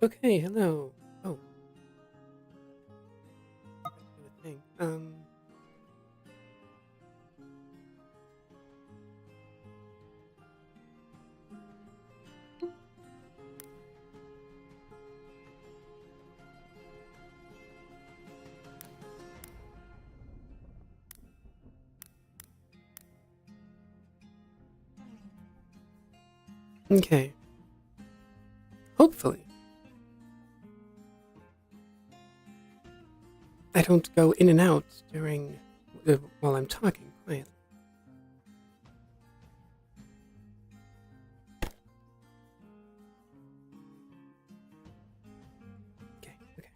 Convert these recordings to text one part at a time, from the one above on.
Okay, hello. Oh, good thing. Okay. Hopefully, I don't go in and out during while I'm talking quietly. Okay, okay.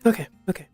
Okay, okay.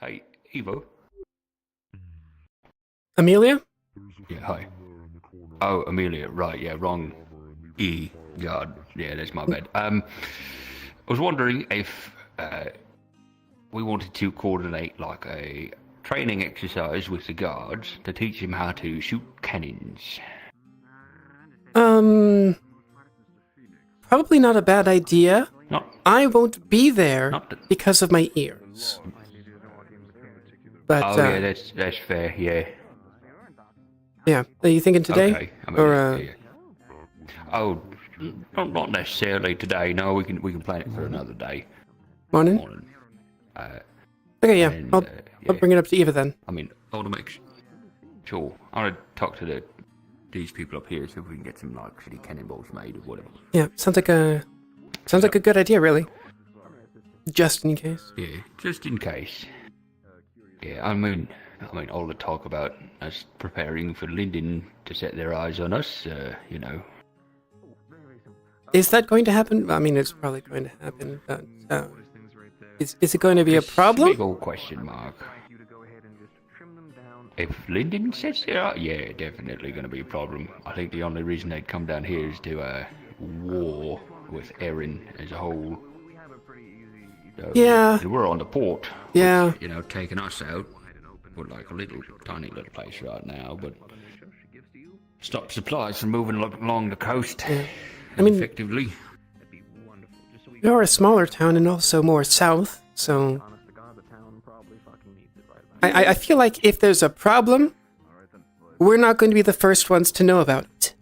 Hey, Evo. Amelia? Yeah, hi. Oh, Amelia, right, yeah, wrong. E. God, yeah, that's my bad. I was wondering if we wanted to coordinate like a training exercise with the guards to teach him how to shoot cannons. Probably not a bad idea. Not, I won't be there not. because of my ears. But, Oh yeah, that's fair. Yeah. yeah. Are you thinking today? Okay. I mean, Or, yeah. Oh, not necessarily today. No, we can plan it for another day. morning? Morning. Okay, yeah. And, I'll yeah. bring it up to Eva then. I mean, I want to make sure. I want to talk to these people up here, see if we can get some like shitty cannonballs made or whatever. Yeah, sounds like a good idea, really. Just in case. Yeah, just in case. Yeah, I mean, all the talk about us preparing for Linden to set their eyes on us, you know. Is that going to happen? I mean, it's probably going to happen, but, is it going to be a It's problem? big old question mark. If Linden sets their eyes, yeah, definitely going to be a problem. I think the only reason they'd come down here is to, war with Erin as a whole. So, Yeah. we're on the port. Yeah. Which, taking us out. We're like a tiny little place right now, but stop supplies from moving along the coast. Yeah. I mean, effectively. we are a smaller town and also more south, so I feel like if there's a problem, we're not going to be the first ones to know about it.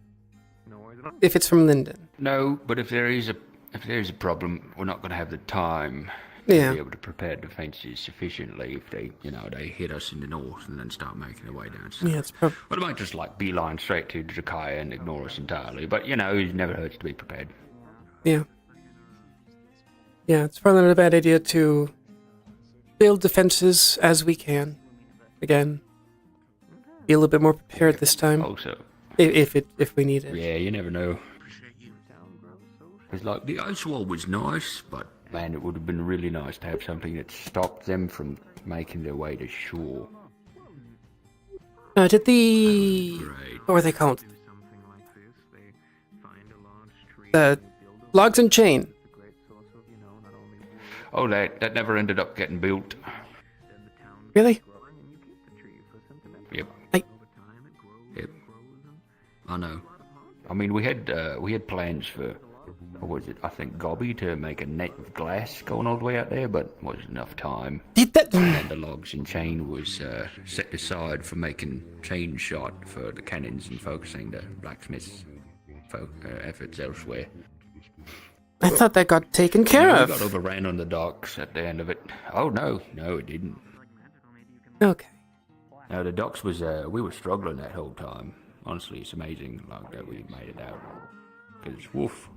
If it's from Linden. No, but if there is a problem, we're not going to have the time to Yeah. be able to prepare defenses sufficiently if they hit us in the north and then start making their way down south. Yeah, it's probably... Well, it might just like beeline straight to Jakaya and ignore us entirely, but it never hurts to be prepared. Yeah. Yeah, it's probably not a bad idea to build defenses as we can. Again, be a little bit more prepared this time. Also, if we need it. yeah, you never know. It's like the ice wall was nice, but man, it would have been really nice to have something that stopped them from making their way to shore. Did the... Great. What were they called? The logs and chain. Oh, that never ended up getting built. Really? Yep. I... Yep. I know. I mean, we had plans for, what was it? I think Gobby to make a net of glass going all the way out there, but wasn't enough time. Did that... And then the logs and chain was set aside for making chain shot for the cannons and focusing the blacksmiths' efforts elsewhere. I thought that got taken care We of. got overran on the docks at the end of it. Oh no, it didn't. Okay. No, the docks was we were struggling that whole time. Honestly, it's amazing like that we made it out. Cause woof.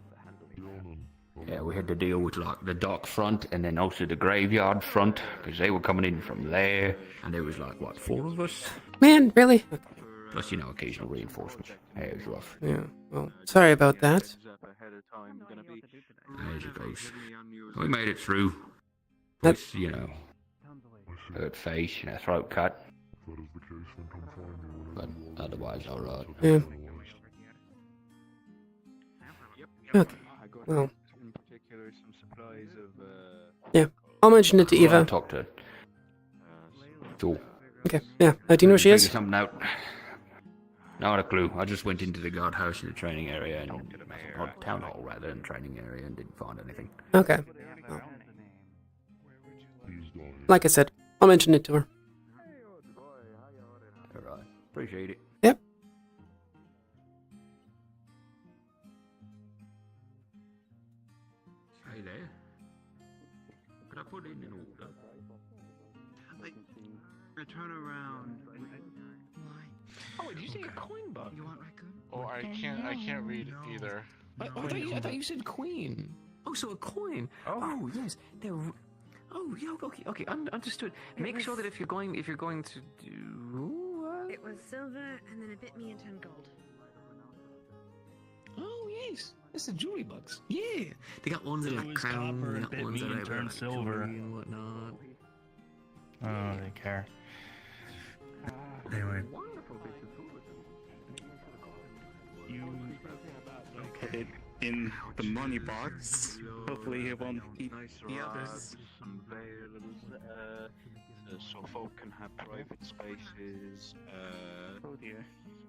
Yeah, we had to deal with like the dock front and then also the graveyard front because they were coming in from there, and there was like what 4 of us. Man, really? Okay. Plus, occasional reinforcements. Yeah, it was rough. Yeah, well, sorry about that. As it goes. We made it through. That- With, hurt face and a throat cut. But otherwise, alright. Yeah. Okay. Well. Yeah, I'll mention it to I'll Eva. talk to Joel. Okay, yeah. Do you know where she is? Figure something out. Not a clue. I just went into the guardhouse in the training area and or town hall rather than training area and didn't find anything. Okay. Well. Like I said, I'll mention it to her. Alright. Appreciate it. Yep. Hey there. Could I put in an order? I turn around. Oh, did you say a coin bug? You want raccoon? Oh, I can't read either. I thought you said queen. Oh, so a coin. Oh, yes, they're. Oh, yeah. Okay. Understood. Make sure that if you're going to do. It was silver, and then it bit me and turned gold. Oh, yes. It's the jewelry bugs. Yeah, they got ones that are like crown. They got ones that are like silver and whatnot. Oh, they care. Anyway. You put it in the money box. Hopefully it won't eat the others. So folk can have private spaces, Oh dear.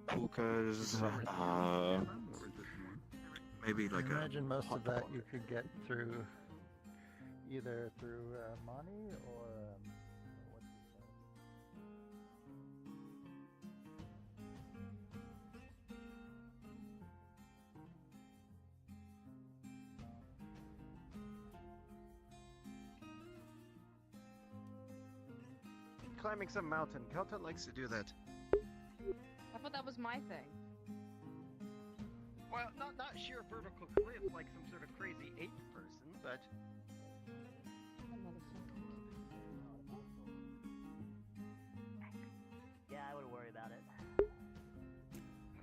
hookahs, maybe like a imagine most hot of that dog. you could get through either through money or what's it called? Climbing some mountain. Kelton likes to do that. I thought that was my thing. Well, not sheer vertical cliff like some sort of crazy ape person, but Yeah, I wouldn't worry about it.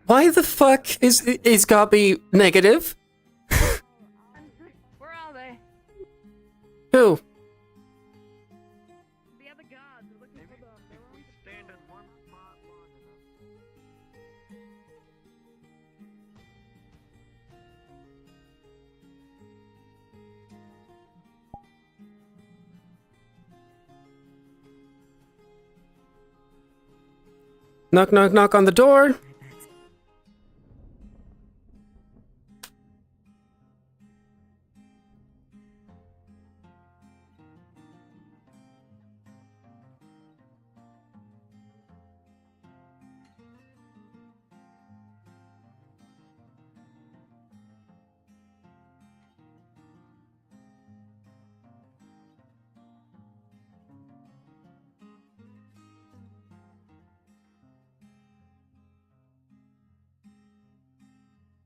Why the fuck is Gobby negative? Where are they? Who? The other guards are looking for them. if we stand in one spot long enough. Knock, knock, knock on the door.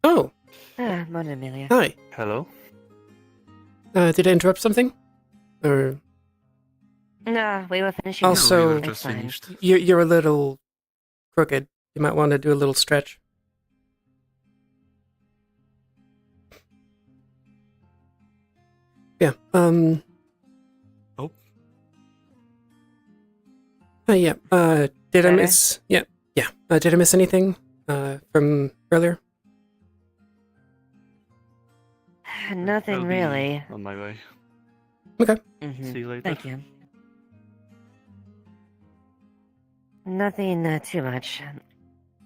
Oh, Morning, Amelia. hi. Hello? Did I interrupt something? Or No, we were finishing. Also- we were It's just fine. finished. you're a little crooked. You might want to do a little stretch. Yeah. Oh. Yeah. Did I Better? miss? Yeah. Yeah. Did I miss anything from earlier? Nothing I'll be really. on my way. Okay. Mhm. See you later. Thank you. Nothing too much.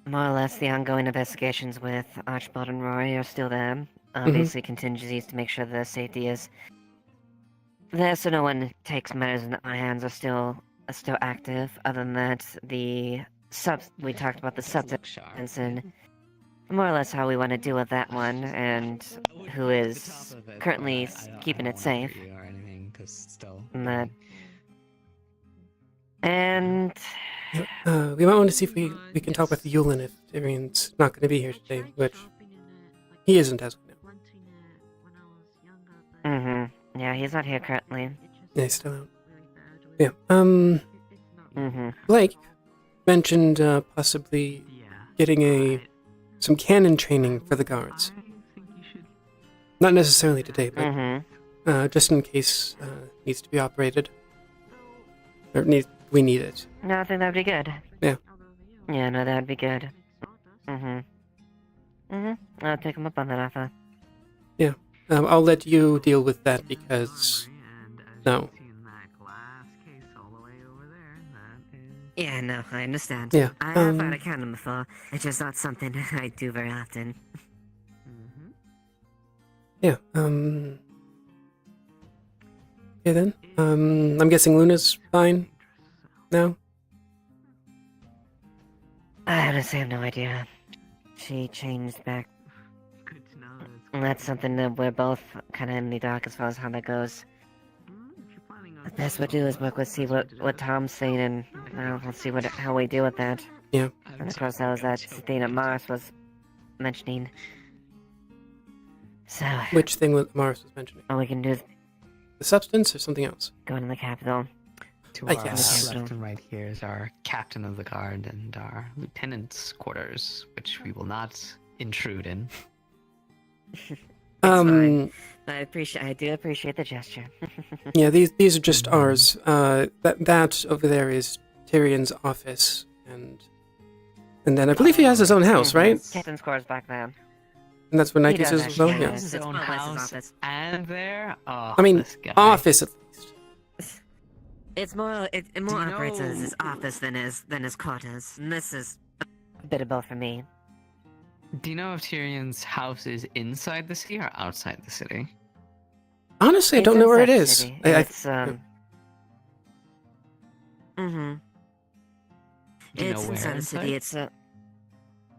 More or less, the ongoing investigations with Archibald and Rory are still there. Obviously, contingencies to make sure their safety is there, so no one takes matters in their own hands are still active. Other than that, we talked about the substance and more or less how we want to deal with that one, and who is currently keeping it safe. And that. And We might want to see if we can talk with Yulin if Tyrion's not going to be here today, which he isn't as we know. Yeah, he's not here currently. Yeah, he's still out. Yeah. Blake mentioned possibly getting some cannon training for the guards. Not necessarily today, but just in case needs to be operated. Or we need it. No, I think that'd be good. Yeah. Yeah, no, that'd be good. I'll take him up on that offer. Yeah. I'll let you deal with that because... No. Yeah, no, I understand. Yeah, I have had a cannon before. It's just not something I do very often. Yeah, okay then. I'm guessing Luna's fine now? I honestly have no idea. She changed back. That's something that we're both kind of in the dark as far as how that goes. The best we'll do is see what Tom's saying, and we'll see how we deal with that. Yeah. And of course, that was that thing that Mars was mentioning. So. Which thing Mars was mentioning? All we can do is the substance or something else? Go into the capital. To our left and right here is our captain of the guard and our lieutenant's quarters, which we will not intrude in. I do appreciate the gesture. Yeah, these are just ours. That over there is Tyrion's office, and then I believe he has his own house, right? Captain's quarters back there. And that's where Nike's is as well. Yeah, Yeah. his own house and there. Oh, I mean, office at least. It more operates as his office than his quarters. And this is a bit of both for me. Do you know if Tyrion's house is inside the city or outside the city? Honestly, I don't know where it is. It's It's inside the city. It's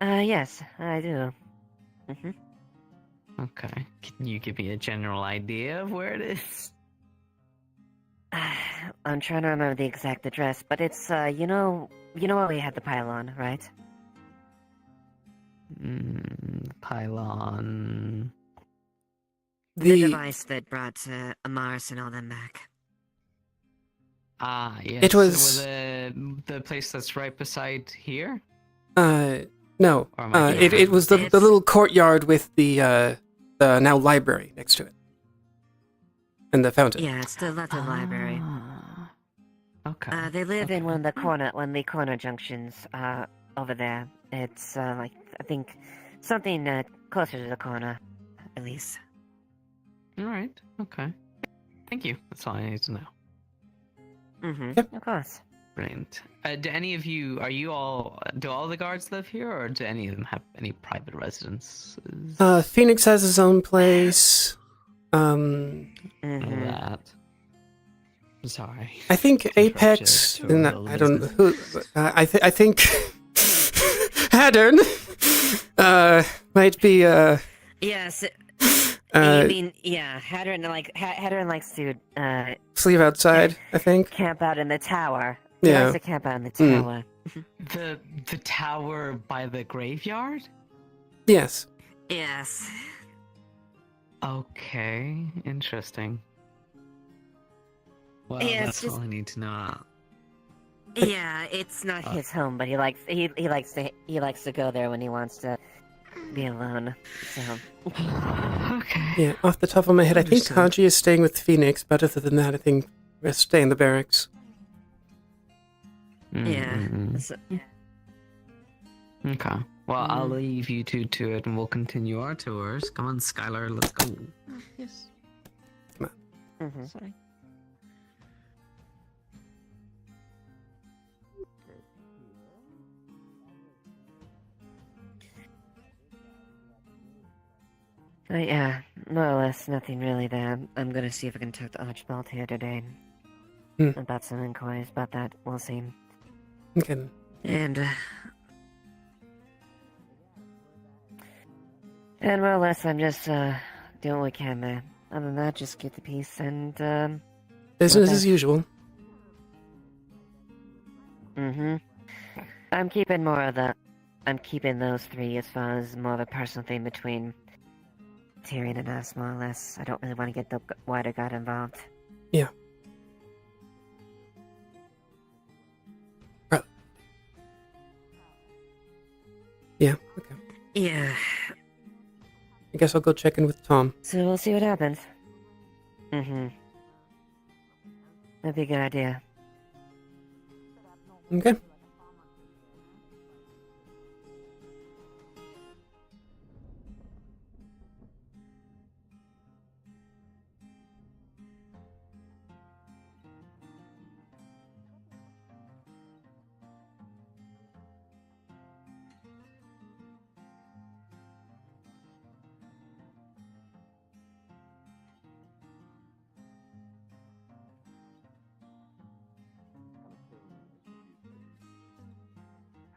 yes, I do. Okay. Can you give me a general idea of where it is? I'm trying to remember the exact address, but it's you know where we had the pylon, right? Pylon. The device that brought Amaris and all them back. Ah, yes. It was the place that's right beside here. No. It was the little courtyard with the now library next to it, and the fountain. Yeah, it's the library. Okay. They live in one of the corner junctions over there. It's like I think something closer to the corner, at least. All right. Okay. Thank you. That's all I need to know. Yep. Of course. Brilliant. Do any of you? Do all the guards live here, or do any of them have any private residences? Phoenix has his own place. That. I'm sorry. I think Apex. I don't know who. I think Haddern might be. Yes. You mean Haddern likes to sleep outside. I think camp out in the tower. Yeah. He likes to camp out in the tower. The tower by the graveyard? Yes. Yes. Okay, interesting. Well, Yeah, that's all I need to know. Yeah, it's not his home, but he likes to go there when he wants to be alone. So. Okay. Yeah, off the top of my head, I think Taji is staying with Phoenix, but other than that, I think we're staying in the barracks. Yeah. Okay. Well, I'll leave you two to it, and we'll continue our tours. Come on, Skylar, let's go. Yes. Mm-hmm. Sorry. Yeah, more or less nothing really there. I'm gonna see if I can talk to Archibald here today. Hmm. About some inquiries about that. We'll see. Okay. Then. And more or less, I'm just doing what I can there. Other than that, just keep the peace and Business as usual. Mm-hmm. I'm keeping more of the. I'm keeping those three as far as more of a personal thing between Tyrion and us, more or less. I don't really want to get the wider guard involved. Yeah. Right. Yeah. Okay. Yeah. I guess I'll go check in with Tom. So we'll see what happens. Mm-hmm. That'd be a good idea. Okay.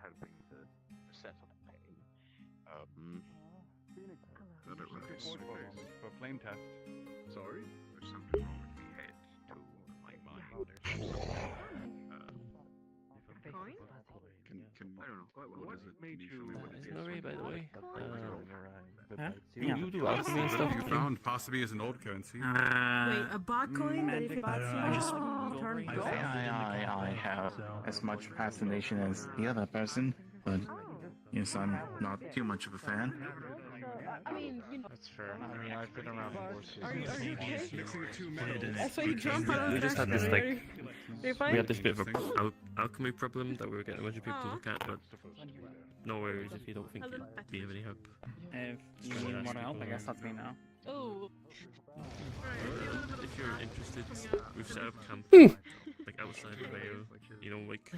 Helping to settle pain. For flame test. Sorry? There's something wrong with my head, too. My mind. I don't know. What made you... Snorri, by the way. Yeah. You do alchemy and stuff. You found possibly as an old currency. Wait, a bot coin? That if I have as much fascination as the other person, but yes, I'm not too much of a fan. I mean, That's fair. I mean, I've been around horses. Are you okay? That's why you jump out of We just had this You're we fine? had this bit of a alchemy problem that we were getting a bunch of people to look at, but no worries if you don't think it'd be of any help. If you need more help, I guess let me know. Oh. If you're interested, we've set up camp like outside the vale. You know, like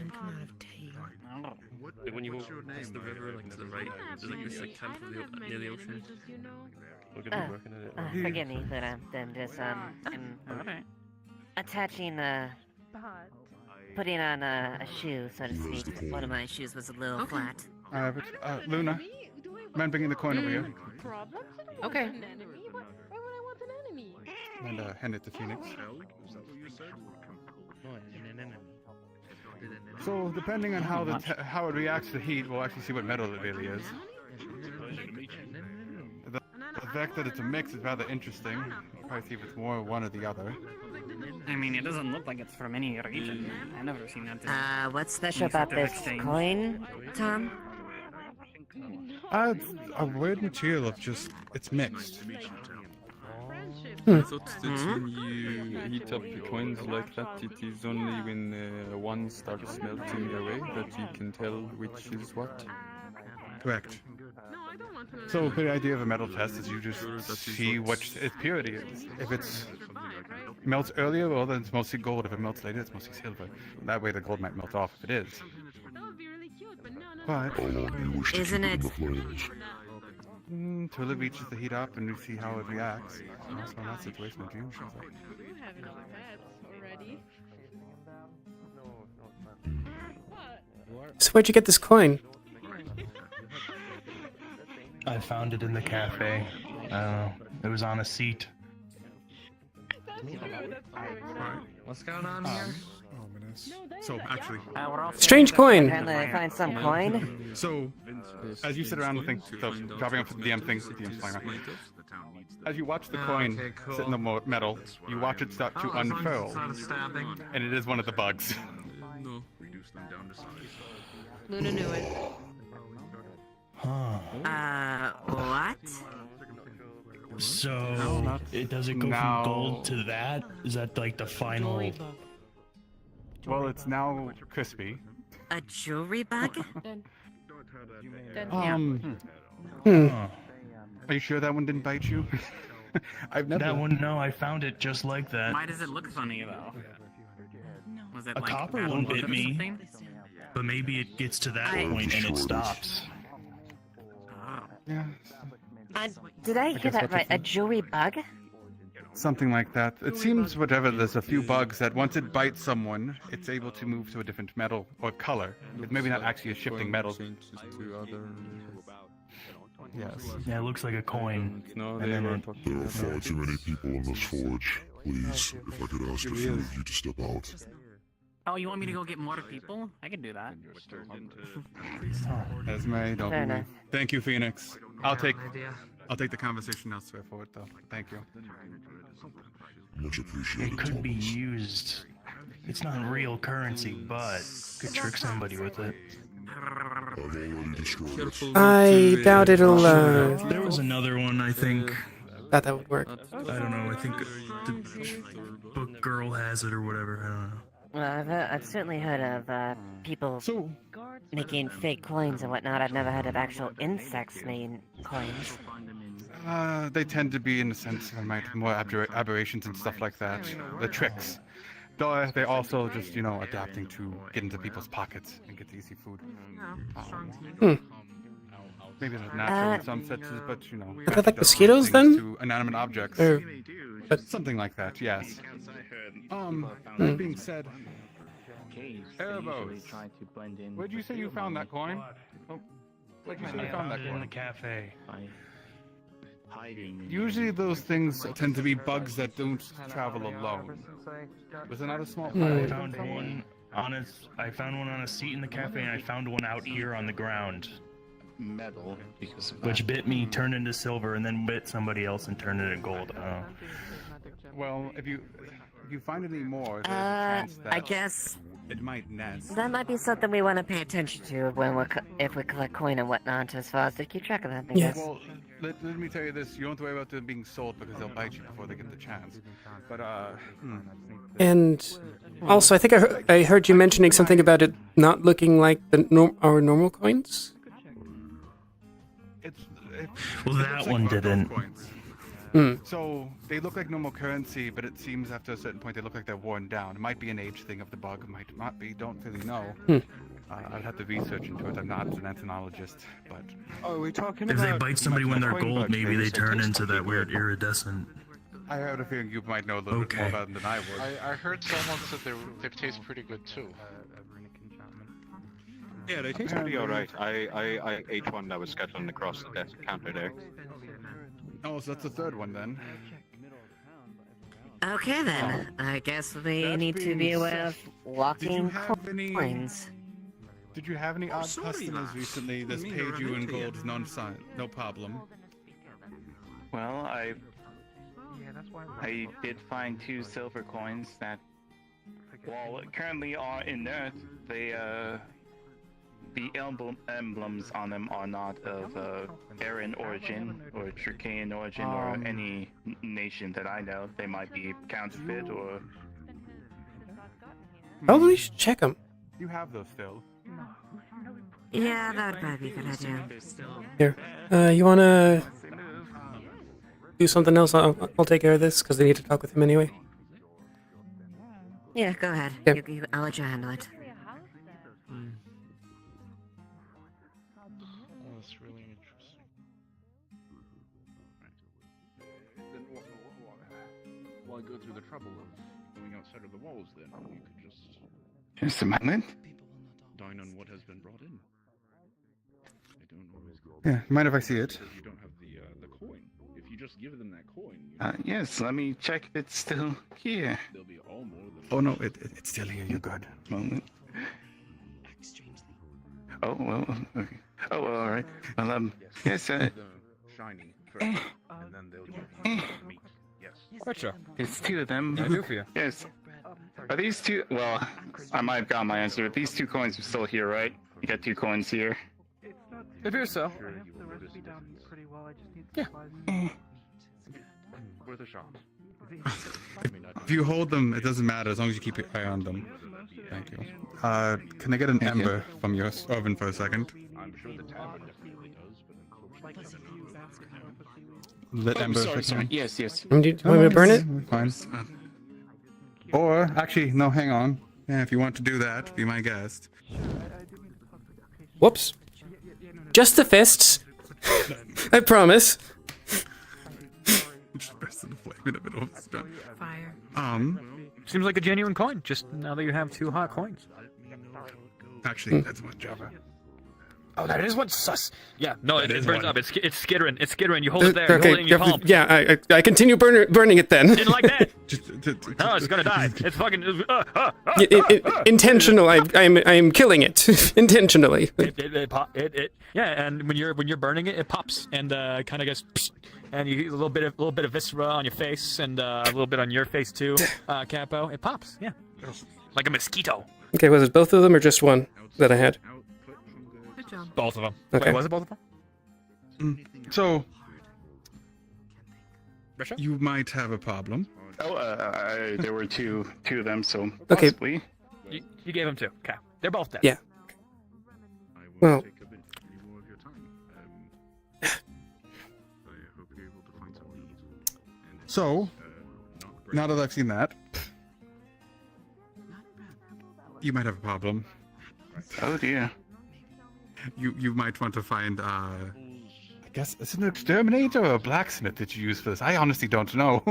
when you walk past the river, like to the right, there's like this like camp near the ocean. We're gonna be working on it. Forgive me that I'm just attaching putting on a shoe, so to speak. One of my shoes was a little flat. Luna, man bringing the coin over here. Problems? Okay. An enemy? Why would I want an enemy? And hand it to Phoenix. So depending on how how it reacts to heat, we'll actually see what metal it really is. The fact that it's a mix is rather interesting. We'll probably see if it's more one or the other. I mean, it doesn't look like it's from any region. I've never seen that. What's special about this coin, Tom? It's a weird material of just, it's mixed. I thought that when you heat up the coins like that, it is only when one starts melting away that you can tell which is what. Correct. So the idea of a metal test is you just see what its purity is. If it melts earlier, well then it's mostly gold. If it melts later, it's mostly silver. That way the gold might melt off if it is. But Isn't it? Until it reaches the heat up and we see how it reacts. Also in that situation, June shows up. You have enough pets already. So where'd you get this coin? I found it in the cafe. It was on a seat. What's going on here? So actually, Strange coin. Apparently I find some coin. So as you sit around and think, so dropping off the DM things, DM's flying around. As you watch the coin sit in the metal, you watch it start to unfurl, and it is one of the bugs. No. Luna knew it. What? So, does it go from gold to that? Is that like the final? Well, it's now crispy. A jewelry bug? Then, Are you sure that one didn't bite you? I've never. That one, no, I found it just like that. Why does it look funny though? Was it A like copper battle one blood bit or me, something? but maybe it gets to that point and it stops. Yeah. Did I hear guess that what right? you A jewelry bug? Something like that. It seems whatever. There's a few bugs that once it bites someone, it's able to move to a different metal or color. It's maybe not actually a shifting metal. Yes. Yeah, it looks like a coin. No, And they then were it- talking There are far too many people in this forge. Please, if I could ask a few of you to step out. Oh, you want me to go get more people? I can do that. Esme, don't Fair worry. enough. Thank you, Phoenix. I'll take the conversation elsewhere for it, though. Thank you. Much appreciated. It could be used. It's not real currency, but could trick somebody with it. I've already destroyed it. I doubt it'll. There was another one, I think. That would work. I don't know. I think the book girl has it or whatever. I don't know. Well, I've certainly heard of people making fake coins and whatnot. I've never heard of actual insects making coins. They tend to be, in a sense, more aberrations and stuff like that. The tricks. Though they also just, adapting to get into people's pockets and get easy food. Maybe not natural in some senses, but Are they like mosquitoes then? To inanimate objects. Or, but something like that, yes. That being said, Erebos, where'd you say you found that coin? Where'd you say you found that In the coin? cafe. Usually those things tend to be bugs that don't travel alone. Was there not a small I found one on a seat in the cafe, and I found one out here on the ground. Metal, because of Which that. bit me, turned into silver, and then bit somebody else and turned it into gold. Well, if you find any more, there's a chance that I guess it might nest. that might be something we want to pay attention to when if we collect coin and whatnot, as far as to keep track of that. I guess. Well, let me tell you this: you don't have to worry about them being sold because they'll bite you before they get the chance. But and also, I think I heard you mentioning something about it not looking like our normal coins. Well, that one didn't. So they look like normal currency, but it seems after a certain point they look like they're worn down. It might be an age thing of the bug, might not be. Don't really know. I'd have to research into it. I'm not an ethnologist, but. Oh, are we talking If about? they bite somebody when they're coin gold, bug maybe they things? turn It into tastes that weird iridescent. I have a feeling you might know a little bit more about them than I would. I heard someone said they taste pretty good too. Yeah, they taste pretty alright. I ate one that was scuttling across the desk counter there. Oh, so that's the third one then. Okay then, I guess we need to be aware of locking coins. Did you have any odd customers recently that paid you in gold no problem? Well, I did find 2 silver coins that, while currently are inert, they the emblems on them are not of Aryan origin or Tricaean origin or any nation that I know. They might be counterfeit or. Probably should check them. You have those still. Yeah, that would probably be a good idea. Here, you wanna do something else? I'll take care of this because they need to talk with him anyway. Yeah, go ahead. Yeah. I'll let you handle it. Oh, that's really interesting. Then why go through the trouble of going outside of the walls then? You could just Just a moment. dine on what has been brought in. I don't always go. Yeah, mind if I see it? You don't have the coin. If you just give them that coin, Yes, let me check if it's still here. they'll be all more than. Oh no, it's still here. You're good. Moment. Oh well. Okay. Oh well, all right. Well, yes. Shiny first, and then they'll give you meat. Yes. Gotcha. It's 2 of them. I do for you. Yes. Are these 2? Well, I might have got my answer. But these 2 coins are still here, right? You got 2 coins here. It appears so. Yeah. Worth a shot. If you hold them, it doesn't matter as long as you keep your eye on them. Thank you. Can I get an ember from your oven for a second? I'm sure the tavern definitely does, but unfortunately, Lit Oh, ember. sorry, sorry. Yes, yes. Do you want me to burn it? Fine. Or actually, no. Hang on. Yeah, if you want to do that, be my guest. Whoops. Just the fists. I promise. Just press the flame in a bit of stuff. Fire. Seems like a genuine coin, just now that you have 2 hot coins. Actually, that's one Java. Oh, that is what's sus. Yeah, no, it is burns one. up. It's skittering. It's skittering. You hold it there. You Okay, hold it in your palm. yeah, I continue burning it then. Didn't like that. No, it's gonna die. It's fucking. Intentional. I'm killing it intentionally. Yeah, and when you're burning it, it pops and kind of goes, psst, and you get a little bit of viscera on your face and a little bit on your face too, Capo. It pops. Yeah, like a mosquito. Okay, was it both of them or just one that I had? Good job. Both of them. Okay. Wait, was it both of them? So, Russia? you might have a problem. Oh, there were two of them, so Okay. possibly. You gave them 2. Okay, they're both dead. Yeah. Well. So, now that I've seen that, you might have a problem. Oh dear. You might want to find I guess it's an exterminator or a blacksmith that you use for this. I honestly don't know.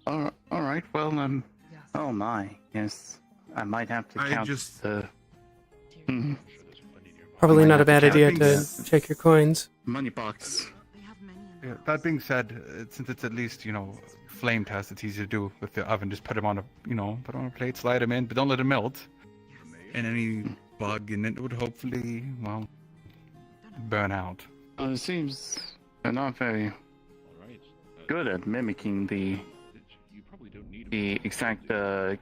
All right. Well, oh my. Yes, I might have to count the. Probably not a bad idea to check your coins. Money box. Yeah, that being said, since it's at least, flame test, it's easy to do with the oven. Just put them on put on a plate, slide them in, but don't let them melt. And any bug in it would hopefully, burn out. Well, it seems they're not very good at mimicking the exact. They're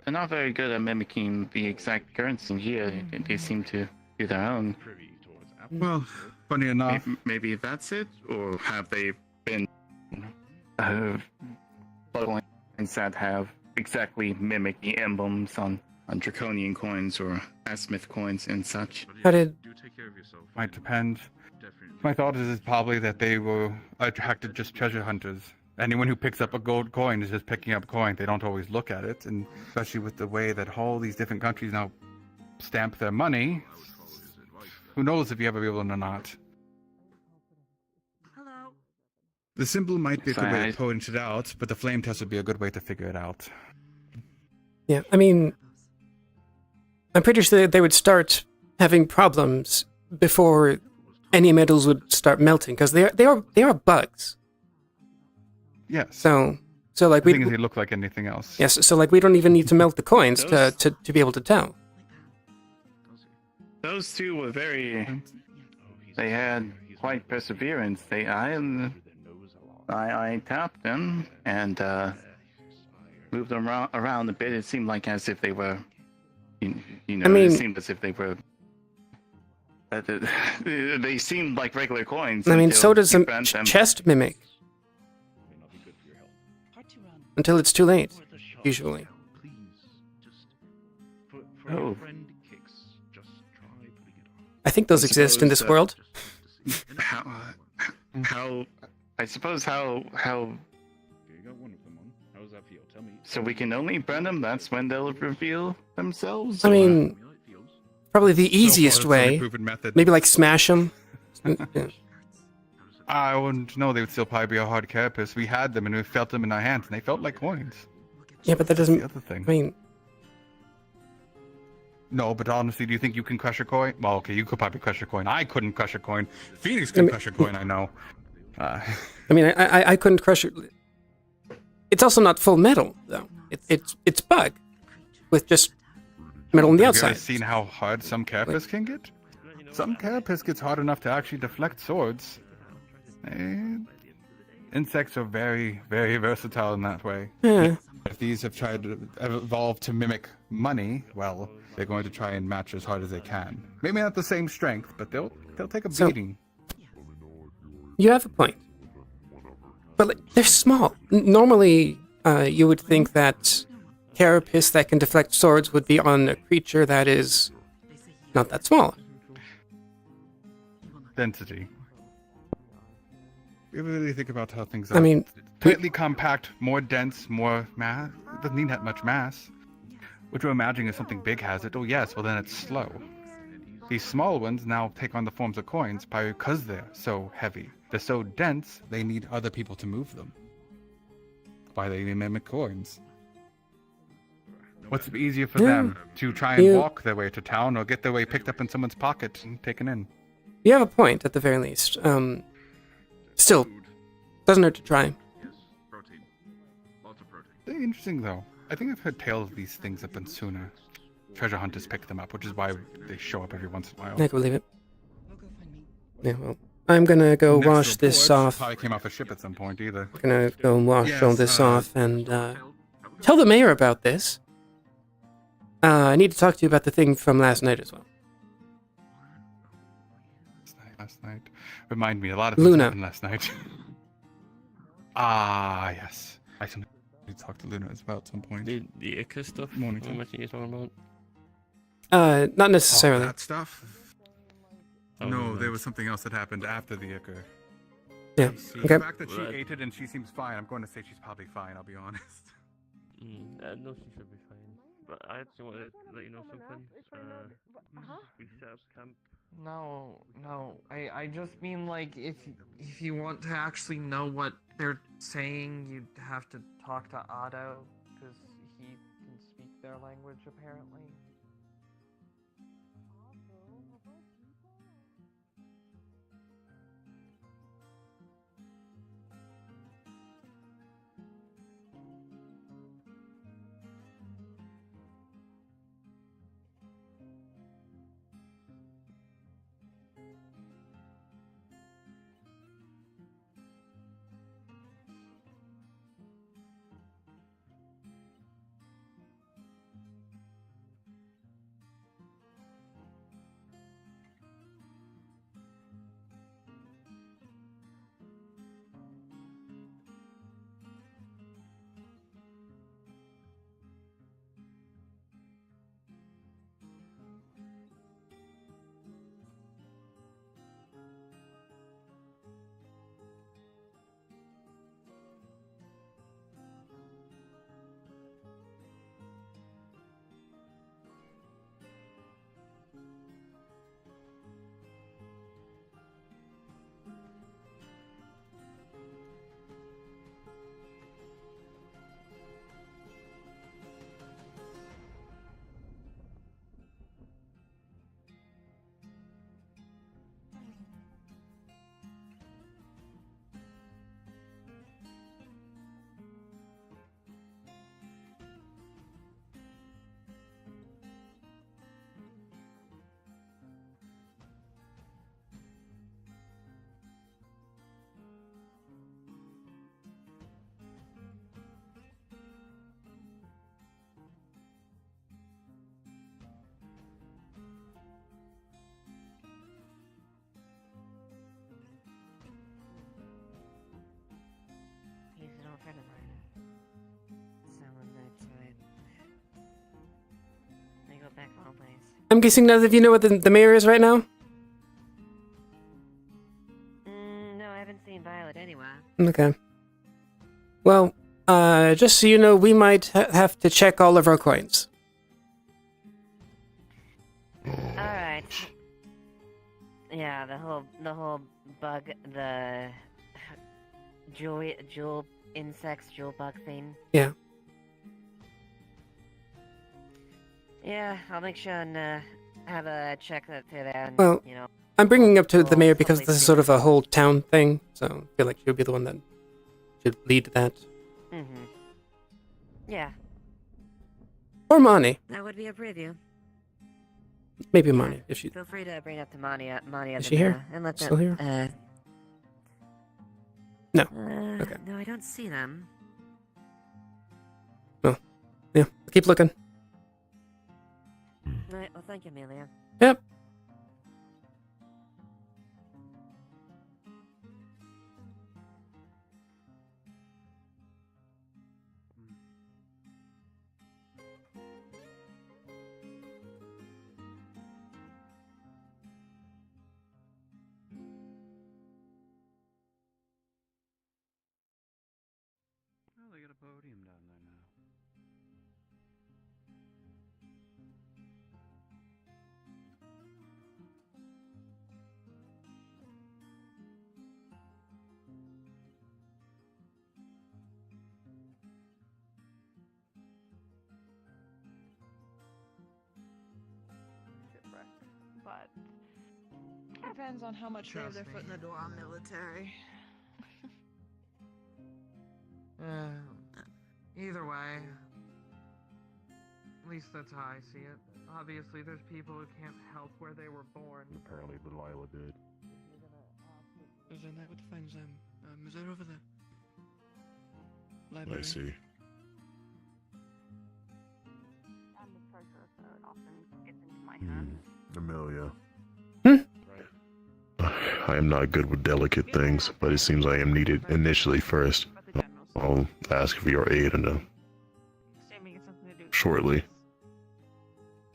not very good at mimicking the exact currency here. They seem to do their own. Well, funny enough. Maybe that's it, or have they been coins that have exactly mimic the emblems on draconian coins or asmith coins and such? How did? Might depend. My thought is probably that they were attracted just treasure hunters. Anyone who picks up a gold coin is just picking up a coin. They don't always look at it, and especially with the way that all these different countries now stamp their money, who knows if you ever be able or not. The symbol might be a good way to point it out, but the flame test would be a good way to figure it out. Yeah, I mean, I'm pretty sure that they would start having problems before any metals would start melting, because they are bugs. Yes. So like the thing is they look like anything else. Yes. So like we don't even need to melt the coins to be able to tell. Those two were very. They had quite perseverance. I tapped them and moved them around a bit. It seemed like as if they were, it seemed as if they were. They seemed like regular coins. I mean, so does a them. chest mimic. Until it's too late, usually. Oh. I think those exist in this world. How? I suppose how. So we can only burn them. That's when they'll reveal themselves. I mean, probably the easiest way. Maybe like smash them. Yeah. I wouldn't know. They would still probably be a hard carapace. We had them and we felt them in our hands, and they felt like coins. Yeah, but that doesn't. The other thing. I mean. No, but honestly, do you think you can crush a coin? Well, okay, you could probably crush a coin. I couldn't crush a coin. Phoenix can crush a coin, I know. I mean, I couldn't crush it. It's also not full metal, though. It's bug with just metal on the outside. Have you ever seen how hard some carapace can get? Some carapace gets hard enough to actually deflect swords. Insects are very, very versatile in that way. Yeah. If these have tried to evolve to mimic money, well, they're going to try and match as hard as they can. Maybe not the same strength, but they'll take a beating. You have a point. But like, they're small. Normally, you would think that carapace that can deflect swords would be on a creature that is not that small. Density. You really think about how things are. I mean, tightly compact, more dense, more mass. It doesn't need that much mass. What you're imagining is something big has it. Oh yes, well then it's slow. These small ones now take on the forms of coins because they're so heavy. They're so dense, they need other people to move them. Why they mimic coins. What's easier for them? To try and walk their way to town or get their way picked up in someone's pocket and taken in? You have a point, at the very least. Still, doesn't hurt to try. Yes, protein. Lots of protein. They're interesting, though. I think I've heard tales of these things up in Suna. Treasure hunters pick them up, which is why they show up every once in a while. I can believe it. Yeah, well, I'm gonna go Next wash this report, off. Probably came off a ship at some point, either. I'm gonna go wash all this off and tell the mayor about this. I need to talk to you about the thing from last night as well. Last night. Remind me, a lot of things Luna. happened last night. Ah, yes. I should talk to Luna as well at some point. The Ica stuff? Morning. How much are you talking about? Not necessarily. That stuff? No, there was something else that happened after the Icker. Yeah, okay. The fact that she ate it and she seems fine, I'm going to say she's probably fine, I'll be honest. No, she should be fine. But I actually want to let you know something. We set up camp. No, I just mean like if you want to actually know what they're saying, you'd have to talk to Otto because he can speak their language apparently. He's an old friend of mine. Someone that I go back always. I'm guessing none of you know what the mayor is right now? No, I haven't seen Violet anywhere. Okay. Well, just so you know, we might have to check all of our coins. Alright. Yeah, the whole bug, the jewel insects, jewel bug thing. Yeah. Yeah, I'll make sure and have a check that through there and, Well, you know. I'm bringing up to the we'll mayor because hopefully this is see sort what of a whole town thing, so I feel like she'll be the one that should lead that. Mm-hmm. Yeah, Or Mani. that would be a preview. Maybe Mani, if she... Feel free to bring up to Mani Is she here? and let Still them, here? No. Okay. No, I don't see them. Well, yeah, keep looking. Alright, well, thank you, Amelia. Yep. podium down there now. But depends on how much they have their foot in the door on military. Either way, at least that's how I see it. Obviously, there's people who can't help where they were born. Apparently, Delilah did. Is that what defines them? Is that over the I library? see. I'm the treasurer, so it often gets into my hands. Amelia. I am not good with delicate things, but it seems I am needed initially first. I'll ask for your aid in shortly.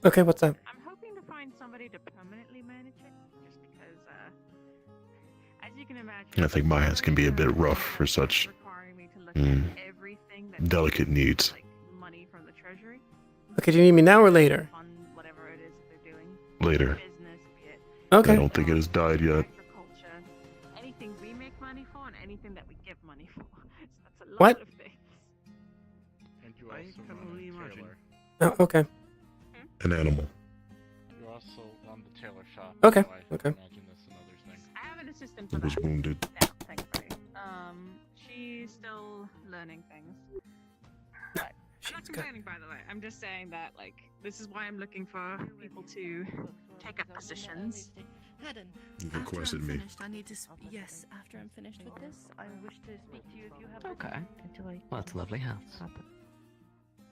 Okay, what's that? I'm hoping to find somebody to permanently manage it, just because, as you can imagine, I think my hands can be a bit rough for such delicate needs. money from the treasury. Okay, do you need me now or later? Fund whatever it is that they're doing. Later. Business, be it Okay. I don't think it has died yet. agriculture, anything we make money for, and anything that we give money for. So that's a lot What? of things. And you I also can run only a imagine. tailor. Oh, okay. An animal. You also run the tailor shop. Okay, So I okay. imagine that's another thing. I have an assistant for It was that. wounded. Yeah, thankfully. She's still learning things. But I'm not complaining, by the way. I'm just saying that, like, this is why I'm looking for people to take up positions. Haddon, You've after requested I'm me. finished, I need to yes, after I'm finished with this, I wish to speak to you if you have the Okay. time until I Well, it's a lovely house.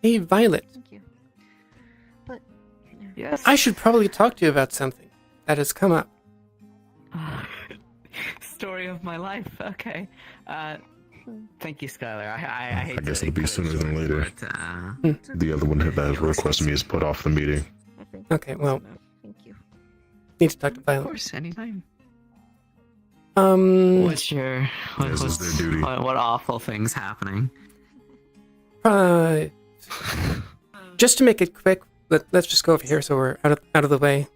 Hey, Violet. Thank you. But Yes. I should probably talk to you about something that has come up. Story of my life. Okay. Thank you, Skylar. I hate I guess to it'll be cut it sooner than short, later. but, The other one has requested me to put off the meeting. Okay, well, thank you. need to talk to of Violet. course, anytime. What's This is their duty. what awful things happening? Just to make it quick, let's just go over here so we're out of the way.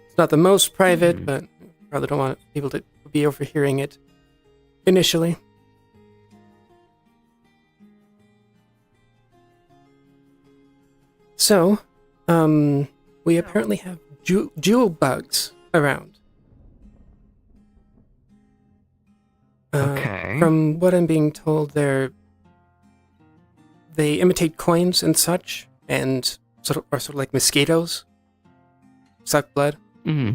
It's not the most private, but probably don't want people to be overhearing it initially. So, we apparently have jewel bugs around. Okay. From what I'm being told, they imitate coins and such, and are sort of like mosquitoes. Suck blood. Mm-hmm.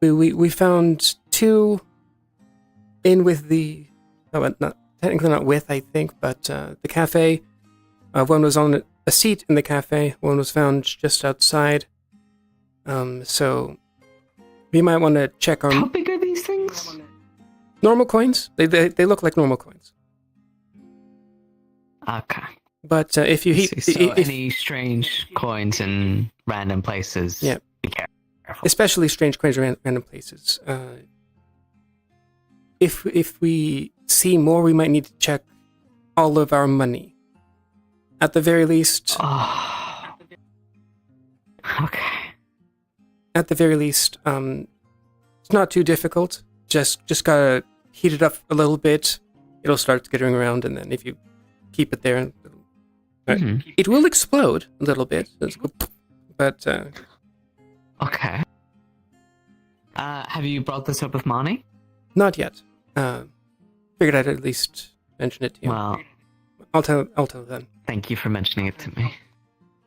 We found two in with the not technically not with, I think, but the cafe. One was on a seat in the cafe. One was found just outside. So we might want to check on. How big are these things? Normal coins. They look like normal coins. Okay. But if you heat, any strange coins in random places, yeah, be careful. Especially strange coins in random places. If we see more, we might need to check all of our money. At the very least. Okay. At the very least, it's not too difficult. Just gotta heat it up a little bit. It'll start skittering around, and then if you keep it there, it will explode a little bit. But okay. Have you brought this up with Monty? Not yet. Figured I'd at least mention it to you. Well, I'll tell them. Thank you for mentioning it to me.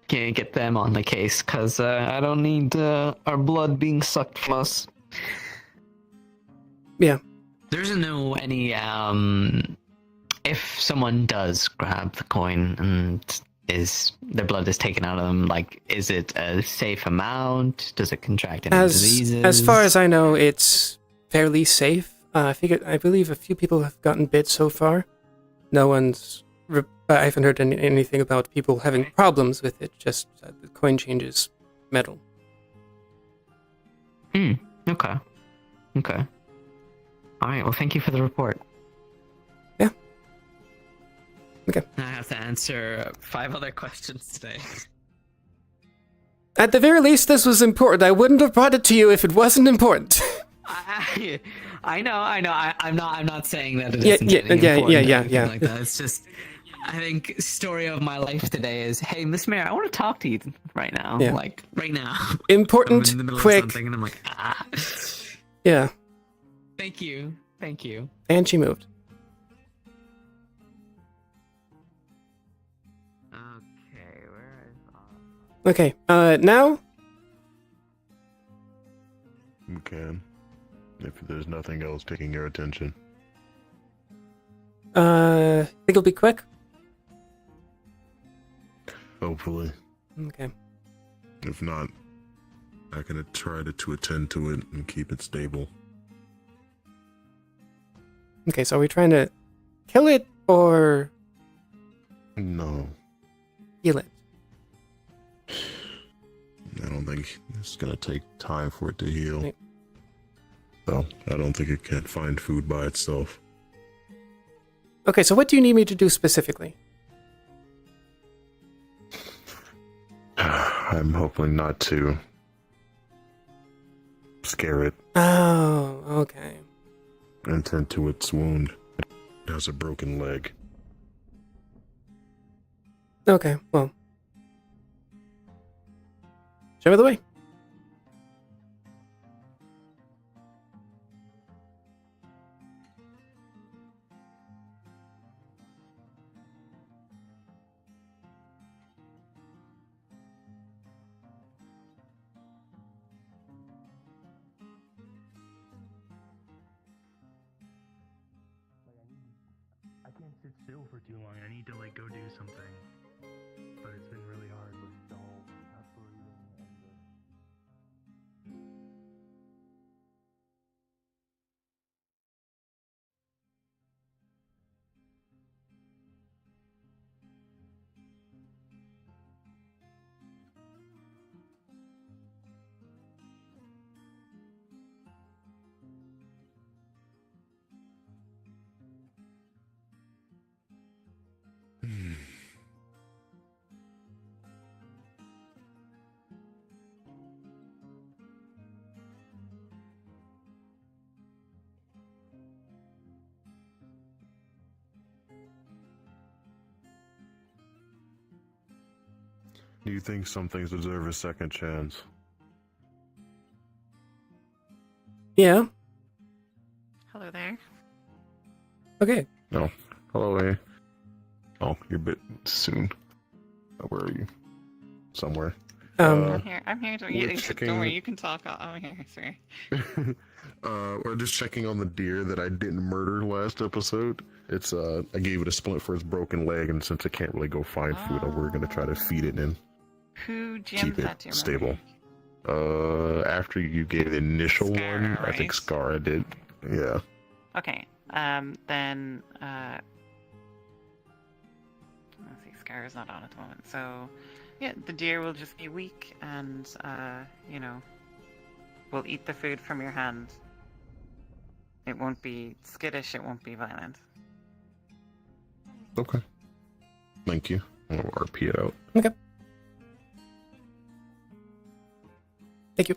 Can get them on the case, because I don't need our blood being sucked from us. Yeah. There's any if someone does grab the coin and their blood is taken out of them, like, is it a safe amount? Does it contract any diseases? As far as I know, it's fairly safe. I believe a few people have gotten bit so far. No one's. I haven't heard anything about people having problems with it. Just the coin changes metal. Okay. All right. Well, thank you for the report. Okay. I have to answer 5 other questions today. At the very least, this was important. I wouldn't have brought it to you if it wasn't important. I know. I'm not saying that it Yeah, isn't yeah, anything yeah, important yeah, or anything yeah. like that. It's just, I think story of my life today is, hey, Miss Mayor, I want to talk to you right now. Yeah. Like right now. Important, I'm in the middle quick. of something, and I'm like, ah. Yeah. Thank you. And she moved. Okay, where is Okay, now? Okay. If there's nothing else taking your attention. Think it'll be quick? Hopefully. Okay. If not, I can try to attend to it and keep it stable. Okay, so are we trying to kill it or No. heal it? I don't think it's gonna take time for it to heal. Right. So, I don't think it can find food by itself. Okay, so what do you need me to do specifically? I'm hoping not to scare it Oh, okay. and tend to its wound. It has a broken leg. Okay, well. Show me the way. I can't sit still for too long. I need to like go do something. But it's been really hard with the whole not breathing and Do you think some things deserve a second chance? Yeah. Hello there. Okay. No. Hello, A. Oh, you're a bit soon. Where are you? Somewhere. I'm here. we're checking- Don't worry, you can talk. I'm here. Sorry. We're just checking on the deer that I didn't murder last episode. It's I gave it a splint for its broken leg, and since it can't really go find food, we're gonna try to feed it and Who keep jammed it that to your stable. After you gave the initial one, I think right? Scar did. Yeah. Okay. Then let's see. Scar is not on at the moment, so yeah, the deer will just be weak, and will eat the food from your hand. It won't be skittish. It won't be violent. Okay. Thank you. I'll RP it out. Okay. Thank you.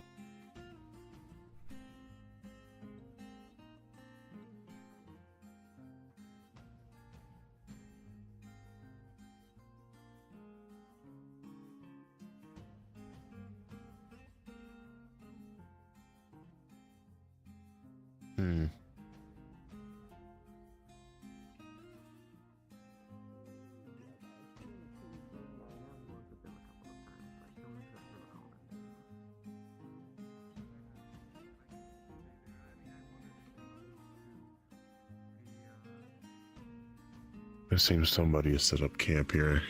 It seems somebody has set up camp here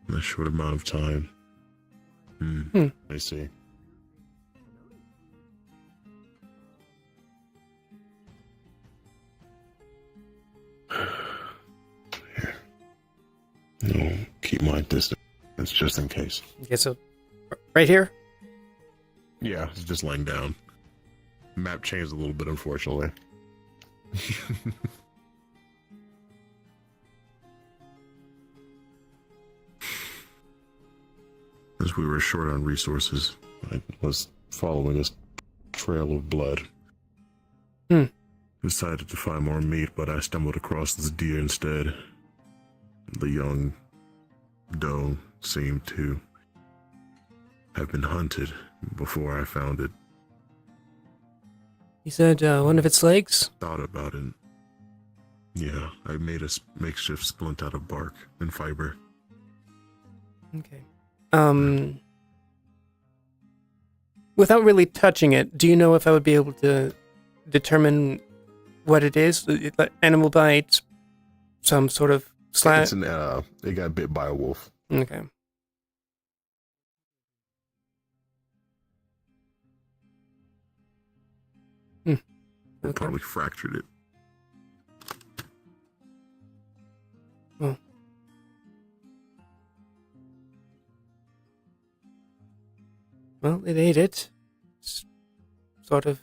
in a short amount of time. I see. Here. No, keep my distance. It's just in case. Okay, so right here? Yeah, it's just laying down. Map changed a little bit, unfortunately. As we were short on resources, I was following a trail of blood. Decided to find more meat, but I stumbled across this deer instead. The young doe seemed to have been hunted before I found it. You said one of its legs? Thought about it. Yeah, I made a makeshift splint out of bark and fiber. Okay. Without really touching it, do you know if I would be able to determine what it is? Animal bite, some sort of It's it got bit by a wolf. Okay. It probably fractured it. Oh. Well, it ate it. It's sort of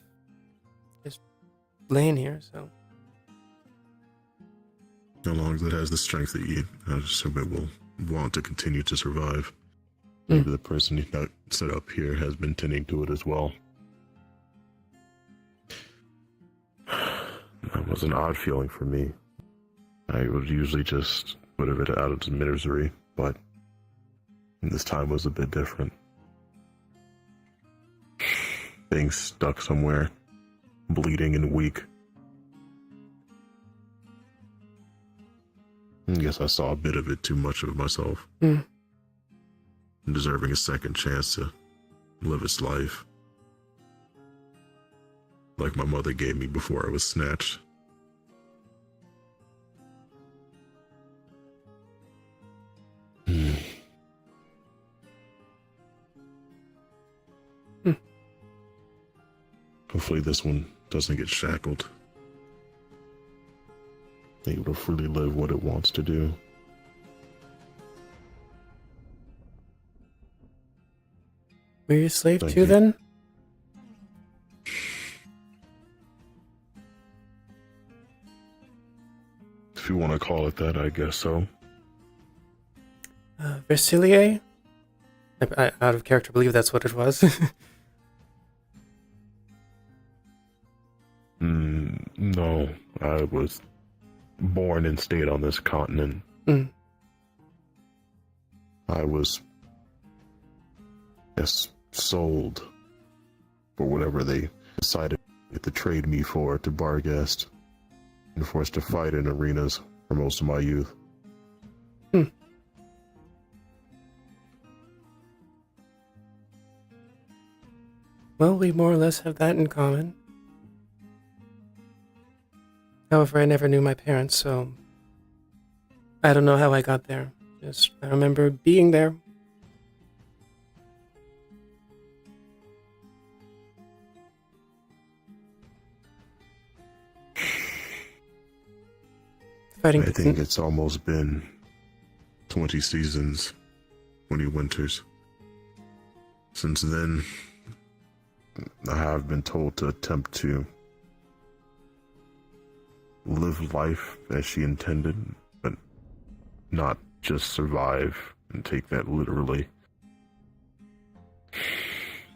just laying here, so. As long as it has the strength to eat, I assume it will want to continue to survive. Maybe the person that set up here has been tending to it as well. That was an odd feeling for me. I would usually just put it out of its misery, but this time was a bit different. Being stuck somewhere, bleeding and weak. I guess I saw a bit of it too much of myself. Deserving a second chance to live its life. Like my mother gave me before I was snatched. Hopefully this one doesn't get shackled. Able to freely live what it wants to do. Were you a slave too, then? If you want to call it that, I guess so. Versilier? I out of character believe that's what it was. No, I was born and stayed on this continent. I was, sold for whatever they decided to trade me for to Barghest, and forced to fight in arenas for most of my youth. Well, we more or less have that in common. However, I never knew my parents, so I don't know how I got there. Just I remember being there. I think it's almost been 20 seasons, 20 winters. Since then, I have been told to attempt to live life as she intended, but not just survive and take that literally.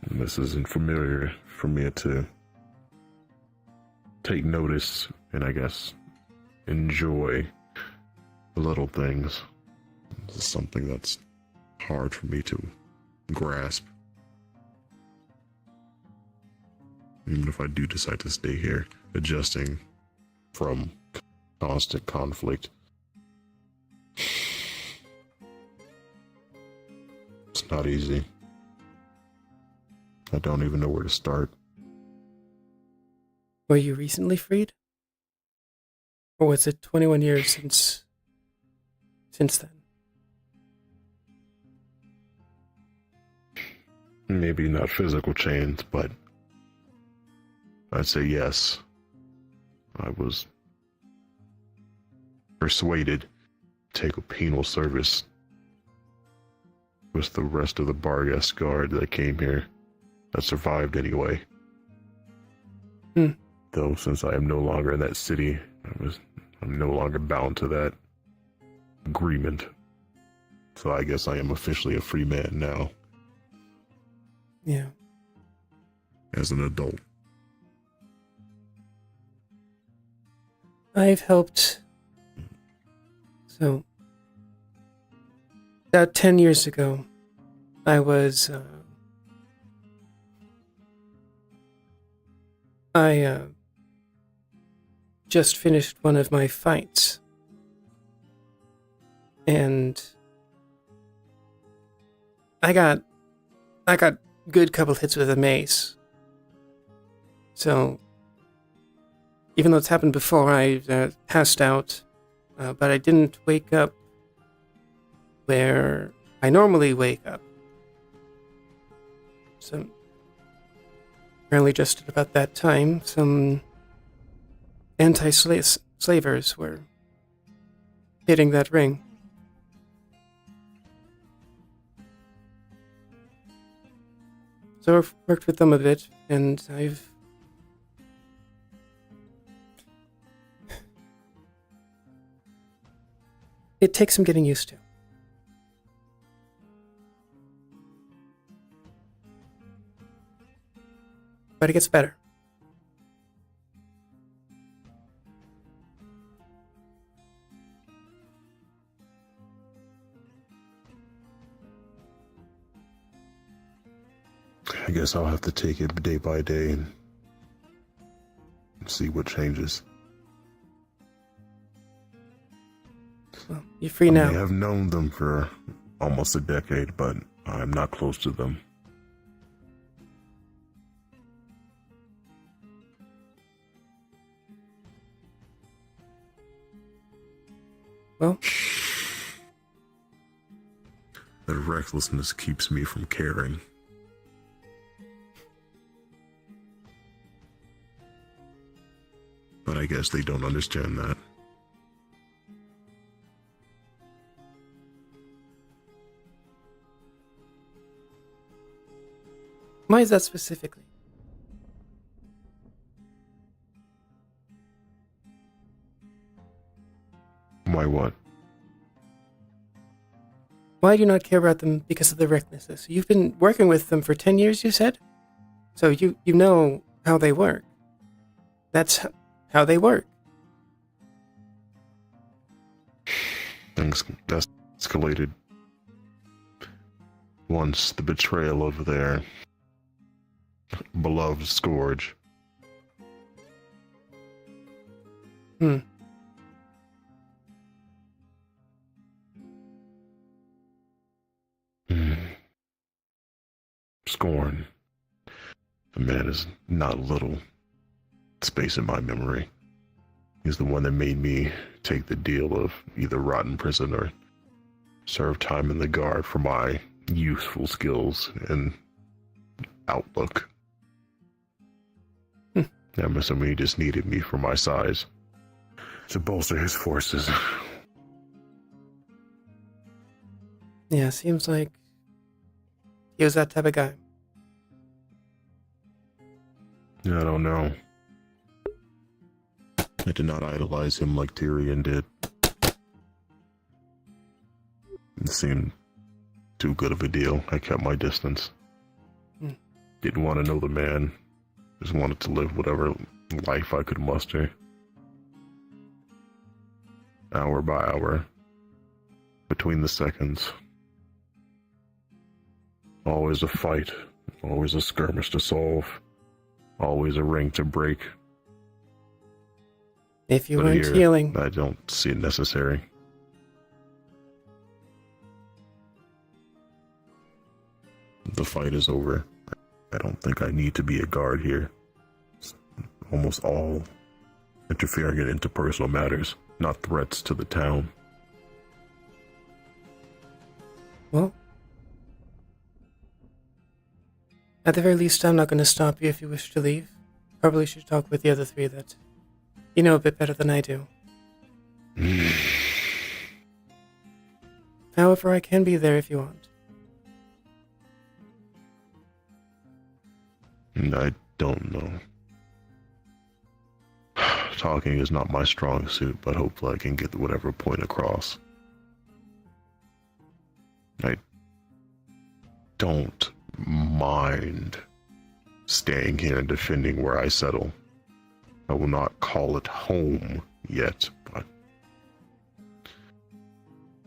And this isn't familiar for me to take notice and I guess enjoy the little things. This is something that's hard for me to grasp. Even if I do decide to stay here, adjusting from constant conflict. It's not easy. I don't even know where to start. Were you recently freed? Or was it 21 years since then? Maybe not physical chains, but I'd say yes. I was persuaded to take a penal service with the rest of the Barghest guard that came here, that survived anyway. Though since I am no longer in that city, I'm no longer bound to that agreement. So I guess I am officially a free man now. Yeah. as an adult? I've helped. So, about 10 years ago, I was. I just finished one of my fights. And I got good couple hits with a mace. So, even though it's happened before, I passed out, but I didn't wake up where I normally wake up. So, apparently just at about that time, some anti-slavers were hitting that ring. So I've worked with them a bit, and it takes some getting used to. But it gets better. I guess I'll have to take it day by day and see what changes. Well, you're free now. I have known them for almost a decade, but I'm not close to them. Well, that recklessness keeps me from caring. But I guess they don't understand that. Why is that specifically? Why what? Why do you not care about them because of their recklessness? You've been working with them for 10 years, you said? So you know how they work. That's how they work. Things escalated once the betrayal of their beloved Scourge. Scorn. The man is not little space in my memory. He's the one that made me take the deal of either rot in prison or serve time in the guard for my useful skills and outlook. I'm assuming he just needed me for my size to bolster his forces. Yeah, seems like he was that type of guy. I don't know. I did not idolize him like Tyrion did. It seemed too good of a deal. I kept my distance. Didn't want to know the man. Just wanted to live whatever life I could muster. Hour by hour. Between the seconds. Always a fight. Always a skirmish to solve. Always a ring to break. If you But weren't here, healing. I don't see it necessary. The fight is over. I don't think I need to be a guard here. It's almost all interfering in interpersonal matters, not threats to the town. Well, at the very least, I'm not going to stop you if you wish to leave. Probably should talk with the other three that you know a bit better than I do. However, I can be there if you want. I don't know. Talking is not my strong suit, but hopefully I can get whatever point across. I don't mind staying here and defending where I settle. I will not call it home yet, but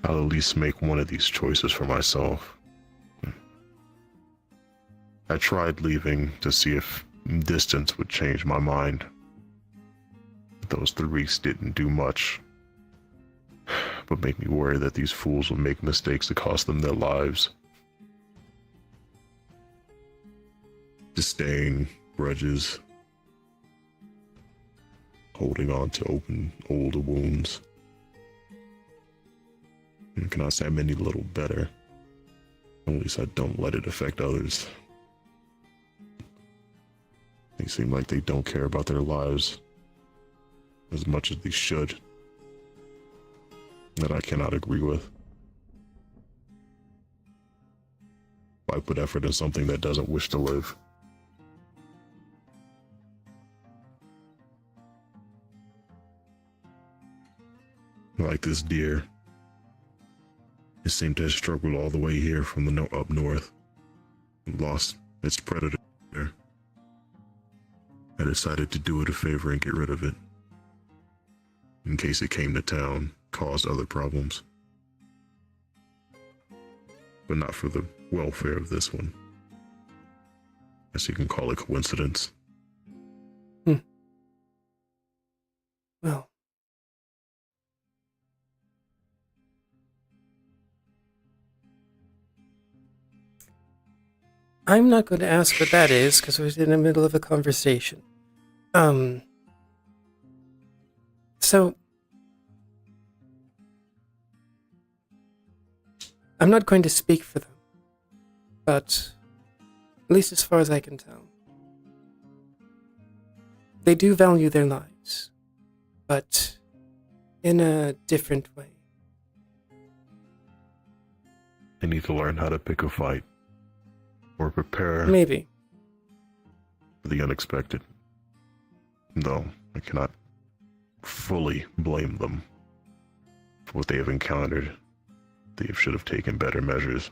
I'll at least make one of these choices for myself. I tried leaving to see if distance would change my mind. Those 3 weeks didn't do much, but make me worry that these fools will make mistakes that cost them their lives. Disdain, grudges, holding on to open old wounds. And can I say I'm any little better? At least I don't let it affect others. They seem like they don't care about their lives as much as they should. That I cannot agree with. Why put effort in something that doesn't wish to live? Like this deer. It seemed to have struggled all the way here from the up north. And lost its predator. I decided to do it a favor and get rid of it. In case it came to town, caused other problems. But not for the welfare of this one. Guess you can call it coincidence. Well. I'm not going to ask what that is, because we're in the middle of a conversation. So, I'm not going to speak for them, but at least as far as I can tell, they do value their lives, but in a different way. I need to learn how to pick a fight, or prepare Maybe. for the unexpected. Though I cannot fully blame them for what they have encountered. They should have taken better measures.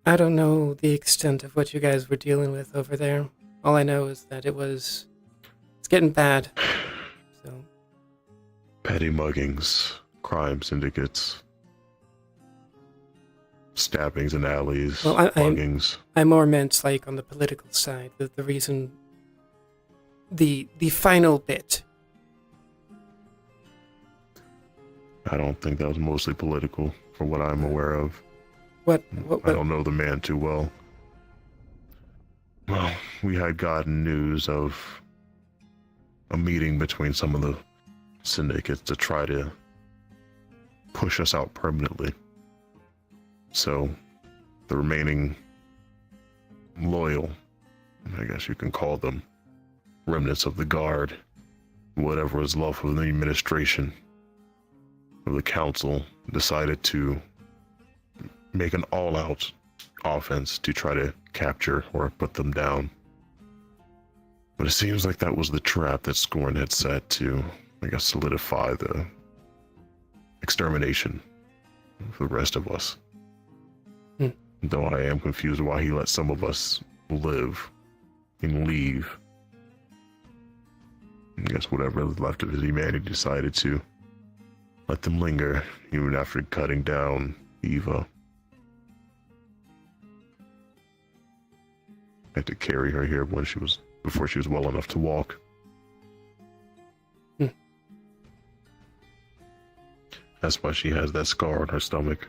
I don't know the extent of what you guys were dealing with over there. All I know is that it's getting bad. So. Petty muggings, crime syndicates, stabbings in alleys, Well, muggings. I more meant like on the political side. The reason, the final bit. I don't think that was mostly political, from what I'm aware of. What? I don't know the man too well. Well, we had gotten news of a meeting between some of the syndicates to try to push us out permanently. So, the remaining loyal, I guess you can call them, remnants of the guard, whatever was left of the administration, of the council, decided to make an all-out offense to try to capture or put them down. But it seems like that was the trap that Scorn had set to, I guess, solidify the extermination of the rest of us. Though I am confused why he let some of us live and leave. I guess whatever was left of his humanity decided to let them linger, even after cutting down Eva. I had to carry her here before she was well enough to walk. That's why she has that scar on her stomach.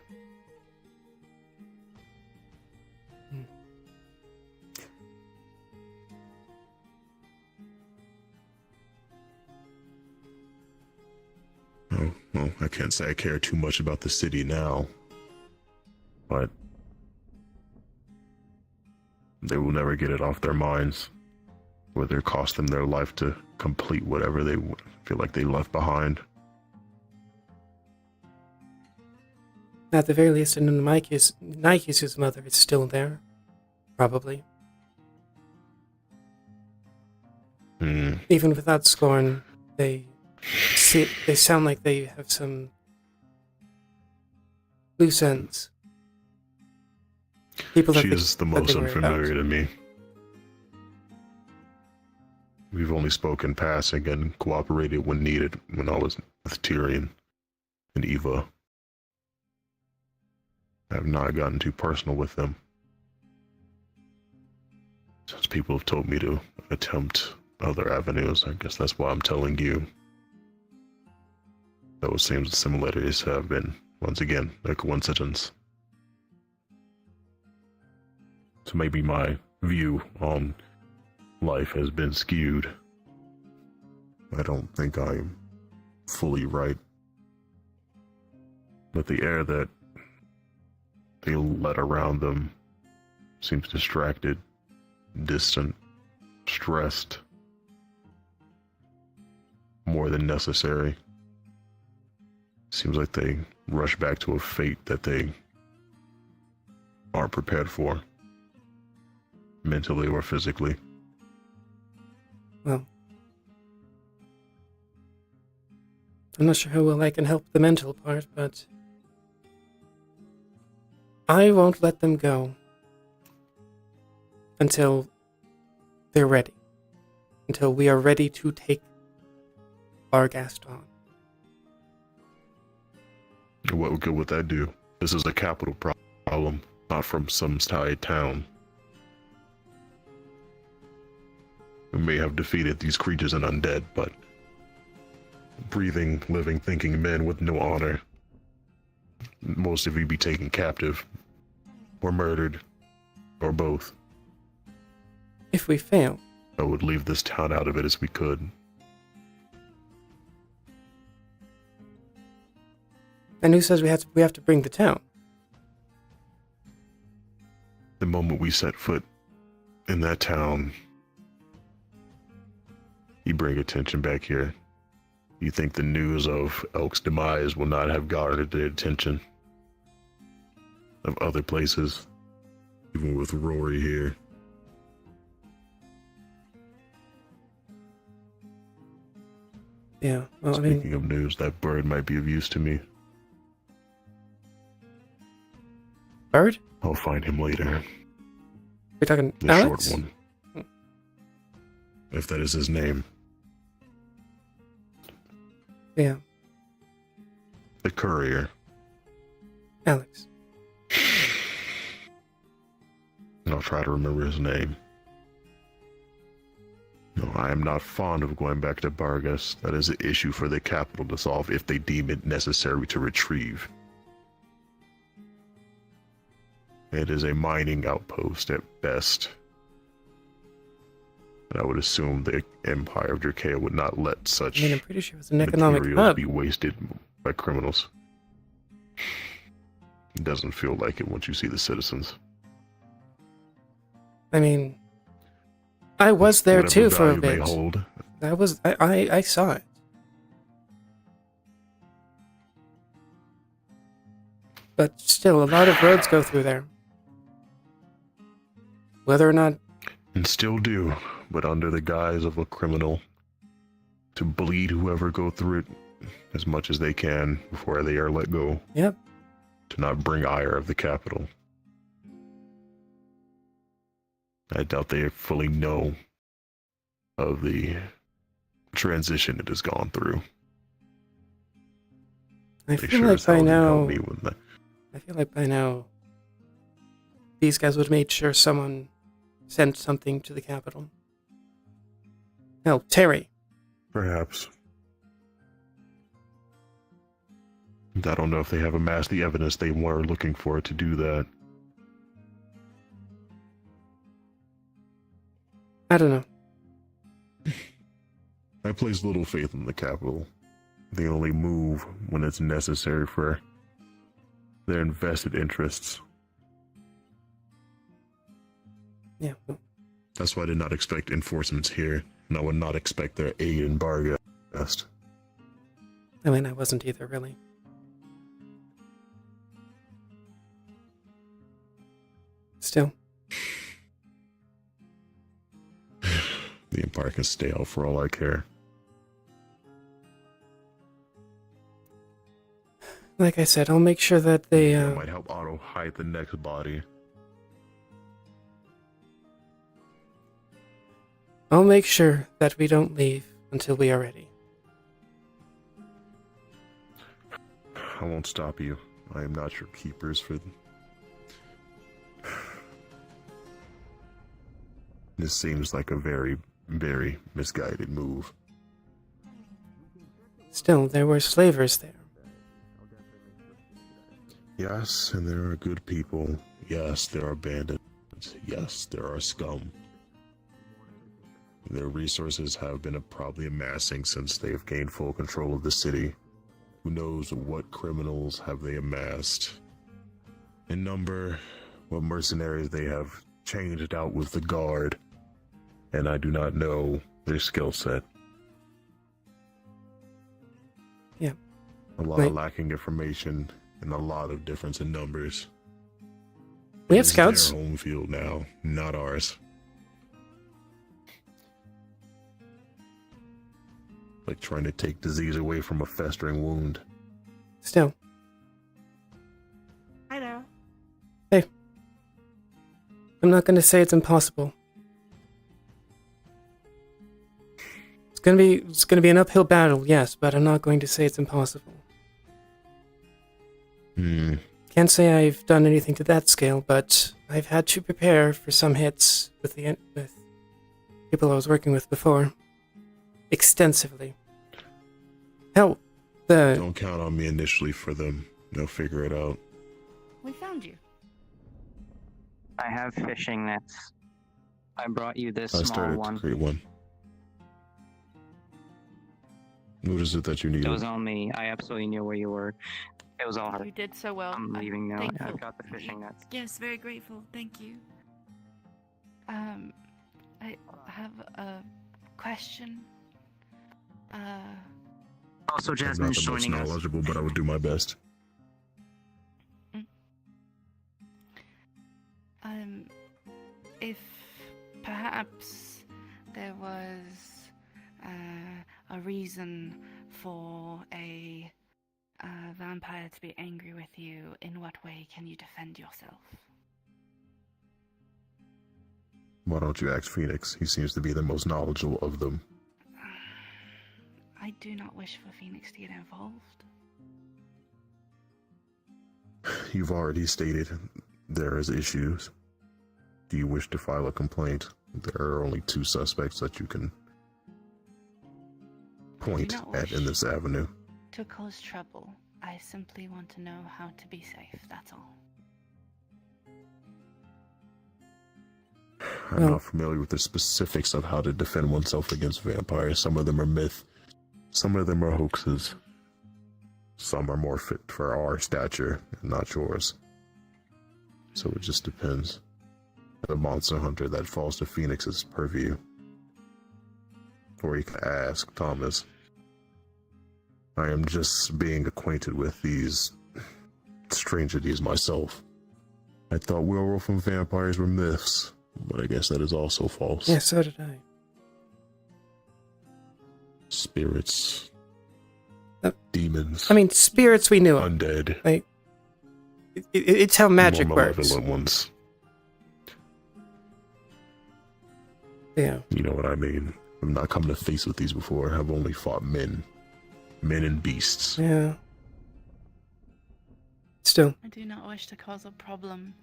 Oh, well, I can't say I care too much about the city now, but they will never get it off their minds, whether it cost them their life to complete whatever they feel like they left behind. At the very least, and Nike's mother is still there, probably. Even without Scorn, they sound like they have some loose ends. People that She they- is the that most they worry about. unfamiliar to me. We've only spoken passing and cooperated when needed when I was with Tyrion and Eva. I have not gotten too personal with them. Since people have told me to attempt other avenues, I guess that's why I'm telling you. Those same similarities have been, once again, a coincidence. So maybe my view on life has been skewed. I don't think I'm fully right. But the air that they let around them seems distracted, distant, stressed, more than necessary. Seems like they rush back to a fate that they aren't prepared for, mentally or physically. Well, I'm not sure how well I can help the mental part, but I won't let them go until they're ready. Until we are ready to take Barghast on. What good would that do? This is a capital problem, not from some side town. We may have defeated these creatures and undead, but breathing, living, thinking men with no honor. Most of you be taken captive, or murdered, or both. If we fail, I would leave this town out of it as we could. and who says we have to bring the town? The moment we set foot in that town, you bring attention back here. You think the news of Elk's demise will not have garnered the attention of other places, even with Rory here. Yeah, well, Speaking of news, that bird might be of use to me. Bird? I'll find him later. We're talking The Alex? short one. If that is his name. Yeah, The courier. Alex. And I'll try to remember his name. No, I am not fond of going back to Barghast. That is an issue for the capital to solve if they deem it necessary to retrieve. It is a mining outpost at best. And I would assume the Empire of Drakea would not let such I'm pretty sure it's an economic materials hub. be wasted by criminals. It doesn't feel like it once you see the citizens. I was there Whatever too for a value may bit. hold. I saw it. But still, a lot of roads go through there. Whether or not... And still do, but under the guise of a criminal. To bleed whoever go through it as much as they can before they are let go. Yep. To not bring ire of the capital. I doubt they fully know of the transition it has gone through. I They feel sure like as hell by didn't now... help me with that. I feel like by now... these guys would have made sure someone sent something to the capital. Hell, Terry. Perhaps. I don't know if they have amassed the evidence they were looking for to do that. I don't know. I place little faith in the capital. They only move when it's necessary for their invested interests. Yeah. That's why I did not expect enforcements here, and I would not expect their aid in Barghast. I wasn't either, really. Still. The Empire can stay out for all I care. Like I said, I'll make sure that they, That might help Otto hide the next body. I'll make sure that we don't leave until we are ready. I won't stop you. I am not your keepers for... This seems like a very, very misguided move. Still, there were slavers there. Yes, and there are good people. Yes, there are bandits. Yes, there are scum. Their resources have been probably amassing since they have gained full control of the city. Who knows what criminals have they amassed? In number, what mercenaries they have changed out with the guard. And I do not know their skill set. Yeah. A lot of lacking information and a lot of difference in numbers. We have It is scouts. their home field now, not ours. Like trying to take disease away from a festering wound. Still. Hi there. Hey. I'm not going to say it's impossible. It's gonna be an uphill battle, yes, but I'm not going to say it's impossible. Can't say I've done anything to that scale, but I've had to prepare for some hits with people I was working with before. Extensively. Hell, Don't count on me initially for them. They'll figure it out. We found you. I have fishing nets. I brought you this I small started one. to create one. What is it that you need? It was on me. I absolutely knew where you were. It was all her. You did so well. I'm leaving now. Thankful. I've got the fishing nets. Yes, very grateful. Thank you. I have a question. Also, I'm not Jasmine's the most joining us. knowledgeable, but I would do my best. If perhaps there was a reason for a vampire to be angry with you, in what way can you defend yourself? Why don't you ask Phoenix? He seems to be the most knowledgeable of them. I do not wish for Phoenix to get involved. You've already stated there is issues. Do you wish to file a complaint? There are only 2 suspects that you can point at in this avenue. To cause trouble, I simply want to know how to be safe, that's all. I'm not familiar with the specifics of how to defend oneself against vampires. Some of them are myth. Some of them are hoaxes. Some are more fit for our stature and not yours. So it just depends. The monster hunter, that falls to Phoenix's purview. Or you can ask Thomas. I am just being acquainted with these strangeties myself. I thought werewolf and vampires were myths, but I guess that is also false. Yeah, so did I. Spirits. Demons. I mean, spirits we knew of. Undead. Like, it's how magic More works. malevolent ones. Yeah. You know what I mean? I've not come to face with these before. I've only fought men. Men and beasts. Yeah. Still. I do not wish to cause a problem.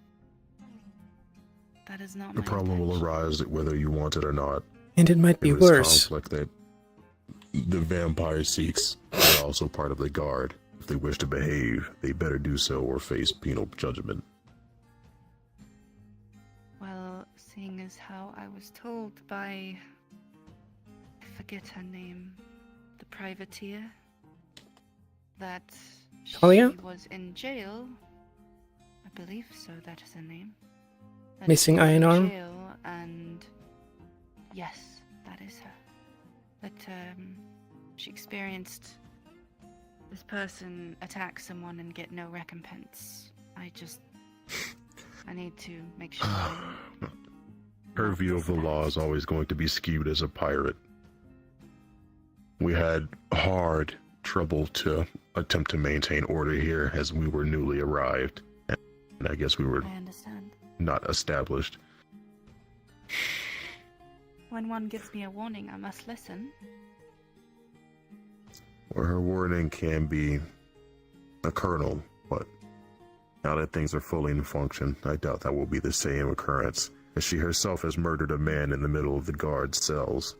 That is not The my problem will arise whether you want it or not. And it might be In this worse. conflict that the vampire seeks are also part of the guard. If they wish to behave, they better do so or face penal judgment. Well, seeing as how I was told by, I forget her name, the privateer, that Talia? she was in jail. I believe so, that is her name. That Missing she was iron in arm? Jail and yes, that is her. That she experienced this person attack someone and get no recompense. I need to make sure. Her view of the law is always going to be skewed as a pirate. We had hard, trouble to attempt to maintain order here, as we were newly arrived, and I guess we were I understand. not established. When one gives me a warning, I must listen. Or her warning can be a kernel, but now that things are fully in function, I doubt that will be the same occurrence, as she herself has murdered a man in the middle of the guard's cells.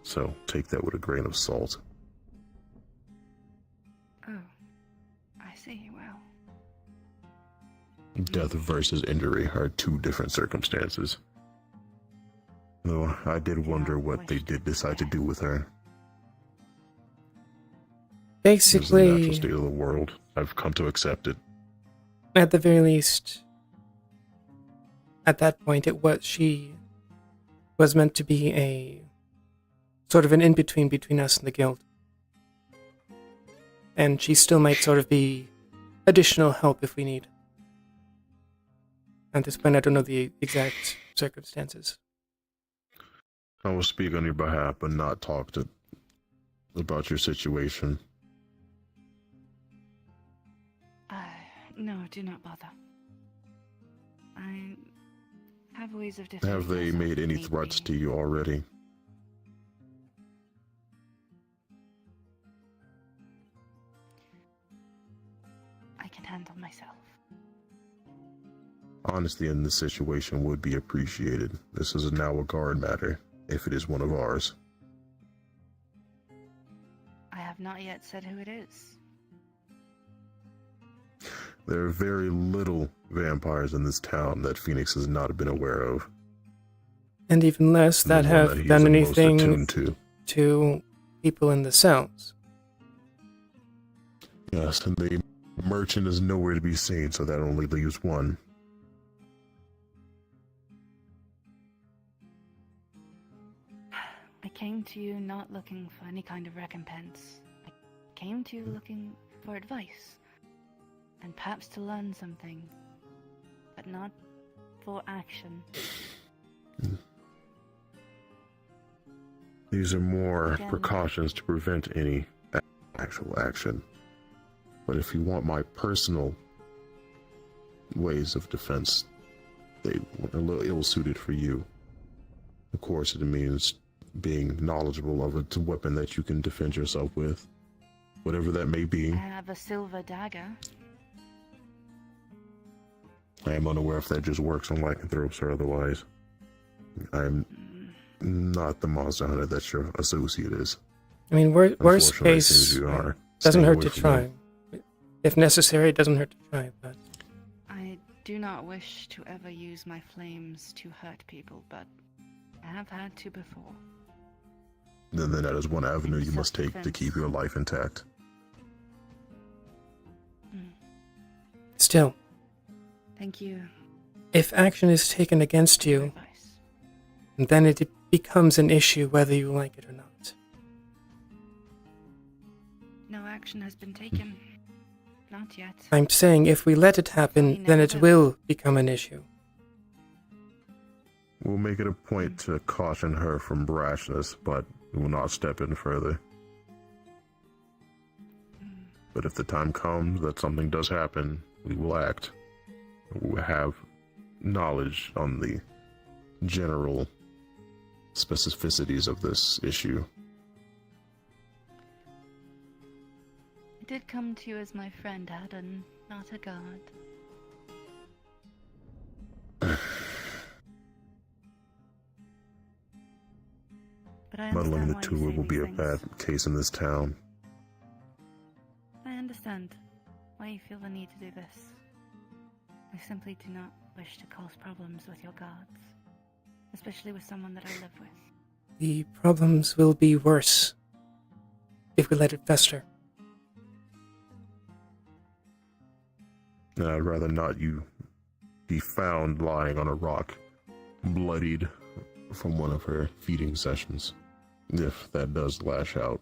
So take that with a grain of salt. Oh, I see. Well, Death versus injury are two different circumstances. Though I did wonder what they did decide to do with her. It's the natural Basically, state of the world. I've come to accept it. at the very least, at that point, she was meant to be a sort of an in-between between us and the guild. And she still might sort of be additional help if we need. At this point, I don't know the exact circumstances. I will speak on your behalf, but not talk about your situation. no, do not bother. I have ways of defending Have they myself made if any need threats be. to you already? I can handle myself. Honesty in this situation would be appreciated. This is now a guard matter, if it is one of ours. I have not yet said who it is. There are very little vampires in this town that Phoenix has not been aware of. And even less that The one have he is done the most anything attuned to people in the cells. Yes, and the merchant is nowhere to be seen, so that only leaves one. I came to you not looking for any kind of recompense. I came to you looking for advice. And perhaps to learn something. But not for action. These are more Again. precautions to prevent any actual action. But if you want my personal ways of defense, they are a little ill-suited for you. Of course, it means being knowledgeable of a weapon that you can defend yourself with, whatever that may be. I have a silver dagger. I am unaware if that just works on lycanthropes or otherwise. I'm not the monster hunter that your associate is. I mean, worst Unfortunately, it case, seems you are. doesn't Stay hurt away to from try. them. If necessary, it doesn't hurt to try, but... I do not wish to ever use my flames to hurt people, but I have had to before. Then that is one avenue you must take to keep your life intact. Still, Thank you. if action is taken against you, then it becomes an issue whether you like it or not. No action has been taken. Not yet. I'm saying if we let it happen, then it will become an issue. We'll make it a point to caution her from brashness, but we will not step in further. But if the time comes that something does happen, we will act. We will have knowledge on the general specificities of this issue. I did come to you as my friend, Adam, not a guard. But I Muddling understand the why two you say will be these a things. bad case in this town. I understand why you feel the need to do this. I simply do not wish to cause problems with your guards, especially with someone that I live with. The problems will be worse if we let it fester. I'd rather not you be found lying on a rock, bloodied from one of her feeding sessions, if that does lash out.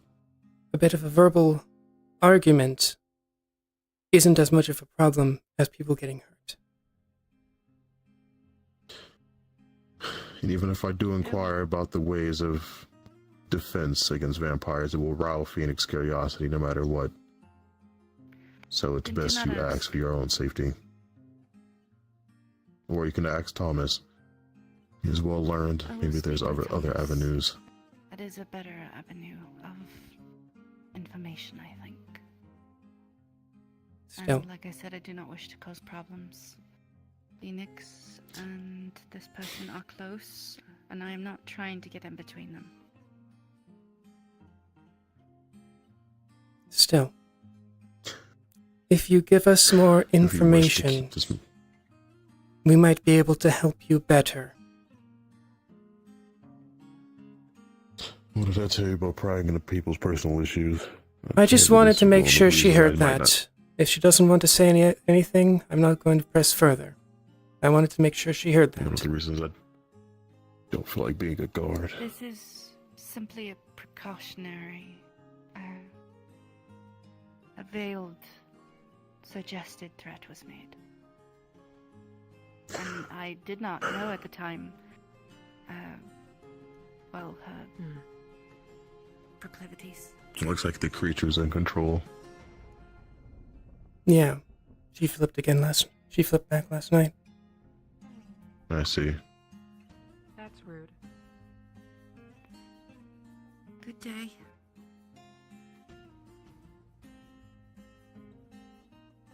A bit of a verbal argument isn't as much of a problem as people getting hurt. And even if I do inquire about the ways of defense against vampires. It will rile Phoenix curiosity no matter what. So it's Then do best not you ask. ask for your own safety. Or you can ask Thomas. He's well learned. I will Maybe there's speak with other Thomas. avenues. That is a better avenue of information, I think. Still. And like I said, I do not wish to cause problems. Phoenix and this person are close, and I am not trying to get in between them. Still. If you give us more If you wish to information, keep this- we might be able to help you better. What did I tell you about prying into people's personal issues? I just Maybe wanted this to is make one of sure the she reasons I heard might that. not- If she doesn't want to say anything, I'm not going to press further. I wanted to make sure she heard One of that. the reasons I don't feel like being a guard. This is simply a precautionary, a veiled, suggested threat was made. And I did not know at the time, her proclivities. It looks like the creature's in control. Yeah. She flipped back last night. I see. That's rude. Good day.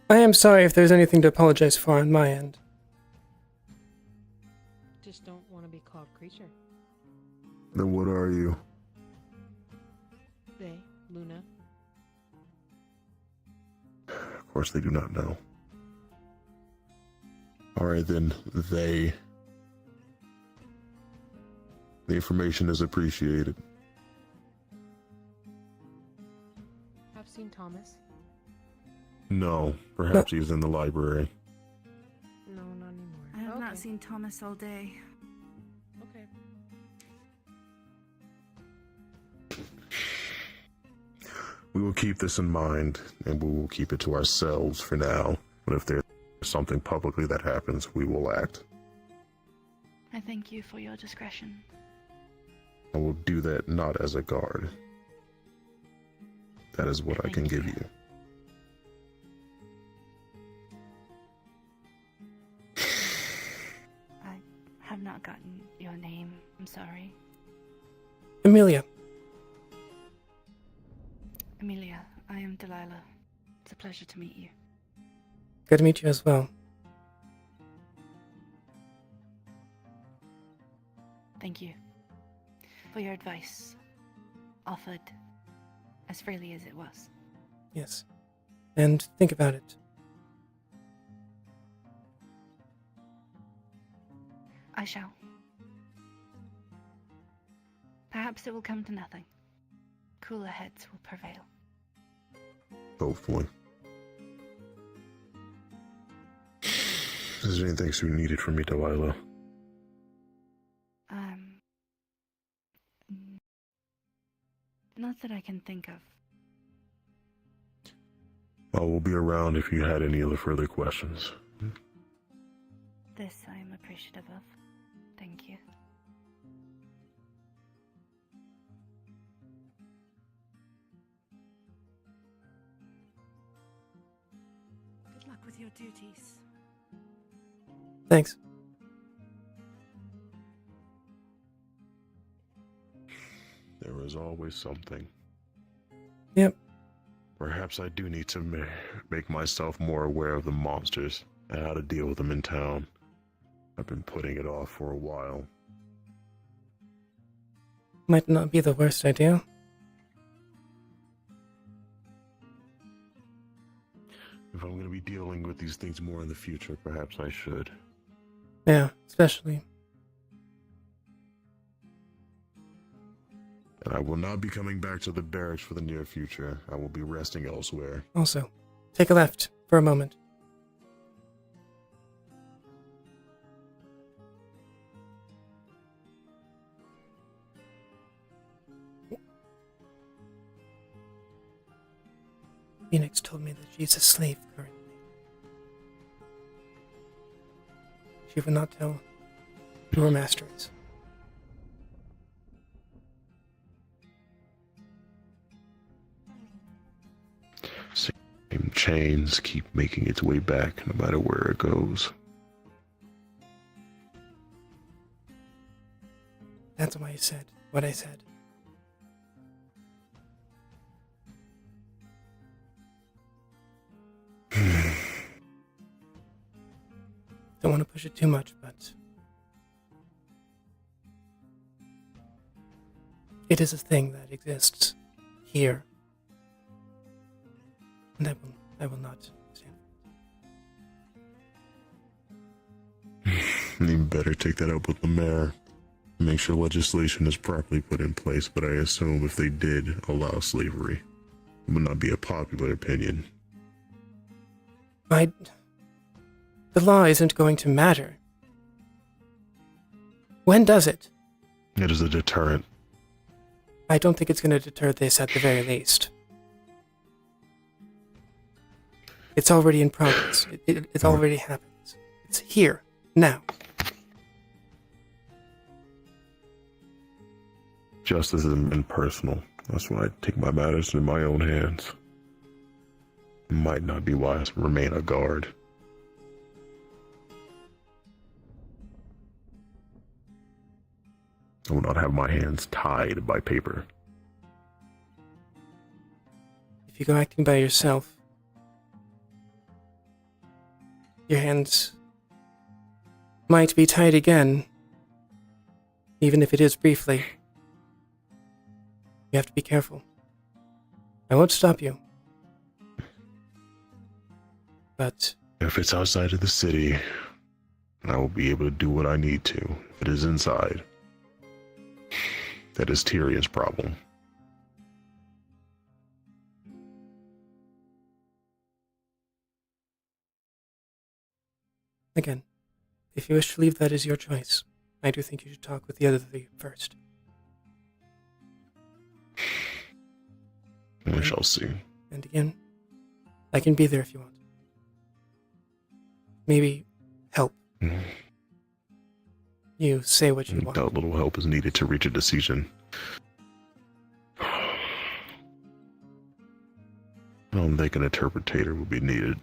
I am sorry if there's anything to apologize for on my end. Just don't want to be called creature. Then what are you? They, Luna. Of course they do not know. Alright then, they. The information is appreciated. I've seen Thomas. No, perhaps he's in the library. No, not anymore. I have not Okay. seen Thomas all day. Okay. We will keep this in mind, and we will keep it to ourselves for now. But if there's something publicly that happens, we will act. I thank you for your discretion. I will do that not as a guard. That is what I can give you. I have not gotten your name. I'm sorry. Amelia. Amelia, I am Delilah. It's a pleasure to meet you. Good to meet you as well. Thank you for your advice, offered as freely as it was. Yes. And think about it. I shall. Perhaps it will come to nothing. Cooler heads will prevail. Hopefully. Is there anything else you needed from me, Delilah? Not that I can think of. I will be around if you had any other further questions. This I am appreciative of. Thank you. Good luck with your duties. Thanks. There is always something. Yep. Perhaps I do need to make myself more aware of the monsters and how to deal with them in town. I've been putting it off for a while. Might not be the worst idea. If I'm going to be dealing with these things more in the future, perhaps I should. Yeah, especially. And I will not be coming back to the barracks for the near future. I will be resting elsewhere. Also, take a left for a moment. Phoenix told me that she's a slave currently. She would not tell who her master is. Same chains keep making its way back no matter where it goes. That's why I said what I said. Don't want to push it too much, but it is a thing that exists here, and I will not stand. You better take that up with the mayor. Make sure legislation is properly put in place, but I assume if they did allow slavery, it would not be a popular opinion. The law isn't going to matter. When does it? It is a deterrent. I don't think it's going to deter this at the very least. It's already in progress. It already happens. It's here, now. Justice is impersonal. That's why I take my matters in my own hands. It might not be wise to remain a guard. I will not have my hands tied by paper. If you go acting by yourself, your hands might be tied again, even if it is briefly. You have to be careful. I won't stop you. But if it's outside of the city, I will be able to do what I need to. If it is inside, that is Tyrion's problem. again, if you wish to leave, that is your choice. I do think you should talk with the other three first. We shall see. And again, I can be there if you want. Maybe help. You say what you want. That little help is needed to reach a decision. I don't think an interpreter will be needed.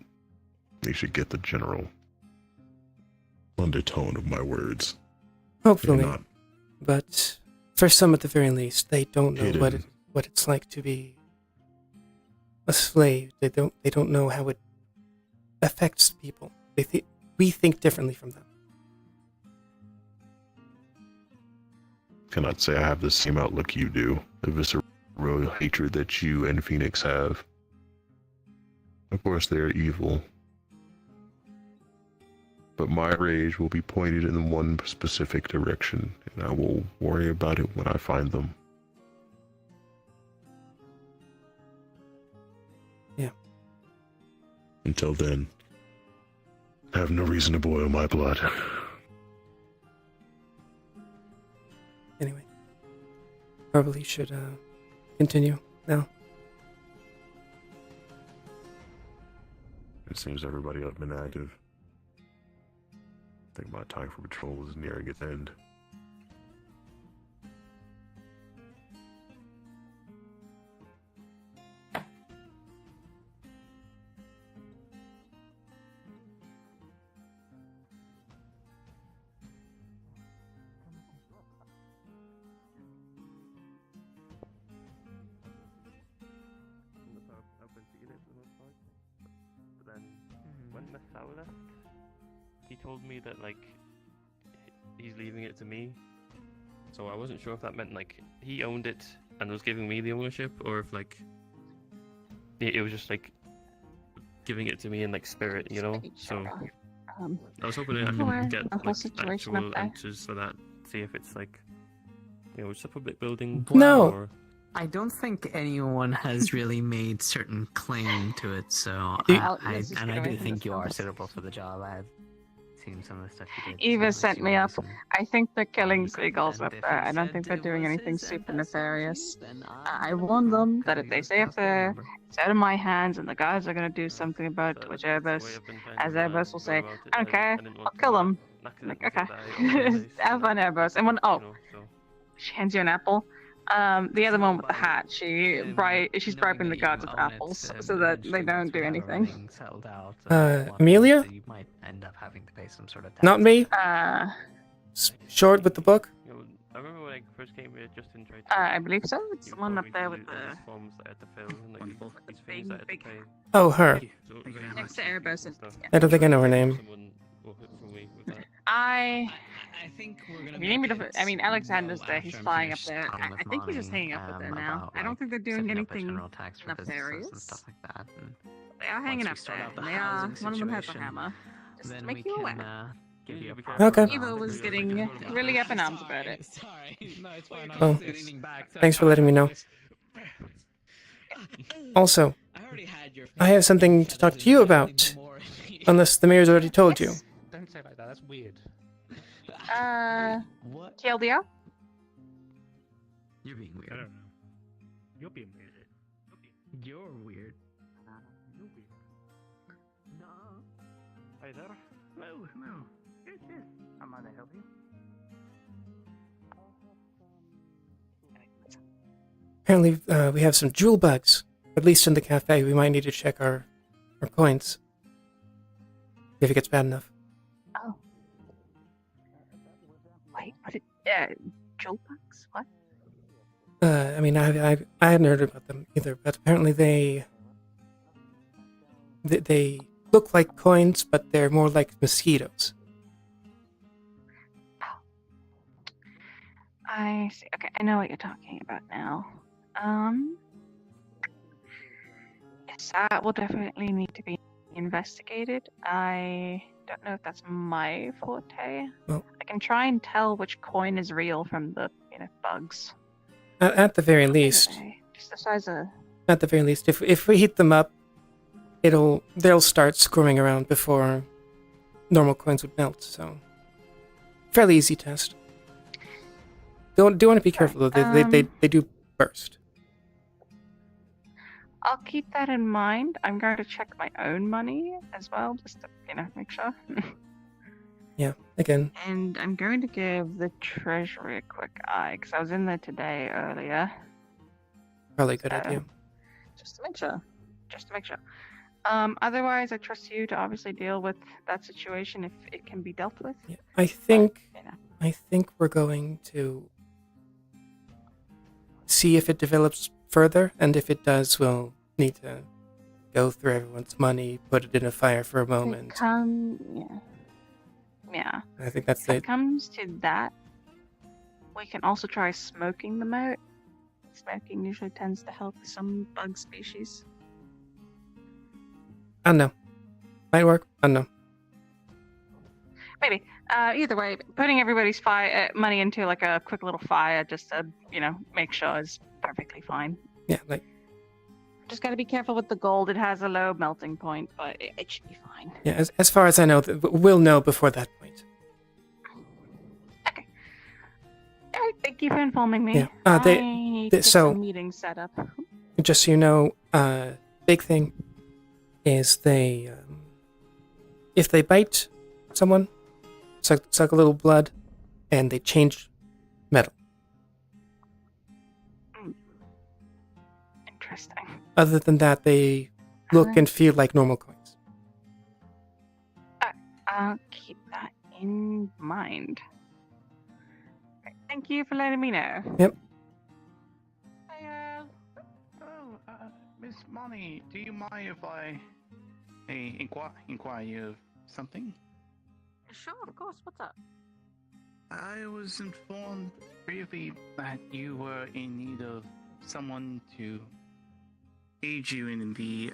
They should get the general undertone of my words. Hopefully. Not but for some at the very least, they don't know hidden. what it's like to be a slave. They don't know how it affects people. We think differently from them. Cannot say I have the same outlook you do. The visceral hatred that you and Phoenix have. Of course, they are evil. But my rage will be pointed in one specific direction, and I will worry about it when I find them. Yeah. Until then, I have no reason to boil my blood. Anyway, probably should continue now. It seems everybody has been active. I think my time for patrol is nearing its end. But then when Masao left, he told me that like he's leaving it to me. So I wasn't sure if that meant like he owned it and was giving me the ownership, or if like it was just like giving it to me in like spirit, you know. So I was hoping I could get like, actual answers for that. See if it's like, you know, it's a public building. No. Or... I don't think anyone has really made certain claim to it, so I do think you are suitable for the job. I've seen some of the stuff you did. Eva sent me up. I think they're killing seagulls up there. I don't think they're doing anything super nefarious. I warned them that if they stay up there, it's out of my hands, and the guards are going to do something about it, which Airbus, as Airbus will say, I don't care, I'll kill them. I'm like, okay. Have fun, Airbus. And when, she hands you an apple. The other one with the hat, she's bribing the guards with apples so that they don't do anything. Amelia? You might end up having to pay some sort of tax. Not me? Short with the book? I remember when I first came here, Justin tried to... I believe so. It's the one up there with the... forms that I had to fill, and like, these things that I had to pay. Oh, her. Next to Erebos. I don't think I know her name. I think we're gonna. You need me to? I mean, Alexander's there. He's flying up there. I think he's just hanging up with them now. I don't think they're doing anything nefarious. And stuff like that. And they are hanging up there. They are. One of them has a hammer. Just to make you aware. Okay. Evo was getting really up in arms about it. Sorry. No, it's fine. Well, thanks for letting me know. Also, I have something to talk to you about. Unless the mayor's already told you. Don't say it like that. That's weird. What? TLDR? You're being weird. I don't know. You're being weird. You're weird. You're weird. No. Hi there. Hello. Hello. Yes, yes. I'm gonna help you. Apparently, we have some jewel bugs. At least in the cafe, we might need to check our coins. If it gets bad enough. Oh. Wait, what did... jewel bugs? What? I mean, I hadn't heard about them either, but apparently they look like coins, but they're more like mosquitoes. I see. Okay, I know what you're talking about now. Yes, that will definitely need to be investigated. I don't know if that's my forte. Well, I can try and tell which coin is real from the, bugs. At the very least. Just the size of... At the very least, if we heat them up, they'll start squirming around before normal coins would melt. So, fairly easy test. Do want to be careful though. They do burst. I'll keep that in mind. I'm going to check my own money as well, just to, make sure. Yeah, again. And I'm going to give the treasury a quick eye, because I was in there today earlier. Probably a good idea. Just to make sure. Otherwise, I trust you to obviously deal with that situation if it can be dealt with. Yeah, I think we're going to see if it develops further, and if it does, we'll need to go through everyone's money, put it in a fire for a moment. Yeah. I think that's if it comes to that, we can also try smoking them out. Smoking usually tends to help some bug species. I don't know. Might work. I don't know. Maybe. Either way, putting everybody's money into like a quick little fire just to, make sure is perfectly fine. Yeah, just got to be careful with the gold. It has a low melting point, but it should be fine. Yeah, as far as I know, we'll know before that point. Okay. All right, thank you for informing me. Yeah. I need to get some meetings set up. Just so you know, big thing is if they bite someone, suck a little blood, and they change metal. Interesting. Other than that, they look and feel like normal coins. I'll keep that in mind. Right, thank you for letting me know. Yep. Miss Mommy, do you mind if I inquire you of something? Sure, of course. What's up? I was informed briefly that you were in need of someone to aid you in the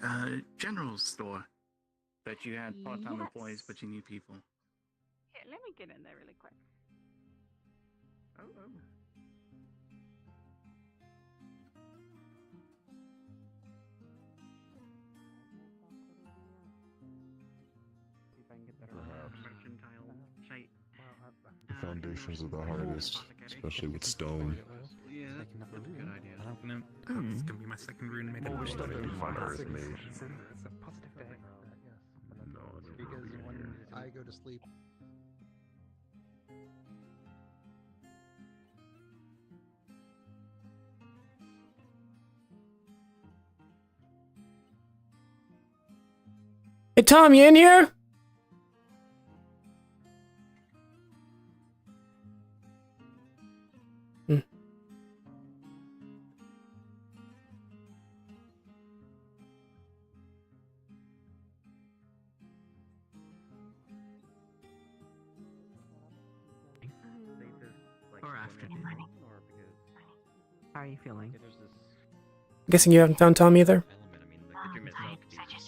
general store. That you had part-time employees, but you need people. Here, let me get in there really quick. Oh. The foundations are the hardest, especially with stone. Yeah, that's a good idea. It's gonna be my second rune made Well, we're still gonna find Earth Mage. It's a positive day. No, because when I go to sleep, Hey, Tom, you in here? Hmm. Or afternoon. How are you feeling? Guessing you haven't found Tom either?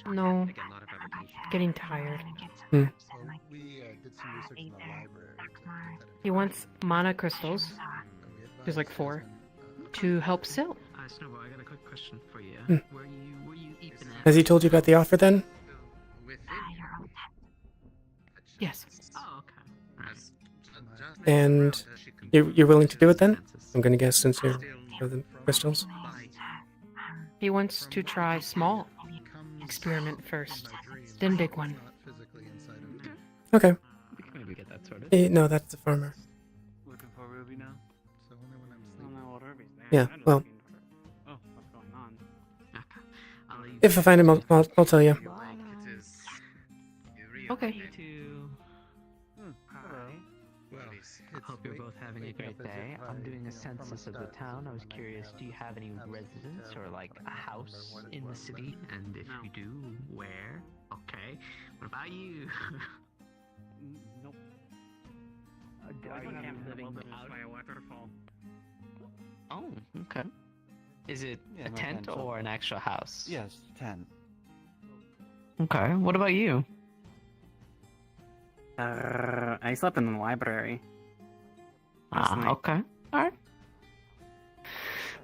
No. Getting tired. Hmm. We did some research in the library. He wants mana crystals. There's like 4. To help Syl. Snowball, I got a quick question for you. Hmm. Were you eating at? Has he told you about the offer then? Yes. Oh, okay. And you're willing to do it then? I'm gonna guess since you're for the crystals. He wants to try small experiment first, then big one. Okay. We can maybe get that sorted. No, that's the farmer. Looking for Ruby now? So only when I'm I don't know what Ruby's there. Yeah, I'm well. looking for- Oh, what's going on? If I find him, I'll tell you. Okay. I hope you're both having a great day. I'm doing a census of the town. I was curious, do you have any residents or like a house in the city? And if you do, where? Okay. What about you? Nope. Are you living out by a waterfall? Oh, okay. Is it Yeah, a my tent tent. or an actual house? Yes, 10. Okay. What about you? I slept in the library. Okay. Alright.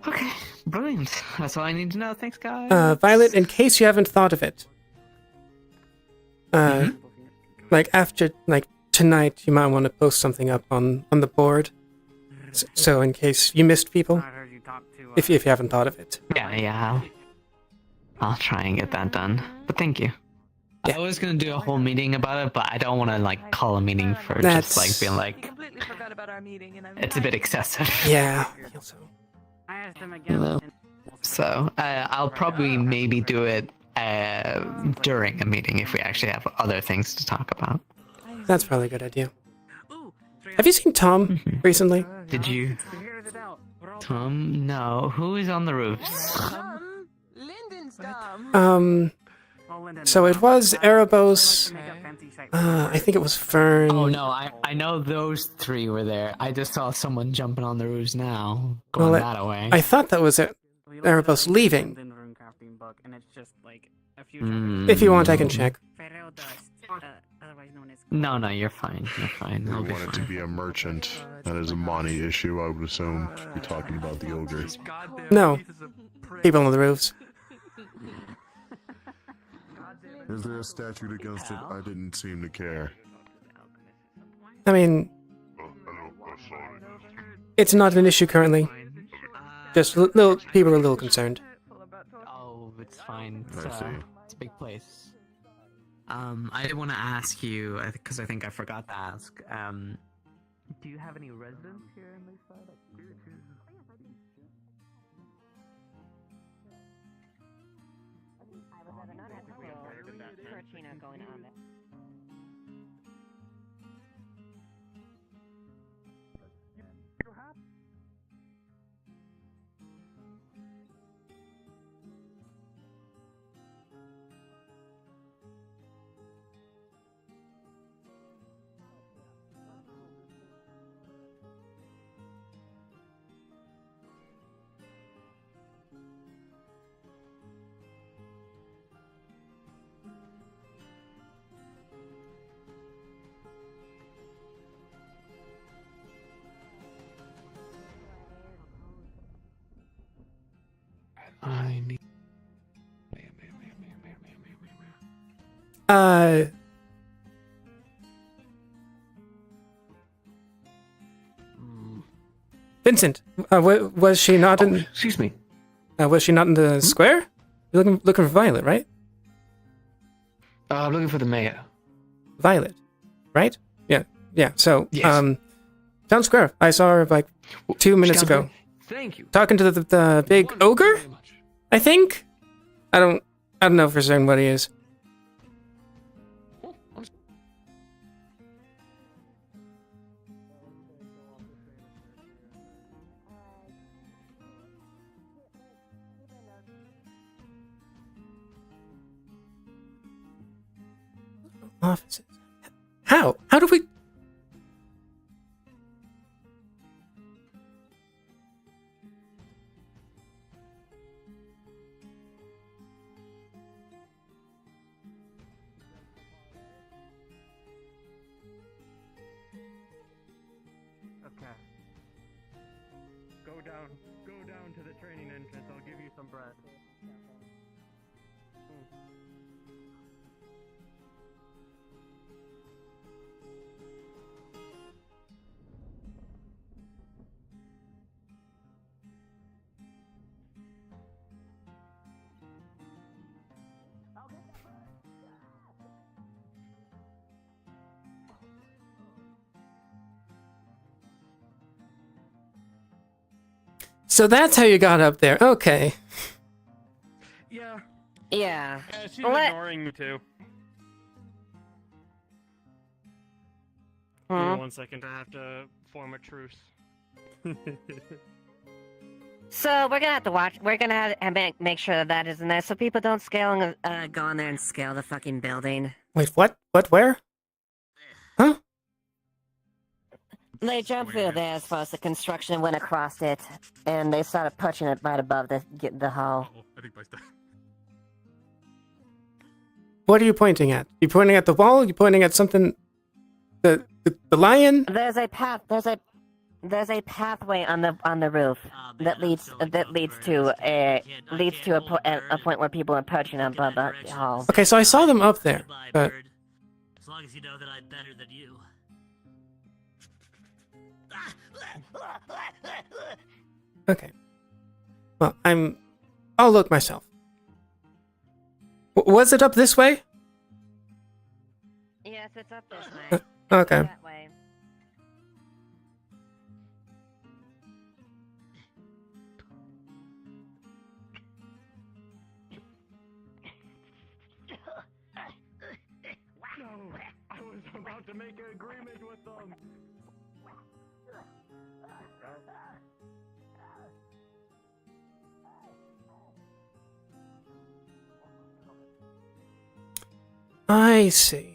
Okay. Brilliant. That's all I need to know. Thanks, guys. Violet, in case you haven't thought of it. Like after, like tonight, you might want to post something up on the board. So in case you missed people. If you haven't thought of it. Yeah. I'll try and get that done. But thank you. I was gonna do a whole meeting about it, but I don't want to like call a meeting for just like being like. Completely forgot about our meeting, and I'm. It's a bit excessive. Yeah. I asked him You again. know. So I'll probably maybe do it during a meeting if we actually have other things to talk about. That's probably a good idea. Have you seen Tom recently? Did you? Tom? No. Who is on the roofs? Lyndon's dumb. So it was Erebos. I think it was Fern. Oh no, I know those 3 were there. I just saw someone jumping on the roofs now, going Well, that way. I thought that was Erebos leaving. If you want, I can check. No, you're fine. You're fine. You I'll be want it to fine. be a merchant. That is a money issue, I would assume. You're talking about the ogre. No. People on the roofs. Is there a statute against it? I didn't seem to care. I mean, it's not an issue currently. Just little people are a little concerned. Oh, it's fine. I see. It's a big place. I did want to ask you because I think I forgot to ask. Do you have any residents here in Lakeside? Going on there. I need. Vincent, was she not in? Excuse me. Was she not in the square? You're looking for Violet, right? I'm looking for the mayor. Violet, right? Yeah. So, Yes. Town Square. I saw her like 2 minutes ago. Thank you. Talking to the big ogre, I think. I don't know for certain what he is. offices. How? How do we... Okay. Go down to the training entrance. I'll give you some bread. So that's how you got up there. Okay. Yeah. Yeah. Yeah, she's What? ignoring you too. Huh? Give me 1 second. I have to form a truce. So we're gonna have to watch. We're gonna have make sure that that isn't there, so people don't scale and go in there and scale the fucking building. Wait, what? What? Where? Huh? They jumped through there as far as the construction went across it, and they started punching it right above the hall. I think by What are you pointing at? You pointing at the wall? You pointing at something? The lion? There's a path. There's a pathway on the roof that leads to a point where people are punching above the hall. Okay, so I saw them up there, but As long as you know that I'm better than you. okay. Well, I'll look myself. Was it up this way? Yes, it's up this way. Okay. That way. No, I was about to make an agreement with them. I see.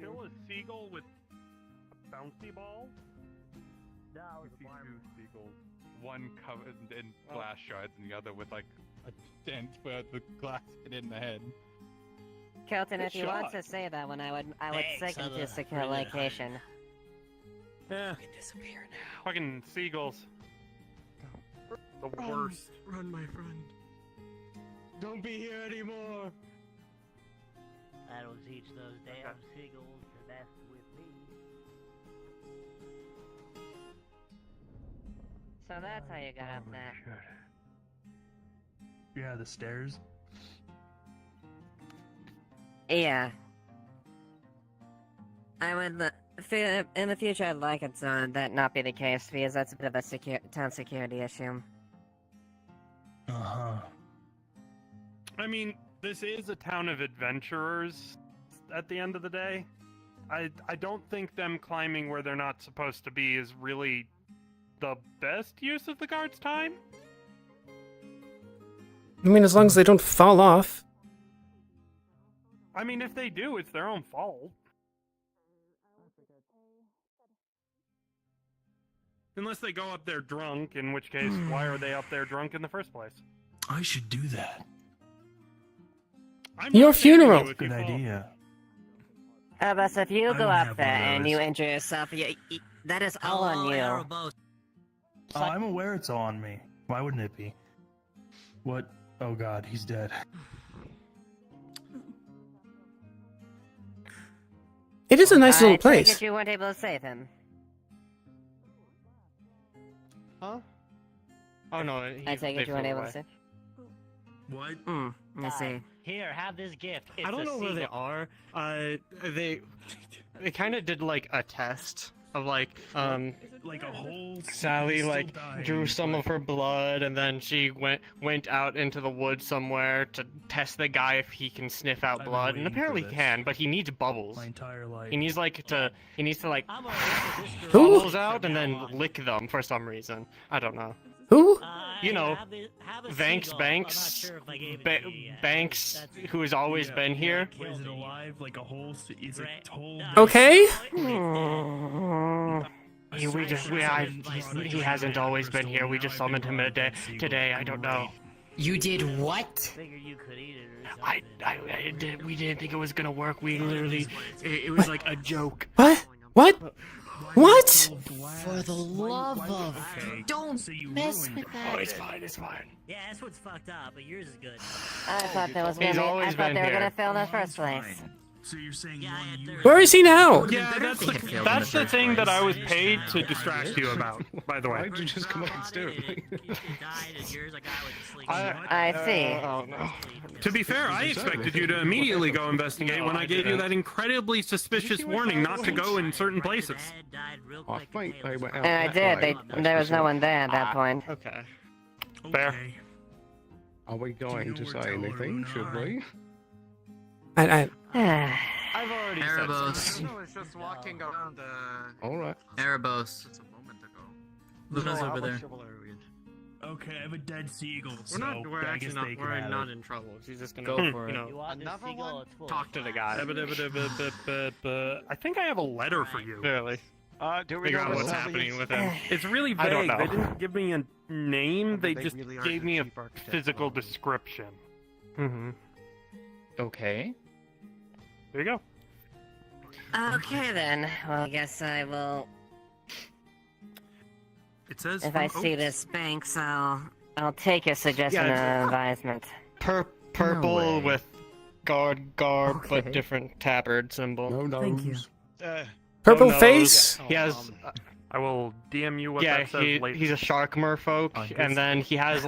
Kill a seagull with a bouncy ball? You see two seagulls, one covered in glass shards and the other with like a dent where the glass hit in the head. Kelton, Good if you want shot. to say that one, I would Thanks, second I'm your a secure really location. Yeah. Disappear now. Fucking seagulls. The worst. Run, my friend. Don't be here anymore. That'll teach those damn seagulls to mess with me. So that's how you got up there. Yeah, the stairs. Yeah. I would, in the future, I'd like it so that not be the case, because that's a bit of a town security issue. Uh-huh. I mean, this is a town of adventurers at the end of the day. I don't think them climbing where they're not supposed to be is really the best use of the guards' time. I mean, as long as they don't fall off. I mean, if they do, it's their own fault. Unless they go up there drunk, in which case, why are they up there drunk in the first place? I should do that. Your funeral. Good idea. But if you I go don't up have there one of and you those. injure yourself, that is all on you. Oh, I'm aware it's all on me. Why wouldn't it be? What? Oh god, he's dead. It is a nice little I take place. it you weren't able to save him. Huh? Oh no, I take it you weren't able to save. What? I see. Here, have this gift. It's I don't a know where they seagull. are. They kind of did like a test of like Like a whole Sally still like dying, drew some but- of her blood and then she went out into the woods somewhere to test the guy if he can sniff out been blood, and waiting for apparently he this. can, but he needs bubbles. My entire life. He needs like I'm gonna wait for this girl Who? bubbles out and then lick them for some reason. I don't know. Who? You know, have a Banks seagull. I'm not Banks sure if I gave it to you yet. Banks, That's- who has always been here. What, is it alive? Like a whole? Is it whole? Okay. He hasn't always been here. We just summoned him today. I don't know. You did what? Figured you could eat it or I did. We didn't think it was gonna work. We literally, it was like a joke. What? What? What? For the love of... Don't mess with that. Oh, it's fine. It's fine. Yeah, that's what's fucked up, but yours is good. I thought there was He's gonna be, I always thought been they were here. gonna fail in the first place. So you're saying Where is he now? Yeah, that's the thing that I was paid to distract you about, by the way. Why did you just come up and stare at me? I see. Oh no. To be fair, I expected you to immediately go investigate when I gave you that incredibly suspicious warning not to go in certain places. I think they went out. And I that did. way. There was no one there at that point. Okay. Fair. Are we going to say anything? Should we? I I've already said Erebos. something. I was just walking around All right. Erebos. just a moment ago. Luna's over there. Okay, I have a dead seagull. We're not. So We're I actually guess not. they can We're have not it. in trouble. She's just gonna Go for you it. know, You want this seagull? It's full. talk to the guy. I think I have a letter for you. Clearly. Do we Figure know out what what's Sally happening is? with him. It's really vague. I don't know. They didn't give me a name. They They just really are gave the me a chief architect physical of all. description. Mm-hmm. Okay. There you go. Okay then. Well, I guess I will. It says. If I from see Oaks. this Banks, I'll take your suggestion Yeah, and advisement. Purple way. with garb, Okay. but different tabard symbol. No nose. Thank you. Purple No nose. face. He has. I will DM you what Yeah, that says later. he's a shark merfolk, I guess- and then he has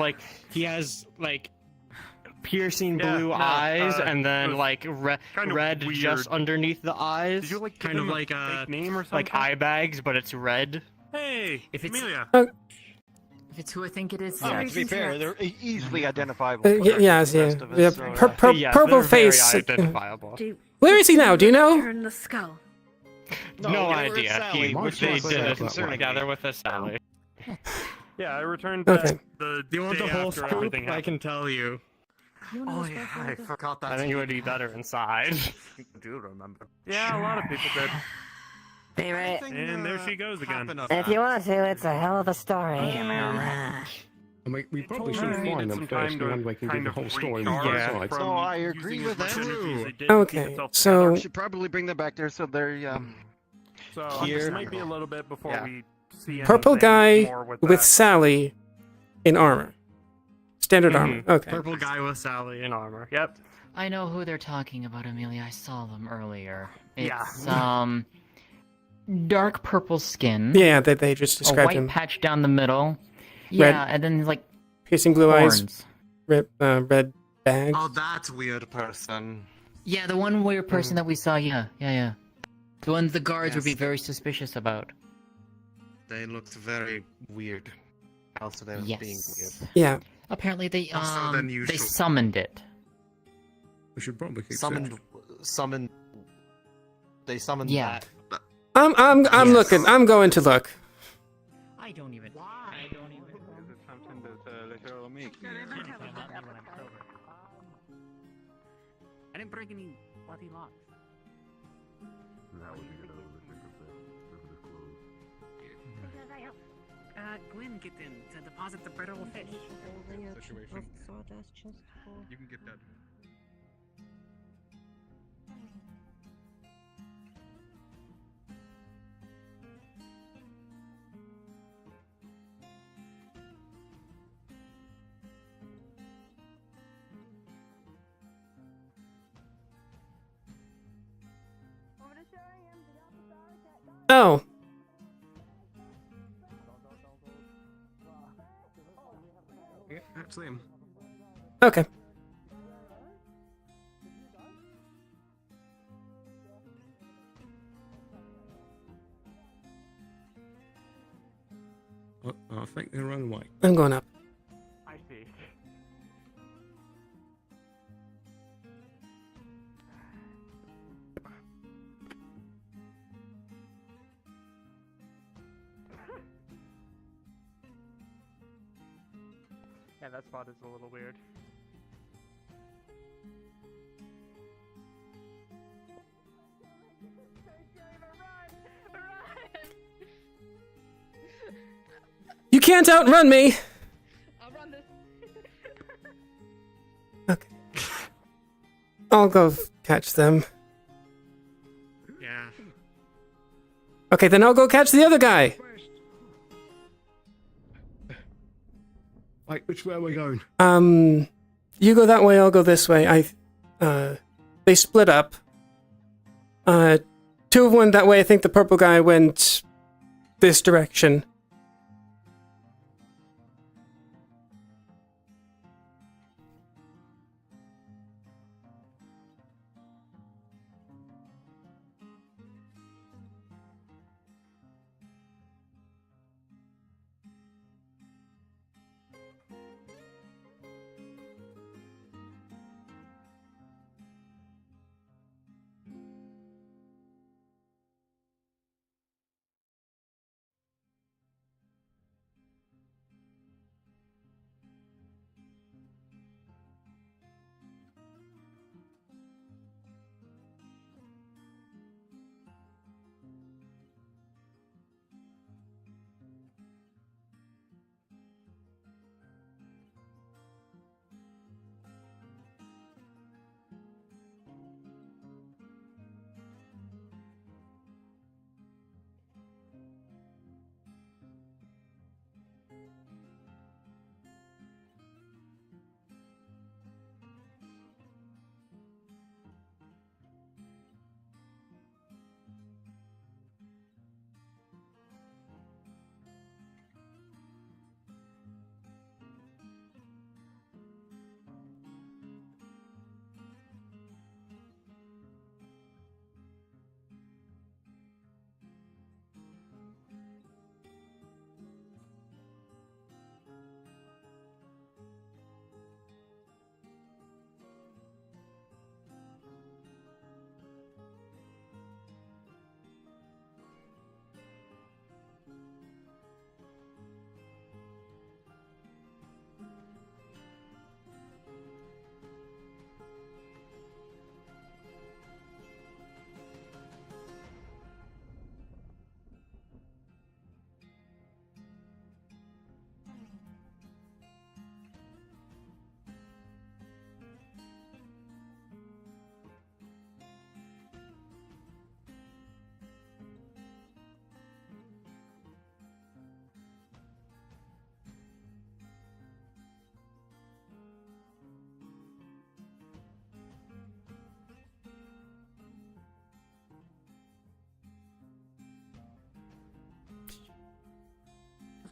piercing Yeah, blue no, eyes, and it then was like kind of red weird. just underneath the eyes. Did you like give kind of him a like fake name or something? like eye bags, but it's red. Hey, If it's- Amelia. If it's who I think it is, Oh, yeah. to be fair, they're easily identifiable. Yes, yeah. Yeah, So, Yes, purple they're very face. identifiable. Where is he now? Do you know? Turn the skull. No, No, idea. Sally, which They was did that it concerning together with a Sally. Yeah, I returned Okay. that the Do you want day the whole after scoop? everything I happened. can tell you. Oh yeah, I forgot that. I think it would be better inside. People do remember. Yeah, a lot of people did. Be right. And there she goes again. If you want to, it's a hell of a story. I mean, we probably Told me should I find needed them some first, time and then we can give kind the of whole story recharge from Yeah. both sides. from So I using agree as with much that. energy as they did to keep Okay, itself so Should probably bring them back there so they're So Here- this might be a little bit before Yeah. we see purple anything guy more with with that. Sally in armor, standard armor. Mhm. Okay. Purple guy with Sally in armor. Yep. I know who they're talking about, Amelia. I saw them earlier. Yeah. It's, dark purple skin. Yeah, they just A described white him. patch down the middle. Yeah, and then like Piercing blue eyes, horns. red bag. Oh, that's weird person. Yeah, the one weird person that we saw. Yeah. The ones the guards would be Yes. very suspicious about. They looked very weird. Also, they were being weird. Yes. Yeah. Apparently they Also than they usual. summoned it. We should probably keep Summoned. They summoned Yeah. that. I'm Yes. looking. I'm going to look. I don't even. I don't even. I didn't break any bloody locks. Quinn get in to deposit the brittle fish? Situation. You can get that. Oh. Yeah, actually, him. Okay. I think the wrong way. I'm going up. I see. Yeah, that spot is a little weird. You can't outrun me! I'll run this. Okay. I'll go catch them. Yeah. Okay, then I'll go catch the other guy! Wait, which way are we going? You go that way, I'll go this way. They split up. Two of one that way, I think the purple guy went this direction.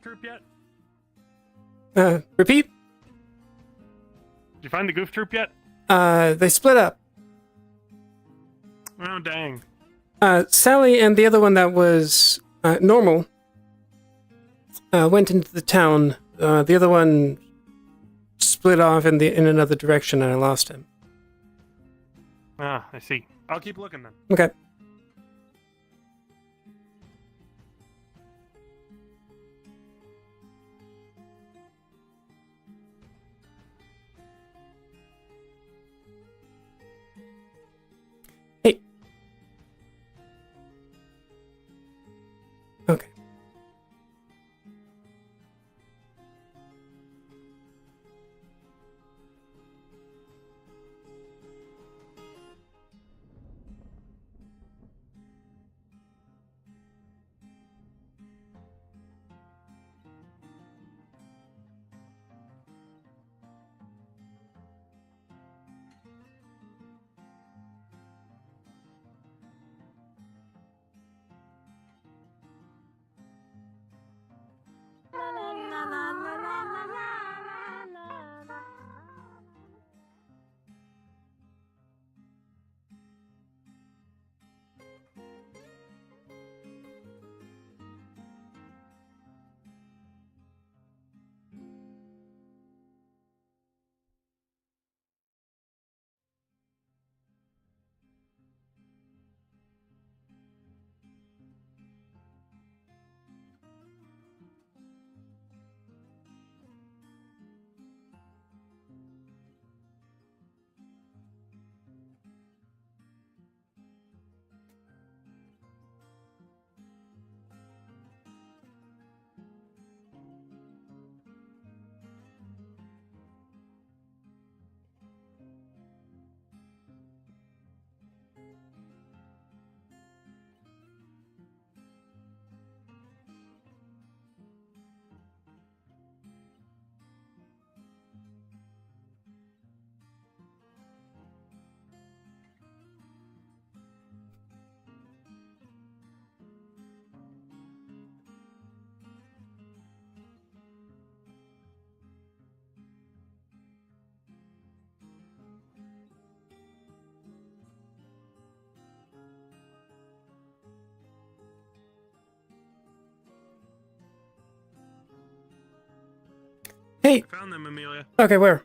Troop yet? Repeat? Did you find the goof troop yet? They split up. Oh, dang. Sally and the other one that was normal went into the town. The other one split off in another direction, and I lost him. Ah, I see. I'll keep looking then. Okay. Hey. Okay. Hey. I found them, Amelia. Okay, where?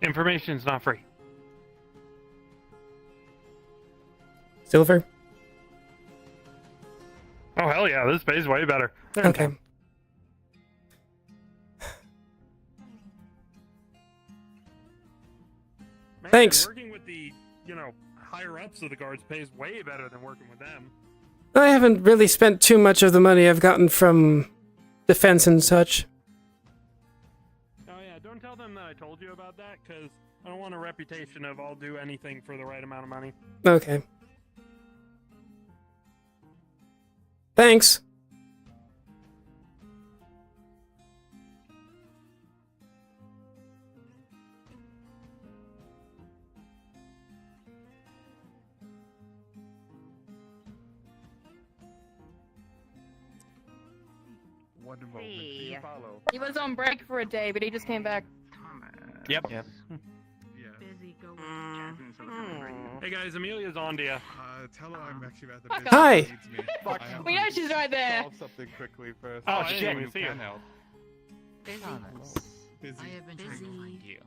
Information's not free. Silver? Oh hell yeah, this pays way better. Okay. Man, Thanks. Working with the, higher ups of the guards pays way better than working with them. I haven't really spent too much of the money I've gotten from defense and such. Oh yeah, don't tell them that I told you about that, because I don't want a reputation of I'll do anything for the right amount of money. Okay. Thanks. He was on break for a day, but he just came back. Yep. Hey guys, Amelia's on to you. Tell her I'm actually at the Fuck business. off. Hi. Needs me. Fuck I have we to know she's right there. Solve something quickly first. Oh, I shit. didn't You even see can him. help. Busy. Busy. I have been trying to find you.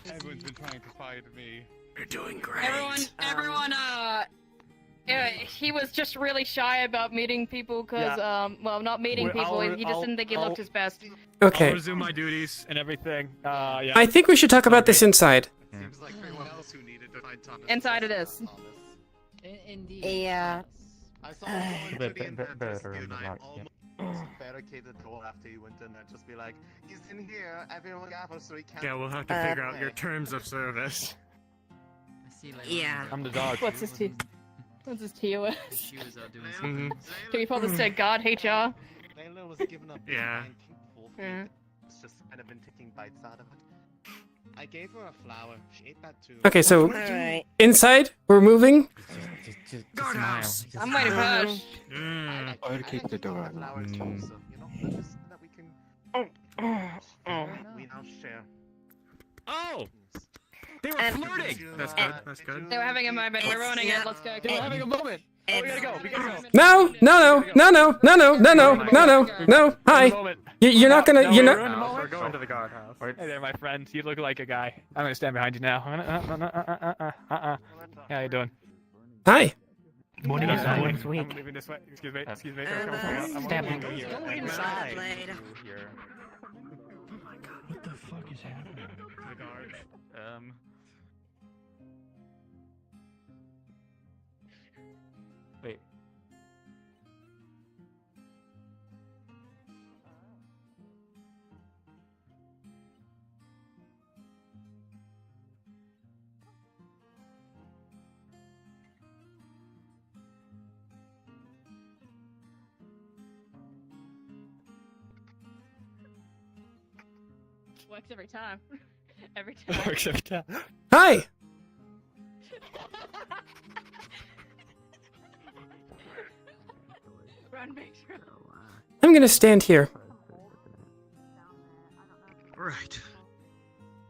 Everyone's been trying to find me. You're doing great. Everyone, yeah, he was just really shy about meeting people because, well, not meeting people. He just didn't think he looked his best. Okay. I'll resume my duties and everything. Yeah. I think we should talk about this inside. Seems like everyone else who needed to find Thomas. Inside it is. Indeed. Yeah. I saw him going to the inventors better in guild. the I dark, almost barricaded the door after he went in and just be like, he's in here, everyone gather so he can't. Yeah, we'll have to figure out your terms of service. Yeah. I'm the dog. What's his T? What's his TOS? She was doing Mhm. Can we pull this to God HR? Layla was given a Yeah. blind pink Yeah. It's just kind of been taking bites out of it. I gave her a flower. She ate that too. Okay, so Alright. inside, we're moving. Just Guardhouse. I'm waiting for us. I'll keep the door. Flowers also, you know, just so that we can. We now share. Oh! They were And- flirting! That's good, that's good. They were having a moment. We're ruining it. Let's go. They were having a moment. Oh, we gotta go. We gotta go. No, no, no, no, no, no, no, no, no, no, no. Hi. You're not gonna. You're not. We're going to the guardhouse. Hey there, my friend. You look like a guy. I'm gonna stand behind you now. How you doing? Hi. What are you doing? I'm leaving this way. Excuse me. Excuse me. Stabbing. Go here. Go inside. Here. What the fuck is happening? The guards. Wait. Works every time. Every time. Works every time. Hi. Run, big run. I'm gonna stand here. Right.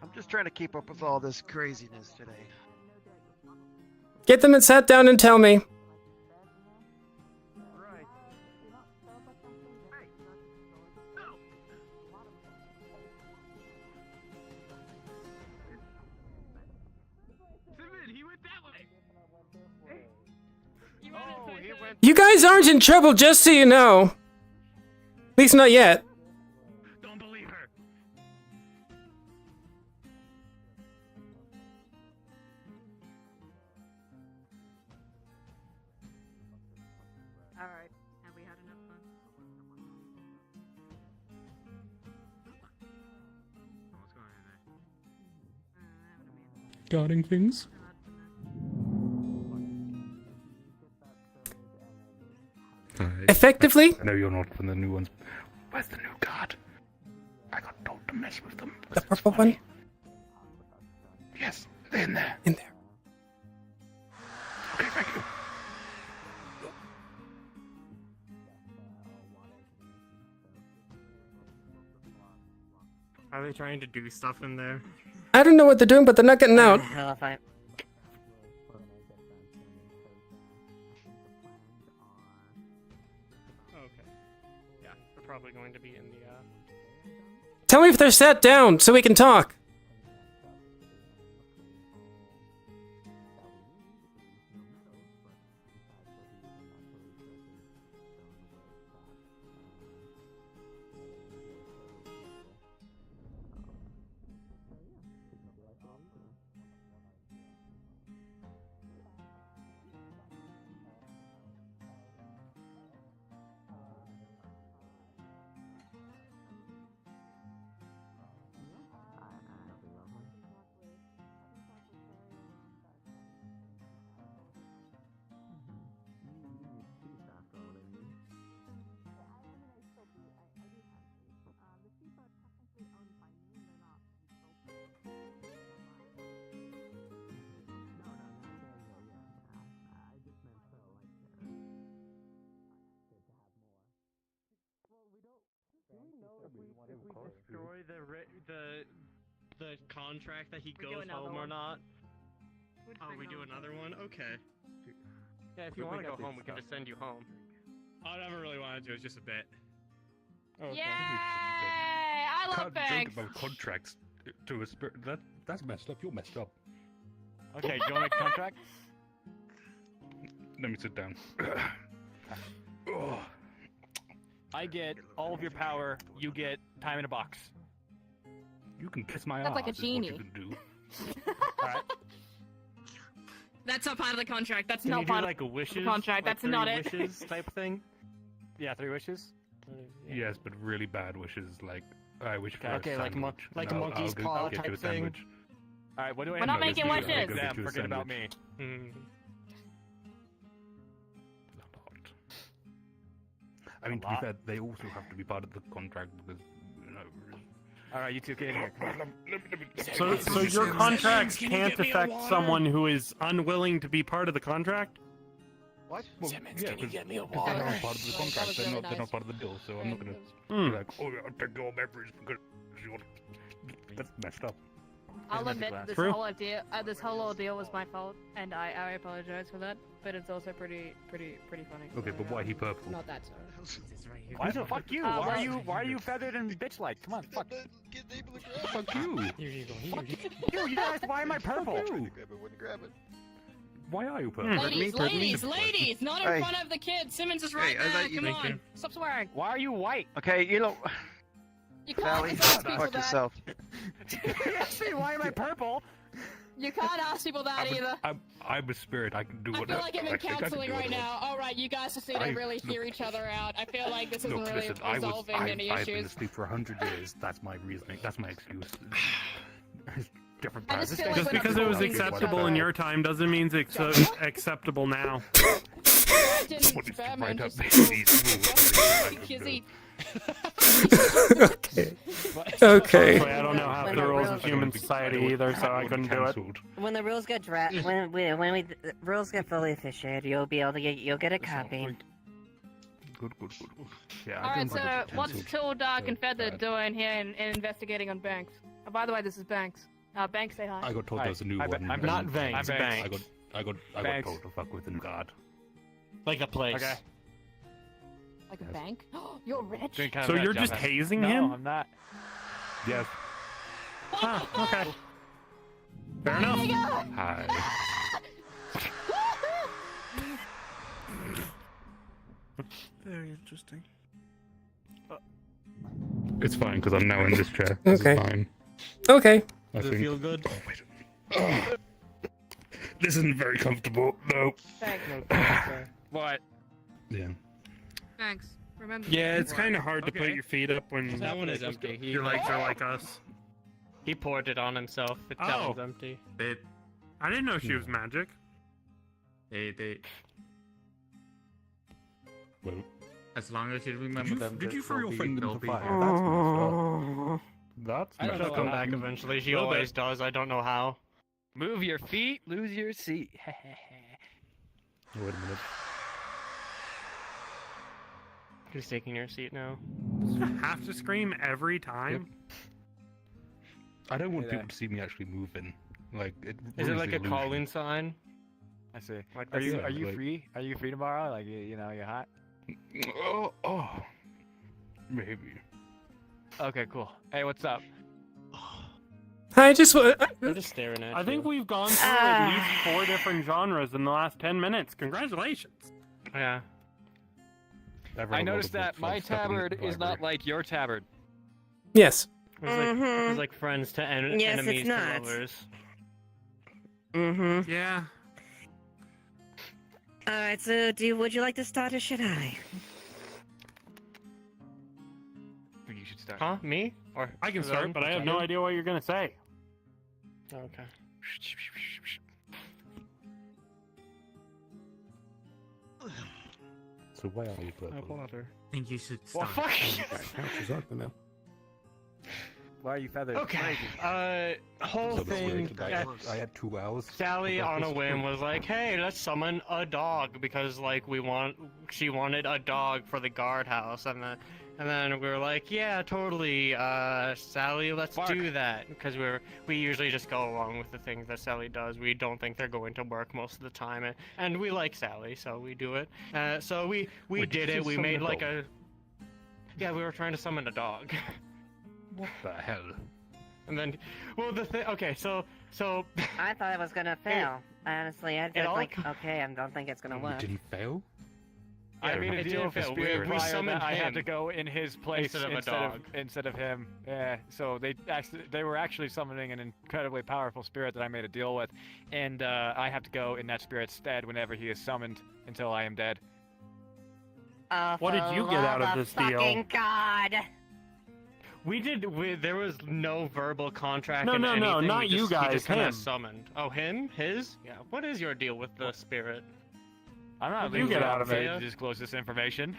I'm just trying to keep up with all this craziness today. Get them and sat down and tell me. You guys aren't in trouble, just so you know. At least not yet. Don't believe her. Alright. Have we had enough fun? What's going on there? Guarding things. Effectively? I know you're not from the new ones. Where's the new guard? I got told to mess with them. The purple one? Yes, they're in there. In there. Okay, thank you. Are they trying to do stuff in there? I don't know what they're doing, but they're not getting out. Hell if I. probably going to be in the. Tell me if they're sat down so we can talk. If we destroy the contract that he We do goes another home or one. not. Would Oh, bring we do on- another one? Okay. Yeah, if you want to go home, we can just send you home. I never really wanted to. It's just a bit. Yay! I love Can't joke banks. about contracts to a spirit. That's messed up. You're messed up. Okay, do you want to make a contract? Let me sit down. I get all of your power. You get time in a box. You can kiss my That's ass. like a is what you genie. can do. Alright. That's not part of the contract. That's Can not you do part like a of wishes? the contract. Like That's three not it. wishes type thing? Yeah, 3 wishes? Yes, but really bad wishes. Like I wish for Okay, a like sandwich. like a and monkey's I'll paw get you a type thing? sandwich. Alright, what do I We're not No, making let's do it. I'll wishes. go get Them, you a forget about me. sandwich. I mean, to be fair, they also have to be part of the contract because, you know. Alright, you two get in here. So your contracts can't affect someone who is unwilling to be part of the contract? What? Well, yeah, because they're not part of the contract. They're not part of the deal. So I'm not gonna be like, oh, yeah, I'll take your memories because you're. That's messed up. I'll admit this True. this whole ordeal was my fault, and I apologize for that. But it's also pretty funny. Okay, but why he purple? Not that sorry. Why the fuck you? well- Why are you feathered and bitch-like? Come on, fuck. Fuck you. You guys, why am I purple? Grab it. Why are you purple? Ladies, not in Hey. front of the kids. Simmons is right Hey, I there. thought you- Come Thank on, you. stop swearing. Why are you white? Okay, you know. You can't Sally, ask people fuck that. yourself. Why am I purple? You can't ask people that either. I'm a spirit. I can do I whatever. feel like I'm in I think I can counseling do right whatever. now. All right, you guys just need to really hear each other out. I feel like this isn't Look, really listen, resolving any I've been issues. asleep for 100 years. That's my reasoning. That's my excuse. Different I just paths. feel like Just we're not because it was talking to each acceptable other. in your time doesn't mean it's acceptable now. Right up Kizzy. Okay. Okay. I don't know half the rules of human society either, so I couldn't do it. When the rules get the rules get fully officiated, you'll get a copy. Good. Yeah. All right, so what's Tall, Dark, and Feathered doing here in investigating on Banks? Oh, by the way, this is Banks. Banks, say hi. I got told there's a new one. I'm not Banks. I Banks. got Banks. told to fuck with him, God. Like a place. Okay. Like a bank? You're rich? Doing kind So of you're bad just job. hazing no, him? I'm not. Yes. Huh, okay. Fair enough. Hi. Very interesting. It's fine because I'm now in this chair. This Okay. is fine. Okay. I Does it think. feel good? Oh, wait. This isn't very comfortable. No. What? Yeah. Thanks. Remember. Yeah, it's kind of hard to put Okay. your feet up when That one is empty. your legs are like us. He poured it on himself. That Oh. one's empty. I didn't know she was magic. Well, As long as you remember them. did you throw your they'll friend be- into the they'll be fire? That's messed up. That's I don't messed know. Come up. back eventually. She Little always bit. does. I don't know how. Move your feet, lose your seat. Wait a minute. She's taking your seat now. Have to scream every time. I don't want Hey people there. to see me actually moving. Like, it Is it ruins like the a illusion. call-in sign? I see. Like Are you that's- are you like- free? Are you free tomorrow? Like you know you're hot. Oh. Maybe. Okay, cool. Hey, what's up? I just I'm just staring at I you. think we've gone through at least 4 different genres in the last 10 minutes. Congratulations. Yeah. I noticed that my tabard is not like your tabard. Yes. It was like friends to Yes, enemies it's to not. lovers. Mm-hmm. Yeah. Alright, so would you like to start or should I? I think you should start. Huh? Me? Or I can them? start, but I have no idea what you're gonna say. Okay. So why are you purple? Water. I think you should Well, start. fuck. Why are you feathered? Okay. Whole So this thing. week, I had 2 hours. Sally, on a whim, was like, "Hey, let's summon a dog because, like, she wanted a dog for the guardhouse," and then we were like, "Yeah, totally, Sally, let's do that," because we usually just go along with the things that Sally does. We don't think they're going to work most of the time, and we like Sally, so we do it. So we Wait, did did you it. We summon made a like dog? yeah, we were trying to summon a dog. What the hell? And then, well, the thing. Okay, so. I thought it was gonna fail. Honestly, I It all like, okay, I don't think it's gonna work. Did he fail? I made a it deal didn't with the fail. spirit We prior summoned that I had him to go in his place instead of a dog. instead of him. Yeah, so they were actually summoning an incredibly powerful spirit that I made a deal with, and I have to go in that spirit's stead whenever he is summoned until I am dead. What did you get out of this deal? Fucking God! There was no verbal contract. No, and no, no, anything. not We you just, he guys, just kinda him. summoned. Oh, him? His? Yeah. What is your deal with the spirit? I'm not What do you legally get out of it? obligated to disclose this information.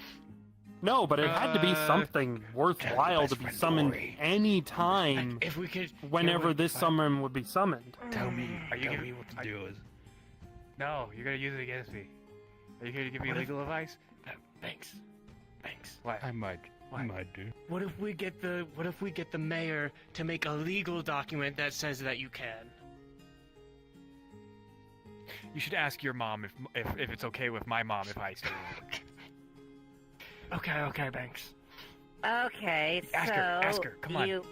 No, but it had to be something worthwhile to be summoned any time. If we could, whenever this summon would be summoned. Tell me Are you what the deal is. No, you're gonna use it against me. Are you here to give me legal advice? Thanks. What? I might do. What if we get the mayor to make a legal document that says that you can? You should ask your mom if it's okay with my mom if I stay with her. Okay, thanks. Okay, Ask so her. Ask her. Come on. you...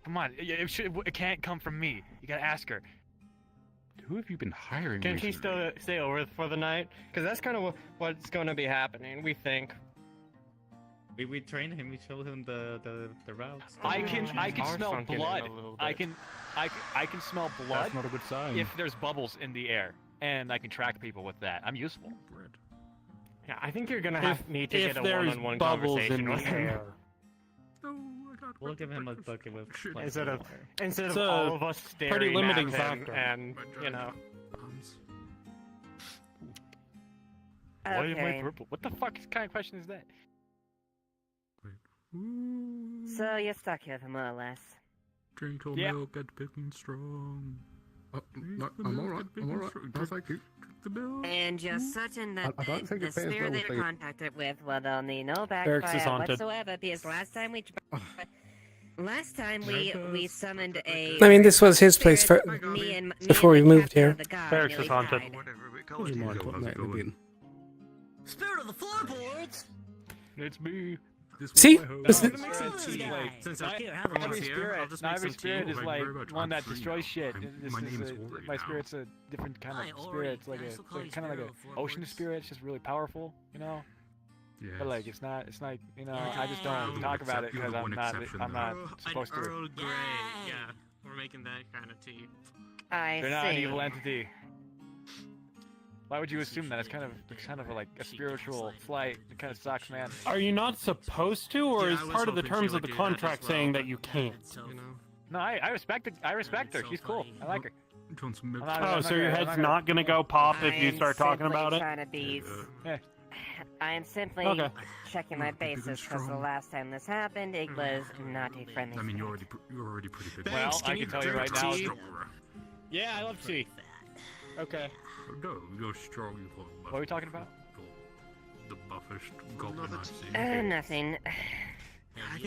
Come on. It can't come from me. You gotta ask her. Who have you been hiring Can he recently? stay over for the night? Because that's kind of what's going to be happening. We think. We train him. We show him the routes. I can smell sunken in blood. a little I bit. can smell blood. That's not a good sign. If there's bubbles in the air, and I can track people with that. I'm useful. Yeah, I think you're gonna need to If get a there's one-on-one bubbles conversation in with the him. air. We'll give him a bucket with Instead of It's all a of us staring pretty limiting at him factor. and you know. Why am I Okay. purple? What the fuck kind of question is that? So you're stuck here, more or less. Drink all Yeah. milk, get big and strong. I'm alright. I'm alright. No, thank you. The milk. And you're certain that I don't think the it bears spirit well that you're with contacted with will only no Eric's is backfire haunted. whatsoever because last time we summoned a... I mean, this was his place spirit, for, me and before we the moved captain here. of the guard Eric's is nearly haunted. died. You might put that in the bin. Spirit of the floorboards! It's me. See? Since Not every every spirit is like one that destroys shit. My spirit's a different kind of spirit. It's like kind of like an ocean spirit. It's just really powerful, you know. Yes. But like it's not you know I just don't talk about it because I'm not supposed to. Earl Grey. Yeah, we're making that kind of tea. They're not an evil entity. Why would you assume that? It's kind of like a spiritual slight. It kind of sucks, man. Are you not supposed to, or Yeah, is I was part of the hoping she terms of would the do that as contract well, saying but that you can't? You know? No, I respect it. I respect her. She's cool. I like her. Drink some milk. I'm Oh, not so your gonna- head's I'm not gonna go pop if I you am start talking simply about it? trying to be... Yeah. I am simply Okay. checking my bases because the last time this happened, it was not a friendly I mean, you're spirit. already pretty big. Well, I can tell you right now. Yeah, I love tea. Okay. No, you're strong. You got What are we talking about? the buffest goblin I've seen. Nothing. I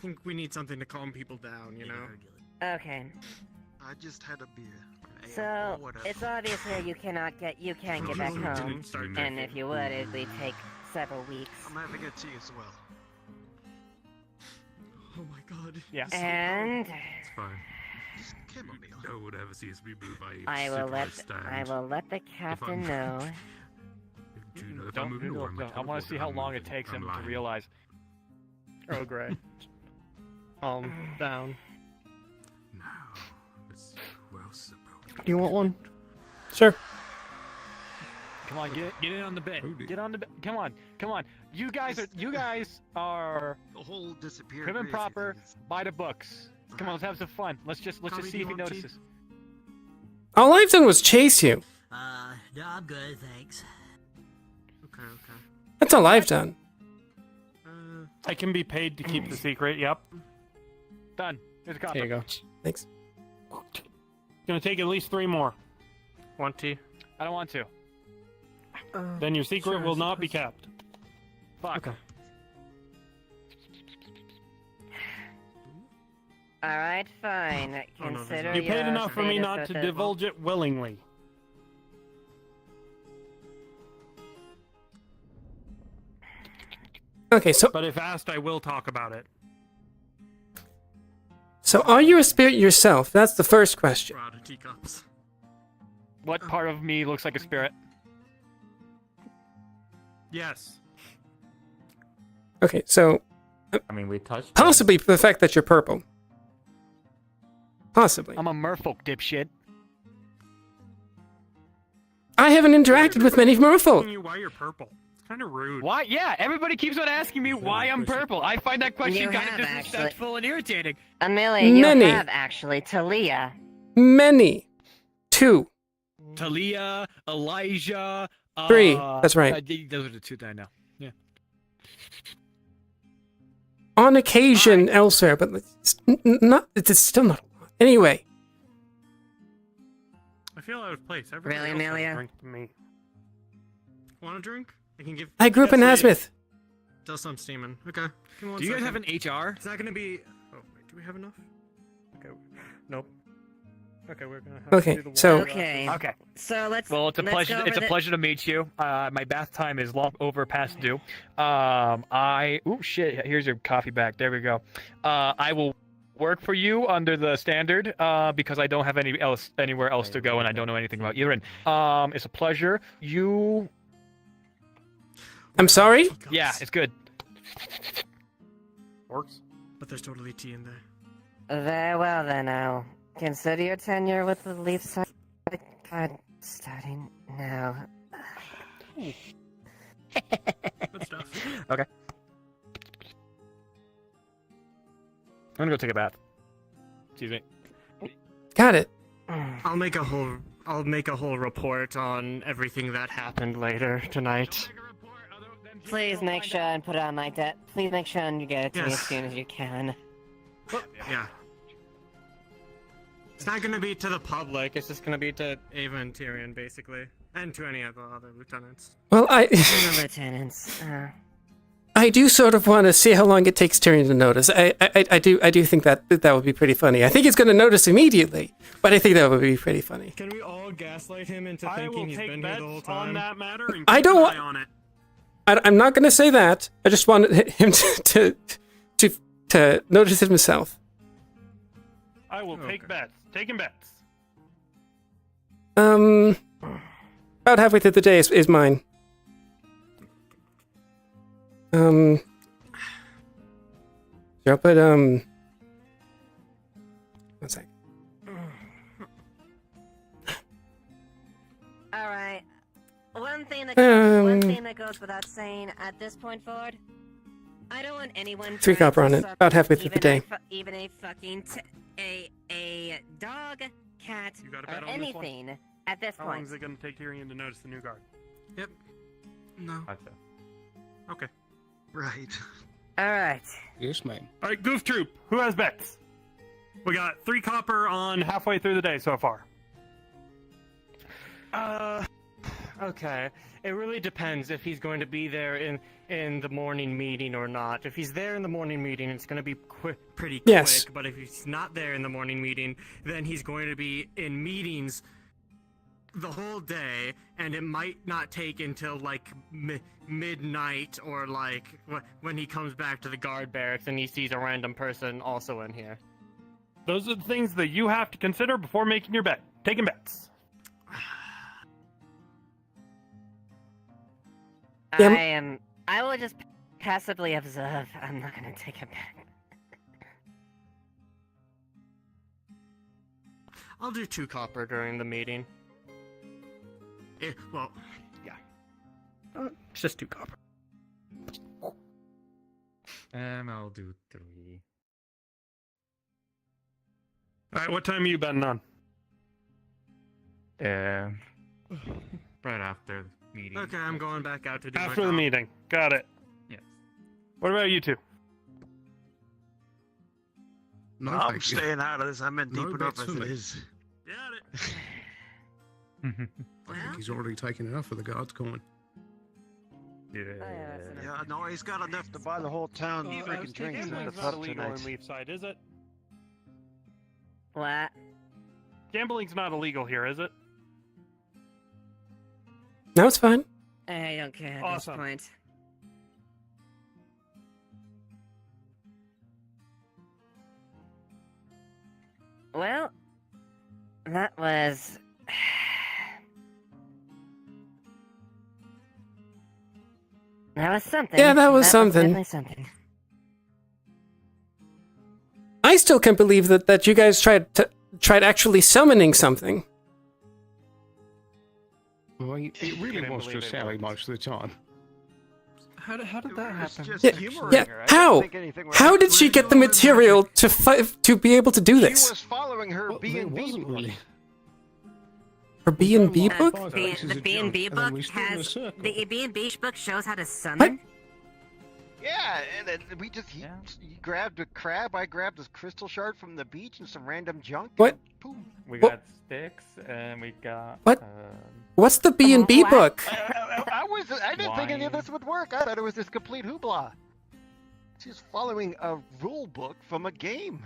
think we need something to calm people down, you know? Okay. I just had a beer. So, it's obvious here you can't get back home, and if you would, it would take several weeks. I'm having a tea as well. Oh my god. Yeah. And It's fine. No one ever sees me move. I will let the captain know. Do you know if Don't I'm moving or am I want to see how long it takes him to realize. Oh, great. Down. Do you want one? Sure. Come on, get in on the bed. Get on the bed. Come on. You guys are The whole disappeared. prim and proper. By the books. Come on, let's have some fun. Let's just see if he notices. All I've done was chase you. No, I'm good, thanks. Okay. That's all I've done. I can be paid to keep the secret. Yep. Done. Here's a copy. Here you go. Thanks. Gonna take at least 3 more. Want to? I don't want to. Then your secret sure, I will not be suppose. kept. Fuck. Okay. All right, fine. Oh, no, Consider You paid your enough for me status not with to it. divulge it willingly. Okay, so But if asked, I will talk about it. are you a spirit yourself? That's the first question. We're out of teacups. What part of me looks like a spirit? Yes. Okay, so I mean, we touched. possibly the fact that you're purple. Possibly. I'm a merfolk, dipshit. I haven't interacted with many Asking merfolk. you why you're purple. It's kind of rude. Why? Yeah, everybody keeps on asking me why I'm purple. I find that question You kind of have, disrespectful and irritating. Amelia, you Many. have actually Talia. Many. 2. Talia, Elijah. 3. That's right. Those are the 2 that I know. Yeah. On occasion elsewhere, but it's still not a lot. Anyway, I feel out of place. Everybody Really, else has Amelia? drink to me. Want a drink? I can give. I grew up in Yes, Asmith. Does some steaming. Okay. Give me one Do you guys have second. an HR? It's not gonna be. Oh wait, do we have enough? Okay. Nope. Okay, we're gonna have Okay, to do the so- water. Okay. Okay. So let's. Well, it's a let's pleasure. go It's a over the- pleasure to meet you. My bath time is long over past due. Oh shit! Here's your coffee back. There we go. I will work for you under the standard because I don't have anywhere else to go and I don't know anything about urine. It's a pleasure. You. I'm sorry? Yeah, it's good. Works. But there's totally tea in there. Very well then. I'll consider your tenure with the Leaf Side card starting now. Good stuff. Okay. I'm gonna go take a bath. Excuse me. Got it. I'll make a whole report on everything that happened later tonight. Please make sure and put it on my debt. Please make sure and you get it to me as Yes. soon as you can. Yeah. It's not gonna be to the public. It's just gonna be to Ava and Tyrion, basically, and to any of the other lieutenants. Well, The lieutenants. I do sort of want to see how long it takes Tyrion to notice. I do think that would be pretty funny. I think he's going to notice immediately, but I think that would be pretty funny. Can we all gaslight him into I will thinking he's take been here the whole bets time? on that matter and I keep don't an wa- eye on it. I'm not going to say that. I just wanted him to notice it himself. I will take bets. Taking bets. About halfway through the day is mine. Sure, but one sec. All right. One thing that goes without saying at this point forward, I don't want anyone. 3 copper on it. suck About halfway through the day. Even a fucking a dog, cat, You got a or bet on this one? anything at this How long point. is it going to take Tyrion to notice the new guard? Yep. No. Okay. Right. All right. Yes, ma'am. All right, Goof Troop. Who has bets? We got 3 copper on halfway through the day so far. Okay. It really depends if he's going to be there in the morning meeting or not. If he's there in the morning meeting, it's going to be Pretty quick. Yes. But if he's not there in the morning meeting, then he's going to be in meetings the whole day, and it might not take until like midnight or like when he comes back to the guard barracks and he sees a random person also in here. Those are the things that you have to consider before making your bet. Taking bets. I will just passively observe. I'm not gonna take a bet. I'll do 2 copper during the meeting. Well, yeah. It's just 2 copper. I'll do 3. Alright, what time are you betting on? Right after the meeting. Okay, I'm going back out to do After my the job. meeting. Got it. Yes. What about you two? No, I'm thank you. staying out of this. I'm in deep No enough bets as for it me. is. I think he's already taken enough of the guards coin. Yeah, no, he's got enough to buy the whole town freaking drinks at the Gambling's not pub illegal tonight. in Leafside, is it? What? Gambling's not illegal here, is it? No, it's fine. I don't care at Awesome. this point. Well, that was... that was something. Yeah, that was something. Definitely something. I still can't believe that you guys tried actually summoning something. Well, it really was just Sally most of the time. How did that happen? Yeah, how? How did she get the material to be able to do She this? was following her B&B book. Her B&B book? The B&B and then we book stood in a has... circle. The B&B book shows how to summon? Yeah, and then we just he grabbed a crab, I grabbed a crystal shard from the beach and some random junk. What? Boom. We What? got sticks and we got. What? What's the B&B book? I didn't think any of this would work. I thought it was this complete hoopla. She's following a rule book from a game.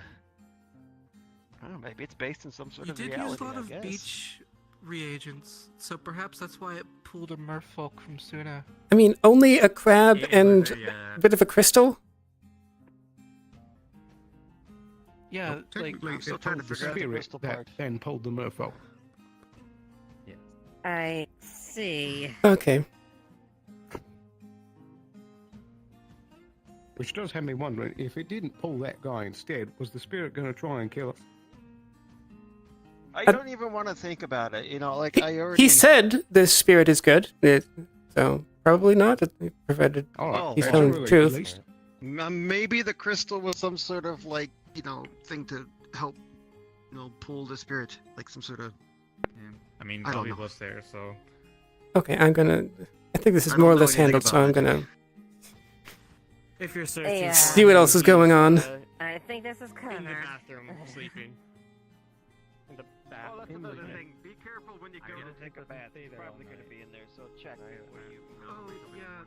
I don't know, maybe it's based in some sort You of did reality. use a lot I of guess. beach reagents, so perhaps that's why it pulled a merfolk from Suna. I mean, only a crab and a bit of a crystal? Yeah, Well, technically, I'm still it trying to pulled the figure out the spirit crystal that part. then pulled the merfolk. I see. Okay. Which does have me wondering, if it didn't pull that guy instead, was the spirit going to try and kill us? I don't even want to think about it. You know, like I already. He said the spirit is good, so probably not, provided he's telling the truth. Maybe the crystal was some sort of like thing to help pull the spirit, like some sort of. I mean, I don't Bobby know. was there, so. Okay, I think this is I don't more or know less anything handled, so about I'm it. gonna If you're searching, see what else is going on. I think this is covered. in the bathroom, sleeping. In the bathroom. Oh, that's another thing. Be careful when you go to take a bath. He's probably going to be in there, so check before you. Oh, yeah,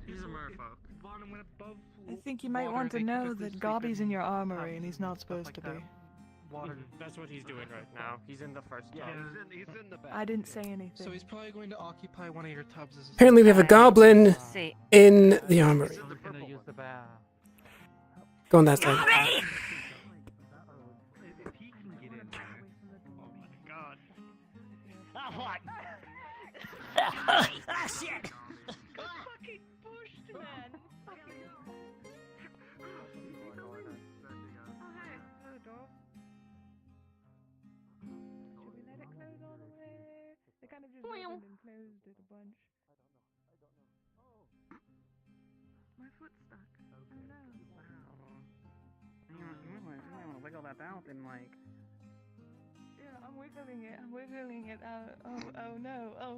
He's a merfolk. I think you might want to know that Gobby's in your armory and he's not supposed to be. That's what he's doing right now. He's in the first tub. He's in the bath. I didn't say anything. So he's probably going to occupy one of your tubs as Apparently we have a goblin See. in the armory. Gonna use the bath. Go on that side. Ah, shit! Fucking pushed, man. They kind of just opened and closed it a bunch. My foot's stuck. Oh no. You might want to wiggle that out and like. Yeah, I'm wiggling it. I'm wiggling it out. Oh no. Oh.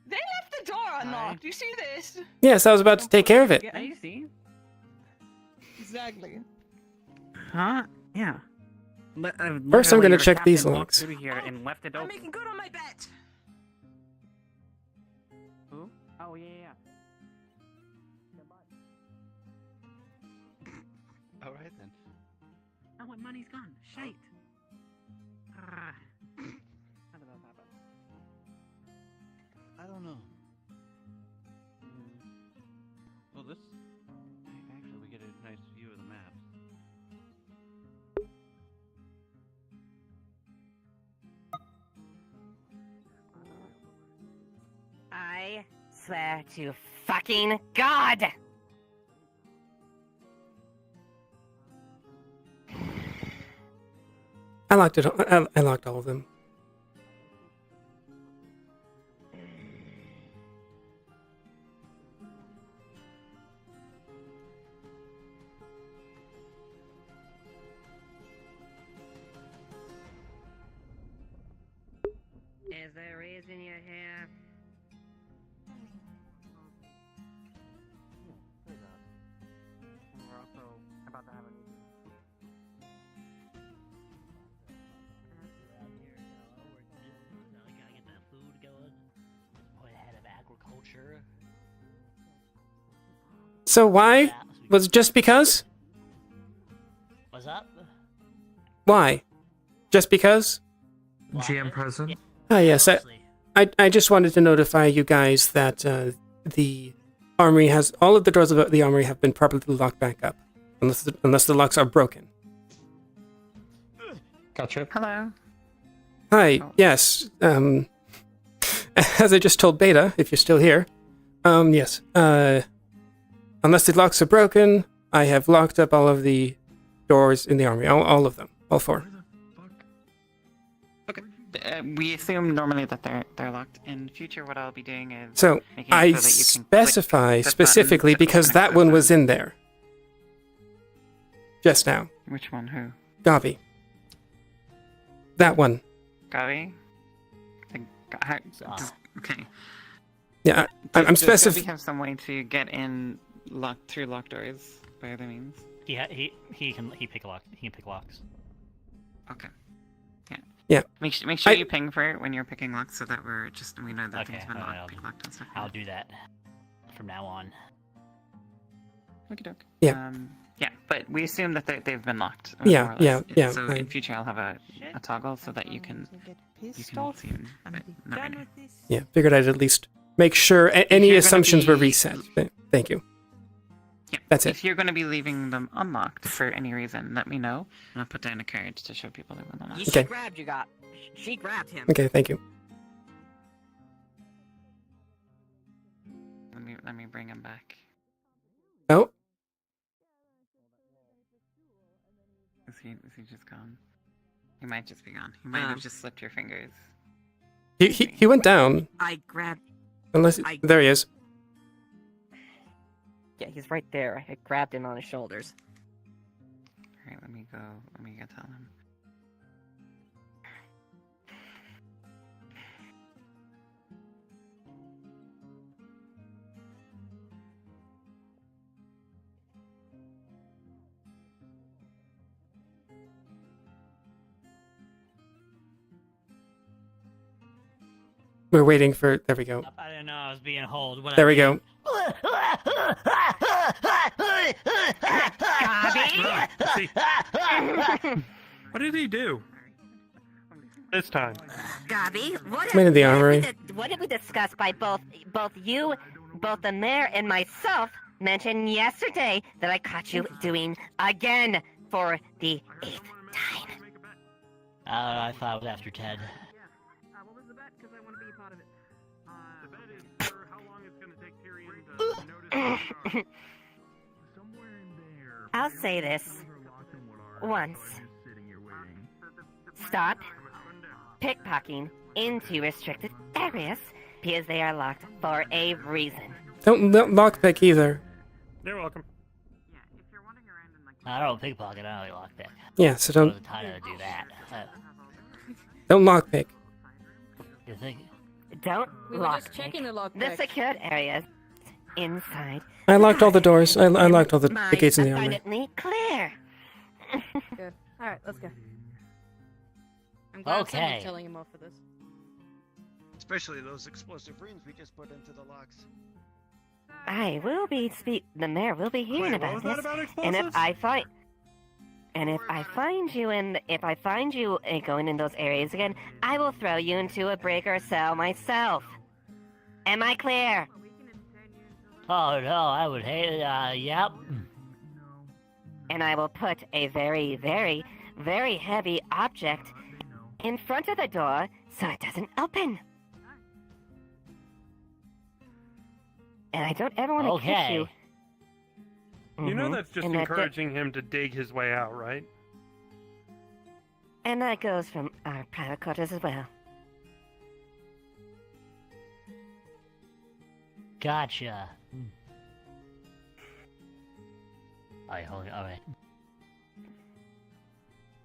They left the door unlocked. You see this? Yes, I was about to take care of it. Yeah, you see? Exactly. Huh? Yeah. First, I'm gonna Literally, check your these captain walked logs. through here and left it I'm open. making good on my bet. Who? Oh yeah. All right then. Oh, my money's gone. Shite. don't know. Well, this actually we get a nice view of the maps. I swear to fucking God! I locked it. I locked all of them. Is there a reason you're here? We're also about to have a meeting. We gotta get that food going. Point ahead of agriculture. So why? Was it just because? What's up? Why? Just because? GM present. Ah, yes. I just wanted to notify you guys that the armory has all of the doors of the armory have been properly locked back up, unless the locks are broken. Gotcha. Hello. Hi. Yes. As I just told Beta, if you're still here. Yes. Unless the locks are broken, I have locked up all of the doors in the armory. All of them. All 4. We assume normally that they're locked. In future, what I'll be doing is So making I sure that you can specify click the specifically button because to that connect one the was in there. Just now. Which one? Who? Gavi. That one. Gavi? Okay. Yeah, I'm Does Gavi specifying. have some way to get in through locked doors by other means? He can pick lock. He can pick locks. Okay. Yeah. Yeah. Make sure I- you ping for it when you're picking locks, so that we know that Okay, things have been alright, locked and stuff. I'll do that from now on. Okie doke. Yeah. Yeah, but we assume that they've been locked. Yeah, more or yeah, less. yeah, So I- in future, I'll have a toggle so that you can see them, but not right now. Yeah, figured I'd at least make sure any you're gonna assumptions were be- reset. Thank you. Yeah. That's it. If you're going to be leaving them unlocked for any reason, let me know, and I'll put down a card to show people they were unlocked. Okay. She grabbed him. Okay, thank you. Let me bring him back. Oh, Is he just gone? He might just be gone. He might have just slipped your fingers. he went down. I grabbed. Unless there he is. Yeah, he's right there. I grabbed him on his shoulders. Alright, let me go tell him. We're waiting for. There we go. I didn't know I was being hauled. There we go. What did he do? This time. Gabi, What did we discuss by both the mayor and myself mentioned yesterday that I caught you doing again for the 8th time? I thought it was after 10. What was the bet? Because I want to be a part of it. The bet is for how long it's going to take Tyrion to notice. I'll say this once. Stop pickpocketing into restricted areas because they are locked for a reason. Don't lockpick either. You're welcome. I don't pickpocket, I only lockpick. Yeah, so I don't wasn't tired to do that. don't lockpick. You think? Don't We were lock just checking the the lockpick. secured areas inside. I locked all the doors. I locked all the My gates in the armory. abundantly clear. Good. All right, let's go. I'm glad Okay. someone's telling him off for this. Especially those explosive rings we just put into the locks. The mayor will be hearing Wait, what about was this. that about And if explosives? I find you going in those areas again, I will throw you into a breaker cell myself. Am I clear? Oh no, I would hate it. Yep. And I will put a very, very, very heavy object in front of the door so it doesn't open. And I don't ever want to kiss you. You know that's just And that- encouraging him to dig his way out, right? And that goes from our private quarters as well. Gotcha. Alright.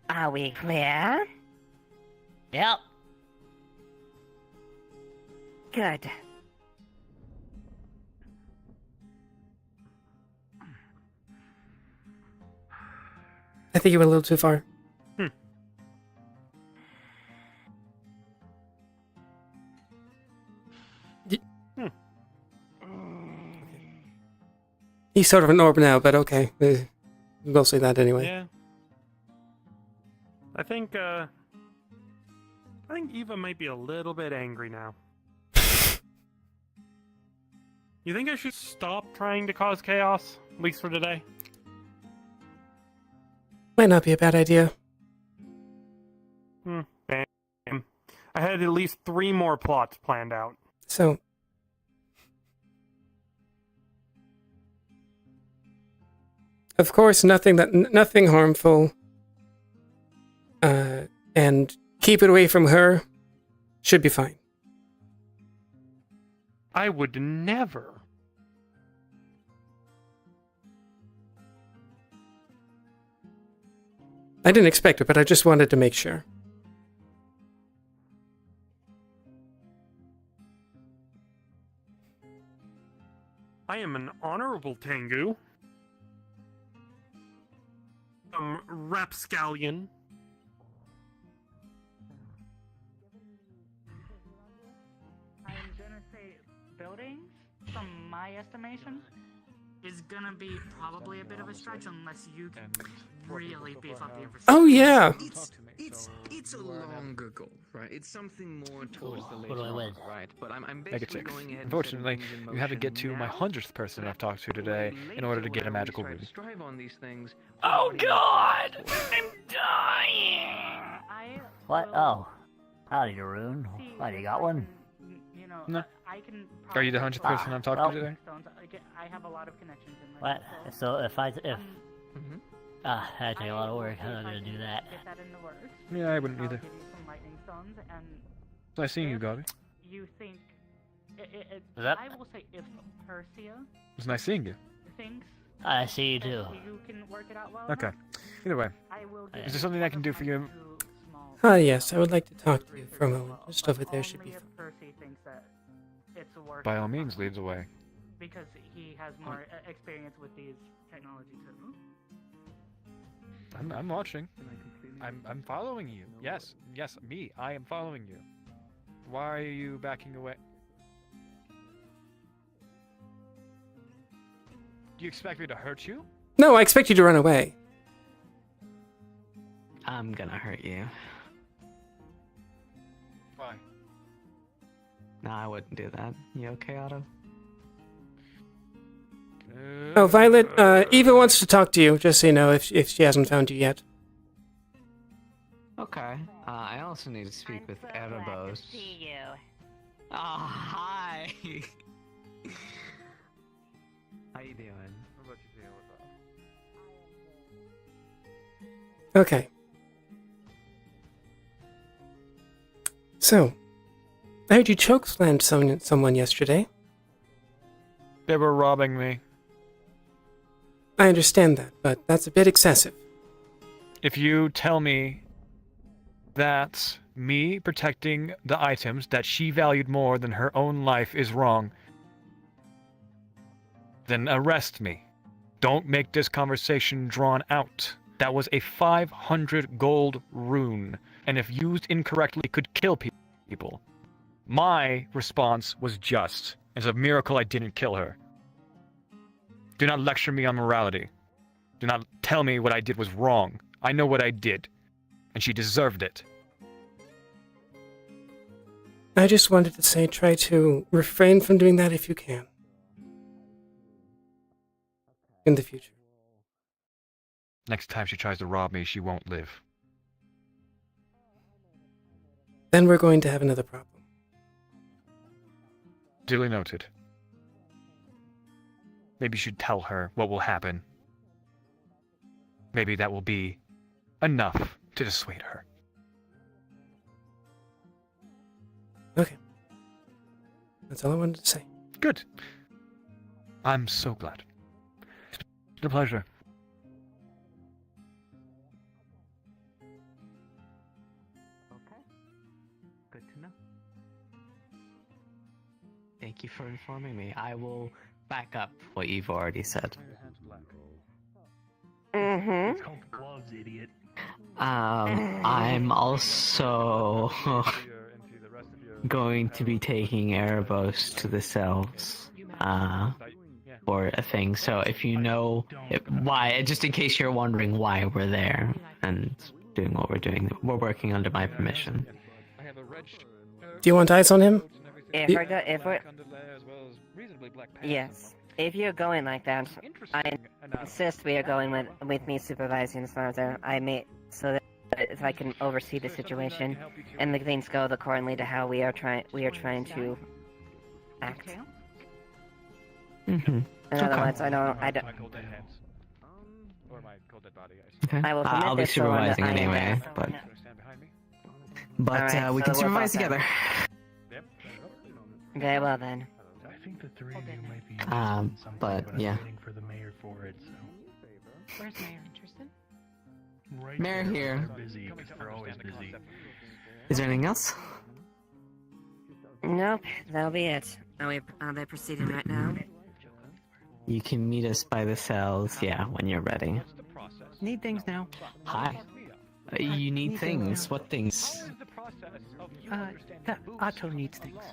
Are we clear? Yep. Good. I think you went a little too far. He's sort of an orb now, but okay. We'll say that anyway. Yeah. I think Eva might be a little bit angry now. You think I should stop trying to cause chaos, at least for today? Might not be a bad idea. Bam. I had at least 3 more plots planned out. So, of course, nothing harmful, and keep it away from her. Should be fine. I would never. I didn't expect it, but I just wanted to make sure. I am an honorable Tengu. Rapscallion. I'm gonna say buildings, from my estimation, is gonna be probably a bit of a stretch unless you can really beef up the infrastructure. Oh yeah. It's a longer goal, right? It's something more towards the what do I later win? on, right? But I'm basically Negative. going ahead. Unfortunately, you have to get to my 100th person I've talked to today in order to get a magical rune. Strive on these things. Oh God! I'm dying! What? Oh. Howdy, rune. What, you got one? No. I can Are you the 100th person I'm talking to today? I have a lot of connections in What? So that'd take a lot of work. I'm not gonna do that. Get that in the works. Yeah, I wouldn't I'll either. give you some lightning stones, and It's nice seeing you, Gabi. you think Is that- I will say if Persia It's nice seeing you. thinks I see you too. you can work it out well Okay. enough, Either way, I will is there something I can do for you? Yes, I would like to talk to you for a moment. Just over there should be fine. Percy thinks that it's worth By all means, lead the way. because he has more experience with these technologies. I'm watching. I'm following you. Yes, me. I am following you. Why are you backing away? Do you expect me to hurt you? No, I expect you to run away. I'm gonna hurt you. Why? No, I wouldn't do that. You okay, Otto? Oh, Violet, Eva wants to talk to you, just so you know, if she hasn't found you yet. Okay. I also need to speak with Erebos. See you. Oh, hi. How you doing? Okay. So, I heard you chokeslammed someone yesterday. They were robbing me. I understand that, but that's a bit excessive. If you tell me that me protecting the items that she valued more than her own life is wrong, then arrest me. Don't make this conversation drawn out. That was a 500 gold rune, and if used incorrectly could kill people. My response was just. It's a miracle I didn't kill her. Do not lecture me on morality. Do not tell me what I did was wrong. I know what I did, and she deserved it. I just wanted to say try to refrain from doing that if you can. In the future. Next time she tries to rob me, she won't live. Then we're going to have another problem. Duly noted. Maybe you should tell her what will happen. Maybe that will be enough to dissuade her. Okay. That's all I wanted to say. Good. I'm so glad. It's been a pleasure. Okay. Good to know. Thank you for informing me. I will back up what you've already said. Mm-hmm. Gloves, idiot. I'm also going to be taking Erebos to the cells for a thing. So if you know why, just in case you're wondering why we're there and doing what we're doing, we're working under my permission. Do you want eyes on him? Yes. If you're going like that, I insist we are going with me supervising as far as I may, so that if I can oversee the situation and the things go accordingly to how we are trying to act. Mm-hmm. In other words, I don't. Okay. I will commit I'll be this so long that supervising I am anyway, dead. but Alright, we so can we'll supervise work together. Very well then. I think the three of you might be But yeah. waiting for the mayor for it, so. Where's Mayor interested? Right Mayor there. here. They're busy, 'cause they're always busy. Is there anything else? Nope, that'll be it. Are they proceeding right now? You can meet us by the cells, yeah, when you're ready. Need things now. Hi. You need things. What things? Otto needs things.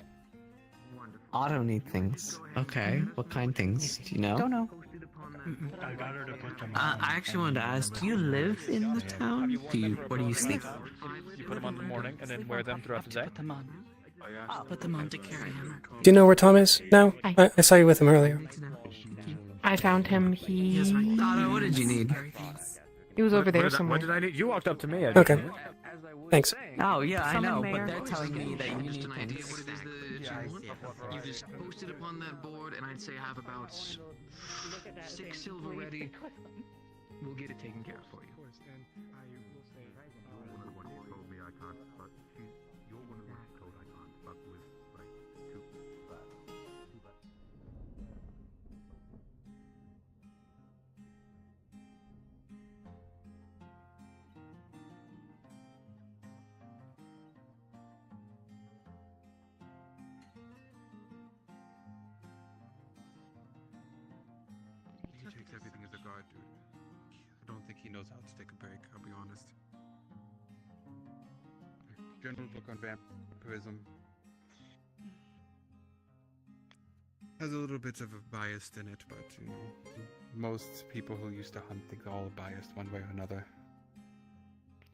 Otto need things. Okay. What kind of things? Do you know? Don't know. I got her to put them I actually wanted to ask, do you live in the town? What do you sleep? You put them on in the morning and then wear them throughout the day? Put them on. Put them on to carry him. Do you know where Tom is now? I saw you with him earlier. I found him. Otto, what did you need? He was over there somewhere. What did I need? You walked up to me. Okay. Thanks. Oh, yeah, I know, Mayor. but they're telling me that you need Just an idea things. what it is that you want. You just post it upon that board, and I'd say have about 6 silver ready. We'll get it taken care of for you. He takes everything as a guard, dude. I don't think he knows how to take a break, I'll be honest. General book on vampirism has a little bit of a bias in it, but, you know, most people who used to hunt think they're all biased one way or another.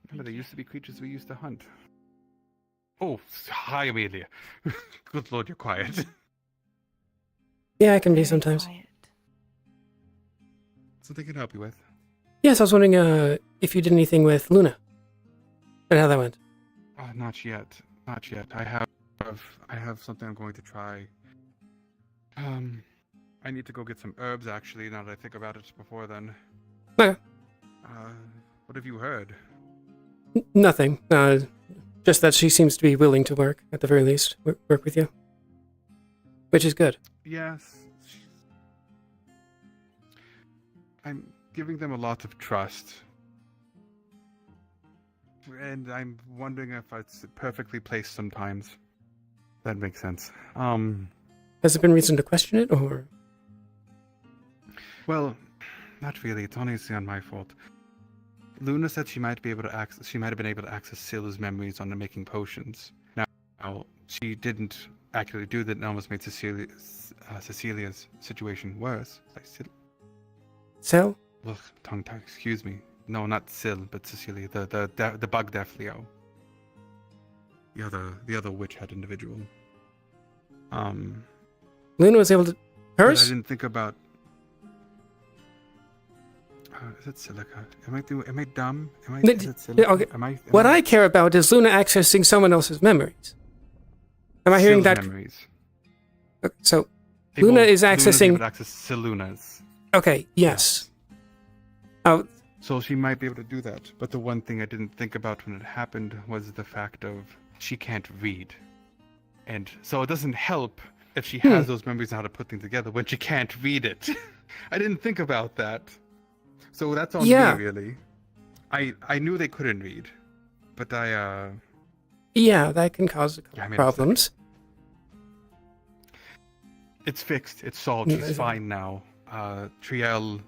Remember, there used to be creatures we used to hunt. Oh, hi, Amelia. Good lord, you're quiet. Yeah, I can be sometimes. Something I can help you with. Yes, I was wondering if you did anything with Luna. And how that went. Not yet. Not yet. I have something I'm going to try. I need to go get some herbs, actually, now that I think about it before then. Okay. What have you heard? Nothing. Just that she seems to be willing to work, at the very least. Work with you. Which is good. Yes. I'm giving them a lot of trust. And I'm wondering if it's perfectly placed sometimes. That makes sense. Has there been reason to question it, or...? Well, not really. It's honestly on my fault. Luna said she might have been able to access Scylla's memories on the making potions. Now, she didn't actually do that, and almost made Cecilia's situation worse. Syl? Ugh, tongue tie, excuse me. No, not Syl, but Cecilia, the bug death Leo. the other witch head individual. Luna was able to. But I Hers? didn't think about. Is it silica? Am I dumb? Is it silica? Okay. What I care about is Luna accessing someone else's memories. Am I hearing Syl's that? Memories. Okay, so Luna is accessing. Luna's able to access Luna's. Okay. Yes. Oh. So she might be able to do that. But the one thing I didn't think about when it happened was the fact of she can't read, and so it doesn't help if she has those memories and how to put things together when she can't read it. I didn't think about that. So that's on me, really. I knew they couldn't read, but Yeah, that can cause problems. It's fixed. It's solved. She's fine now. Triel,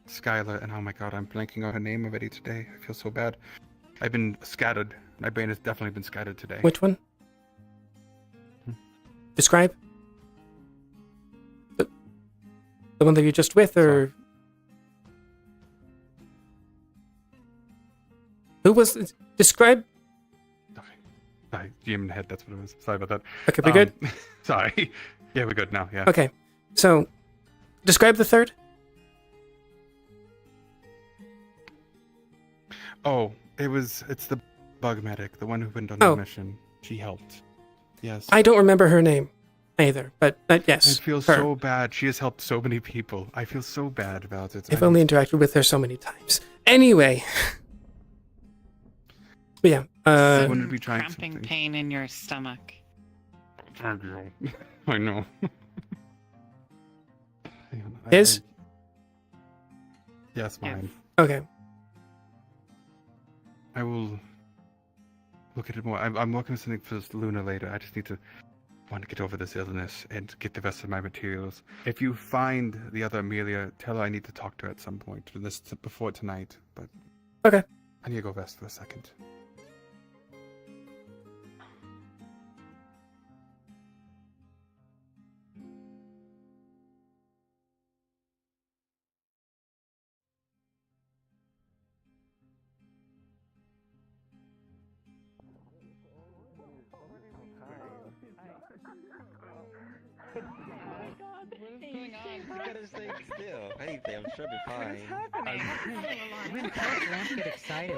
Skylar, and oh my god, I'm blanking on her name already today. I feel so bad. I've been scattered. My brain has definitely been scattered today. Which one? Describe. The one that you're just with, or who was? Describe. Sorry, GM in the head. That's what it was. Sorry about that. Okay, we good? Sorry. Yeah, we're good now. Yeah. Okay, so describe the third. Oh, it's the bug medic, the one who went on the mission. She helped. Yes. I don't remember her name either, but yes. I feel her. so bad. She has helped so many people. I feel so bad about it. I've only interacted with her so many times. Anyway. But yeah. Wouldn't be trying Cramping something. pain in your stomach. I know. His? Yes, mine. Okay. I will look at it more. I'm working on something for Luna later. I just want to get over this illness and get the rest of my materials. If you find the other Amelia, tell her I need to talk to her at some point. Before tonight. But okay. I need to go rest for a second. Anything, I'm sure it'll be fine. When Lamp get excited.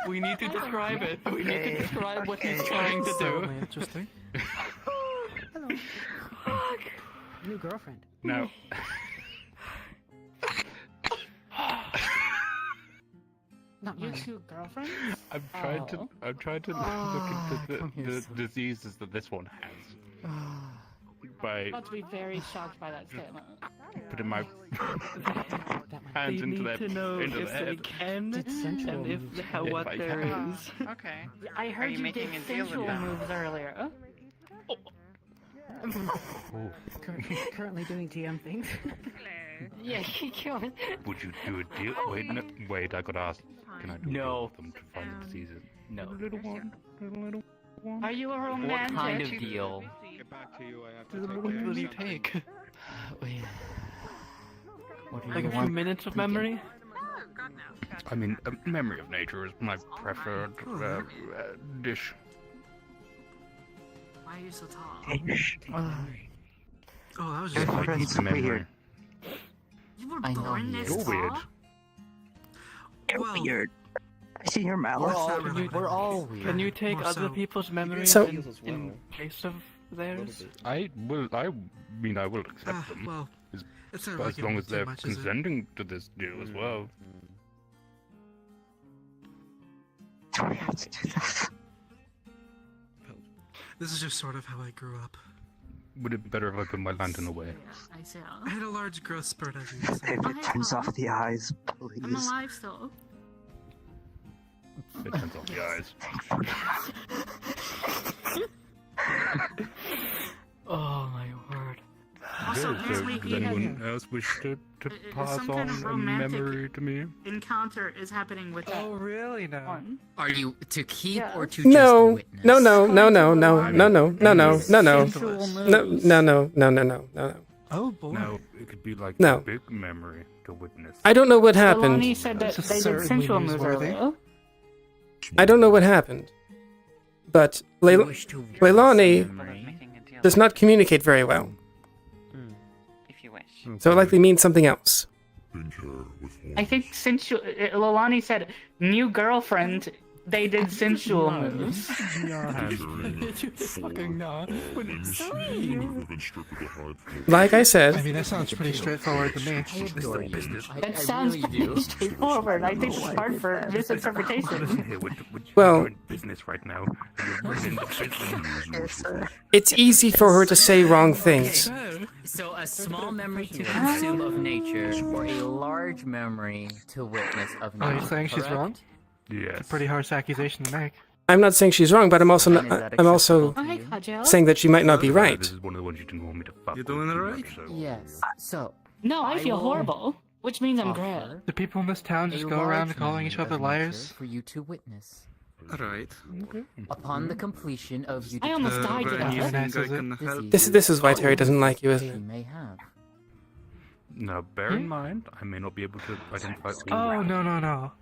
We need to describe it. We need to describe what he's trying to do. Interesting. Hello. New girlfriend. No. Not You mine. two girlfriends? I'm trying to look at the diseases that this one has. By I'm about to be very shocked by that statement. putting my hands into their to know into if the head. they can and if what I there can. is. Okay. I heard you you making did a deal with sensual them? moves earlier. Currently doing GM things. Yeah, keep going. Would you do a deal? Wait, no, wait. I gotta ask. Can I do a deal with them to find the diseases? No. Little one. Are you a What romantic? kind of deal? Get back to you. I have What to will you take? Wait. What do you Like a few want? minutes of memory? I mean, memory of nature is my preferred dish. Why are you so tall? Oh, that was Just just needs memory. You were I know born he this is. You're tall? weird. well, Weird. I see your mouth. We're all weird. Can you take More other so. people's memories So- in place of theirs? I will accept them. well, as, it's not as really long gonna as be too they're much, is it? consenting to this deal as well. Do we have to do this? This is just sort of how I grew up. Would it be better if I put my lantern away? I see. I had a large growth spurt, as you say. If it turns off the eyes, I'm please. alive still. It turns off the eyes. Oh my word. Also, Okay, this so week does we had anyone else wish to pass some on kind of a romantic memory to me? encounter is happening with that really? No. one. Are you to keep Yeah. or to No, just witness? no, no, no, no, no, no, no, no, no, no, no, no, no, no, no, no, no. Oh boy. No, it could be like No. a big memory to witness. I don't know what happened. Delaney said that they did sensual moves earlier. I don't know what happened. But Leilani does not communicate very well. If you wish. So it likely means something else. I think sensual. Lolani said new girlfriend. They did sensual moves. Fucking not. Like I said, I mean, that sounds pretty straightforward to me. That sounds pretty straightforward. I think it's hard for misinterpretation. well, business right now. it's easy for her to say wrong things. So a small memory to consume of nature, or a large memory to witness of nature. Are you saying she's wrong? Yes. It's a pretty harsh accusation to make. I'm not saying she's wrong, but I'm also saying that she might not be right. This is one of the ones you didn't want me to fuck. You doing it right? Yes. So. No, I feel horrible, which means I'm great. Do people in this town just go around calling each other liars? For you to witness. Alright. Upon the completion of you. I almost died today. This is why Terry doesn't like you, isn't it? May have. Now, bear in mind, I may not be able to identify. Oh no.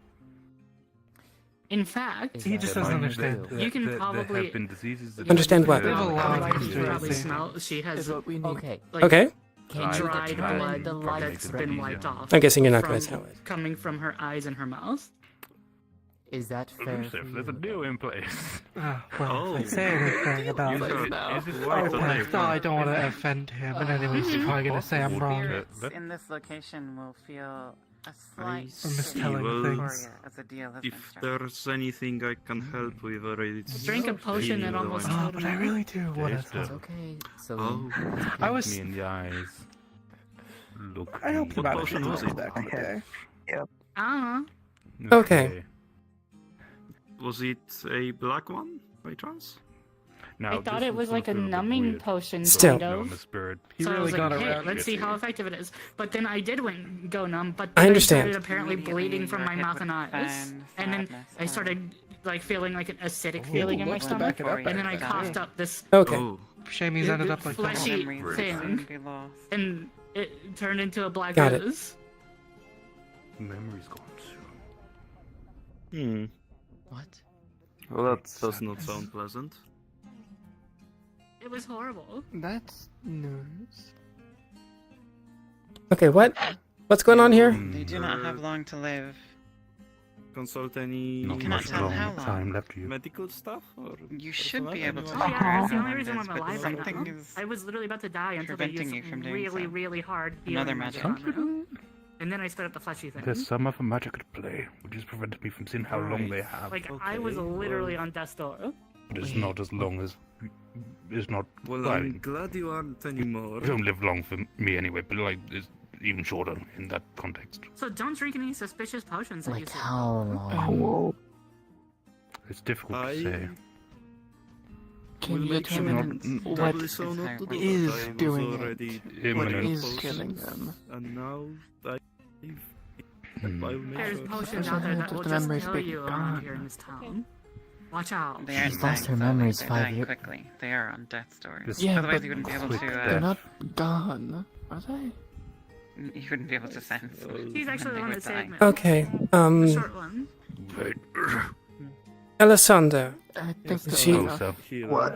In fact, he just doesn't understand. You can probably have been diseases that understand what. They have a lot of You can probably history. smell. She has Okay. Okay. dried blood that's been wiped off. I'm guessing you're not going to tell it. Coming from her eyes and her mouth. Is that fair? Elusive, there's a deal in place. Well, say anything about it. I don't want to offend him, but anyways, he's probably going to say I'm wrong. In this location will feel a slight mistelling things. as a deal has If there's anything I can help with, already. Drink a potion that almost killed But I really do want to. Okay. So. I was. Me in the eyes. Look. I helped him What out a potion few was times it? back in the day. Okay. Was it a black one by chance? No, I thought it was like a numbing potion, Still. kind of. He So I really was got like, hey, around let's it. see how effective it is. But then I did go numb, but I then understand. started apparently bleeding from my mouth and eyes. And then I started like feeling like an acidic feeling in my let's stomach. back it up, And then I actually. coughed up this Okay. Shame he's ended up like that. fleshy thing. And it turned into a black Got it. ooze. Memory's gone soon. What? Well, that does not sound pleasant. It was horrible. That's news. Okay, what? What's going on here? They do not have long to live. Consult any Not cannot much tell how long long. time left to you. medical stuff? Or You should be able to Oh figure yeah, out that's the how only long reason it I'm is, but alive right something now. is I was literally about to die until they preventing used you from doing really, so. really hard Another healing magic. magic on me. And then I spit up the fleshy thing. There's some other magic at play, which has prevented me from seeing how long they have. Like I was literally on death's door. But it's not as long as. It's not. Well, well, I'm glad you aren't anymore. it don't live long for me anyway, but like, it's even shorter in that context. So don't drink any suspicious potions that you Like see. how long? It's difficult to say. Can you determine what is doing it? What is killing them? And now There's potions out there that will just kill you around here in this town. Watch out. They aren't She's lost dying her memories slowly, 5 they're dying years. quickly. They are on death's door. Yeah, Otherwise but you wouldn't be able they're to. not gone, are they? You wouldn't be able to sense. He's actually the one that saved me. Okay, The short one. Alessandra. I think that's She- enough. What?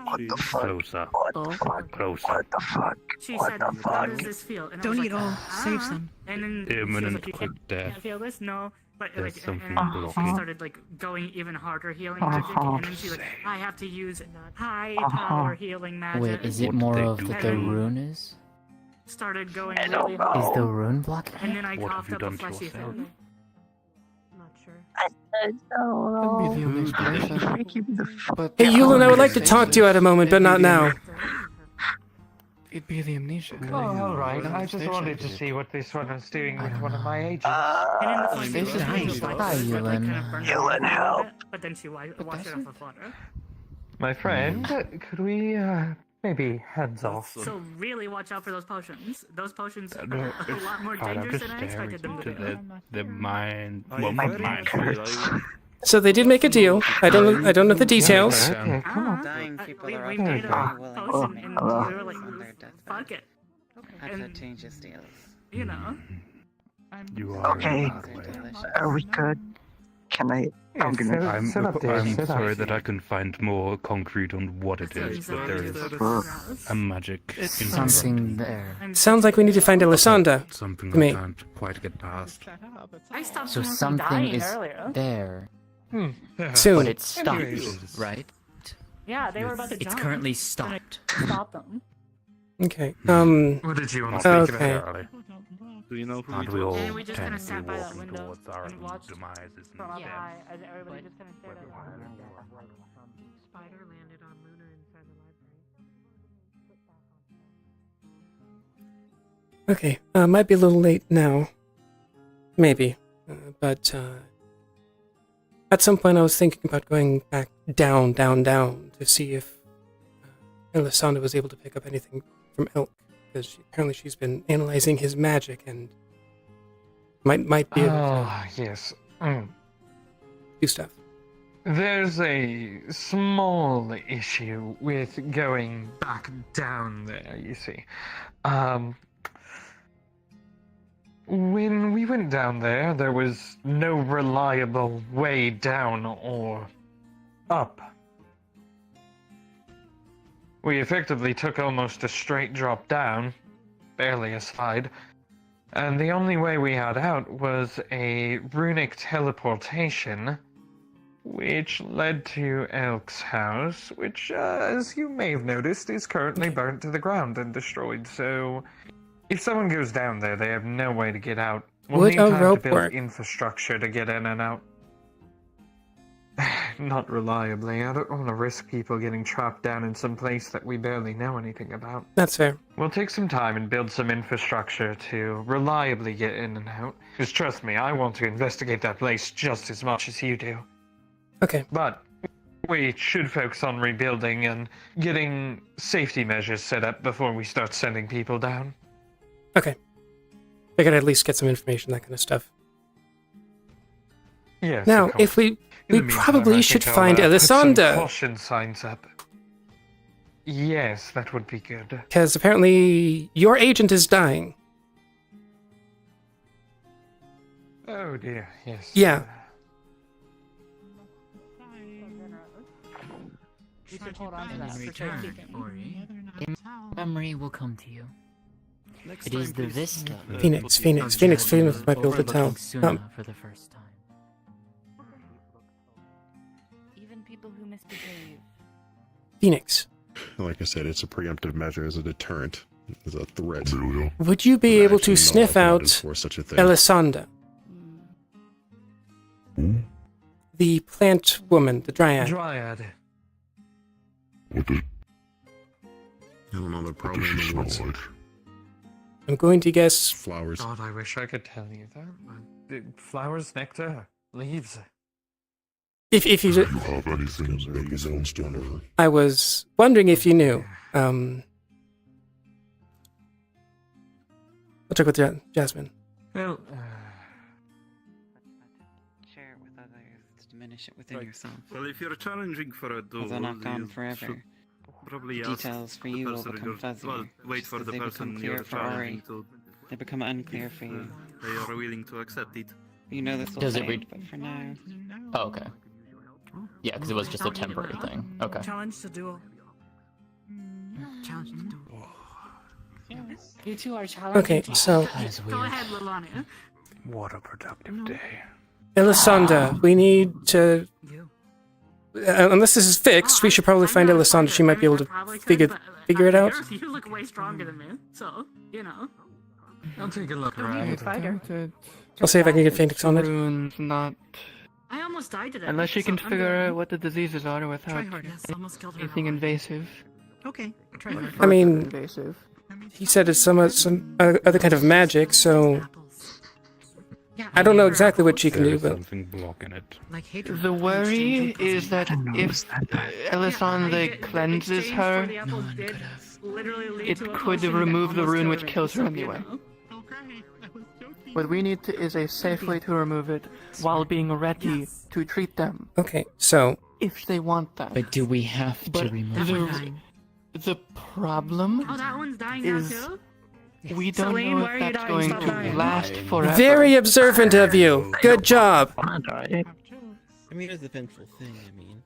What the fuck? Closer. Closer. What the fuck? She said, how does this feel? And I Don't was eat like, all. Save "Ah." some. And then she was Imminent like, you quick can't death. feel this? No. But There's like, something and blocking. she started like going even harder healing magic, and then she like, I have to use high power healing magic. Wait, is it more of that the rune is? Started going really hard. Is the rune blocking? And then I What have coughed you up a done to fleshy yourself? thing. That'd be the only explanation. But Hey, Yulin, I would like to talk to you at a moment, but not now. It'd be the amnesia. Oh, alright. I just wanted to see what this one was doing with one of my agents. And then the fleshy This is thing nice. was like, Hi, started, like, Yulin. kind of burning Yulin, a little help. bit, but then she washed it off with water. My friend, could we, maybe hands off? So really watch out for those potions. Those potions are No, a lot more fine, I'm dangerous just than I expected them to staring be. into the mind. I Well, my very mind much would hurts. like- So they did make a deal. I don't know the details. Okay, come on. Dying people we are made a often willing potion to and die we were like, on their deathbed. fuck it. I've had changes deals. You know. You are Okay, are we good? Can I? I'm gonna. I'm sit up. sorry that I can find more concrete on what it is, but there is a magic something there. Sounds like we need to find Elisanda. Something to me. I can't quite get past. I stopped So someone from something dying is earlier. there. Soon. But it's stopped, right? Yeah, they were about to It's jump. currently stopped. Stop them. Okay. What did you want to speak Okay. about? Do you know who Aren't it we was? all And we just kind of technically sat by that walking window towards our and watched demise, isn't from it? up high as everybody just kind of stared at us. Spider landed on Luna inside the library. Okay. Might be a little late now. Maybe. But at some point I was thinking about going back down to see if Elisanda was able to pick up anything from Elk. Because apparently she's been analyzing his magic and might be able to yes. do stuff. There's a small issue with going back down there, you see. When we went down there, there was no reliable way down or up. We effectively took almost a straight drop down, barely a slide, and the only way we had out was a runic teleportation, which led to Elk's house, which, as you may have noticed, is currently burnt to the ground and destroyed, so if someone goes down there, they have no way to get out. We'll Would need a time rope to build work? infrastructure to get in and out. Not reliably. I don't want to risk people getting trapped down in some place that we barely know anything about. That's fair. We'll take some time and build some infrastructure to reliably get in and out. Because trust me, I want to investigate that place just as much as you do. Okay. But we should focus on rebuilding and getting safety measures set up before we start sending people down. Okay. Figured I'd at least get some information, that kind of stuff. Yes. Now, of course. if we In the meantime, probably I should think find I'll, put some Elisanda. caution signs up. Yes, that would be good. Because apparently your agent is dying. Oh dear, yes. Yeah. We should hold on to And that in for return, safekeeping. Ori, a memory will come to you. It is the vista. Phoenix might be able to tell. Overlooking Suna for the first time. Even people who misbehave. Phoenix, Like I said, it's a preemptive measure as a deterrent, as a threat. would you be able to sniff out such a thing. Elisanda? The plant woman, the dryad. Dryad. I don't know, they're probably in the woods. I'm going to guess flowers. God, I wish I could tell you that. Flowers, nectar, leaves. If you Do you have anything that you sounds to know? I was wondering if you knew. I'll check with Jasmine. Well, Share it with others to diminish it within yourself. Well, if you're challenging for a duel, They're not gone you forever. should probably Details ask for the you will person become you're- fuzzy. Well, wait just for as the they person become you're clear for challenging Ori. to. They become unclear for you. They are willing to accept it. You know this will Does it fade, read- but for now. Oh, okay. Yeah, because it was just a temporary thing. Okay. Challenge to duel. Challenge to duel. You two are challenging. Okay, so Go ahead, Lilania. What a productive day. Elisanda, we need to. Unless this is fixed, we should probably find Elisanda. She might be able to figure it out. You look way stronger than me, so you know. I'll take a look around. I'll see if I can get Phoenix on it. Rune's not. I almost died today. Unless you so can I'm figure gonna out what the diseases are without try harder. Yes, almost killed her. anything invasive. Okay, try harder. I mean, invasive. he said it's some other kind of magic, so I don't know exactly what she can do, There's but something blocking it. The worry is that if Elisanda cleanses her, it could remove the rune which kills her anyway. What we need is a safe way to remove it while being ready to treat them. Okay, so if they want that. But do we have to remove it? The problem Oh, that one's dying is now too? We don't Celine, know why are if you that's dying? going Stop to dying. last forever. Very observant of you. Good job. I mean, it's a vengeful thing. I mean,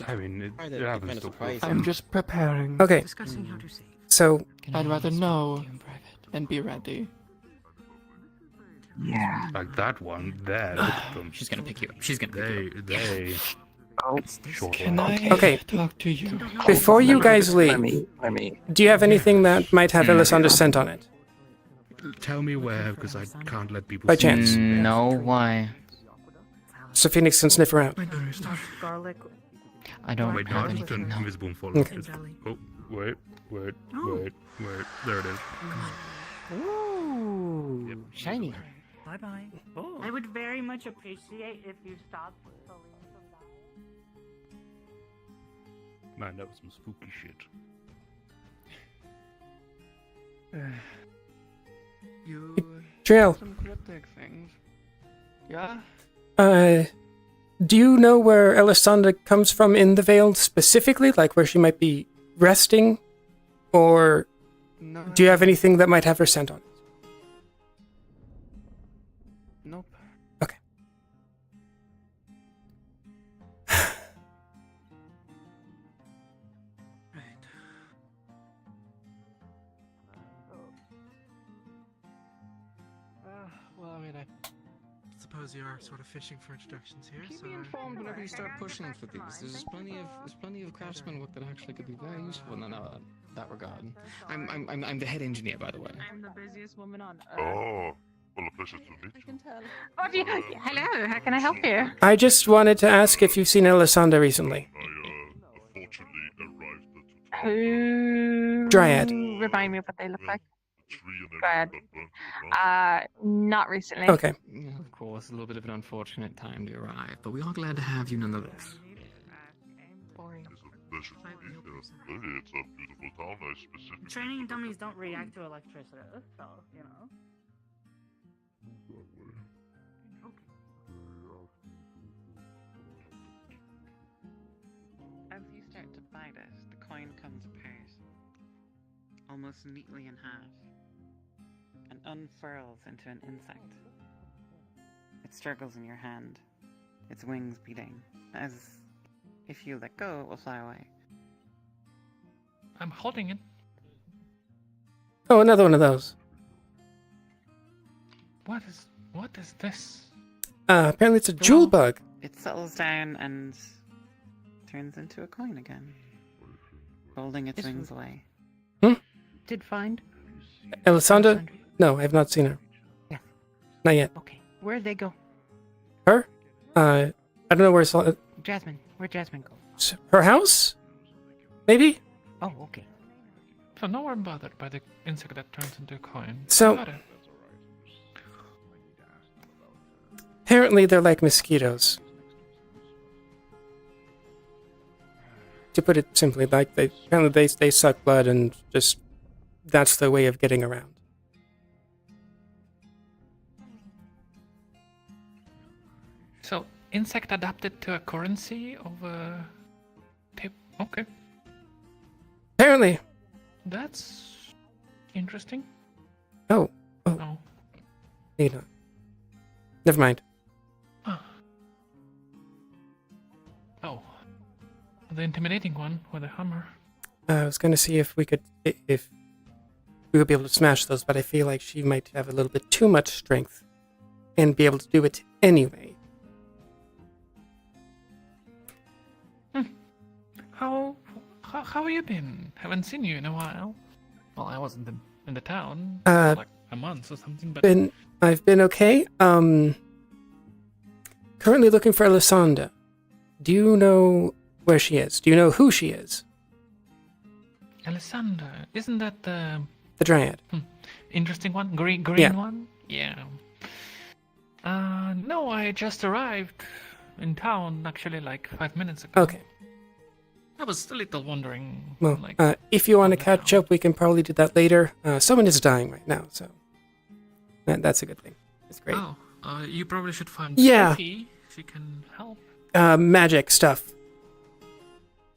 I mean, it happens to both. I'm just preparing. Okay. Discussing how to say. So I'd rather know and be ready. Yeah. Like that one there. Look at them. She's gonna pick you up. She's gonna pick you up. They. Oh, Can I Okay. talk to you? before you guys let leave, me. do you have anything that might have Elisandra scent on it? Tell me where, because I can't let people. By see chance. me. No, why? So Phoenix can sniff around. Garlic. I don't Wait, no, have I just anything. turned No. invisible and fall. Okay. Oh, wait. There it is. Ooh, shiny. Bye bye. I would very much appreciate if you stopped Celine from dying. Man, that was some spooky shit. You Trail. some cryptic things. Yeah? Do you know where Elisandra comes from in the Vale specifically? Like where she might be resting? Or No. do you have anything that might have her scent on it? Nope. Okay. Well, I mean, I suppose you are sort of fishing for introductions here. keep so me informed whenever you start pushing for these. There's plenty of craftsman work that actually could be very useful in that regard. I'm the head engineer, by the way. I'm the busiest woman on earth. Oh, well, a pleasure to meet you. Oh, hello, how can I help you? I just wanted to ask if you've seen Elisandra recently. Unfortunately arrived at Who? Dryad. Remind me of what they look like. the tree and Dryad. everything got burned. Not recently. Okay. Yeah, of course, a little bit of an unfortunate time to arrive, but we are glad to have you nonetheless. Boring. It's a pleasure to be here. Really, it's a beautiful town. I specifically. Training dummies don't react to electricity, so, you know. As you start to bite it, the coin comes apart, almost neatly in half, and unfurls into an insect. It struggles in your hand, its wings beating, as if you let go, it will fly away. I'm holding it. Oh, another one of those. What is this? Apparently it's a jewel bug. It settles down and turns into a coin again, folding its wings away. Did find? Elisandra? No, I have not seen her. Yeah. Not yet. Okay. Where'd they go? Her? I don't know where Jasmine. Where'd Jasmine go? her house? Maybe? Oh, okay. So no one bothered by the insect that turns into a coin. So- Got it. Apparently they're like mosquitoes. To put it simply, like they suck blood and just that's their way of getting around. So insect adapted to a currency of a tip. Okay, Apparently. that's interesting. Oh. Oh. Maybe not. Never mind. Oh, the intimidating one with a hammer. I was gonna see if we could be able to smash those, but I feel like she might have a little bit too much strength and be able to do it anyway. How have you been? Haven't seen you in a while. Well, I wasn't in the town for like a month or something, but I've been okay. Currently looking for Alessandra. Do you know where she is? Do you know who she is? Alessandra, isn't that the Dryad. interesting one? Green Yeah. one? Yeah. No, I just arrived in town actually like 5 minutes ago. Okay. I was a little wondering. Well, like, if you want to catch up, we can probably do that later. Someone is dying right now, so that's a good thing. It's great. Oh, you probably should find Yeah. Sophie. She can help. Magic stuff.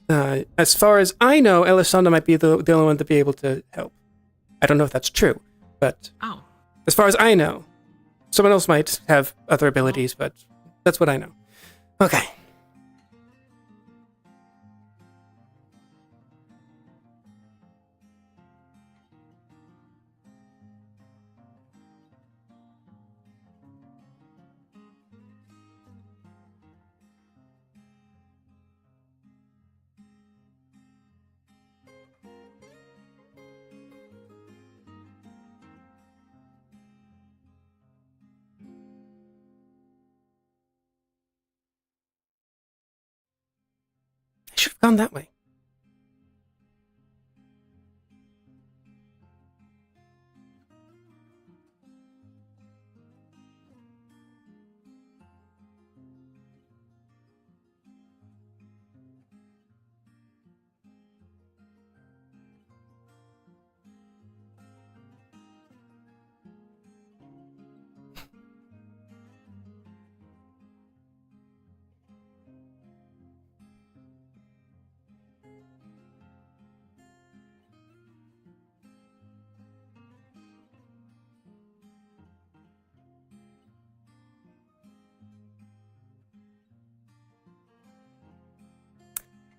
As far as I know, Elisandra might be the only one to be able to help. I don't know if that's true, but Oh. as far as I know, someone else might have other abilities, but that's what I know. Okay. I should have gone that way.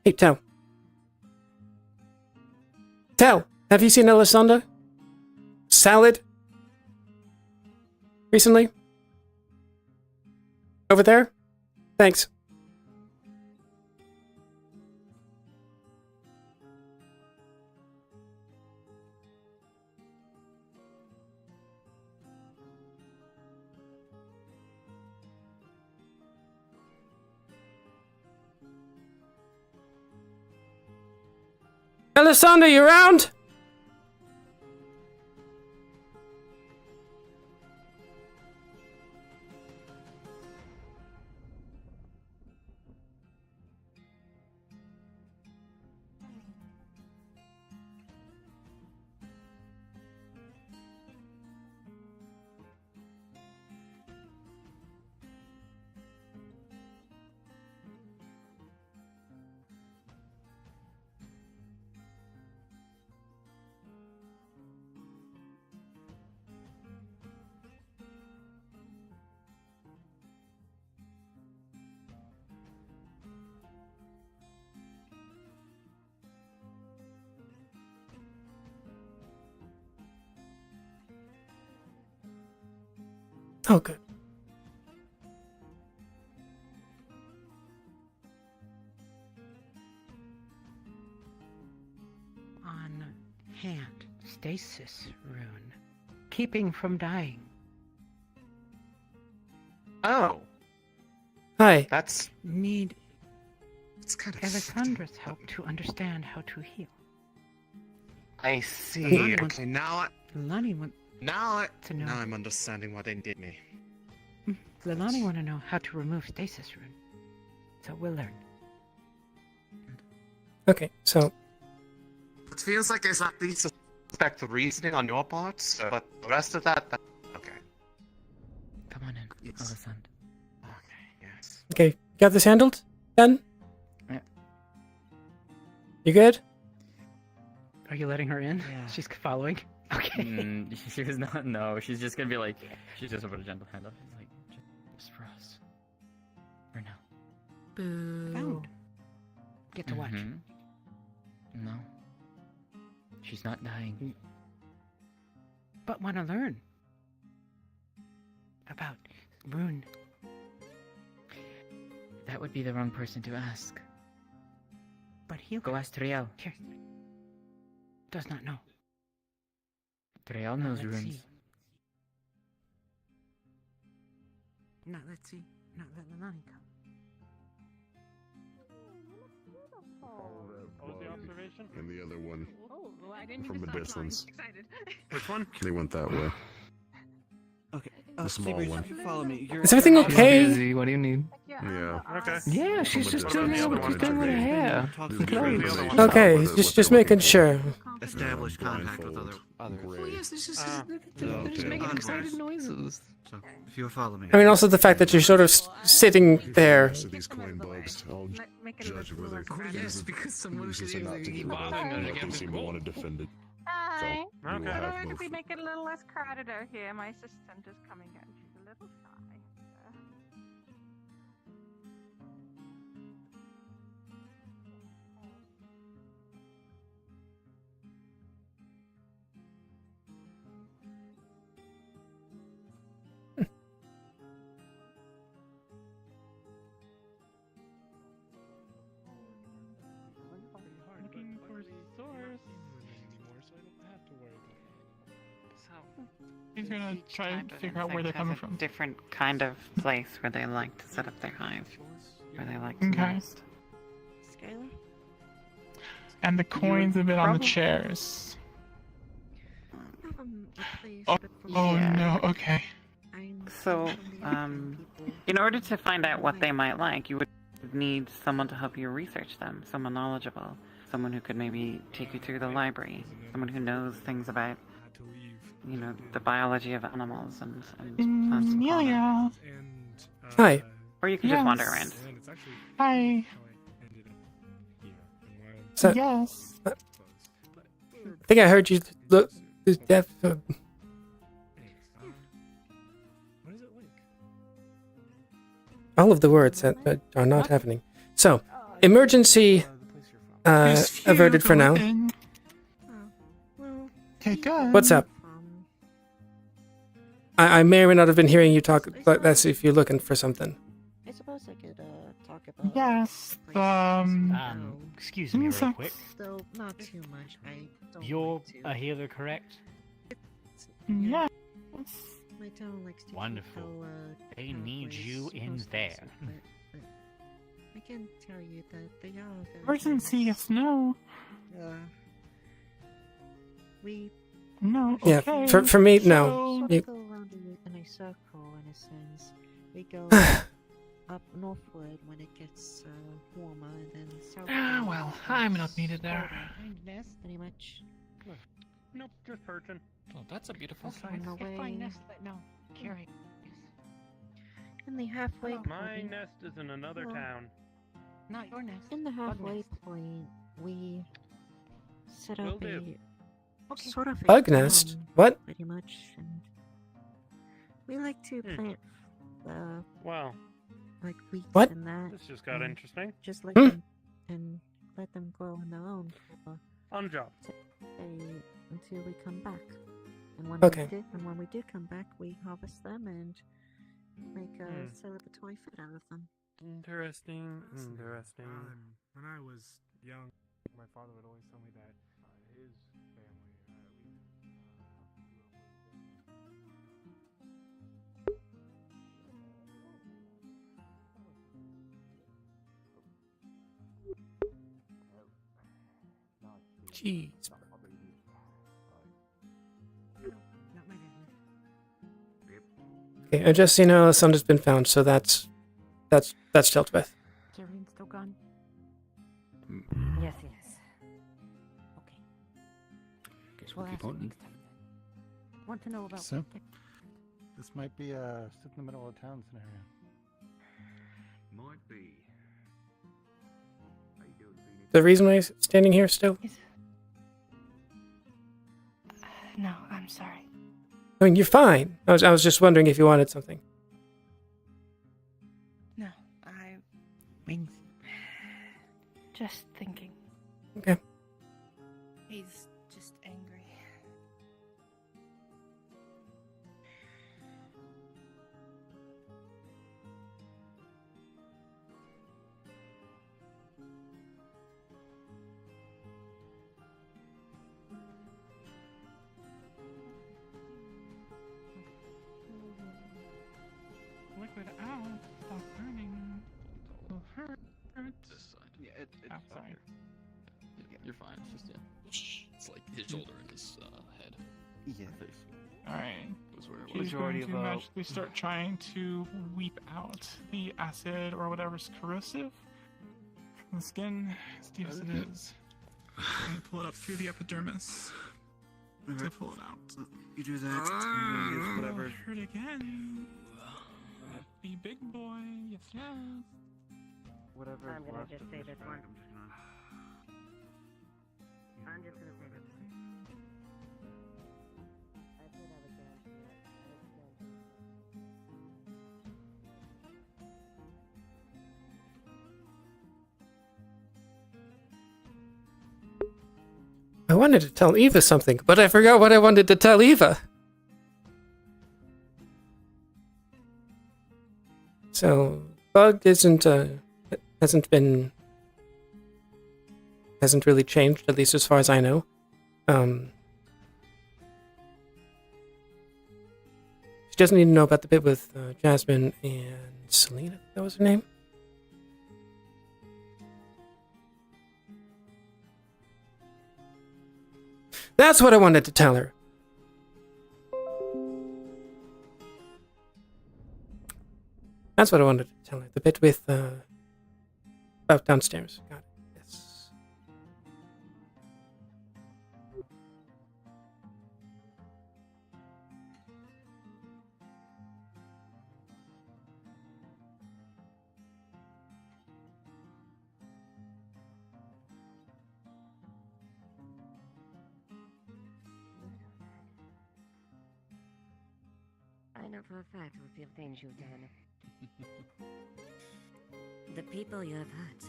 Hey, Tao. Tao, have you seen Elisanda? Salad? Recently? Over there? Thanks. Elisanda, you around? Oh, good. On hand, stasis rune. Keeping from dying. Oh. Hi. That's... Need It's kind of... Elisandra's help to understand how to heal. I see. Lani wants- Okay, now Lani want to know. Now I'm understanding why they did me. Lani want to know how to remove stasis rune. So we'll learn. Okay, so It feels like there's at least a suspect reasoning on your part, but the rest of that... Okay. Come on in, Yes. Elisand. Okay, yes. okay, got this handled? Then? Yeah. You good? Are you letting her in? Yeah. She's following. Okay. She was not. No, she's just gonna be like. She's just gonna put a gentle hand up. She's like, just for us. For now. Boo. Found. Get to watch. Mhm. No. She's not dying. But want to learn about rune. That would be the wrong person to ask. But he'll Go ask Triel. Here. Does not know. Triel knows Let's runes. see. Now let's see. Now let Lani come. What was the observation? And the other one Oh, well, I didn't from the distance. Which one? They went that way. Okay. The small one. Follow me. Is everything okay? Busy. What do you need? Yeah. Okay. Yeah, she's just doing what she's doing with her hair. The clothes. Okay, just making sure. Establish contact with others. Oh yes, it's just so, they're just making okay. excited noises. So, if you'll follow me. I mean, also the fact that you're sort of sitting there. So these coin bugs, I'll judge whether Yes, because someone uses could or not to easily get keep rid of bothering her it. to They get seem to want to defend it. fine. you will But have I no could we food. make it a little less crowded out here. My assistant is coming in. She's a little shy. Looking for source. He's gonna try Kind to of figure out where insect they're coming has a from. different kind of place where they like to set up their hive, where they like to Okay. nest. Skylar? And the coins a bit on the probably- chairs. A place, Oh, but for oh Yeah. no, okay. So, in order to find out what they might like, you would need someone to help you research them, someone knowledgeable, someone who could maybe take you through the library, someone who knows things about, you know, the biology of animals and plants and fauna. Amelia. Hi. Or you can just wander around. Hi. So, Yes. I think I heard you look deaf. All of the words that are not happening. So, emergency averted for now. Okay, good. What's up? I may or may not have been hearing you talk, but that's if you're looking for something. I suppose I could talk about. Yes. Excuse me, real quick. Though not too much. I don't. You're like to. a healer, correct? Yeah. My town likes to. Wonderful. Keep how, They how need place you in supposed to there. be, but I can tell you that they are very. Emergency, yes, no. We. No, Yeah, okay. for me, Sort no. of You- go around in a circle, in a sense. We go up northward when it gets warmer, and then southward. Ah, well, I'm not needed there. Pretty much. Nope, just perching. Oh, that's a beautiful Also sight. on the If I way. nest that no, carry. In the halfway My point. nest is in another Hello. town. Not your nest. In the halfway nest. point, we set Will up do. a sort of a Bug nest? farm, What? Pretty much, and we like to plant Wow. like wheat What? and that. This just got and interesting. Just let Hmm. them and let them grow on their own for On job. until we come back. And when Okay. when we do come back, we harvest them and make a celebratory food out of them. Interesting. Interesting. When I was young, my father would always tell me that his family, Jeez. Okay, and just so you know, Sunda's been found, so that's dealt with. Kieran's still gone. Yes, yes. Guess We'll we'll keep ask on. next time. Want to know about So, this might be a sit in the middle of town scenario. Might be. How you doing, Phoenix? The reason why I'm standing here still? No, I'm sorry. I mean, you're fine. I was just wondering if you wanted something. No, I. Wings. Just thinking. Okay. He's just angry. Liquid out. Stop burning. Will hurt. This side. Yeah, it's Outside. You're fine. It's just it's like his shoulder and his head. Yeah. Alright. Was where it He's was. going to magically start trying to weep out the acid or whatever's corrosive from the skin, as deep as it is. And pull it up through the epidermis to pull it out. You do that. Whatever. Hurt again. Be big boy. Yes, yes. Whatever. I'm gonna just say this one. I'm just gonna say this one. wanted to tell Eva something, but I forgot what I wanted to tell Eva. So, Bug hasn't really changed, at least as far as I know. She doesn't need to know about the bit with Jasmine and Selena. That was her name. That's what I wanted to tell her. That's what I wanted to tell her. The bit with about downstairs. Got it. Yes. I know for a fact what the things you've done. The people you have hurt.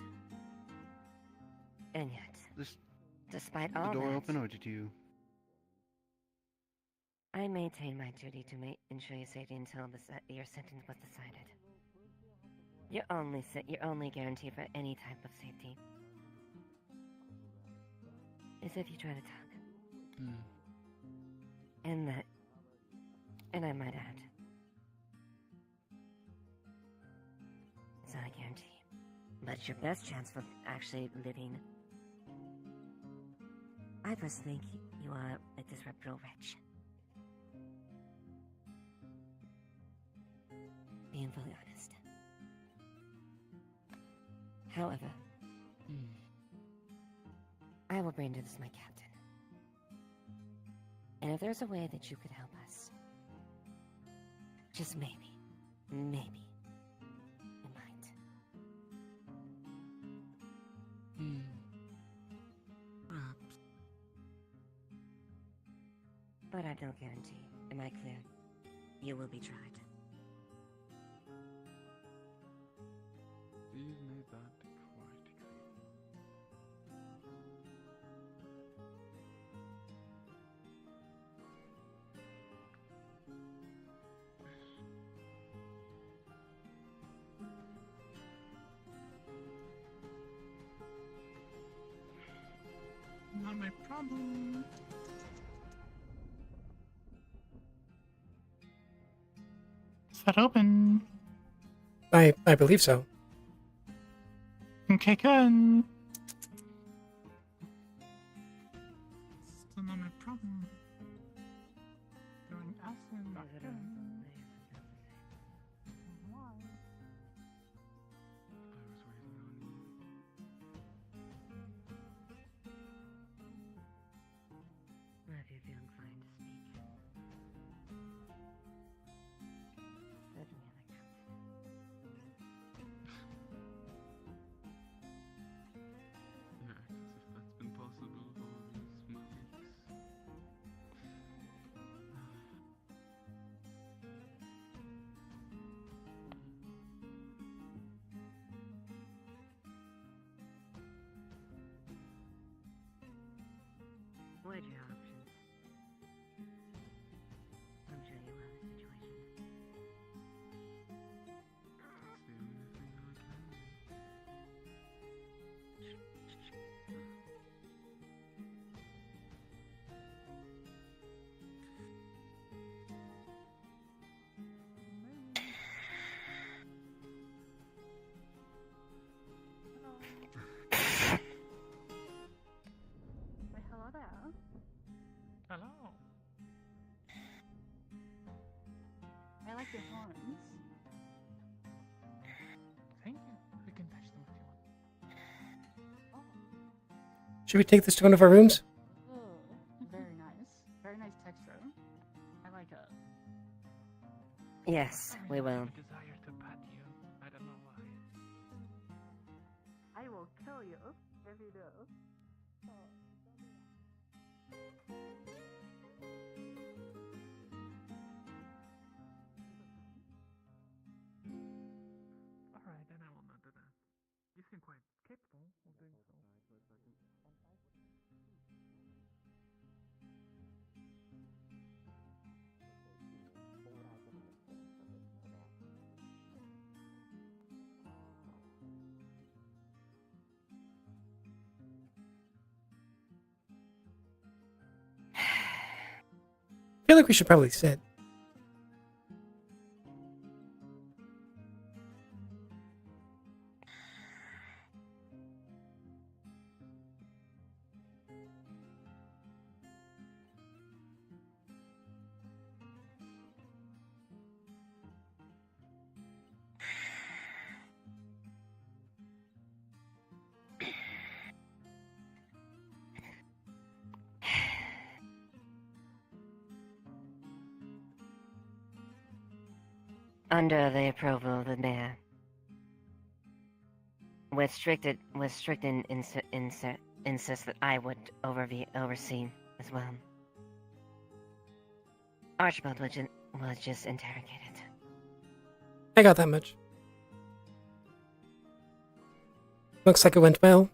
And yet, despite all the door that, open, or did you? I maintain my duty to ensure your safety until your sentence was decided. Your only guarantee for any type of safety is if you try to talk. And I might add, it's not a guarantee, but it's your best chance for actually living. I personally think you are a disreputable wretch. Being fully honest. However, I will bring to this my captain. And if there's a way that you could help us, just maybe, you might. Perhaps. But I don't guarantee. Am I clear? You will be tried. You made that quite clear. Not my problem. Is that open? I believe so. Okay, good. Still not my problem. Throwing acid, not good. Why? If you feel inclined to speak. Certainly, I like Yeah, as if that's been possible for all these months. What are your options? I'm sure you have a situation. That's the only thing I can do. Wait, hello there. Hello. I like your horns. Thank you. We can touch them if you want. Should we take this to one of our rooms? Oh, very nice. Very nice texture. I like it. Yes, we will. Desire to pat you. I don't know why. I will kill you if you do. Alright, then I will not do that. You seem quite capable of doing so. feel like we should probably sit. Under the approval of the mayor, with strict insist that I would oversee as well. Archibald was just interrogated. I got that much. Looks like it went well.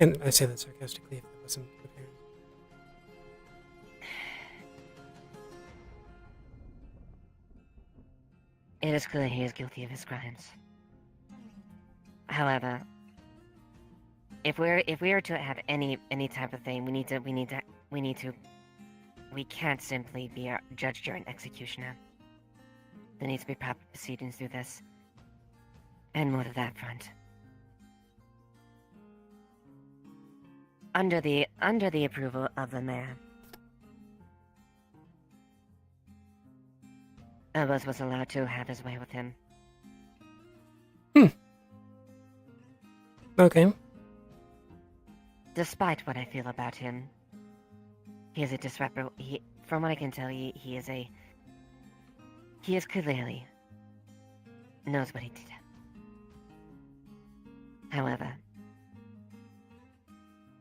And I say that sarcastically if that wasn't apparent. It is clear he is guilty of his crimes. However, if we are to have any type of thing, we can't simply be a judge, jury, and executioner. There needs to be proper proceedings through this, and more to that front. Under the approval of the mayor, Elvis was allowed to have his way with him. Okay. Despite what I feel about him, he is a disreputable. From what I can tell, he is clearly knows what he did. However,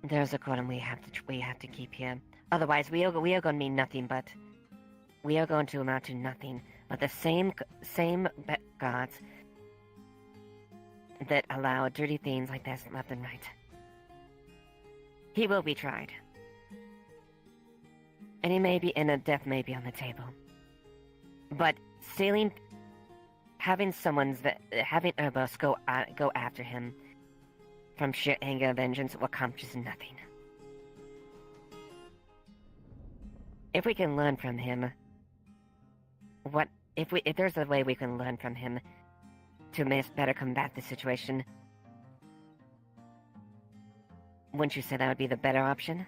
there's a quorum we have to keep here. Otherwise, we are going to mean nothing. But we are going to amount to nothing but the same gods that allow dirty things like this left and right. He will be tried, and death may be on the table. But having Urbos go after him from sheer anger and vengeance will accomplish nothing. If we can learn from him, if there's a way we can learn from him to better combat the situation, wouldn't you say that would be the better option?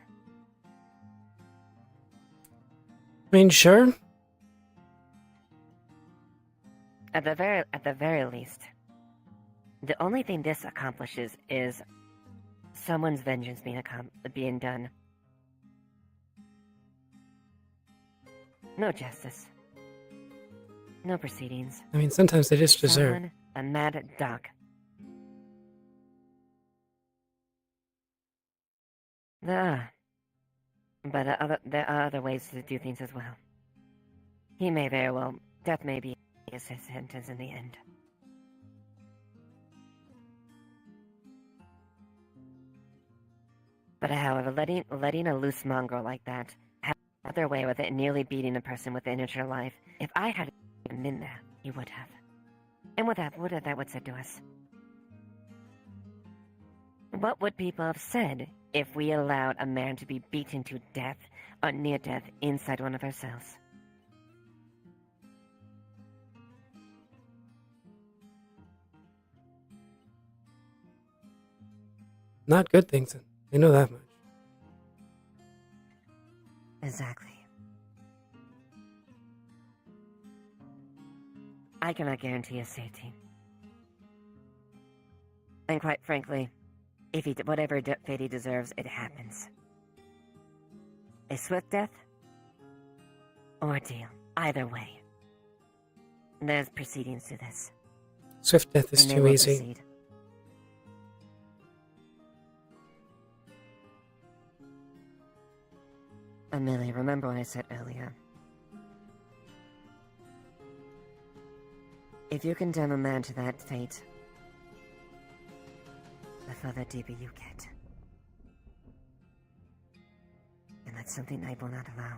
I mean, sure. At the very least, the only thing this accomplishes is someone's vengeance being done. No justice. No proceedings. I mean, sometimes they just deserve. Someone, a mad dog. There are other ways to do things as well. Death may be his sentence in the end. But however, letting a loose mongrel like that have their way with it, nearly beating a person with inner life, if I had been there, he would have. And what that would said to us? What would people have said if we allowed a man to be beaten to death or near death inside one of our cells? Not good things. I know that much. Exactly. I cannot guarantee his safety. And quite frankly, if whatever fate he deserves, it happens. A swift death? Ordeal. Either way. There's proceedings to this. Swift death is too easy. Proceed. Amelia, remember what I said earlier. If you condemn a man to that fate, the further deeper you get. And that's something I will not allow.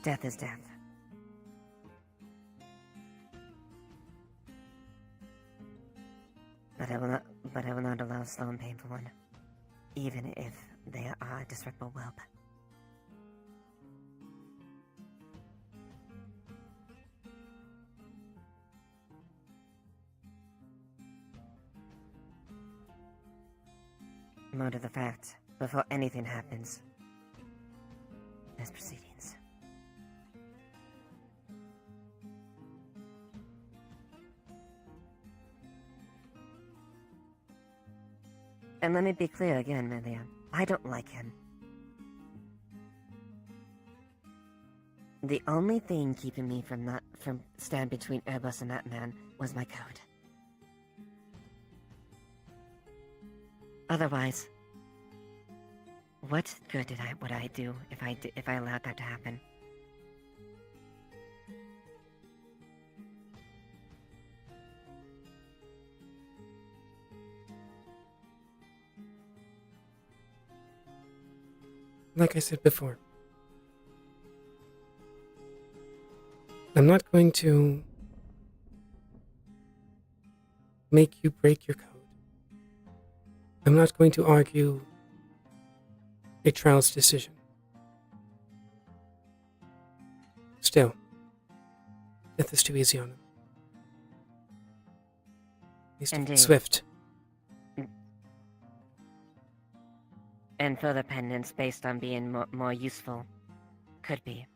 Death is death. But I will not. But I will not allow slow and painful one, even if they are a disreputable whelp. More to the fact, before anything happens, there's proceedings. And let me be clear again, Amelia. I don't like him. The only thing keeping me from stand between Airbus and that man was my code. Otherwise, what good would I do if I allowed that to happen? Like I said before, I'm not going to make you break your code. I'm not going to argue a trial's decision. Still, death is too easy on him. He's too swift. And further penance based on being more useful could be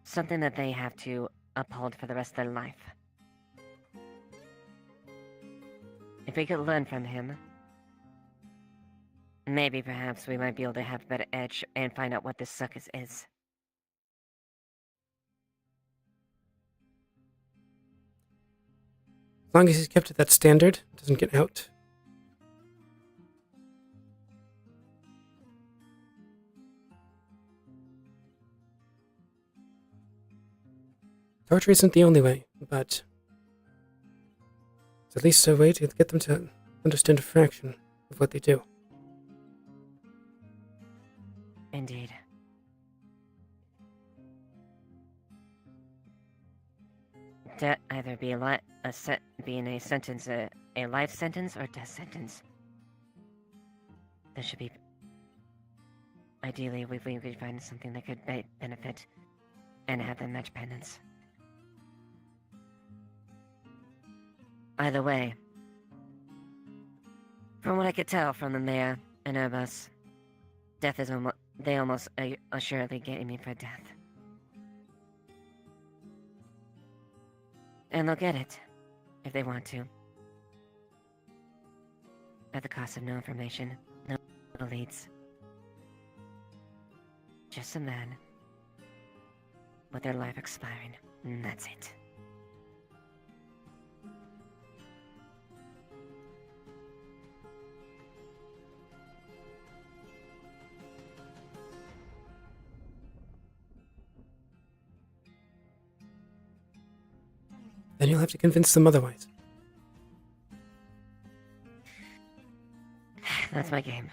something that they have to uphold for the rest of their life. If we could learn from him, maybe perhaps we might be able to have a better edge and find out what this circus is. As long as he's kept at that standard, doesn't get out. Torture isn't the only way, but it's at least a way to get them to understand a fraction of what they do. Indeed. That either be being a sentence, a life sentence, or death sentence. There should be. Ideally, we could find something that could benefit and have them match penance. Either way, from what I could tell from the mayor and Airbus, death is almost assuredly getting me for death. And they'll get it, if they want to. At the cost of no information, no leads. Just a man with their life expiring, and that's it. Then you'll have to convince them otherwise. That's my game.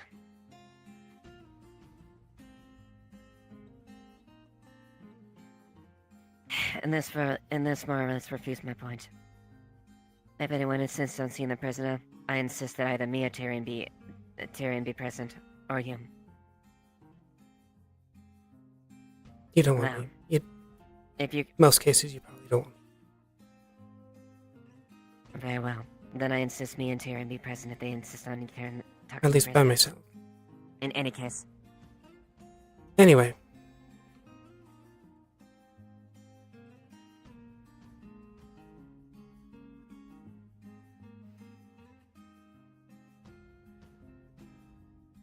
And this more or less refutes my point. If anyone insists on seeing the prisoner, I insist that either me or Tyrion be present, or you. You don't want me. If you... Most cases, you probably don't want me. Very well. Then I insist me and Tyrion be present if they insist on Tyrion talking At least by myself. In any case. Anyway.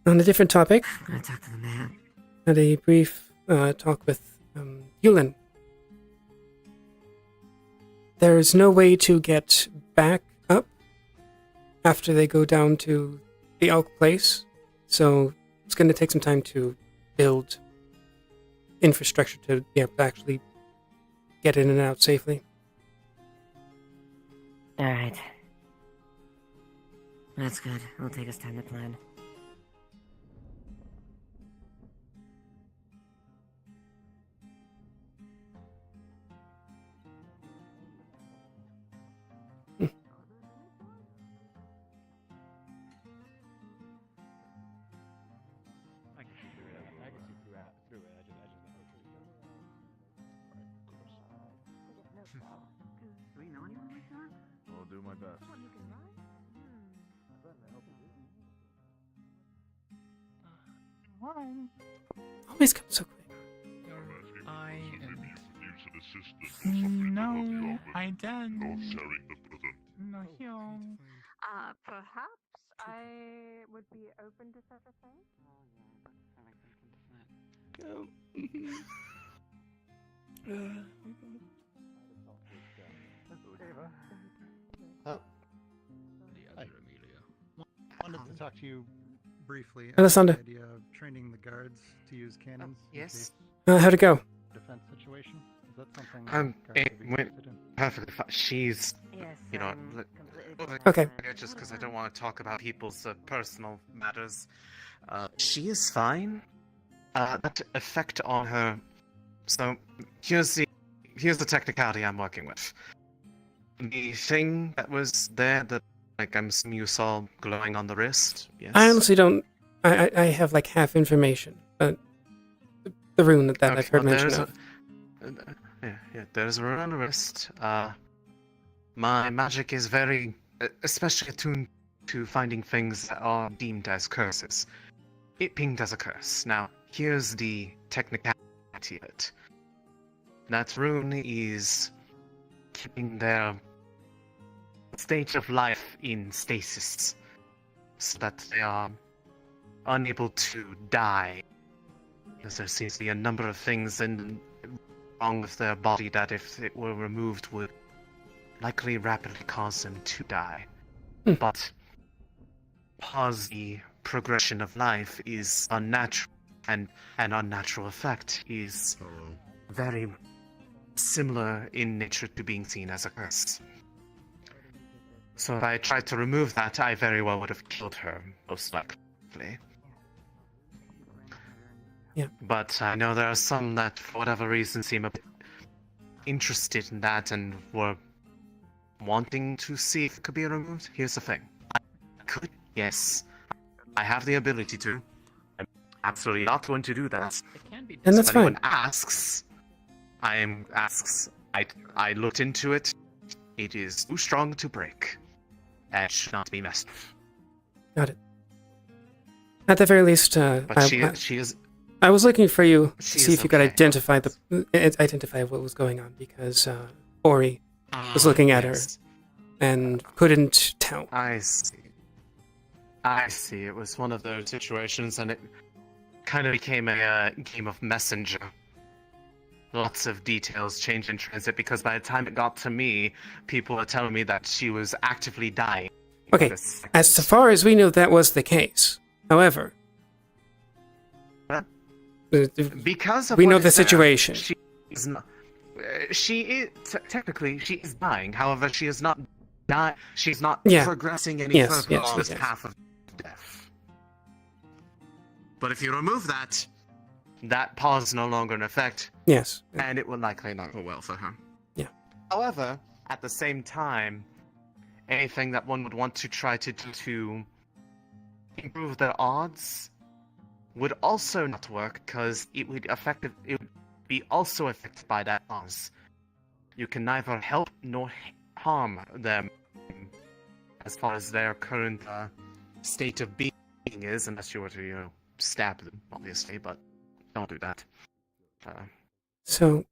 On a different topic. I'm gonna talk to the man. Had a brief talk with Yulin. There's no way to get back up after they go down to the Elk Place, so it's going to take some time to build infrastructure to be able to actually get in and out safely. Alright. That's good. It'll take us time to plan. we know anyone like that? I'll do my best. Someone who can ride? Always comes so quick. I No, I didn't. No, he'll. Perhaps I would be open to such a thing. Oh. Hi. Wanted to talk to you briefly Alessandra. about the idea of training the guards to use cannons. Yes. How'd it go? Defense situation. Is that something? It went perfectly fine. She's, you know, Okay. just because I don't want to talk about people's personal matters. She is fine. That effect on her. So here's the technicality I'm working with. The thing that was there that, like, I'm assuming you saw glowing on the wrist. Yes. I honestly don't. I have like half information, but the rune that I've heard mention of. Yeah, there's a rune on the wrist. My magic is very, especially attuned to finding things that are deemed as curses. It pinged as a curse. Now, here's the technicality of it. That rune is keeping their state of life in stasis, so that they are unable to die. Because there seems to be a number of things wrong with their body that, if it were removed, would likely rapidly cause them to die. But because the progression of life is unnatural, and an unnatural effect is very similar in nature to being seen as a curse. So if I tried to remove that, I very well would have killed her, most likely. Yeah. But I know there are some that, for whatever reason, seem a bit interested in that and were wanting to see if it could be removed. Here's the thing. I could, yes. I have the ability to. I'm absolutely not going to do that. And that's if anyone fine. asks, I looked into it. It is too strong to break. And should not be messed with. Got it. At the very least, But she is. I was looking for you to She see is if you could okay. identify what was going on, because Ori was looking at her and couldn't tell. I see. It was one of those situations, and it kind of became a game of messenger. Lots of details changed in transit, because by the time it got to me, people were telling me that she was actively dying. Okay, as far as we know, that was the case. However, because of we what know is the there, situation. She is not. She is technically she is dying. However, she is not dying. She's not progressing any further on this path of death. But if you remove that, that pause is no longer in effect. Yes. And it will likely not go well for her. Yeah. However, at the same time, anything that one would want to try to do to improve their odds would also not work, because it would be also affected by that pause. You can neither help nor harm them as far as their current state of being is, unless you were to, stab them, obviously, but don't do that. So,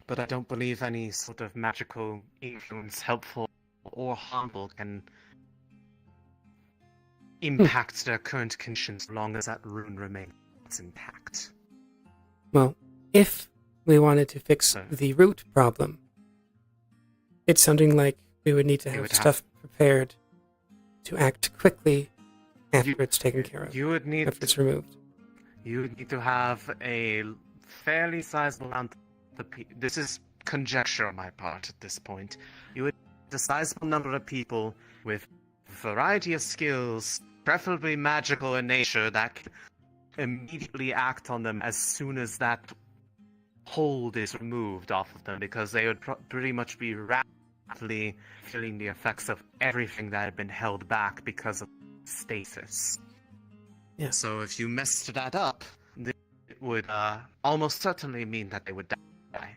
but I don't believe any sort of magical influence, helpful or harmful, can impact their current conditions, as long as that rune remains intact. well, if we wanted to fix the root problem, it's sounding like we would need to have stuff prepared to act quickly after it's taken care of. You would need after it's removed. You would need to have a fairly sizable amount of this is conjecture on my part at this point. You would need a sizable number of people with a variety of skills, preferably magical in nature, that can immediately act on them as soon as that hold is removed off of them, because they would pretty much be rapidly feeling the effects of everything that had been held back because of stasis. Yeah. So if you messed that up, it would almost certainly mean that they would die.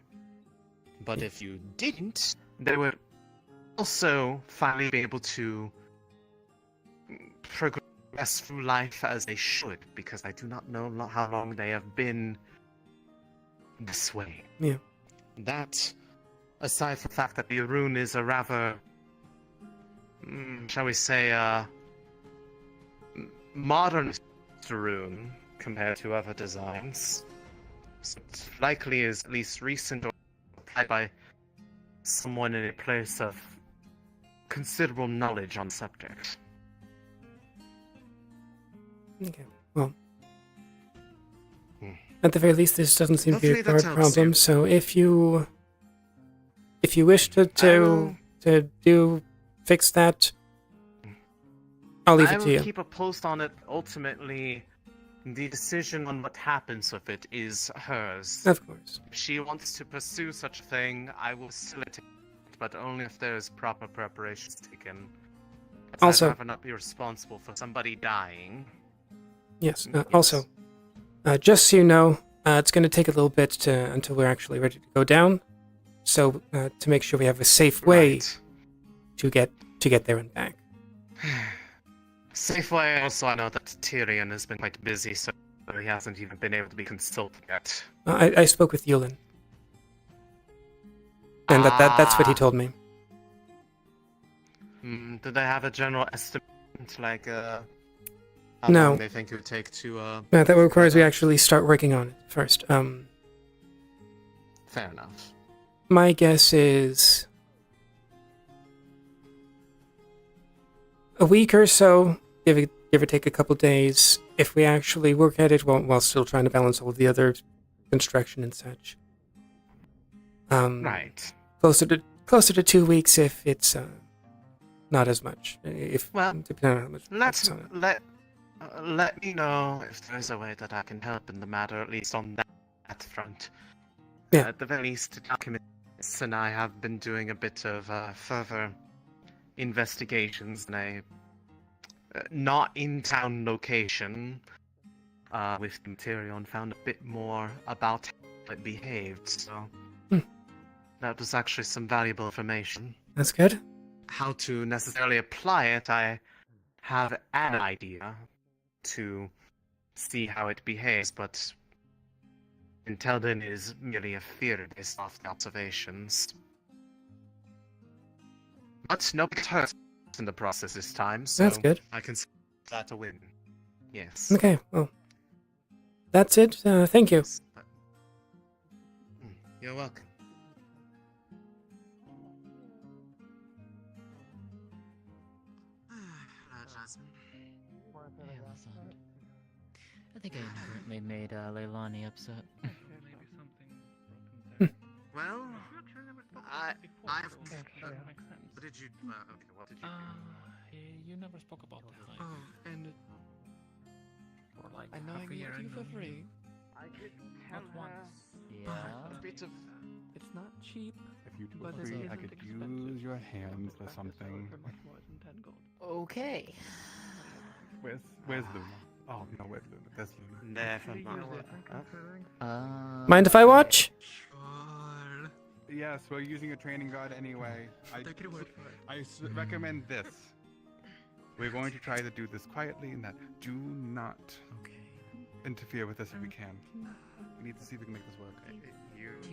But if you didn't, they would also finally be able to progress through life as they should, because I do not know how long they have been this way. Yeah. That, aside from the fact that the rune is a rather, shall we say, modern rune compared to other designs, so it likely is at least recent or applied by someone in a place of considerable knowledge on the subject. Okay, well, at the very least, this doesn't seem to be a Hopefully that guard helps problem. you. So if you wish to fix that, I'll leave it to I you. will keep a post on it. Ultimately, the decision on what happens with it is hers. Of course. If she wants to pursue such a thing, I will facilitate it, but only if there is proper preparations taken. As Also- I'd rather not be responsible for somebody dying. Yes. Also, just so you know, it's going to take a little bit until we're actually ready to go down. So to make sure we have a safe way to get there and back. Safe way. Also, I know that Tyrion has been quite busy, so he hasn't even been able to be consulted yet. I spoke with Yulin, and that's what he told me. Do they have a general estimate, like how No. long they think it would take to? That requires we actually start working on it first. Fair enough. My guess is a week or so, give or take a couple days, if we actually work at it while still trying to balance all the other construction and such. Right. Closer to 2 weeks if it's not as much. If depending on how much Let's focus on it. let me know if there's a way that I can help in the matter, at least on that front. Yeah. At the very least, documents and I have been doing a bit of further investigations in a not in town location with Tyrion, found a bit more about how it behaved. So that was actually some valuable information. That's good. How to necessarily apply it, I have an idea to see how it behaves, but until then it is merely a theory based off the observations. But nobody hurt in the process this time, so That's good. I consider that a win. Yes. Okay, well, that's it. Thank you. You're welcome. I think I inadvertently made Leilani upset. Well, I've. What did you? Okay, what did you? You never spoke about that thing. Oh, and For like I know I half a can year. work you for free. I did Not once. a bit of. It's not cheap, If you do but it it free, isn't I could expensive. use your hands I or could something. sell it for much more than 10 gold. Okay. Where's Luna? Oh no, where's Luna? There's Luna. Mind if I watch? Yes, we're using a training guard anyway. I recommend this. We're going to try to do this quietly, and that do not interfere with us if we can. We need to see if we can make this work.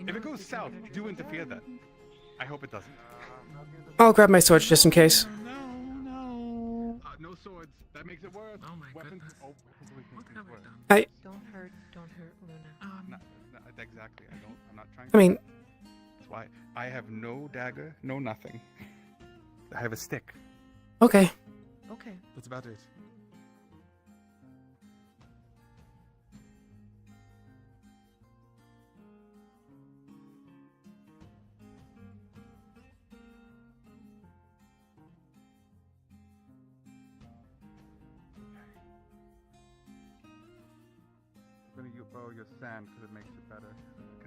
If it goes south, do interfere then. I hope it doesn't. I'll grab my sword just in case. No swords. That makes it worse. Oh my weapons. Oh, weapons always make things worse. I Don't hurt Luna. Exactly. I'm not trying. I mean- That's why I have no dagger, no nothing. I have a stick. Okay. Okay. That's about it. I'm gonna borrow your sand because it makes it better.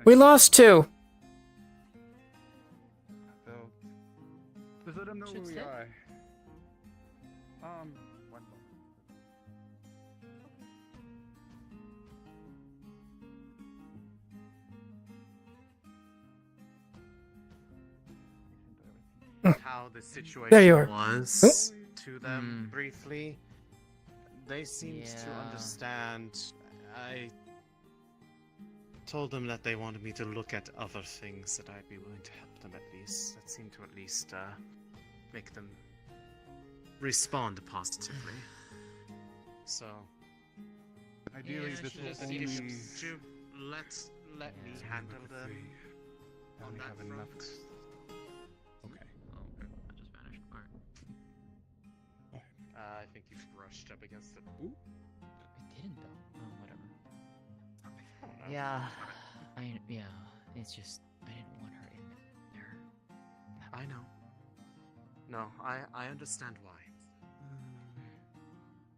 We lost 2. So, just let them know who we are. One moment. how the situation There you are. was to them briefly. They seemed to Yeah. understand. I told them that they wanted me to look at other things that I'd be willing to help them at least. That seemed to at least make them respond positively. So, Ideally, this will just only. you let me handle them I on only that have front. enough. Okay. Oh, okay. That just vanished. Alright. I think you brushed up against it. It didn't though. Oh, whatever. Yeah. It's just I didn't want her in there. I know. No, I understand why.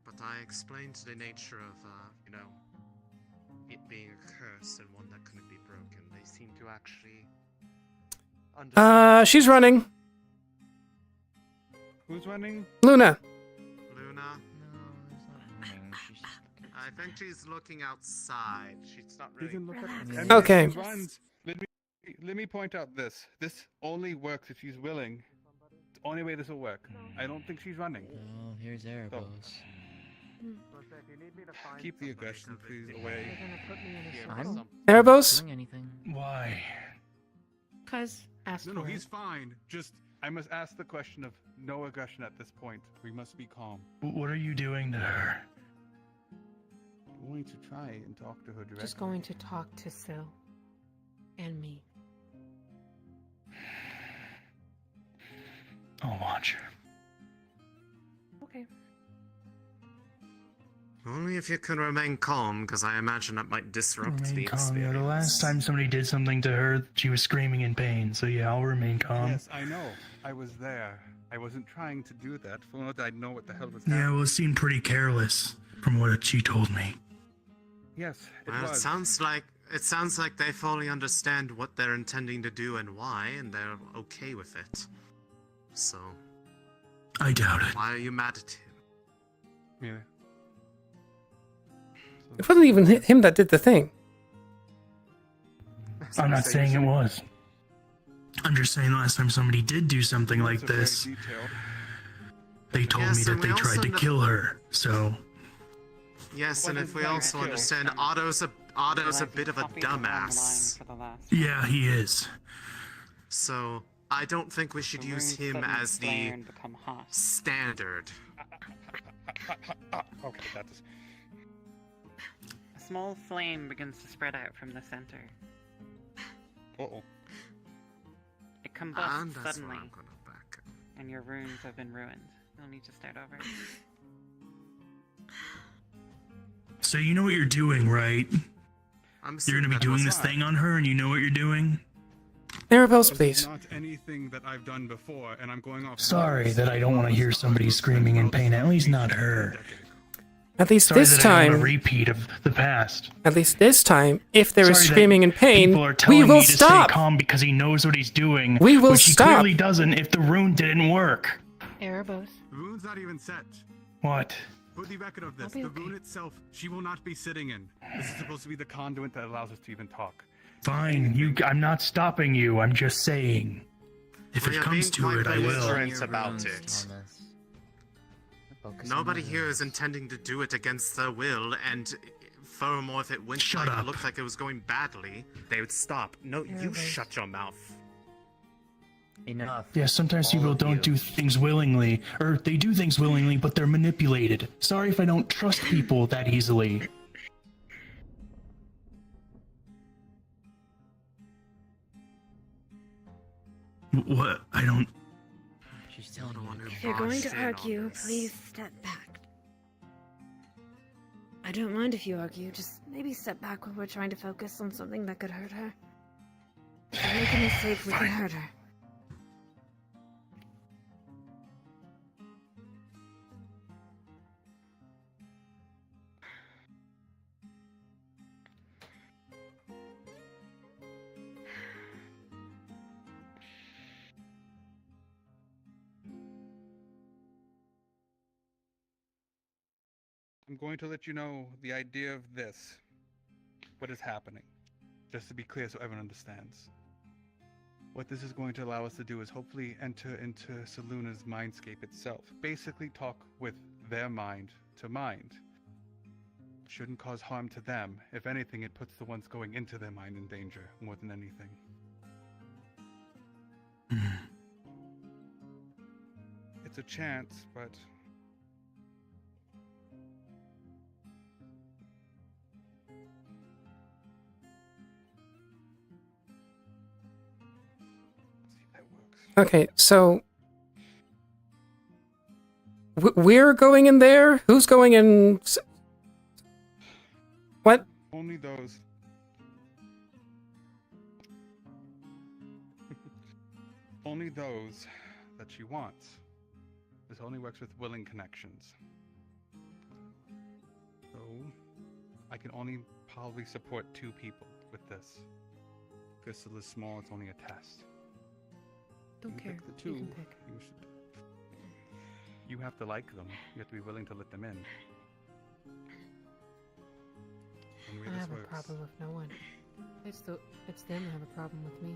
But I explained the nature of, it being a curse and one that couldn't be broken. They seem to actually understand. She's running. Who's running? Luna. Luna? I think she's looking outside. She's not really. Doesn't look at Yeah. Okay. She runs. Let me point out this. This only works if she's willing. It's the only way this will work. I don't think she's running. Oh, here's Erebos. Keep the aggression, please, away. I'm Erebos? doing anything. Why? Cause ask No, for he's it. fine. Just, I must ask the question of no aggression at this point. We must be calm. What are you doing to her? I'm going to try and talk to her directly. Just going to talk to Sil and me. I'll watch her. Okay. Only if you can remain calm, because I imagine that might disrupt the Remain calm. experience. Yeah, the last time somebody did something to her, she was screaming in pain. So yeah, I'll remain calm. Yes, I know. I was there. I wasn't trying to do that. For all I know what the hell was happening. Yeah, well, it seemed pretty careless from what she told me. Yes, it Well, was. it sounds like they fully understand what they're intending to do and why, and they're okay with it. So, I doubt it. why are you mad at him? Yeah. It wasn't even him that did the thing. I'm not saying it was. I'm just saying last time somebody did do something like this, they told me Yes, that and they we tried also to know- kill her. So Yes, and if we also understand, Otto's a bit of a dumbass. yeah, he is. So I don't think we should use him as the standard. Okay, that's. A small flame begins to spread out from the center. Uh-oh. It And combusts that's suddenly, where I'm gonna back up. and your runes have been ruined. You'll need to start over. So you know what you're doing, right? You're gonna be doing this thing on her, and you know what you're doing. Erebos, This please. is not anything that I've done before, and I'm going off. Sorry that I don't want to hear somebody screaming in pain. At least not her. At least Sorry this that I don't want time. a repeat of the past. At least this time, if there is Sorry that screaming in pain, people are we telling will me to stop. stay calm because he knows what he's doing. We will which he stop. clearly doesn't if the rune didn't work. Erebos. The rune's not even set. What? For the record of this, I'll be the okay. rune itself, she will not be sitting in. This is supposed to be the conduit that allows us to even talk. Fine, I'm not stopping you. I'm just saying. If Well, it you're comes being to it, quite I will. belligerent about it. Thomas. Focus Nobody on the here runes. is intending to do it against their will, and furthermore, if it went Shut like up. it looked like it was going badly, they would stop. No, you shut your mouth. Enough. Yeah, sometimes All people of don't you. do things willingly, or they do things willingly, but they're manipulated. Sorry if I don't trust people that easily. What? I don't. She's telling you. If you're going to argue, please step back. I don't mind if you argue, just maybe step back when we're trying to focus on something that could hurt her. If we make a mistake, we can hurt her. I'm going to let you know the idea of this. What is happening. Just to be clear so everyone understands. What this is going to allow us to do is hopefully enter into Saluna's mindscape itself. Basically talk with their mind to mind. Shouldn't cause harm to them. If anything, it puts the ones going into their mind in danger more than anything. It's a chance, but Okay, so we're going in there? Who's going in? What? only those. Only those that she wants. This only works with willing connections. So, I can only probably support 2 people with this. Crystal is small, it's only a test. Don't You care. pick the 2. You can pick. You have to like them. You have to be willing to let them in. And the way I this have a works- problem with no one. It's them that have a problem with me.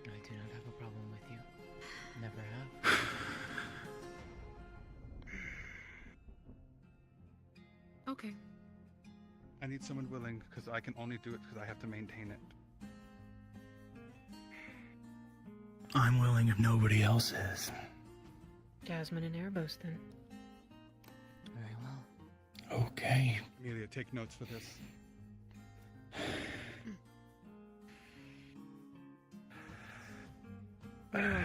I do not have a problem with you. Never have. Okay. I need someone willing because I can only do it because I have to maintain it. I'm willing if nobody else is. Jasmine and Erebos then. Very well. Okay. Amelia, take notes for this. Where do I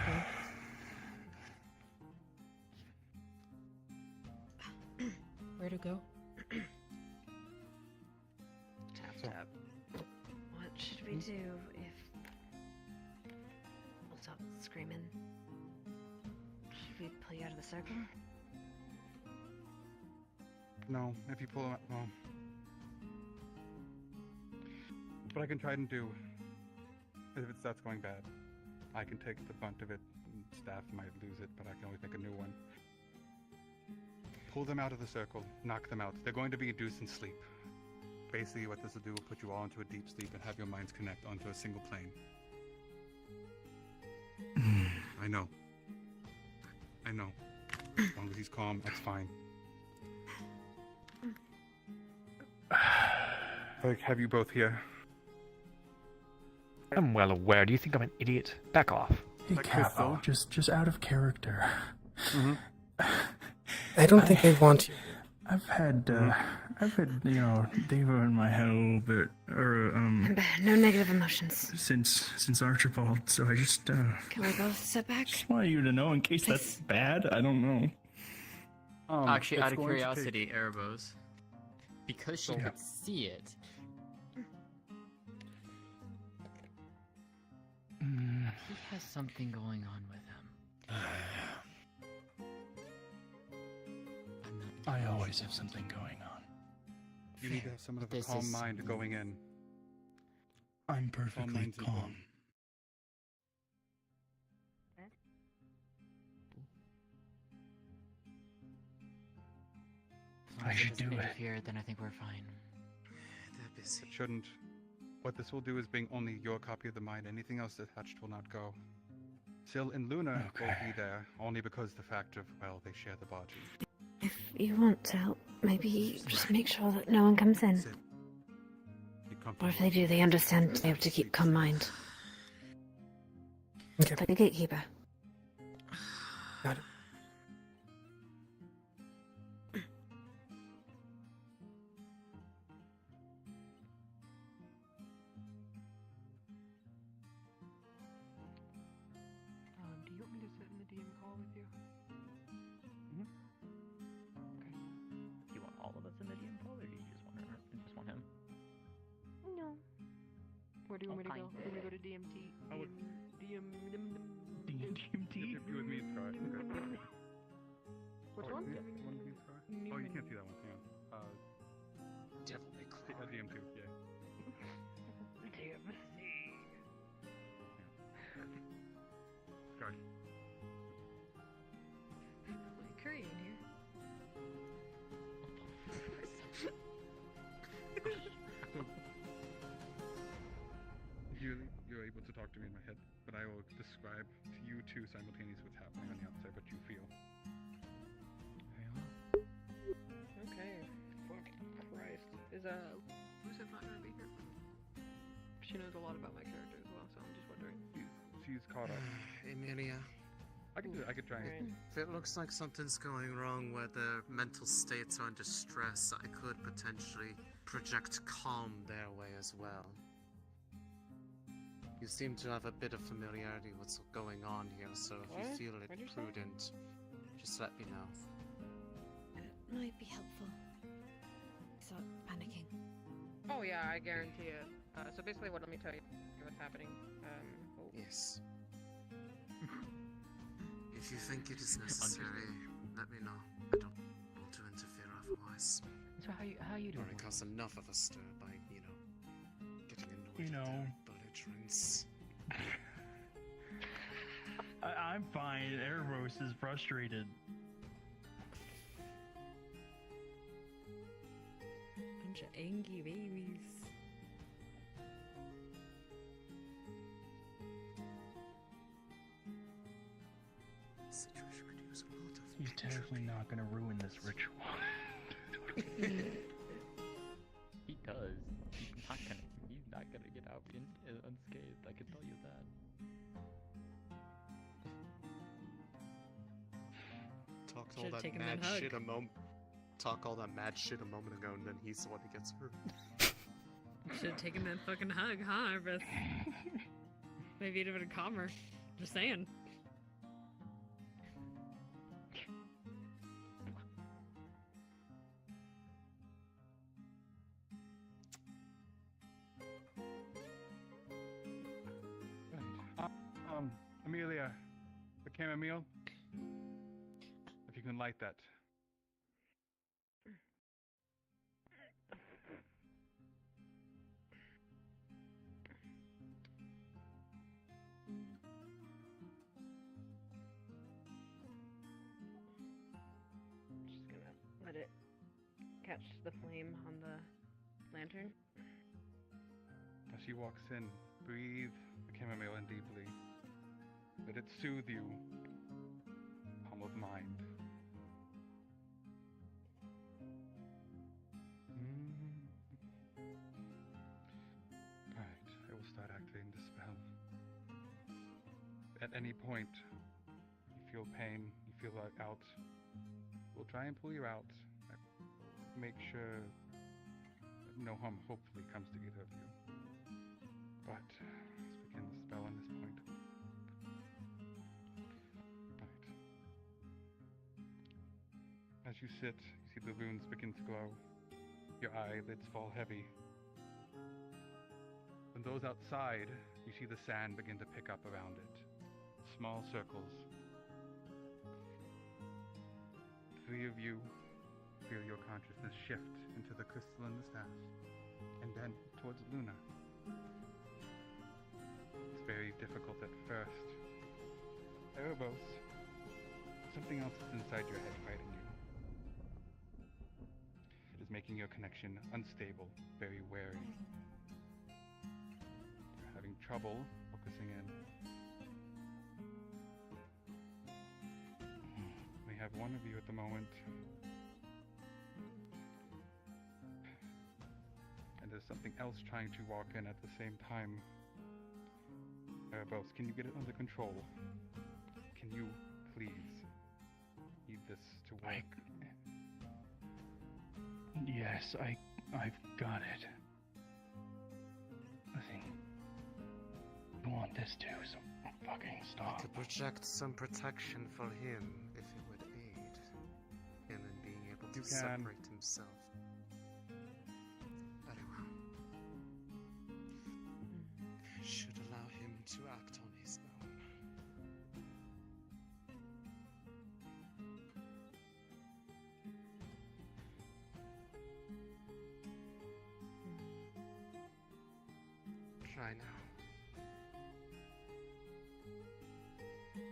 go? Where to go? Tap. What should we do if... We'll stop screaming. Should we pull you out of the circle? No, if you pull them out, well. What I can try and do, if it starts going bad, I can take the brunt of it. Staff might lose it, but I can always make a new one. Pull them out of the circle, knock them out. They're going to be induced in sleep. Basically, what this will do will put you all into a deep sleep and have your minds connect onto a single plane. I know. I know. As long as he's calm, that's fine. Like, have you both here? I'm well aware. Do you think I'm an idiot? Back off. Hey, Capo, just out of character. I don't think they want you. I've had, you know, Deva in my head a little bit, or, No negative emotions. since Archibald, so I just, Can we both sit back? just want you to know in case that's bad, I don't know. Actually, it's out of going to curiosity, Erebos, because she could see it. He has something going on with him. I always have something going on. You need to have someone with a This calm is- mind going in. I'm perfectly mind's calm. important. As long I as it should doesn't do it. interfere, then I think we're fine. It shouldn't. What this will do is bring only your copy of the mind. Anything else attached will not go. Sil and Luna will be there, only because the fact of, well, they share the body. If you want to help, maybe just make sure that no one comes in. Or if they do, they understand they have to keep calm mind. Okay. Like a gatekeeper. Got it. Do you want me to sit in the DM call with you? Do you want all of us in the DM call, or do you just want her? Just want him? No. Where do you want me to go? fine. Do we go to DMT? DMT? If you with me, it's alright. Okay. Which Oh, one? yeah, one of these cars? Oh, you can't see that one. Hang on. Definitely DM2, yeah. Sorry. Curry in here. You're able able to talk to me in my head, but I will describe to you two simultaneously what's happening on the outside, what you feel. Okay. Fucking Christ. Is Lucifer not gonna be here? She knows a lot about my character as well, so I'm just wondering. She's caught up. Amelia. I could try and... If it looks like something's going wrong where their mental states are under stress, I could potentially project calm their way as well. You seem to have a bit of familiarity with what's going on here, so if you feel it prudent, just let me know. It might be helpful. Stop panicking. Oh yeah, I guarantee it. So basically, let me tell you what's happening. Yes. If you think it is necessary, let me know. I don't want to interfere otherwise. So how you doing? Or it cause enough of a stir by, getting annoyed You know. at their belligerence. I'm fine. Erebos is frustrated. Bunch of angry babies. Situation could use a lot of He's definitely not gonna ruin this ritual. He does. He's not gonna get out unscathed. I can tell you that. Talked all that mad shit a moment. Talk all that mad shit a moment ago, and then he's the one who gets hurt. Should have taken that fucking hug, huh, Arbeth? Maybe it would have calmed her. Just saying. Amelia, the chamomile. If you can light that. Just gonna let it catch the flame on the lantern. As she walks in, breathe the chamomile in deeply. Let it soothe you. Calm of mind. Alright, I will start activating the spell. At any point, you feel pain, you feel like out, we'll try and pull you out. Make sure that no harm hopefully comes to either of you. But let's begin the spell on this point. Right. As you sit, you see the runes begin to glow. Your eyelids fall heavy. From those outside, you see the sand begin to pick up around it. Small circles. 3 of you feel your consciousness shift into the crystal in the staff, and then towards Luna. It's very difficult at first. Erebos, something else is inside your head fighting you. It is making your connection unstable, very wary. You're having trouble focusing in. We have one of you at the moment. And there's something else trying to walk in at the same time. Erebos, can you get it under control? Can you, please, need this to work? Yes, I've got it. Listen, I want this too, so fucking stop. I could project some protection for him if it would aid him in being able to separate himself. Very well. Should allow him to act on his own. Try now.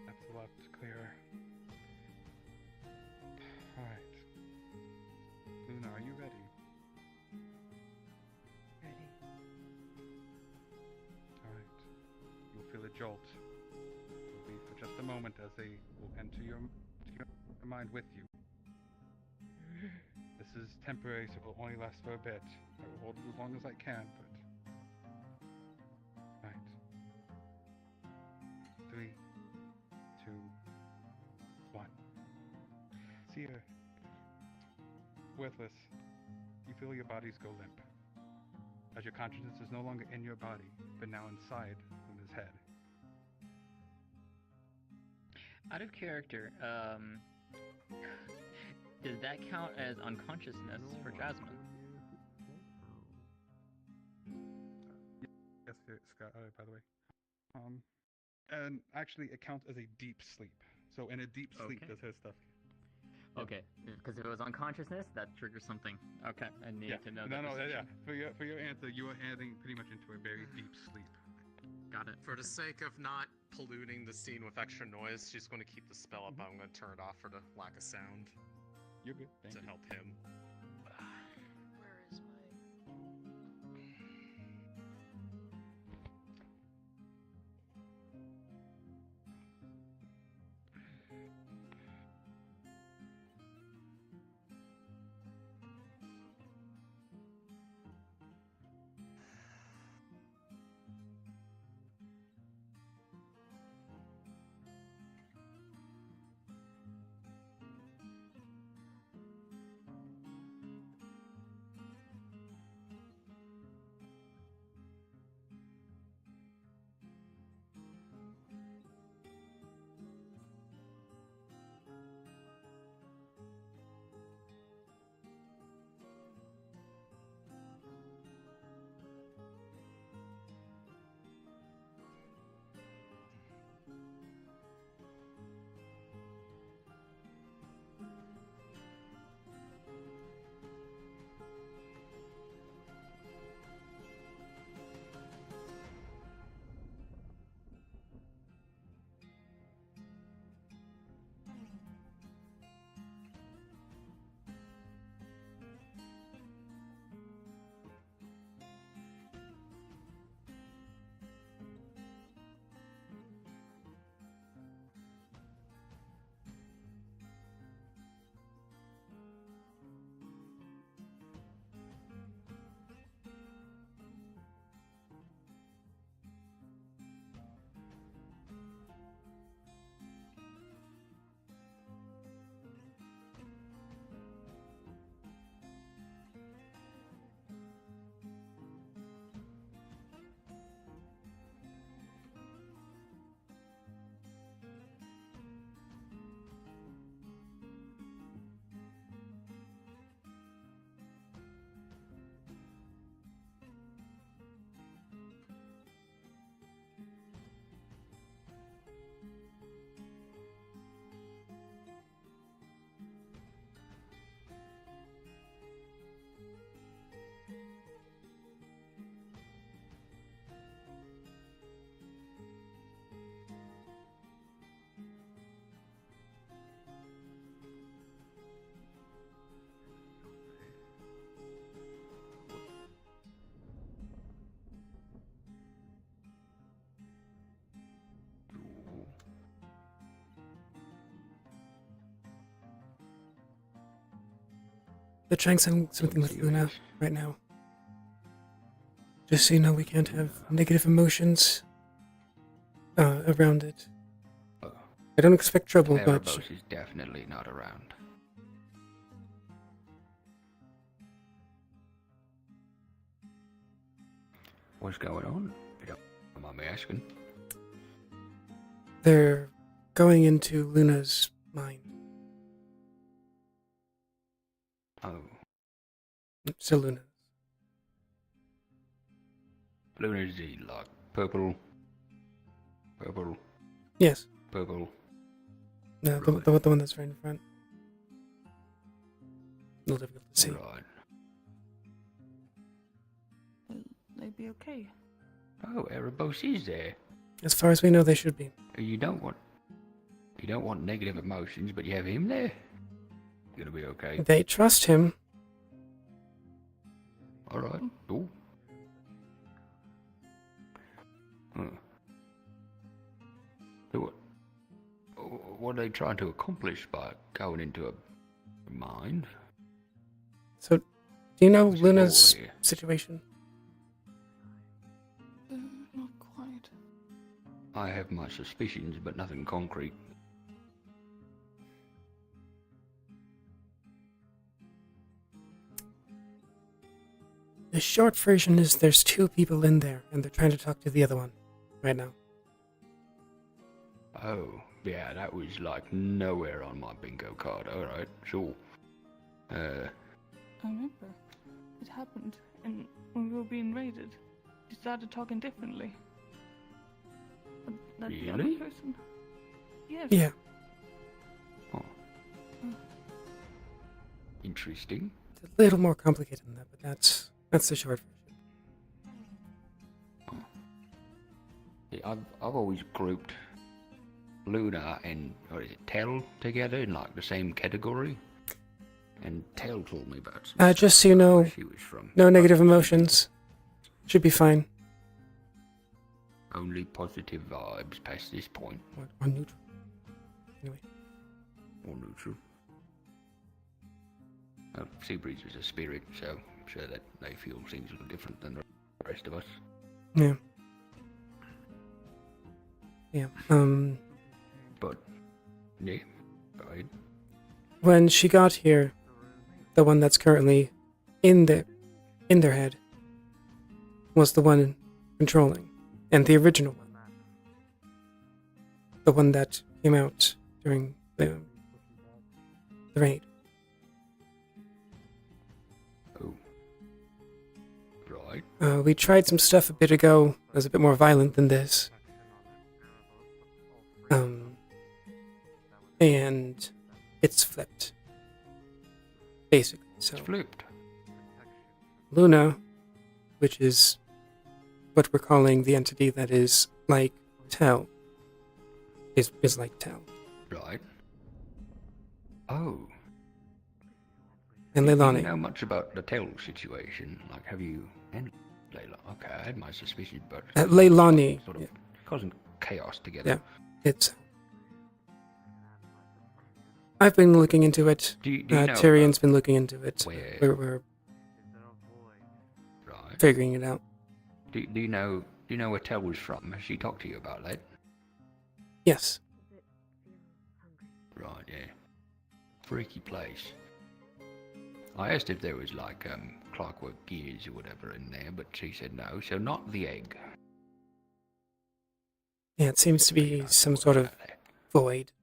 That's a lot clearer. Alright. Luna, are you ready? Ready. Alright. jolt will be for just a moment as they will enter your mind with you. This is temporary, so it will only last for a bit. I will hold it as long as I can, but... Right. 3, 2, 1. See her. Worthless. You feel your bodies go limp, as your consciousness is no longer in your body, but now inside Luna's head. Out of character, does that count as unconsciousness for Jasmine? Yes, Scott, by the way. And actually, it counts as a deep sleep. So in a deep sleep, does her stuff. Okay, because if it was unconsciousness, that triggers something. Okay, I need to know that. No, yeah. For your answer, you are adding pretty much into a very deep sleep. Got it. For the sake of not polluting the scene with extra noise, she's going to keep the spell up. I'm going to turn it off for the lack of sound. You're good. Thank to you. help him. Where is my... They're trying something with Luna right now. Just so you know, we can't have negative emotions around it. I don't expect trouble, but... Erebos is definitely not around. What's going on? You don't mind me asking? They're going into Luna's mind. Oh. So Luna. Luna's the, like, purple. Yes. Purple. No, the one that's right in front. A little difficult to see. Right. They'd be okay. Oh, Erebos is there. As far as we know, they should be. You don't want negative emotions, but you have him there. You're gonna be okay. They trust him. All right. Cool. Huh. what are they trying to accomplish by going into a mine? So, do you know What's Luna's your here? situation? Not quite. I have my suspicions, but nothing concrete. The short version is there's 2 people in there, and they're trying to talk to the other one right now. Oh, yeah, that was like nowhere on my bingo card. Alright, sure. I remember. It happened, and when we were being raided, you started talking differently. That the other Really? person? Yes. Yeah. Interesting. It's a little more complicated than that, but that's the short version. Yeah, I've always grouped Luna and, what is it, Tell together in like the same category. And Tell told me about some Just so you know, she was from. no negative emotions. Should be fine. Only positive vibes past this point. Or neutral. Anyway. Or neutral. Seabreeze is a spirit, so I'm sure that they feel things a little different than the rest of us. Yeah. Yeah. But, yeah, go ahead. When she got here, the one that's currently in their head was the one controlling, and the original one, the one that came out during the raid. Oh, right. We tried some stuff a bit ago. It was a bit more violent than this. And it's flipped. Basically, so. It's flipped. Luna, which is what we're calling the entity that is like Tell, is like Tell. Right. Oh. And Do you Leilani. know much about the Tell situation? Like, have you... And Leila. Okay, I had my suspicions, but... Leilani. Sort of causing chaos together. Yeah, it's... I've been looking into it. Do you know Tyrion's been looking into it. where- We're Right. figuring it out. Do you know where Tell was from? Has she talked to you about that? Yes. Right, yeah. Freaky place. I asked if there was like clockwork gears or whatever in there, but she said no, so not the egg. Yeah, it seems to be some sort of void.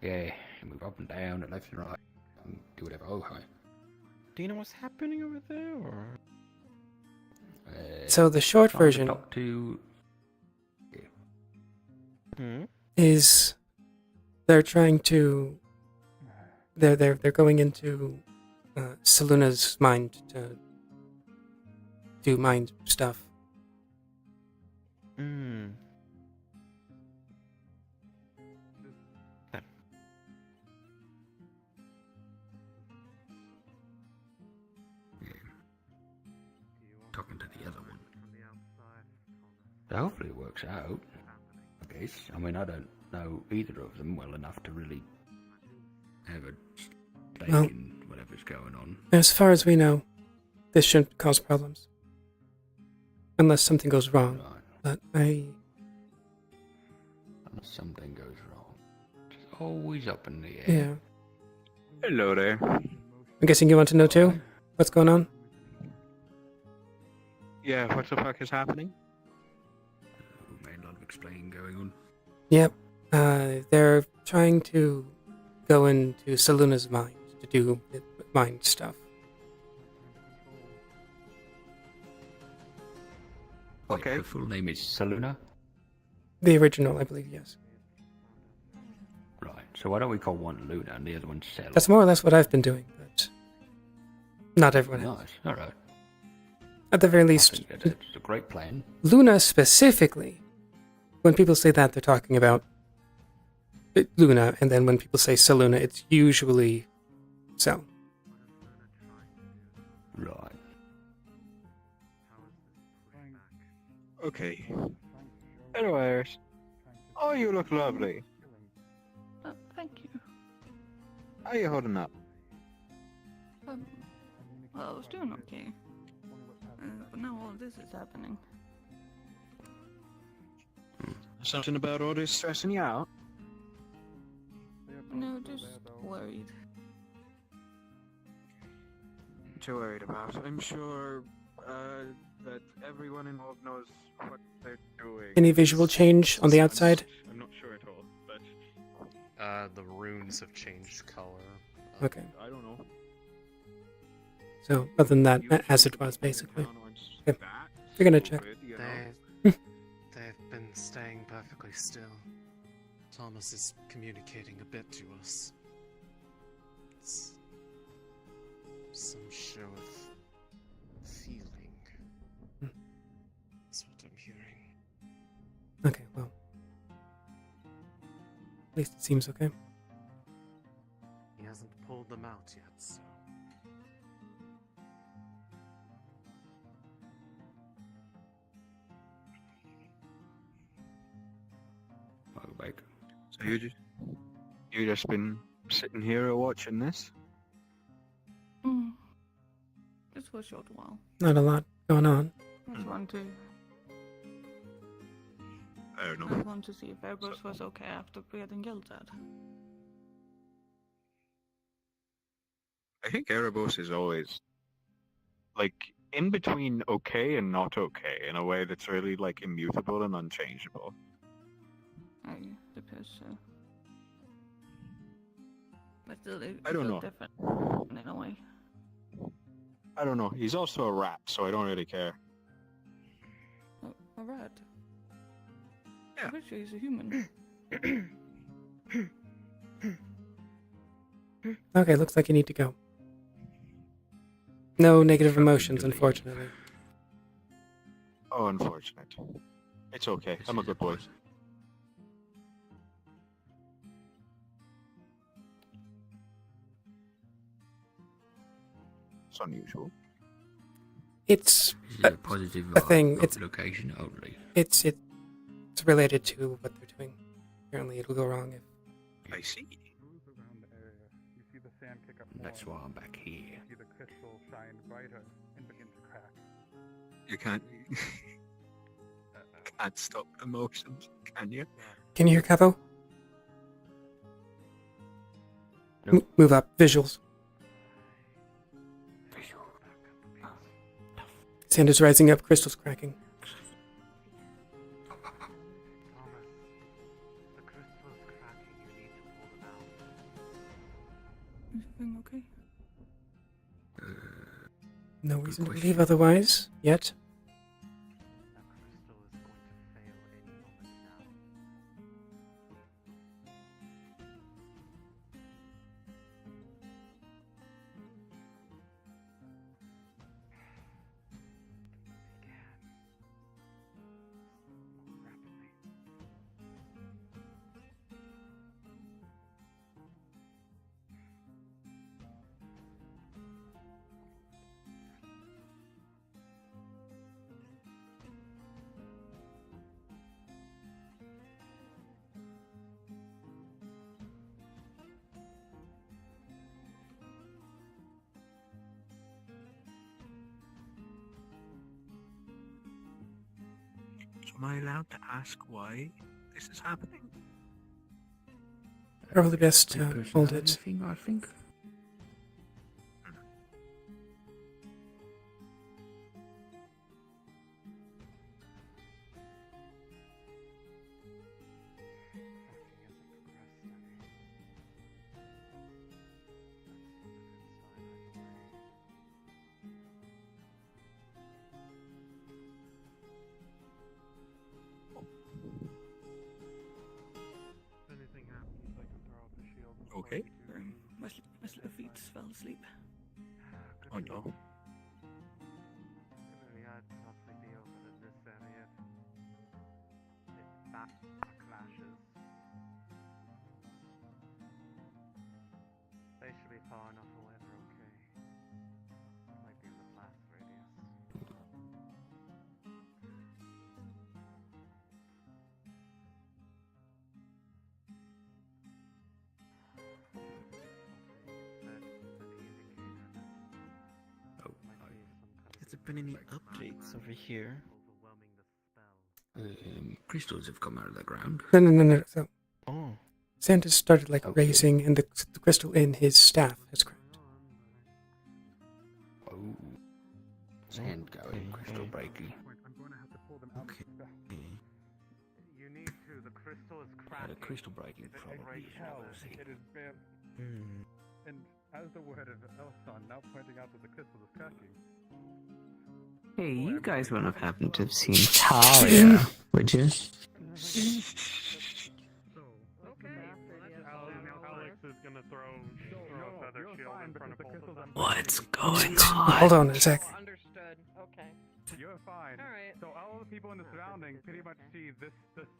Yeah, move up and down and left and right and do whatever. Oh, hi. Do you know what's happening over there, or? So the short Trying to version talk to... is they're trying to they're going into Seluna's mind to do mind stuff. Talking to the other one. So hopefully it works out, I guess. I mean, I don't know either of them well enough to really have a stake Well, in whatever's going on. As far as we know, this shouldn't cause problems. Unless something goes wrong. But Unless something goes wrong. It's always up in the air. yeah. Hello there. I'm guessing you want to know too? What's going on? Yeah, what the fuck is happening? A lot of explaining going on. Yep. They're trying to go into Seluna's mind to do mind stuff. Wait, her full name is Saluna? The original, I believe, yes. Right, so why don't we call one Luna and the other one Cell? That's more or less what I've been doing, but not everyone else. Nice, alright. At the very I least, think that's a great plan. Luna specifically, when people say that, they're talking about Luna, and then when people say Seluna, it's usually Cell. Right. Okay. Anyways, Oh, you look lovely. Thank you. How are you holding up? Well, I was doing okay. But now all this is happening. Something about all this stressing you out? No, just worried. What you worried about? I'm sure that everyone involved knows what they're doing. Any visual change on the outside? I'm not sure at all, but The runes have changed color. Okay. I don't know. So, other than that, as it was, basically. Okay. You're gonna check. They've been staying perfectly still. Thomas is communicating a bit to us. It's some show of feeling. That's what I'm hearing. Okay, well. At least it seems okay. He hasn't pulled them out yet, so. Baker. So you just been sitting here watching this? Just for a short while. Not a lot going on. I just want to. I don't I want to see if Erebus was okay after getting yelled at. I think Erebos is always like in between okay and not okay in a way that's really like immutable and unchangeable. I suppose so. But still, it's I don't still know. different in a way. I don't know. He's also a rat, so I don't really care. A rat? Yeah. I'm pretty sure he's a human. Okay, looks like you need to go. No negative emotions, unfortunately. Oh, unfortunate. It's okay. I'm a good boy. It's unusual. It's a positive a thing. It's location only. It's related to what they're doing. Apparently, it'll go wrong if. I see. You see the sand kick up more. That's why I'm back here. You see the crystal shine brighter and begin to crack. You can't. Can't stop emotions, can you? Can you hear Capo? Move up. Visuals. Sand is rising up. Crystals cracking. Everything okay? No reason to believe otherwise yet. So am I allowed to ask why this is happening? Probably best to hold it. Thing, I think. Okay. My little feet fell asleep. Oh no. Clashes. They should be far enough away, they're okay. Might be in the blast radius. been any updates over here? Crystals have come out of the ground. No. So, Oh. Santa started like raising, and the crystal in his staff has cracked. Oh. Sand going, crystal breaking. Okay. You need to. The crystal is cracking. The crystal breaking probably is what we'll see. It is and as the word of Elson now pointing out that the crystal is cracking. Hey, you guys wouldn't have happened to have seen Talia, would you? Alex is gonna throw a feather shield in front of both of them. What's going on? Hold on a sec. Understood. Okay. You're fine. All right. So all the people in the surrounding pretty much see this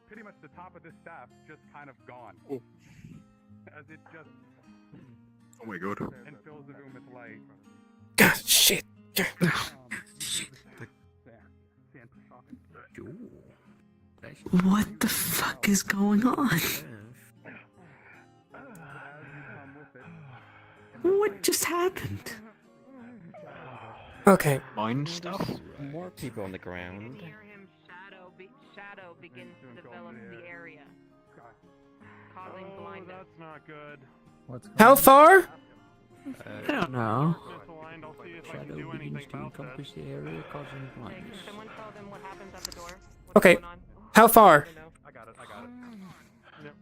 pretty much the top of this staff just kind of gone. As it just Oh my god. and fills the room with light. God, shit. What the fuck is going on? What just happened? Okay. Mine stuff? More people on the ground. Shadow begins to develop the area, causing blindness. That's not good. How far? I don't know. Shadow begins to encompass the area, causing blindness. Someone tell them what happens at the door. Okay. How far? I got it. Yep.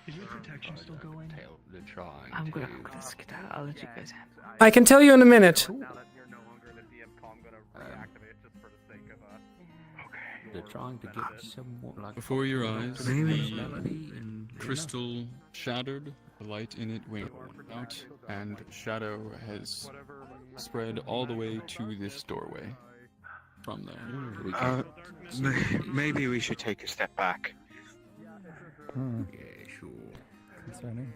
Is your protection still going? They're trying I'm to... gonna skedaddle. I'll let you guys handle it. I can tell you in a minute. Now that you're no longer in the DM call, I'm gonna reactivate it just for the sake of They're trying to get somewhat like... Before your eyes, Maybe. the crystal shattered, the light in it went out, and shadow has spread all the way to this doorway. From there. Maybe we should take a step back. Yeah, sure. Concerning.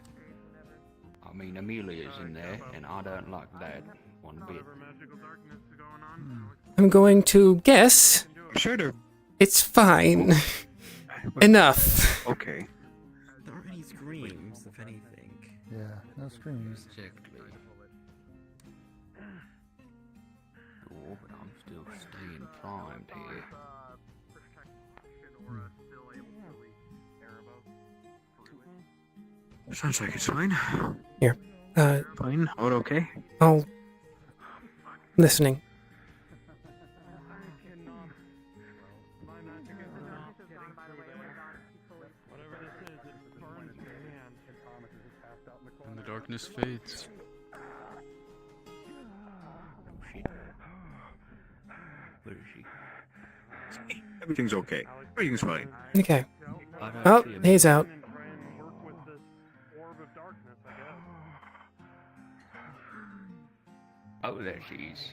I mean, Amelia's in there, and I don't like that one bit. I'm going to guess. Sure, they're It's fine. Enough. okay. There aren't any screams, if anything. Yeah, no screams. Exactly. Sure, but I'm still staying primed here. Sounds like it's fine. Here. Fine. All okay? I'll... Listening. And the darkness fades. Where is she? Everything's okay. Everything's fine. Okay. Oh, he's out. Oh, there she is.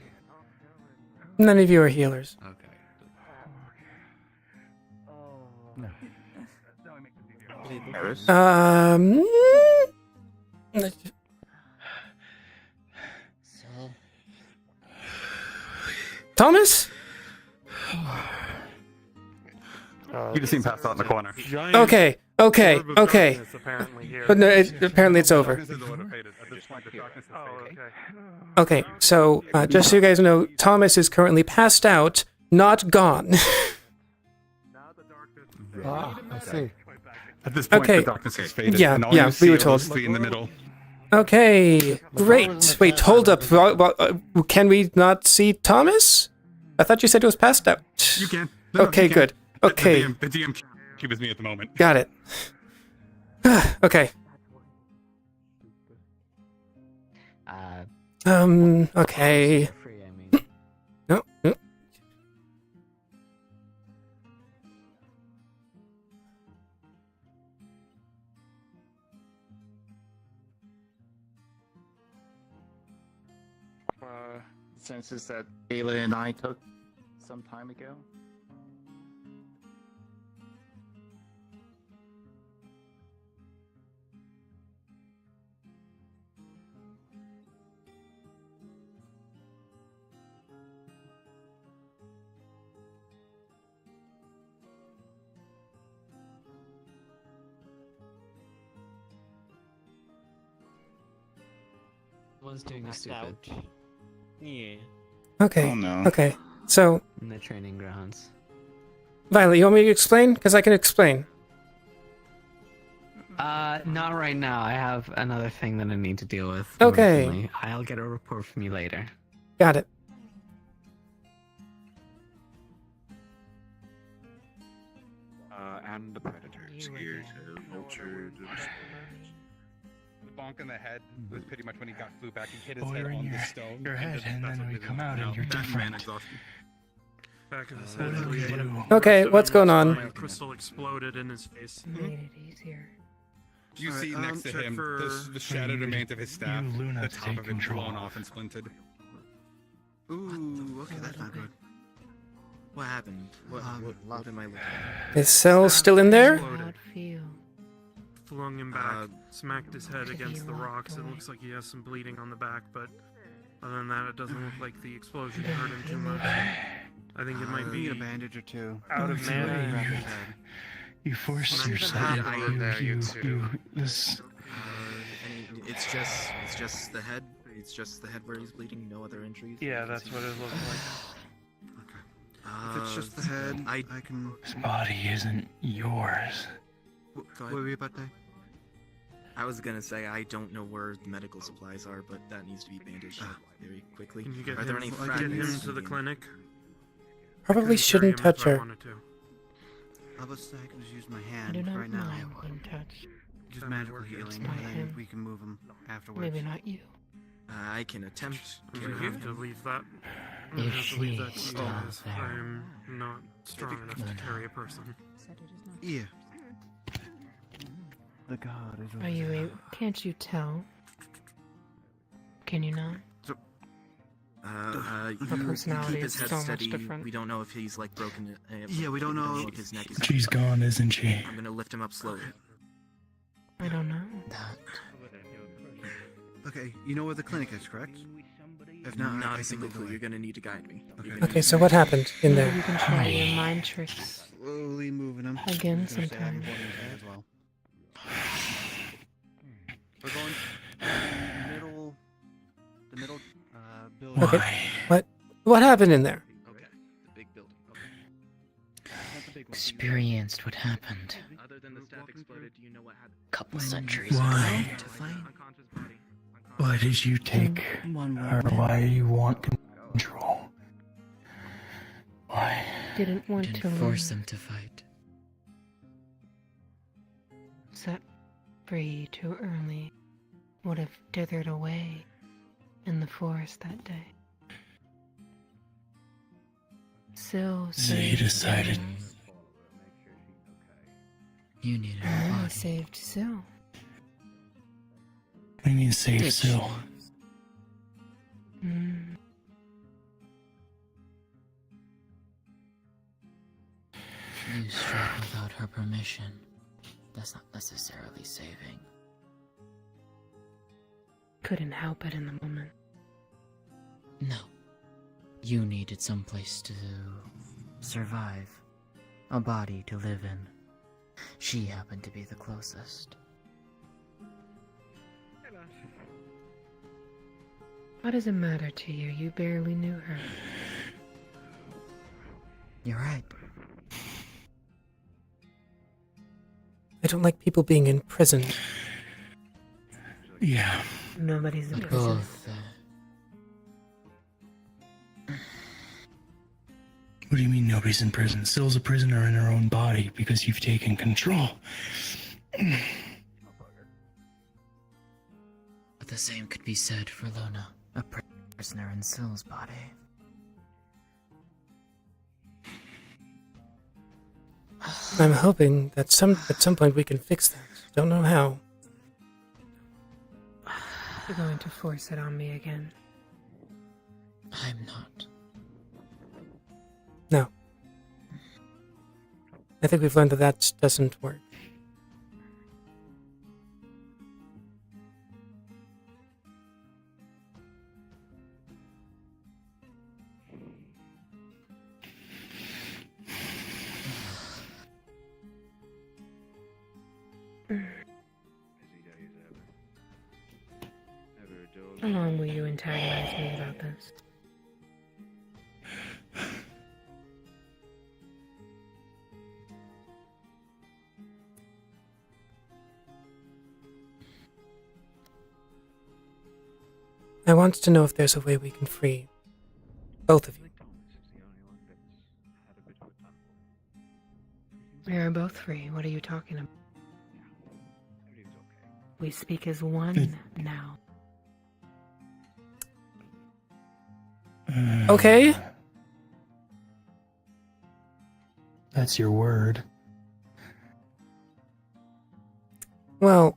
None of you are healers. Okay. Harris? Thomas? You just seem passed out in the corner. Okay. But no, apparently it's over. Okay, so just so you guys know, Thomas is currently passed out, not gone. I see. At this point, Okay. the darkness has faded. Yeah, and all yeah, you see we were are told. those three in the middle. Okay, great. Wait, hold up. Can we not see Thomas? I thought you said he was passed out. You can. No, Okay, you can. good. Okay, The DM keeps me at the moment. got it. Okay. Okay. Free, I mean. No. Census that Ayla and I took some time ago. One's doing the stupid. Yeah. Okay. Oh, no. Okay. So, In the training grounds. Violet, you want me to explain? Because I can explain. Not right now. I have another thing that I need to deal with. Okay. Emotionally. I'll get a report from you later. Got it. And the predators. Here's vultures. The bonk in the head was pretty much when he flew back. He hit his Oh, head you're in on your, the stone. your head, and that's then what we really come out no, and you're that's different. exhaustion. Back of his What head. do we do? Okay, what's going on? Crystal exploded in his face. Made it easier. You see next to check him for- the shattered remains of his staff. you, Luna, The to top take of it control. blown off and splintered. Ooh, okay, that's not good. What happened? What am I looking at? Is Cell still in there? How it feel? Flung him back, smacked his head against the rocks. It looks like he has some bleeding on the back, but other than that, it doesn't look like the explosion hurt him too much. I think it might be a bandage or two. out of mana. You forced Something yourself. happened there, you This. It's just the head. It's just the head where he's bleeding. No other injuries. Yeah, that's what it looked like. If it's just the head, I can. This body isn't yours. What were you about to say? I was gonna say I don't know where the medical supplies are, but that needs to be bandaged up very quickly. Can you get Are there any him fragments? to the clinic? Probably shouldn't touch her. I was saying I can just use my I hand do not right now. mind one touch. Just magical healing, not and then him. we can move him afterwards. Maybe not you. I can attempt. You have to leave that. You If have to leave that she's to still you, as there. I'm not strong enough to carry a person. Yeah. The god is. Are you able? Can't you tell? Can you not? You personality keep his is head so much steady. different. We don't know if he's like broken. Yeah, we don't know if his neck is. She's gone, isn't she? I'm gonna lift him up slowly. I don't know. Okay, you know where the clinic is, correct? If not a single clue. You're gonna need to guide me. Okay, so what happened in Maybe there? you can try your mind tricks Slowly moving him. again sometime. As well. We're going to the middle building. Okay. What happened in there? Okay, the big building. Okay. Not the big one. Experienced what happened. Other than the staff exploded, do you know what happened? Couple centuries Why? ago. To find Why did you take her? Why do you want control? Why? Didn't want to Didn't force them to fight. Set free too early would have dithered away in the forest that day. Syl They decided. You needed And a then I body. saved Syl. I mean, save Did Syl. Mm. You struck without her permission. That's not necessarily saving. Couldn't help it in the moment. No. You needed someplace to survive. A body to live in. She happened to be the closest. What does it matter to you? You barely knew her. You're right. I don't like people being in prison. Yeah. Nobody's in But prison. both, What do you mean nobody's in prison? Syl's a prisoner in her own body because you've taken control. But the same could be said for Luna, a prisoner in Syl's body. I'm hoping that at some point we can fix that. Don't know how. You're going to force it on me again. I'm not. No. I think we've learned that doesn't work. How long will you antagonize me about this? I want to know if there's a way we can free both of you. We are both free. What are you talking about? We speak as one now. Okay. That's your word. Well,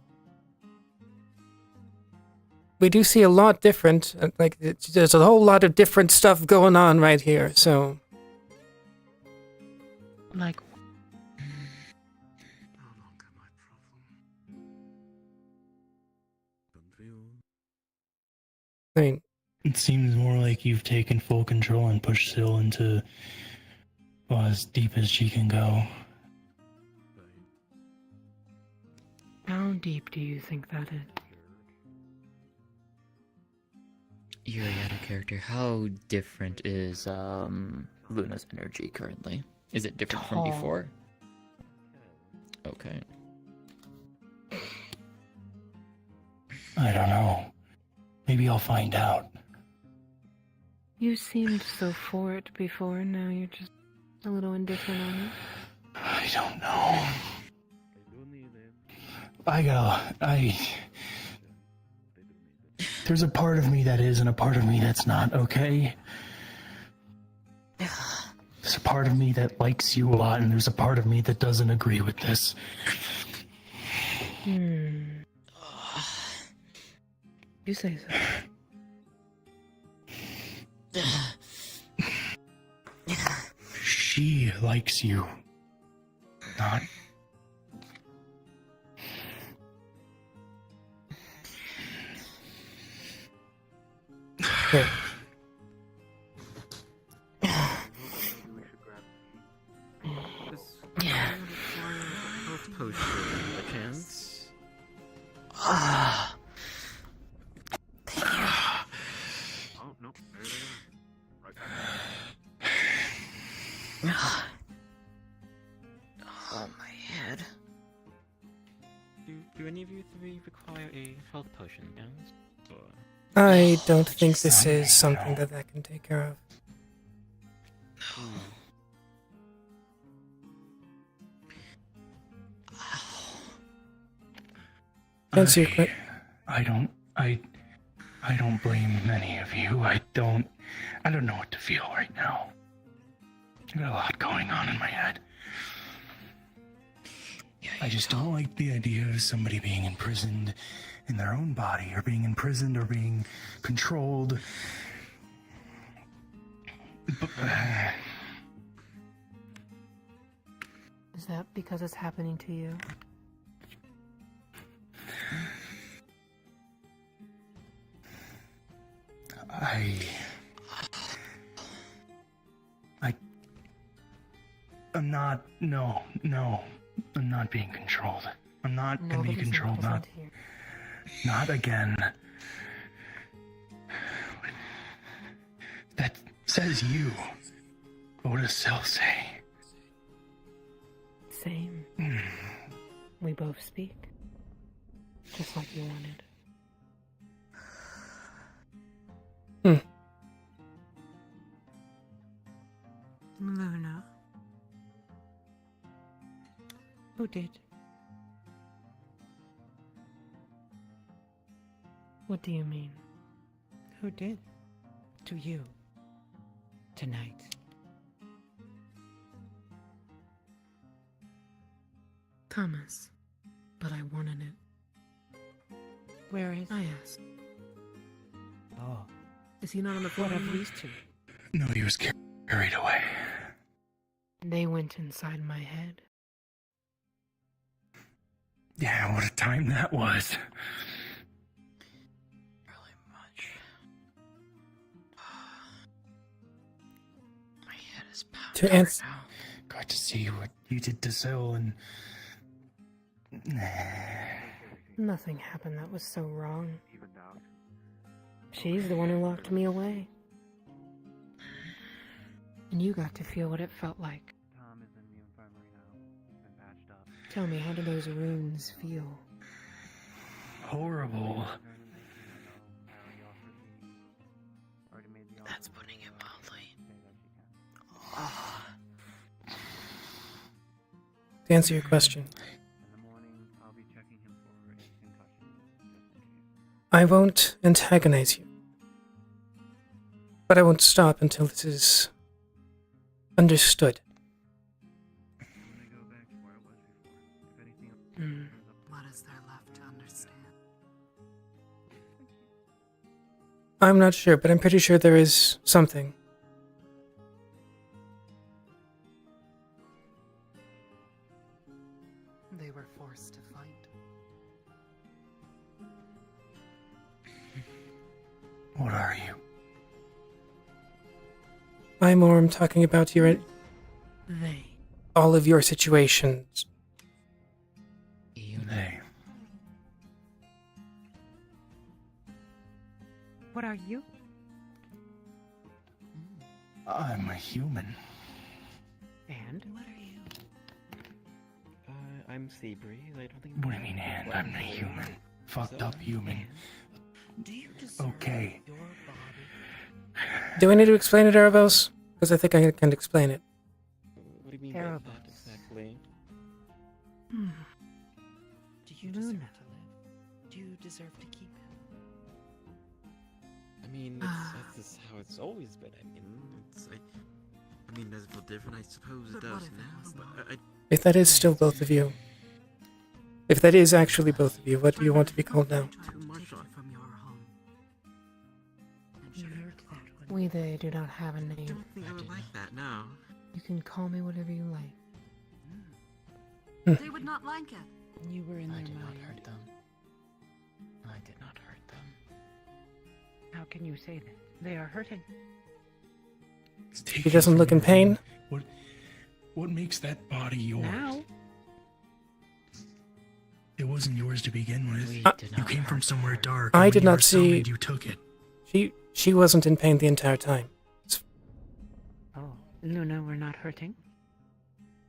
we do see a lot different. Like, there's a whole lot of different stuff going on right here, so... Like... I mean... It seems more like you've taken full control and pushed Syl into, well, as deep as she can go. How deep do you think that is? You're out of character. How different is Luna's energy currently? Is it different from before? Okay. I don't know. Maybe I'll find out. You seemed so for it before, and now you're just a little indifferent on it. I don't know. There's a part of me that is and a part of me that's not, okay? There's a part of me that likes you a lot, and there's a part of me that doesn't agree with this. You say so. She likes you. Not... Here. Health potion, a chance. Ah. Oh, no. There they are. Right back. Oh, my head. Do any of you three require a health potion, yes? Or... I don't think this is something that I can take care of. Answer your question. I don't blame any of you. I don't know what to feel right now. I got a lot going on in my head. I just don't like the idea of somebody being imprisoned in their own body, or being imprisoned, or being controlled. Is that because it's happening to you? I'm not, no, I'm not being controlled. I'm not gonna be controlled, not again. That says you. What does Syl say? Same. We both speak. Just like you wanted. Luna. Who did? What do you mean? Who did? To you. Tonight. Thomas. But I wanted it. Where is I asked. Oh. Is he not on the floor? What have these two? No, he was carried away. They went inside my head. Yeah, what a time that was. Really much. My head is pounding. To answer. Got to see what you did to Syl, and... Nothing happened that was so wrong. She's the one who locked me away. And you got to feel what it felt like. Tom is in the infirmary now. He's been patched up. Tell me, how do those runes feel? Horrible. To answer your question, I won't antagonize you, but I won't stop until this is understood. What is there left to understand? I'm not sure, but I'm pretty sure there is something. They were forced to fight. What are you? I'm more talking about your... They. all of your situations. They. What are you? I'm a human. And? What are you? I'm Seabreeze. I don't think. What do you mean, and? I'm a human. Fucked up human. Do you deserve Okay. your body? Do I need to explain it, Erebos? Because I think I can explain it. What do you mean by that exactly? Hmm. Do you deserve Luna. to live? Do you deserve to keep him? I mean, that's just how it's always been. I mean, I mean, does it feel different? I suppose it But does what if it now, was but not? If that is still both of you. If that is actually both of you, what do you want to be called now? Too much from your home. And hurt that one. We they do not have a name. I don't think I would like that, no. You can call me whatever you like. They would not like it. You were in their I did not mind. hurt them. I did not hurt them. How can you say that? They are hurting. He doesn't look in pain? What makes that body yours? Now? It wasn't yours to begin with. We did You not came from hurt somewhere her. dark. I and when did you not were summoned, see- You took it. She wasn't in pain the entire time. Oh, Luna, we're not hurting?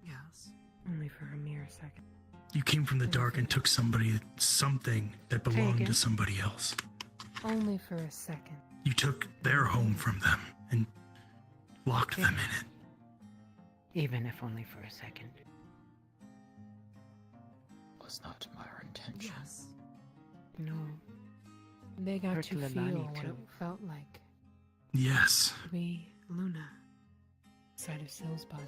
Yes. Only for a mere second. You came from the dark and took something that belonged again? to somebody else. Only for a second. You took their home from them and locked them in it. Even if only for a second. Was not my intention. Yes. No. They got Hurt to feel Lilani what too. it felt like Yes. to be Luna inside of Syl's body.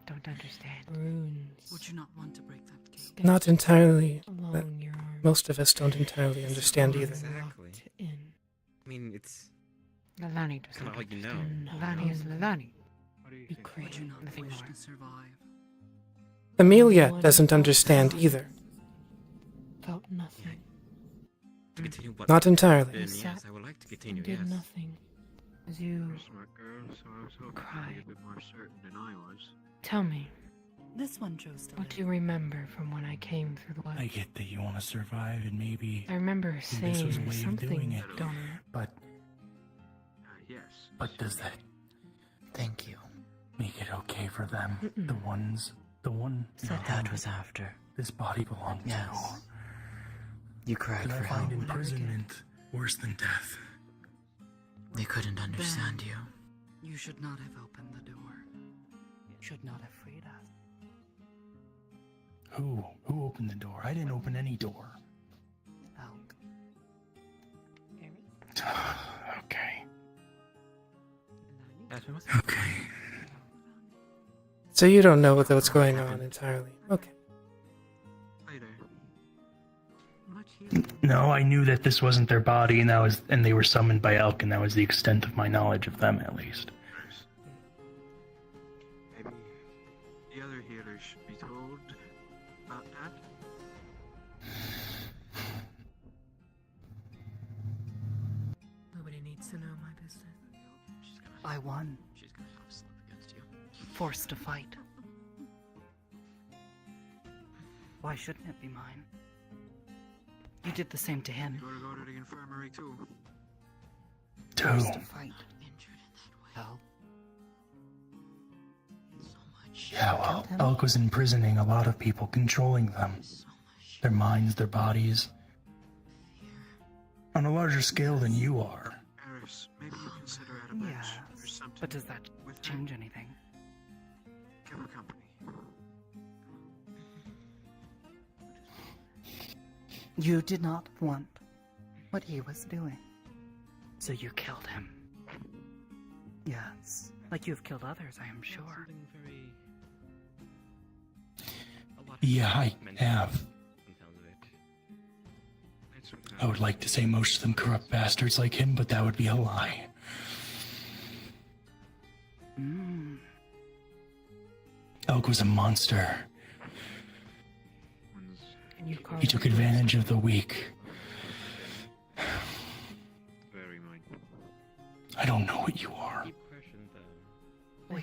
Don't understand. Runes. Would you not want to break that cage? Not entirely. Along But your arm. most of us don't entirely understand either. Exactly. Locked in. I mean, it's Lilani does kind not of like you know. understand. Lilani is Lilani. You crave Would you not Nothing wish more. to survive? Amelia Everyone doesn't felt understand God. either. Felt nothing. To continue what? Not entirely. Then, You yes, sat I would like to and continue. did Yes. nothing. As you You're a smart girl, so I was hoping Cry. you'd be a bit more certain than I was. tell me, This one chose to what live. do you remember from when I came through the woods? I get that you want to survive and maybe I remember this was a saying way of doing something, it. don't I? But Yes. does that Thank you. make it okay for them? Mm-mm. The one That was after. this body belonged Yes. You cried to. Did for I find help. imprisonment worse than death? They couldn't understand you. You should not have opened the door. Should not have freed us. Who opened the door? I didn't open any door. Elk. Okay. Okay. So you don't know what's going on entirely. Okay. No, I knew that this wasn't their body, and they were summoned by Elk, and that was the extent of my knowledge of them, at least. Maybe the other healers should be told about that. Nobody needs to know my business. I won. She's gonna have slip against you. Forced to fight. Why shouldn't it be mine? You did the same to him. You gotta go to the infirmary too. Forced to fight. Hell. Yeah, well, Elk was imprisoning a lot of people, controlling them. Their minds, their bodies. On a larger scale than you are. Eris, maybe you consider something. But does that change anything? Give her company. You did not want what he was doing, so you killed him. Yes, like you've killed others, I am sure. Yeah, I have. I would like to say most of them corrupt bastards like him, but that would be a lie. Elk was a monster. He took advantage of the weak. I don't know what you are.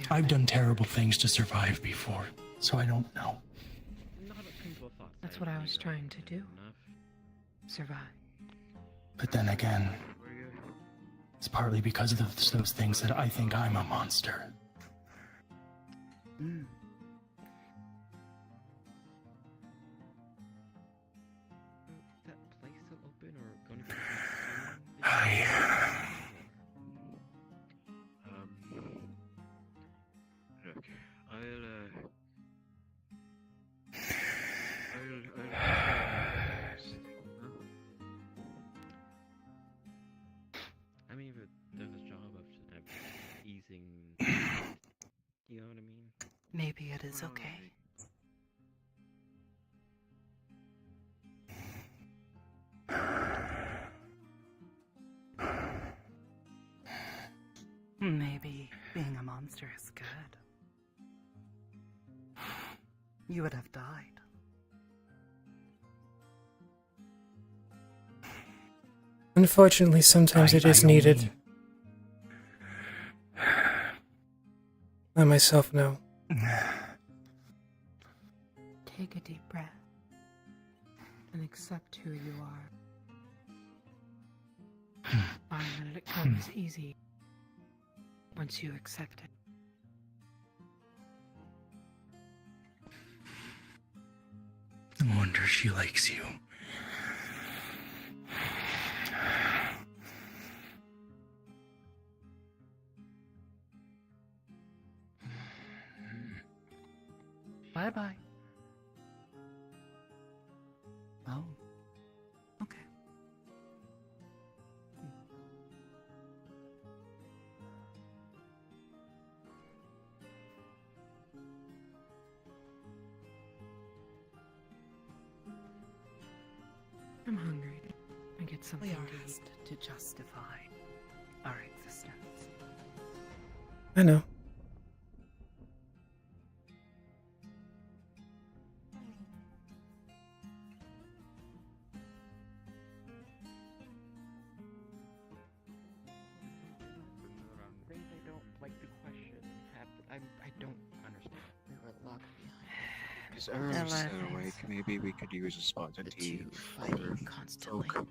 I've done terrible things to survive before, so I don't know. That's what I was trying to do. Survive. But then again, it's partly because of those things that I think I'm a monster. That place still open or going to Look, I mean, but there's a job option of easing. You know what I mean? Maybe it is okay. Maybe being a monster is good. You would have died. Unfortunately, sometimes it is needed. I myself know. Take a deep breath and accept who you are. Find that it comes easy once you accept it. No wonder she likes you. Bye-bye. Oh. Okay. I'm hungry. I get something to eat to justify our existence. I know. Things I don't like the question. I don't understand. We were locked behind. Is Earl still awake? Maybe we could use a spot of tea for constantly. folk.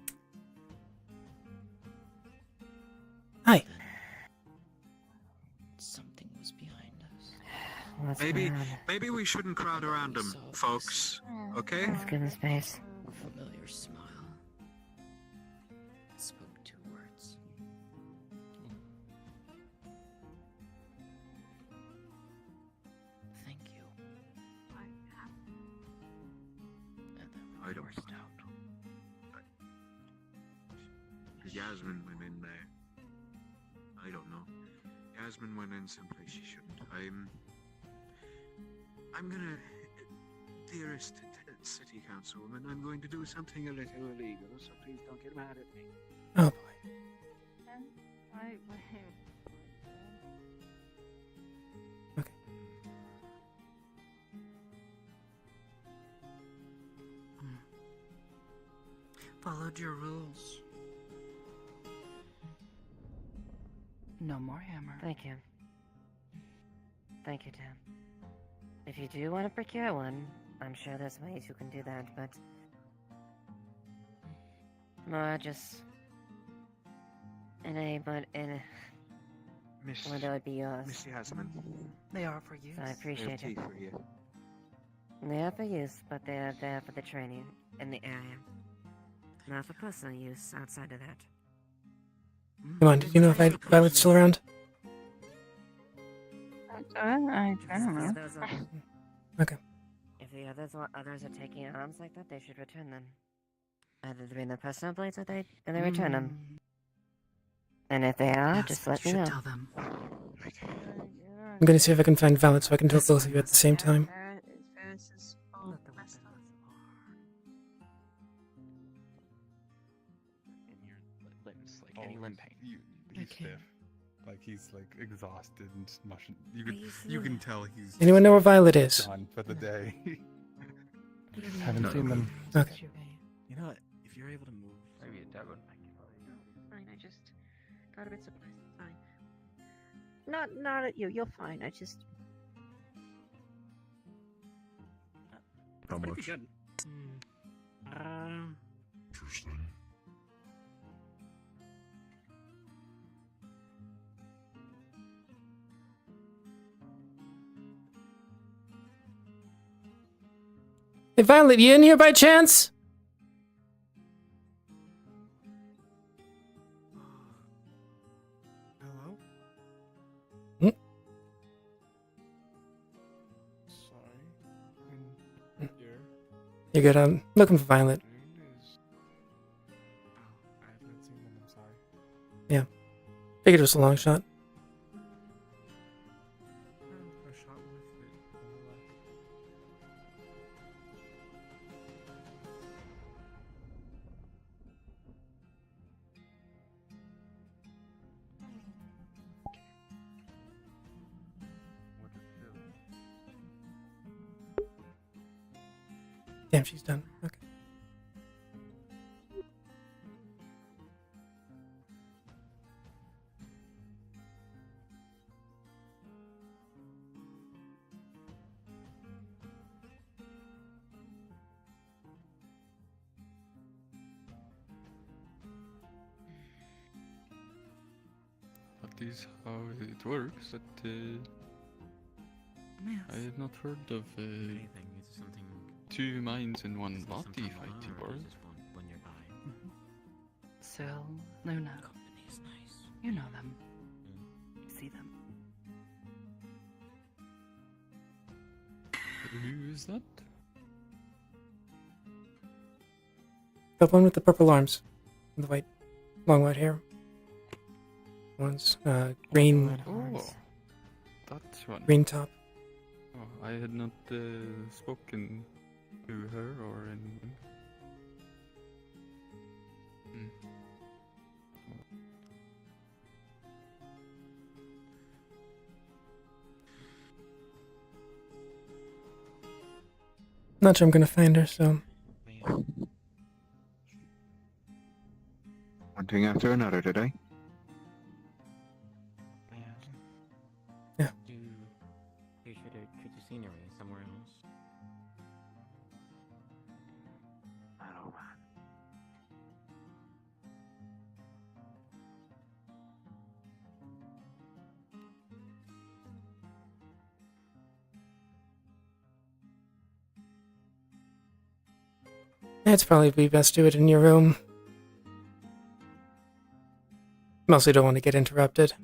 Hi. Something was behind us. Maybe we shouldn't crowd around him, folks. Okay? Let's give him space. A familiar smile. Spoke 2 words. Thank you. And then I don't burst out. Yasmin went in there. I don't know. Yasmin went in someplace she shouldn't. I'm gonna, dearest city councilwoman, I'm going to do something a little illegal, so please don't get mad at me. Oh boy. Followed your rules. No more hammer. Thank you. Thank you, Tim. If you do want to procure one, I'm sure there's ways you can do that, but... more just... in a... one that would be yours. Miss Yasmin. They are for use. So I appreciate it. For you. They are for use, but they are there for the training in the area. Not for personal use outside of that. Come on, did you know if Violet's still around? I don't know. Okay. If the others are taking arms like that, they should return them. Either they're in their personal blades or they return them. And if they are, Yes, just but let you me should know. tell them. I'm gonna see if I can find Valet so I can talk both of you at the same time. In your limbs, like any limb pain. He's stiff. Like he's like exhausted and mushing. You you can tell he's. Anyone know where Violet is? Done for the day. Haven't seen them. Okay. You know what? If you're able to move, Maybe a devil. Fine, I just got a bit surprised. It's fine. Not at you. You're fine. I just. How Pretty much? good. Hey, Violet, you in here by chance? Hello? Hmm? Sorry. You're good. I'm looking for Violet. I haven't seen them, I'm sorry. Yeah. Figured it was a long shot. A shot worth it, nonetheless. Damn, she's done. Okay. That is how it works. That I have not heard of two minds in one body fighting wars. So, Luna. You know them. See them. Who is that? The one with the purple arms. And the white, long white hair. One's green. Oh, that's one. Green top. Oh, I had not spoken to her or anyone. Hmm. Not sure I'm gonna find her, so. One thing after another today. Yeah. You should have treated the scenery somewhere else. I don't know. It's probably best do it in your room. Mostly don't want to get interrupted.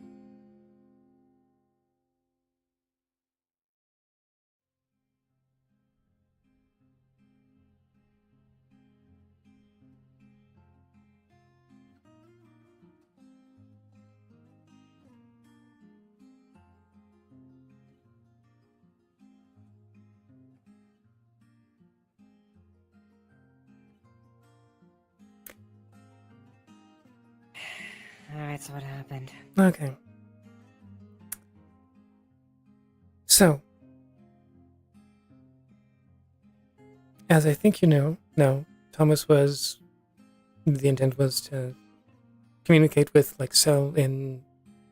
Alright, so what happened? Okay. So, as I think you know, no, Thomas was. The intent was to communicate with, like, Cell in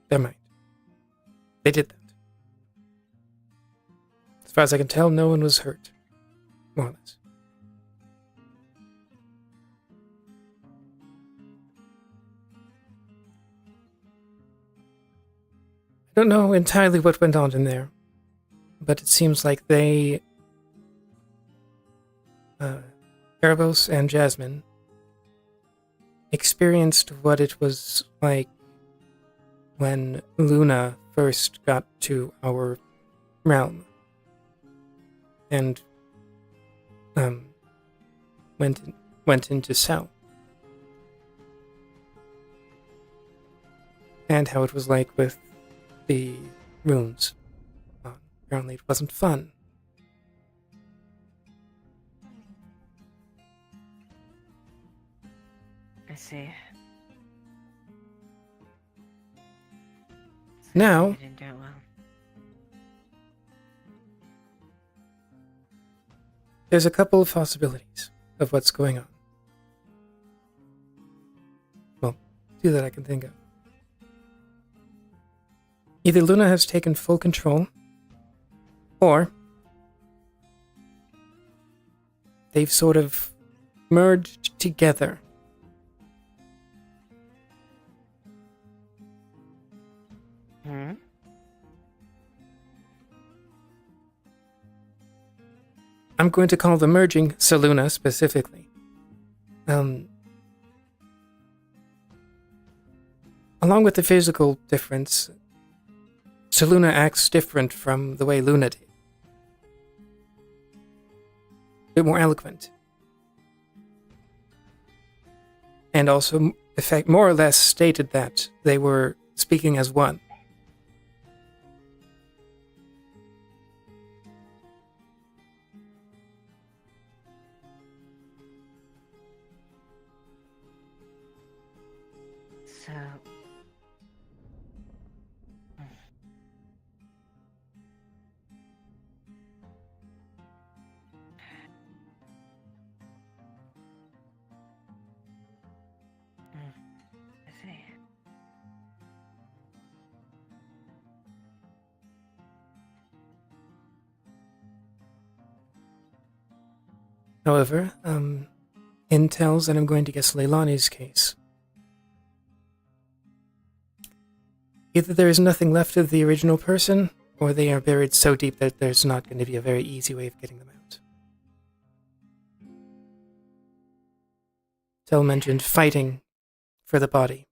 their mind. They did that. As far as I can tell, no one was hurt. More or less. I don't know entirely what went on in there, but it seems like they, Erebos and Jasmine, experienced what it was like when Luna first got to our realm and went into cell. And how it was like with the runes. Apparently it wasn't fun. I see. Now, You didn't do it well. there's a couple of possibilities of what's going on. Well, two that I can think of. Either Luna has taken full control, or they've sort of merged together. Hmm? I'm going to call the merging Seluna specifically. Along with the physical difference, Seluna acts different from the way Luna did. A bit more eloquent. And also, in fact, more or less stated that they were speaking as one. So... I see. However, intels, and I'm going to guess Leilani's case. Either there is nothing left of the original person, or they are buried so deep that there's not going to be a very easy way of getting them out. Tel mentioned fighting for the body.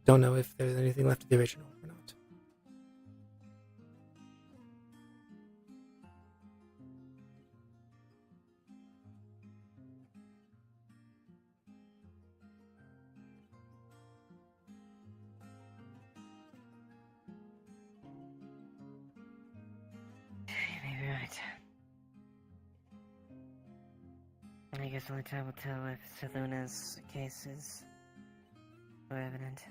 Don't know if there's anything left of the original or not. You may be right. I guess only time will tell if Seluna's case is more evident.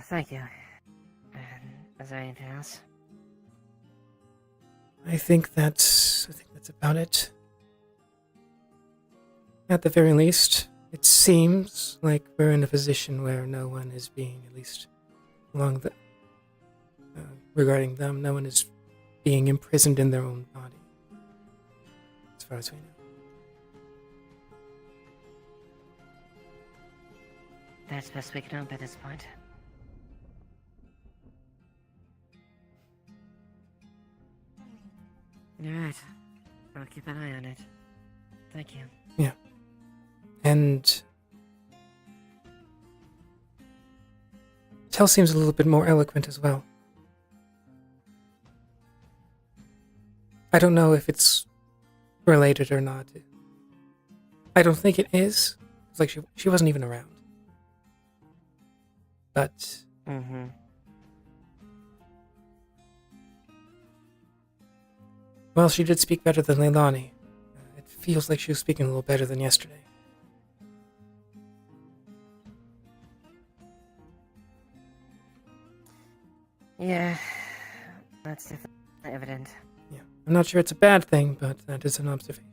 Thank you. Is there anything else? I think that's about it. At the very least, it seems like we're in a position where no one is being, at least along the regarding them, no one is being imprisoned in their own body, as far as we know. That's best we can hope at this point. Alright. I'll keep an eye on it. Thank you. Yeah. And Tel seems a little bit more eloquent as well. I don't know if it's related or not. I don't think it is. It's like she wasn't even around. But well, she did speak better than Leilani. It feels like she was speaking a little better than yesterday. Yeah, that's definitely evident. Yeah, I'm not sure it's a bad thing, but that is an observation.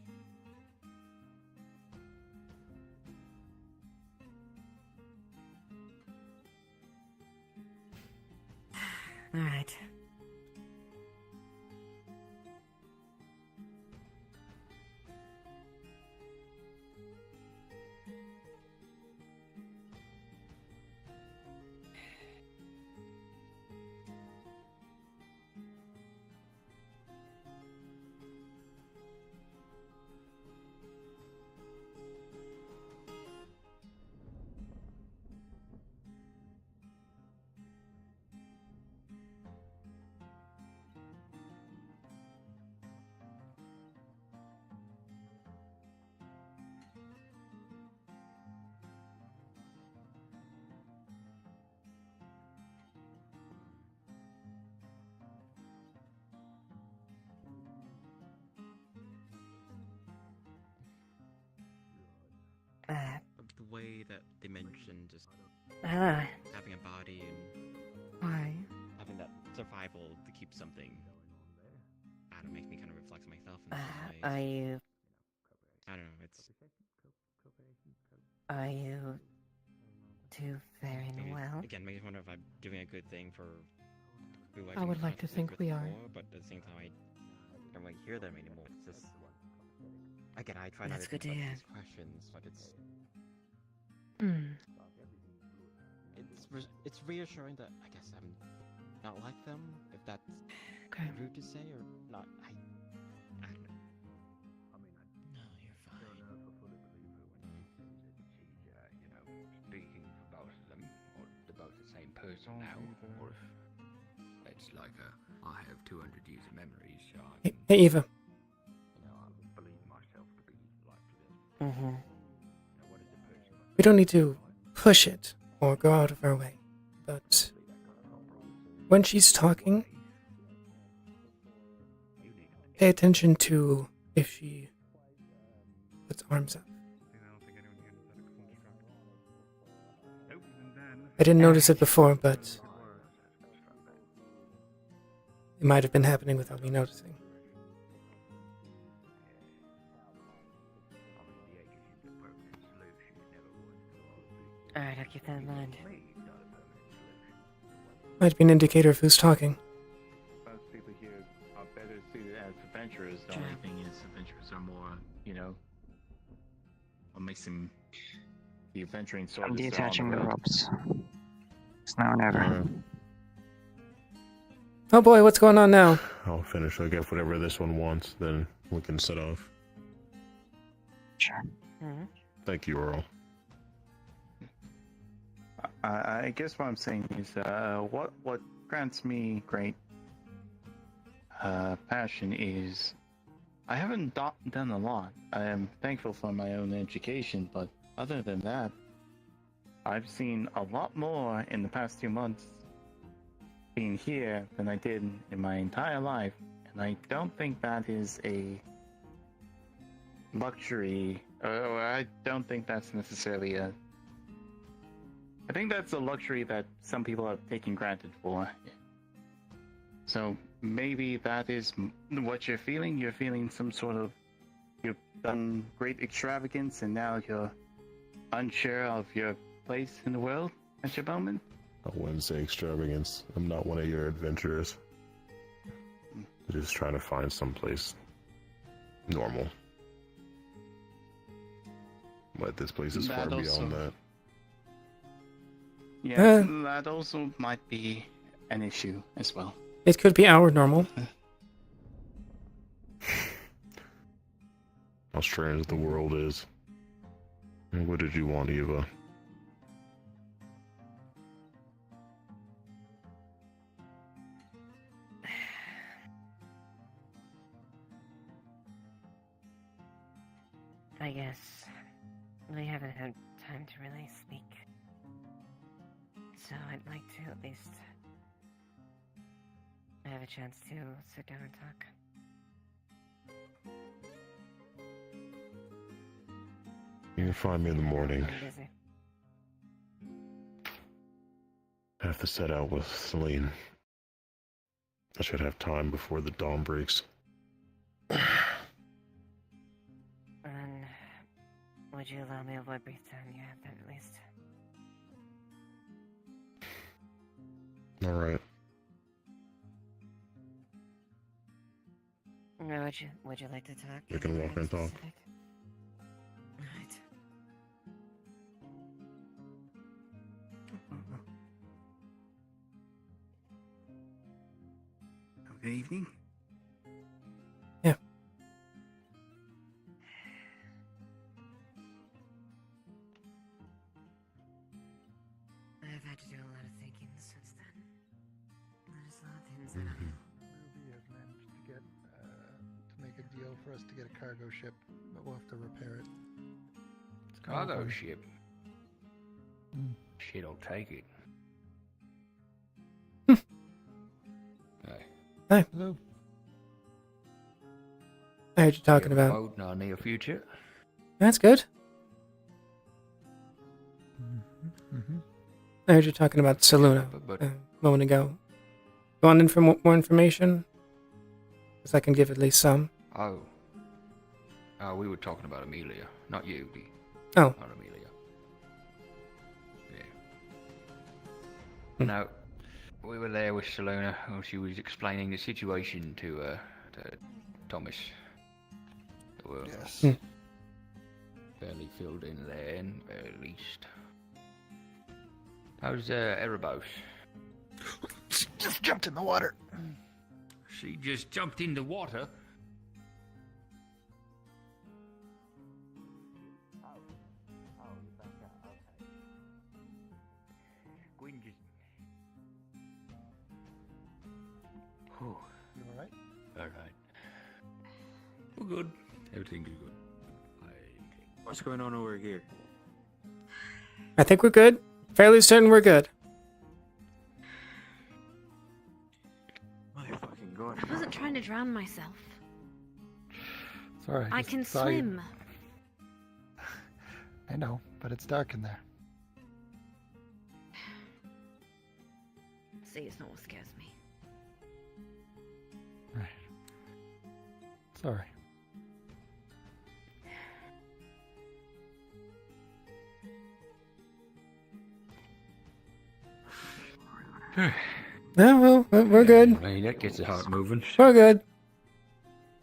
Alright. way that they mentioned just Hello. having a body and Why? having that survival to keep something. I don't know, makes me kind of reflect on myself in some ways. Are you I don't know. It's are you two faring maybe, well? again, makes me wonder if I'm doing a good thing for who I would like to think we are. before, but at the same time, I don't really hear them anymore. It's just again, I try not That's to good think to about hear. these questions, but it's Hmm. it's reassuring that I guess I'm not like them. If that's Okay. rude to say or not, I don't know. No, you're fine. Speaking for both of them, or they're both the same person now, or if it's like I have 200 years of memories, so Hey, Eva. I believe myself to be like this. Mm-hmm. We don't need to push it or go out of our way, but when she's talking, pay attention to if she puts arms up. I didn't notice it before, but it might have been happening without me noticing. Alright, I'll keep that in mind. Might be an indicator of who's talking. Most people here are better suited as adventurers. The only thing is, adventurers are more, what makes them the adventuring sort I'm of detaching the ropes. It's now or never. Oh boy, what's going on now? I'll finish, I guess, whatever this one wants, then we can set off. Sure. Mm-hmm. Thank you, Earl. I guess what I'm saying is, what grants me great passion is I haven't done a lot. I am thankful for my own education, but other than that, I've seen a lot more in the past 2 months being here than I did in my entire life, and I don't think that is a luxury, or I don't think that's necessarily a I think that's a luxury that some people have taken granted for. So maybe that is what you're feeling. You're feeling some sort of, you've done great extravagance and now you're unsure of your place in the world at your moment. I wouldn't say extravagance. I'm not one of your adventurers. I'm just trying to find someplace normal. But this place is far beyond that. Yeah, that also might be an issue as well. It could be our normal. How strange the world is. And what did you want, Eva? I guess we haven't had time to really speak. So I'd like to at least have a chance to sit down and talk. You can find me in the morning. I'm busy. I have to set out with Celine. I should have time before the dawn breaks. Then, would you allow me a what brief time you have then at least? Alright. Or would you like to talk? We can walk and talk. Alright. Good evening. Yeah. I've had to do a lot of thinking since then. There's a lot of things that I'm... Ruby has managed to get to make a deal for us to get a cargo ship, but we'll have to repair it. It's kinda Cargo funny. ship. Shit'll take it. Hey. Hi. Hello. I heard you talking You have a about. boat in our near future. That's good. I heard you talking about Saluna a moment ago. You want more information? Because I can give at least some. Oh. We were talking about Amelia, not you. Oh. Not Amelia. Yeah. No, we were there with Saluna while she was explaining the situation to Thomas. Well, yes. Fairly filled in there, at least. How's Erebos? She just jumped in the water. She just jumped in the water? Gwen just... You alright? Alright. We're good. Everything's good. What's going on over here? I think we're good. Fairly certain we're good. Motherfucking God. I wasn't trying to drown myself. Sorry. I can swim. I know, but it's dark in there. See, it's not what scares me. Right. Sorry. No, well, we're good. Hey, that gets the heart moving. We're good.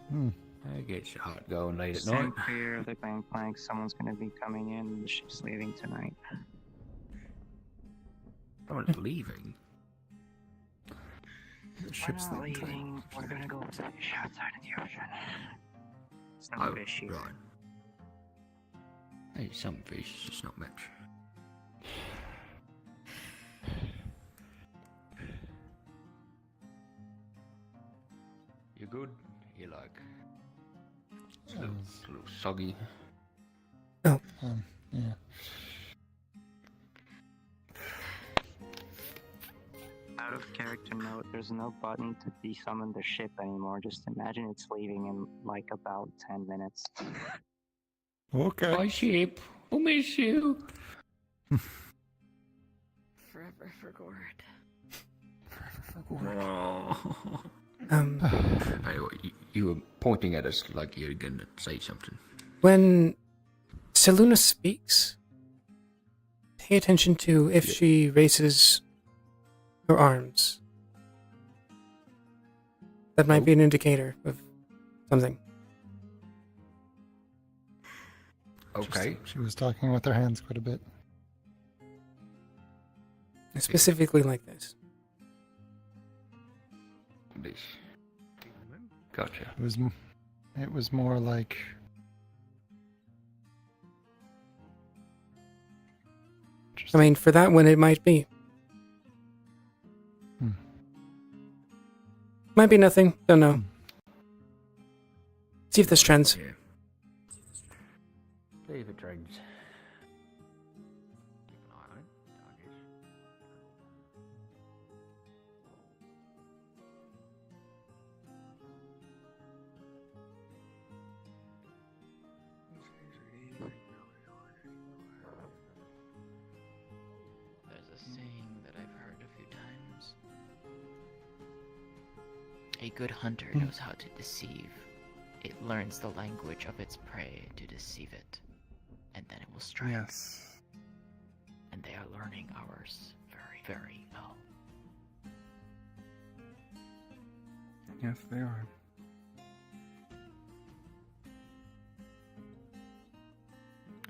That gets your heart going late at night. Stand clear of the gangplank. Someone's going to be coming in. The ship's leaving tonight. Someone's leaving? The ship's We're not leaving. leaving. We're going to go to the fish outside in the ocean. It's no Oh, fish here. right. Hey, some fish, just not much. You good? You like? It's a little soggy. Oh. Yeah. Out of character note, there's no button to desummon the ship anymore. Just imagine it's leaving in like about 10 minutes. Okay. Bye, ship. We'll miss you. Forever for Gord. Hey, you were pointing at us like you were gonna say something. When Saluna speaks, pay attention to if she raises her arms. That might be an indicator of something. Okay. She was talking with her hands quite a bit. Specifically like this. This. Gotcha. It was more like I mean, for that one, it might be. Might be nothing. Don't know. See if this trends. Yeah. See if it trends. Keep an eye on it, I guess. There's a saying that I've heard a few times. A good hunter knows how to deceive. It learns the language of its prey to deceive it, and then it will strike. Yes. And they are learning ours very, very well. Yes, they are.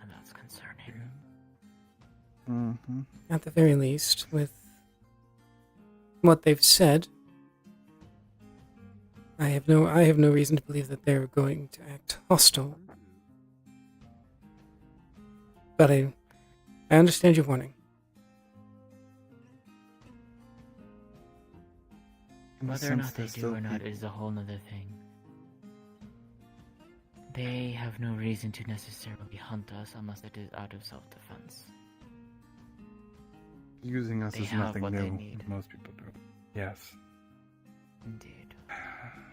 And that's concerning. Mm-hmm. At the very least, with what they've said, I have no reason to believe that they're going to act hostile. But I understand your warning. Whether or not they do or not is a whole nother thing. They have no reason to necessarily hunt us unless it is out of self-defense. Using us They is have nothing what they new. need. Most people do. Yes. Indeed.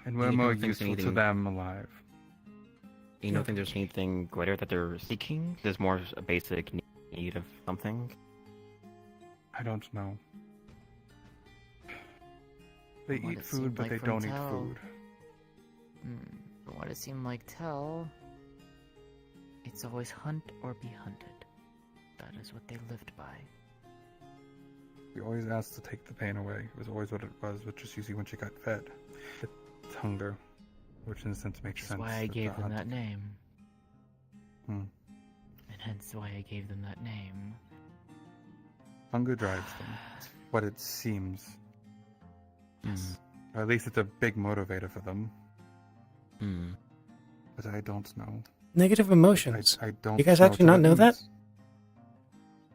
And we're You more don't think useful to anything- them alive. You don't think there's anything greater that they're seeking? There's more a basic need need of something? I don't know. They What eat it food, seemed but like they from don't eat Tell- food. From what it seemed like Tell, it's always hunt or be hunted. That is what they lived by. We always asked to take the pain away. It was always what it was, which is usually when she got fed. It's hunger, which in a sense makes That's sense. why I with the gave them hunt. that name. Hmm. And hence why I gave them that name. Hunger drives them. It's what it seems. Yes. Or at least it's a big motivator for them. Hmm. But I don't know. Negative emotions. I don't. You guys know actually what not know that? means.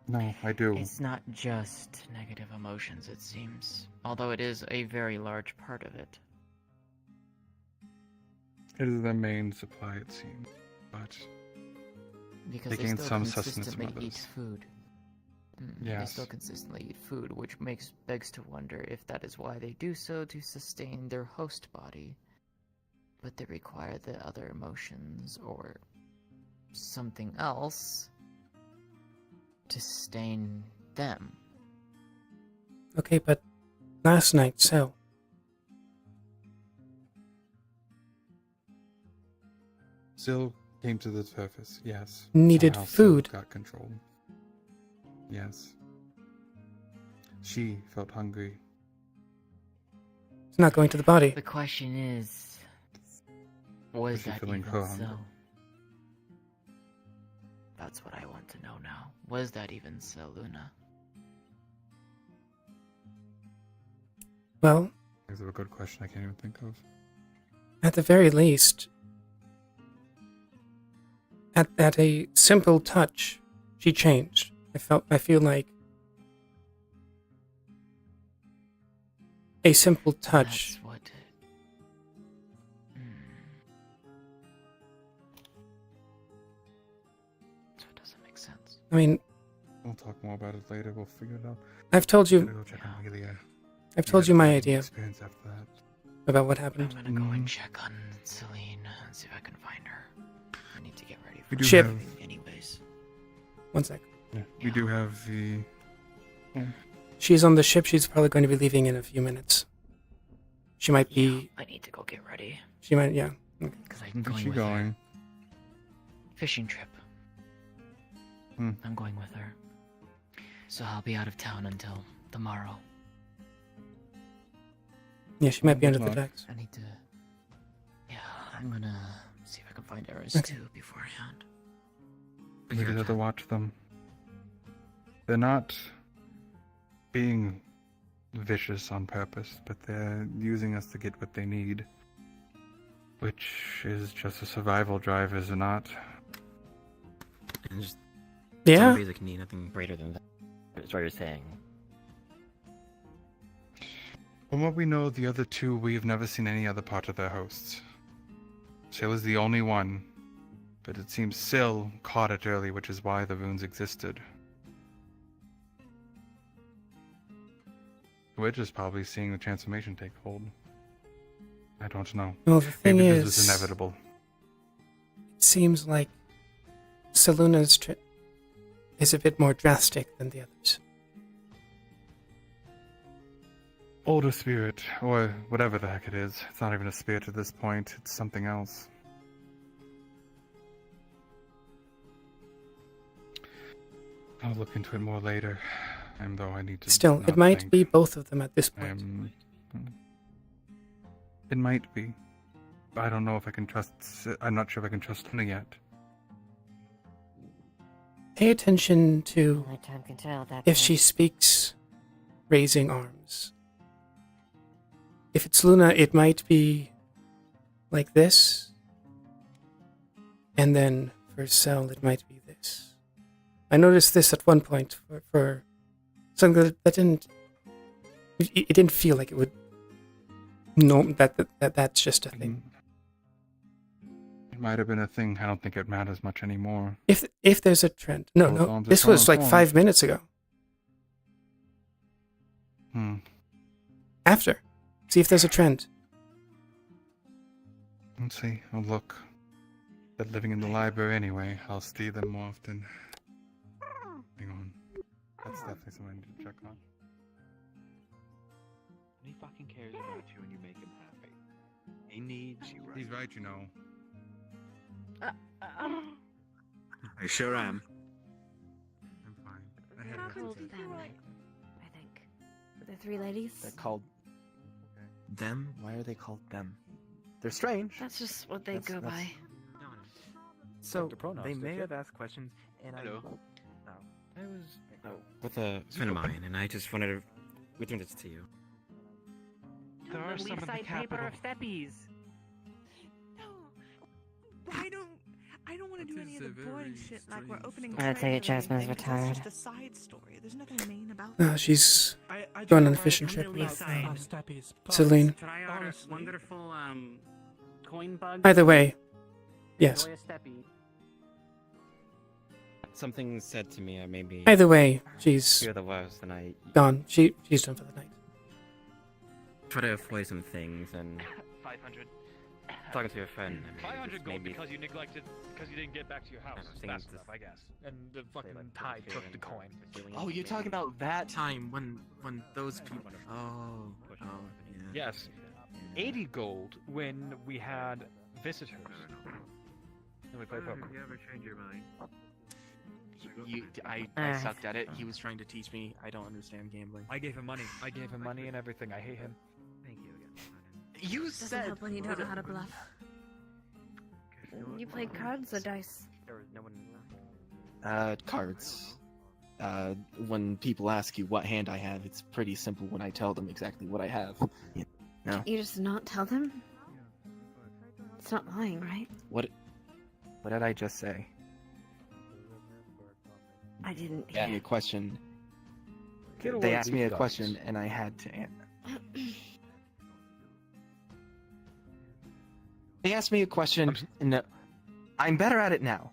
No, I do. It's not just negative emotions, it seems. Although it is a very large part of it. It is the main supply, it seems. But Because they they gain still some sustenance from consistently eat others. food. They Yes. still consistently eat food, which begs to wonder if that is why they do so to sustain their host body. But they require the other emotions or something else to sustain them. Okay, but last night, so. Still came to the surface, yes. Needed Somehow Syl food. got control. Yes. She felt hungry. It's not going to the body. The question is, was she that feeling even her so? hunger? That's what I want to know now. Was that even so, Luna? Well, That's a good question I can't even think of. at the very least, at a simple touch, she changed. I feel like a simple touch. That's what. That's what doesn't make sense. I mean, We'll talk more about it later. We'll figure it out. I've told you. Gotta go check on Amelia. I've told you my idea Experience after that. about what happened. I'm gonna go and check on Celine and see if I can find her. I need to get ready for We do Ship. have. anyways. One sec. Yeah, we do have the. She's on the ship. She's probably going to be leaving in a few minutes. She might be. I need to go get ready. She might. Yeah. Okay. Because I'm Where's going she with her. going? Fishing trip. Hmm. I'm going with her. So I'll be out of town until tomorrow. Yeah, she might be under the luck. decks. I need to. Yeah, I'm gonna see if I can find Eris Okay. too beforehand. We just have to watch them. They're not being vicious on purpose, but they're using us to get what they need. Which is just a survival drive, is it not? And just Yeah. some basic need, nothing Greater than that. That's what you're saying. From what we know, the other two, we've never seen any other part of their hosts. Syl is the only one, but it seems Syl caught it early, which is why the runes existed. We're just probably seeing the transformation take hold. I don't know. Well, the thing Maybe is, this was inevitable. it seems like Saluna's trip is a bit more drastic than the others. Older spirit, or whatever the heck it is. It's not even a spirit at this point, it's something else. I'll look into it more later, and though I need to. Still, not it might think. be both of them at this point. It might be. But I don't know if I can trust. I'm not sure if I can trust Luna yet. Pay attention to Only time can tell at that if she point. speaks raising arms. If it's Luna, it might be like this. And then for Cell, it might be this. I noticed this at one point for something that didn't. It didn't feel like it would. No, that's just a thing. It might have been a thing. I don't think it matters much anymore. If there's a trend, no, Hold no, on to this was like phone. 5 minutes ago. After, see if there's a trend. Let's see. I'll look. They're living in the library anyway. I'll see them more often. That's definitely something to check on. He fucking cares about you and you make him happy. He needs you, right? He's right, you know. I sure am. I'm fine. I They're had called nothing to say. them, I think. The three ladies? They're called them? Why are they called them? They're strange. That's just what they go by. So Dr. Pronos, they did may you? have asked questions, and Hello. I was With a friend of mine, and I just wanted to return this to you. There are some in the capital. steppies. I don't want to do any of the boring shit like we're opening. I take it treasures or Jasmine's anything, because retired. It's just a side story. There's nothing main about She's I going on just a fishing wanna trip really with say- Celine. Try out a wonderful coin bug. Either way, yes. Enjoy a steppy. Something said to me, maybe. Either way, she's Fear the worst, and I gone. She's done for the night. try to avoid some things and 500. talking to your friend. 500 gold maybe because you neglected, because you didn't get back to your house things fast just- enough, I guess. And the fucking tide took the coin. Oh, you're talking about that time when those people. Oh, yeah. Yes. 80 gold when we had visitors. Then we played poker. You ever change your mind? I sucked at it. He was trying to teach me. I don't understand gambling. I gave him money. I gave him money and everything. I hate him. Thank you again. You doesn't help when you don't know how to bluff. You play cards or dice? Cards. When people ask you what hand I have, it's pretty simple when I tell them exactly what I have. Yeah. No. You just not tell them? It's not lying, right? What did I just say? I didn't They asked me hear. a question. Get away They with asked me a these question, guys. and I had to answer. They asked me a question, and I'm better at it now.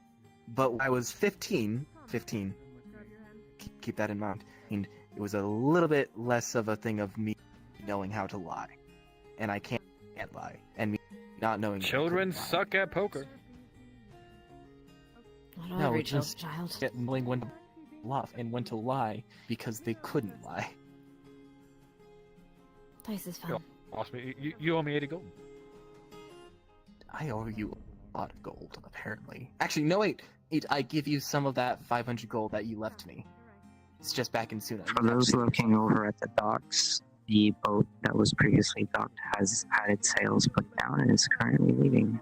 But when I was 15, keep that in mind, and it was a little bit less of a thing of me knowing how to lie. And I can't lie. And me not knowing that I Children couldn't lie. suck at poker. Not No, every just child. get knowing when to bluff and when to lie because they couldn't lie. Dice is fun. You lost me. You owe me 80 gold. I owe you a lot of gold, apparently. Actually, no, wait. I give you some of that 500 gold that you left me. It's just back in Suna. For those looking over at the docks, the boat that was previously docked has had its sails put down and is currently leaving.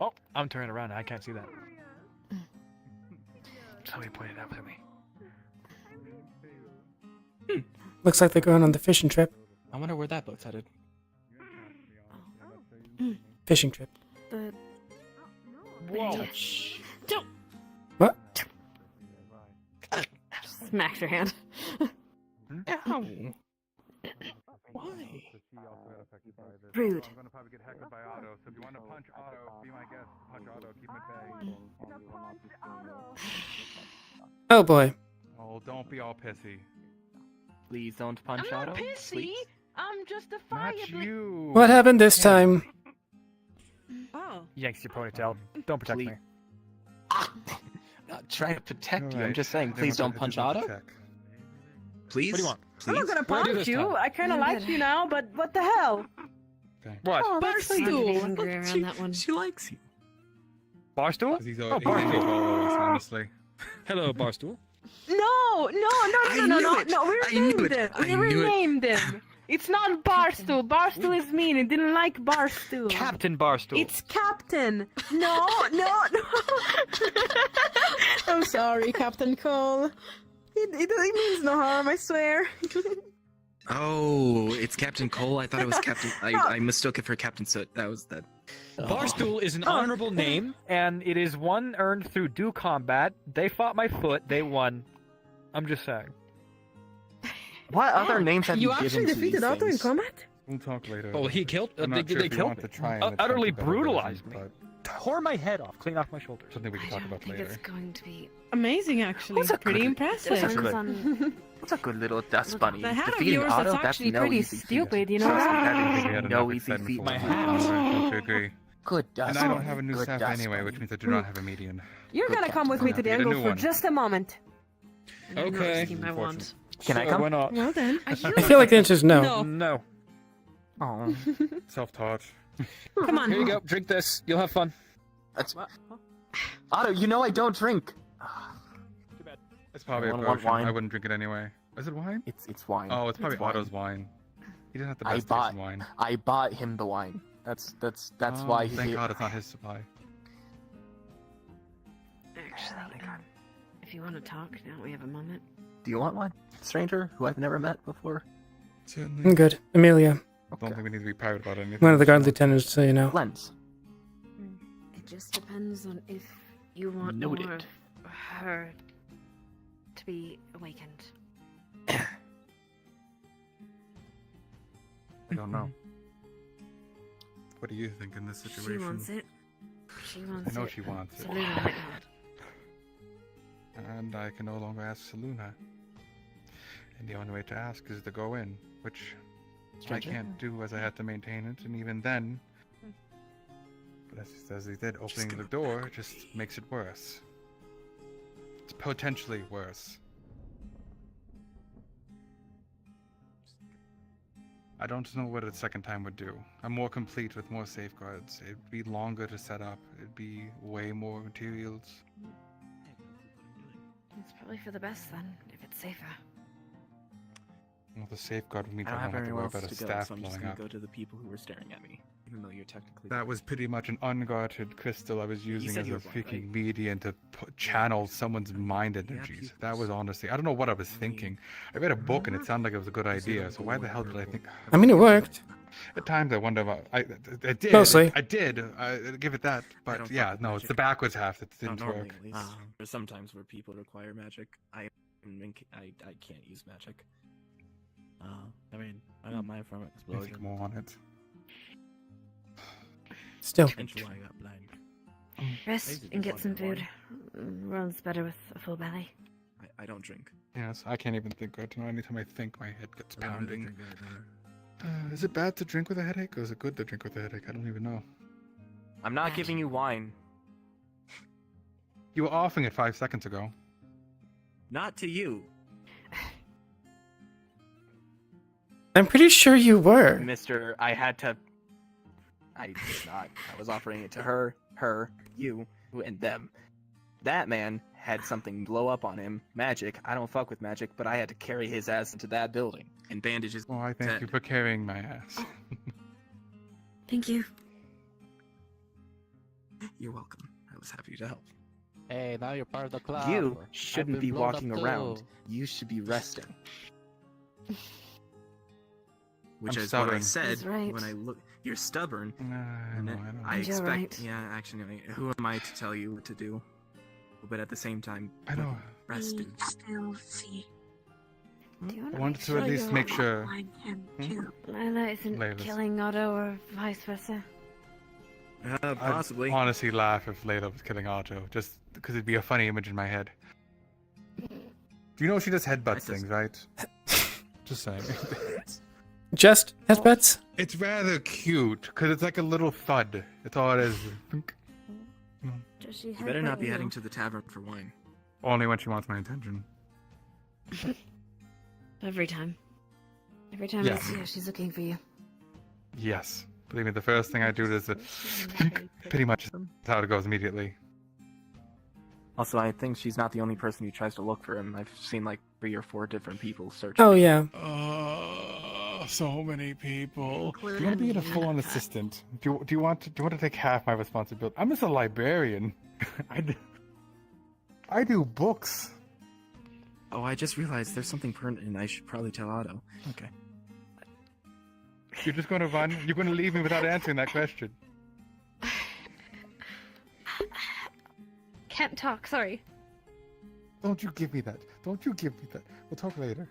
Oh, I'm turning around. I can't see that. Somebody pointed out to me. Looks like they're going on the fishing trip. I wonder where that boat's headed. Fishing trip. The... Whoa. Don't! What? Smacked your hand. Ow. Why? Rude. I'm gonna probably get heckled by Otto, so if you want to punch Otto, be my guest. Punch Otto, keep him at bay. Oh boy. Oh, don't be all pissy. Please don't punch I'm Otto. not pissy. Please. I'm just a fire. You. What happened this time? Oh. Yanks your ponytail. Don't protect me. Not trying to protect you. I'm Alright, just saying, never please don't mind, I punch did not Otto. check. Please. What do you want? Please. I'm not gonna What do I do punch this you. time? I kind of like you now, but what the hell? What? Oh, that's cool. Angry around that one. She likes you. Barstool? He's Oh, always Barstool. honestly. Hello, Barstool. No. We renamed him. We renamed him. It's not Barstool. Barstool is mean. He didn't like Barstool. Captain Barstool. It's Captain. No. I'm sorry, Captain Cole. It means no harm, I swear. Oh, it's Captain Cole. I thought it was Captain. I mistook it for Captain Soot. That was that. Barstool is an honorable name, and it is one earned through due combat. They fought my foot. They won. I'm just saying. What other names have you given actually to defeated these Otto in things? combat? We'll talk later. Oh, he killed. I'm They not sure if you killed want me. to try and attempt Utterly a better brutalized version, me. but Tore my head off, clean off my shoulders. something we can talk about I think later. it's going to be... Amazing, actually. What's a Pretty good- impressive. what's a Depends good- on... What's a good little dust bunny? The hat of Defeating yours Otto, that's actually no pretty easy feat. stupid, you know Trust me, that? that We is had no enough easy excitement feat. for My one hat. person. I don't agree. Good dust And I don't bunny. have a new Good staff dust anyway, bunny. which means I do not have a median. You're Good gonna come with Captain me to the Get a angle new for one. just a moment. I'm not Okay. risking my wand. Can I Sure, come? why not? Well then. I feel like the answer is no. No. Oh. Self-taught. Come on. Here you go. Drink this. You'll have fun. That's... Otto, you know I don't drink. It's probably a Anyone want potion. wine? I wouldn't drink it anyway. Is it wine? It's wine. Oh, it's probably It's wine. Otto's wine. He doesn't have the I best bought taste in wine. I bought him the wine. That's Oh, why thank God it's not his supply. Actually, if you want to talk, now we have a moment. Do you want one, stranger who I've never met before? Certainly. I'm good. Amelia, I don't think we need to be private about anything. one of the guard lieutenants, so you know. Lens. It just depends on if you want Noted. more of her to be awakened. I don't know. What do you think in this situation? She wants it. She wants it. I know she wants it. Selena might not. And I can no longer ask Seluna. And the only way to ask is to go in, which Stranger? I can't do as I had to maintain it, and even then, but as he did, opening the door just makes it worse. It's potentially worse. I don't know what a second time would do. I'm more complete with more safeguards. It'd be longer to set up. It'd be way more materials. It's probably for the best then, if it's safer. Well, the safeguard would mean I I don't don't have have to anywhere worry else about a to go, staff so I'm just blowing gonna up. go to the people who were staring at me, even though you're technically. That was pretty much an unguarded crystal I was using said as you a were blind, freaking medium to channel someone's mind energies. That was honestly, I don't know what I was thinking. I read a book and it sounded like it was a good idea, so why the hell did I think? I mean, it worked. At times I wonder about, I did. Mostly. I did. I give it that. But yeah, no, it's the backwards half that didn't work. At least. There's sometimes where people require magic. I can't use magic. I mean, I got mine from I explosion. think more on it. Still. Hence why I got blind. Rest and get some food. Runs better with a full belly. I don't drink. Yes, I can't even think right now. Anytime I think, my head gets pounding. Is it bad to drink with a headache, or is it good to drink with a headache? I don't even know. I'm not giving you wine. You were offering it 5 seconds ago. Not to you, I'm pretty sure you were. Mister. I had to. I did not. I was offering it to her, you, and them. That man had something blow up on him. Magic. I don't fuck with magic, but I had to carry his ass into that building. And bandages. Well, I thank you for carrying my ass. Thank you. You're welcome. I was happy to help. Hey, now you're part of the club. You I've shouldn't been be blown walking up around. too. You should be resting. Which I'm is what I stubborn. said He's right. when I look. You're stubborn. I know. I And you're expect. right. Yeah, actually, who am I to tell you what to do? But at the same time, I know. rest, dude. Still see. Do you want I wanted to at least make sure. Find him too. Layla isn't Layla's- killing Otto or vice versa. Possibly. I'd honestly laugh if Layla was killing Otto, just because it'd be a funny image in my head. Do you know she just headbutts things, right? Just saying. Just headbutts? It's rather cute, because it's like a little thud. That's all it is. Does she You better not headbutt be you? heading to the tavern for wine. Only when she wants my attention. Every time. Every time Yes. I see her, she's looking for you. Yes. Believe me, the first thing I do is pretty much that's how it goes immediately. Also, I think she's not the only person who tries to look for him. I've seen like 3 or 4 different people search. Oh, yeah. So many people. Do you want to be a full-on assistant? Do you want to take half my responsibility? I'm just a librarian. I do books. Oh, I just realized there's something pertinent. I should probably tell Otto. Okay. You're just going to run? You're going to leave me without answering that question? Can't talk, sorry. Don't you give me that. Don't you give me that. We'll talk later.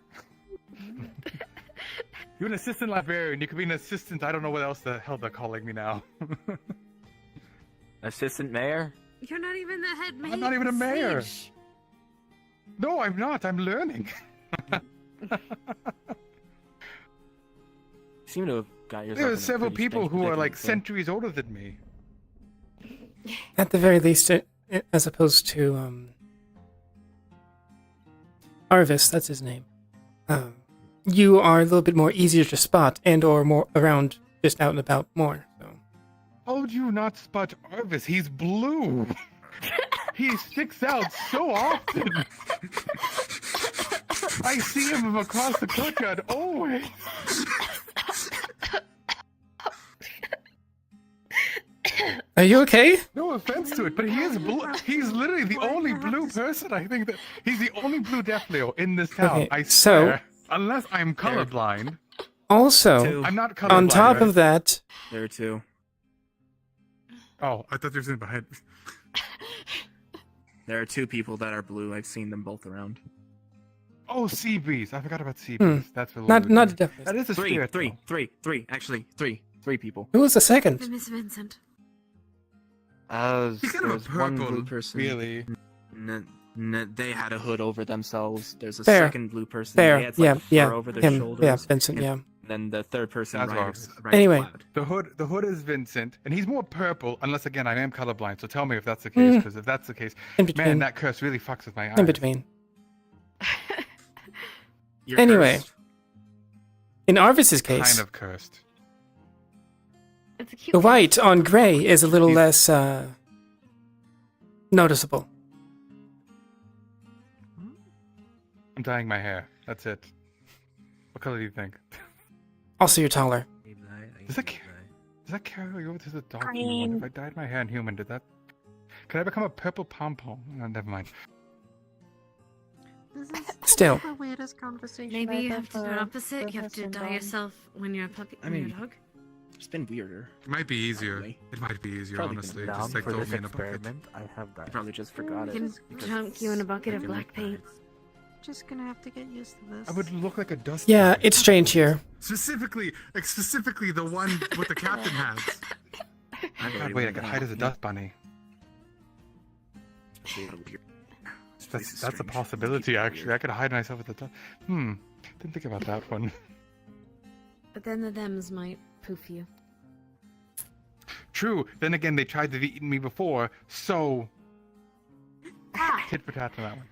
You're an assistant librarian. You could be an assistant. I don't know what else the hell they're calling me now. Assistant mayor? You're not even the head mage. I'm not even a mayor. Sage. No, I'm not. I'm learning. You seem to have got yourself. There in are a several pretty people strange who are like predicament, centuries older than me. At the very least, as opposed to Arvis, that's his name. You are a little bit more easier to spot and or more around, just out and about more. So. How would you not spot Arvis? He's blue. He sticks out so often. I see him from across the courtyard always. Are you okay? No offense to it, but he is blue. He's literally the only blue person. I think that he's the only blue Death Leo in this town. Okay, I so- swear. Unless I'm colorblind. Also, I'm not colorblind. on top right? of that, There are two. Oh, I thought there was something behind. There are two people that are blue. I've seen them both around. Oh, sea breeze. I forgot about sea breeze. That's a little not bit not weird. definitely. That is a spirit. Three. Actually, three people. Who was the second? Miss Vincent. There He's kind of a was one purple, blue person. really. They had a hood over themselves. There's a Fair. second blue person. Fair. They had like Yeah, fur over their him. shoulders. Yeah, Vincent. and Yeah. Then the third person That's rides, Arvis. rides Anyway. Cloud. The hood is Vincent, and he's more purple. Unless again, I am colorblind. So tell me if that's the case, because if that's the case, In between. man, that curse really fucks with my eyes. In between. You're Anyway, cursed. in Arvis's case, Kind of cursed. It's a cute the white on gray is a little less noticeable. I'm dyeing my hair. That's it. What color do you think? Also, you're taller. Does that carry over to the dog? Green. If I dyed my hair in human, did that? Could I become a purple pom-pom? No, never mind. This is Still. the weirdest conversation. Maybe I've you have to do ever it opposite. You have to witnessed dye in yourself when you're a puppy. I when you're mean, a dog. It's been weirder. It might be easier. Probably. It might be easier, Probably honestly. been Just like for throw this me in a bucket. experiment, I have that. You probably just forgot You it. can dunk you in a bucket of black paint. Just gonna have to get used to this. I would look like a dust. Yeah, bunny. it's strange here. Specifically the one with the captain hats. God, wait, I could hide as a dust bunny. That's a possibility, actually. I could hide myself as a dust. Didn't think about that one. But then the thems might poof you. True. Then again, they tried to eat me before, so tit for tat to that one.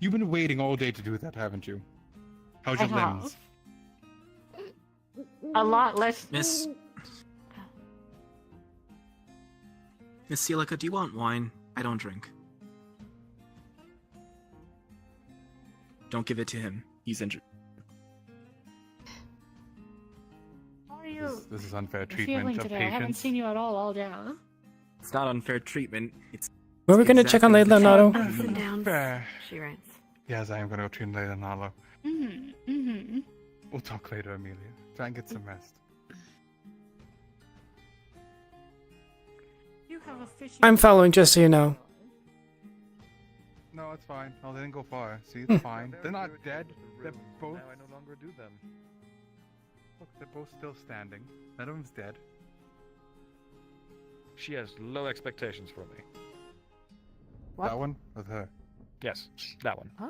You've been waiting all day to do that, haven't you? How's your I have. limbs? A lot less. Miss Celica, do you want wine? I don't drink. Don't give it to him. He's injured. How are you? This is unfair feeling treatment of today? I haven't patients. seen you at all day. It's not unfair treatment. It's Were we going to check on exactly Leonardo? Ups and downs. Fair. She writes. Yes, I am going to go treat later, Nalo. Mm-hmm. We'll talk later, Amelia. Try and get some rest. You have a fishy. I'm following, just so you know. No, it's fine. No, they didn't go far. See, it's fine. They're not dead. They're both. Now I no longer do them. Look, they're both still standing. None of them's dead. She has low expectations for me. What? That one with her. Yes, that one. Huh?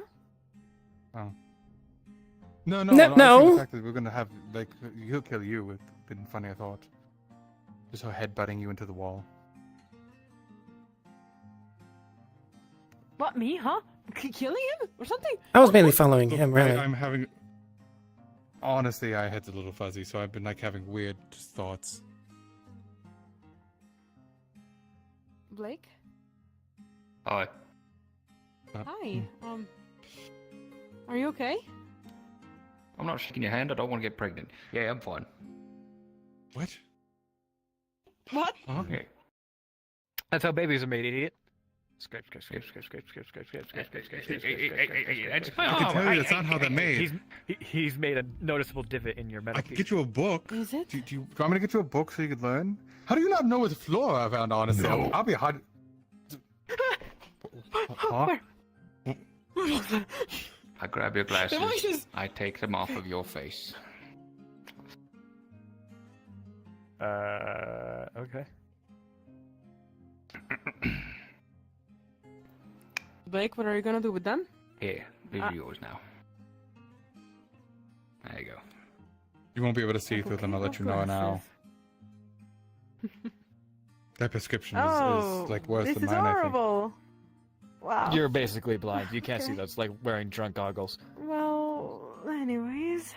Oh. No. No. The fact that we're gonna have like he'll kill you would have been funny. I thought. Just her head butting you into the wall. What, me, huh? Killing him or something? I was mainly following him, Look, really. I'm having. Honestly, my head's a little fuzzy, so I've been like having weird thoughts. Blake? Hi. Hi. Are you okay? I'm not shaking your hand. I don't want to get pregnant. Yeah, I'm fine. What? What? Okay. That's how babies are made, idiot. Scrape. I can tell you that's not how they're made. He's made a noticeable divot in your metal I could piece. get you a book. Is it? Do you want me to get you a book so you could learn? How do you not know what flora I found, honestly? No. I'll be hard. Huh? I grab your glasses. voices. I take them off of your face. Okay. Blake, what are you gonna do with them? Here, these are yours now. There you go. You won't be able to see through them. I'll let you know now. That prescription Oh, is like worse this than is mine, I think. horrible. Wow. You're basically blind. You can't see Okay. that. It's like wearing drunk goggles. Well, anyways.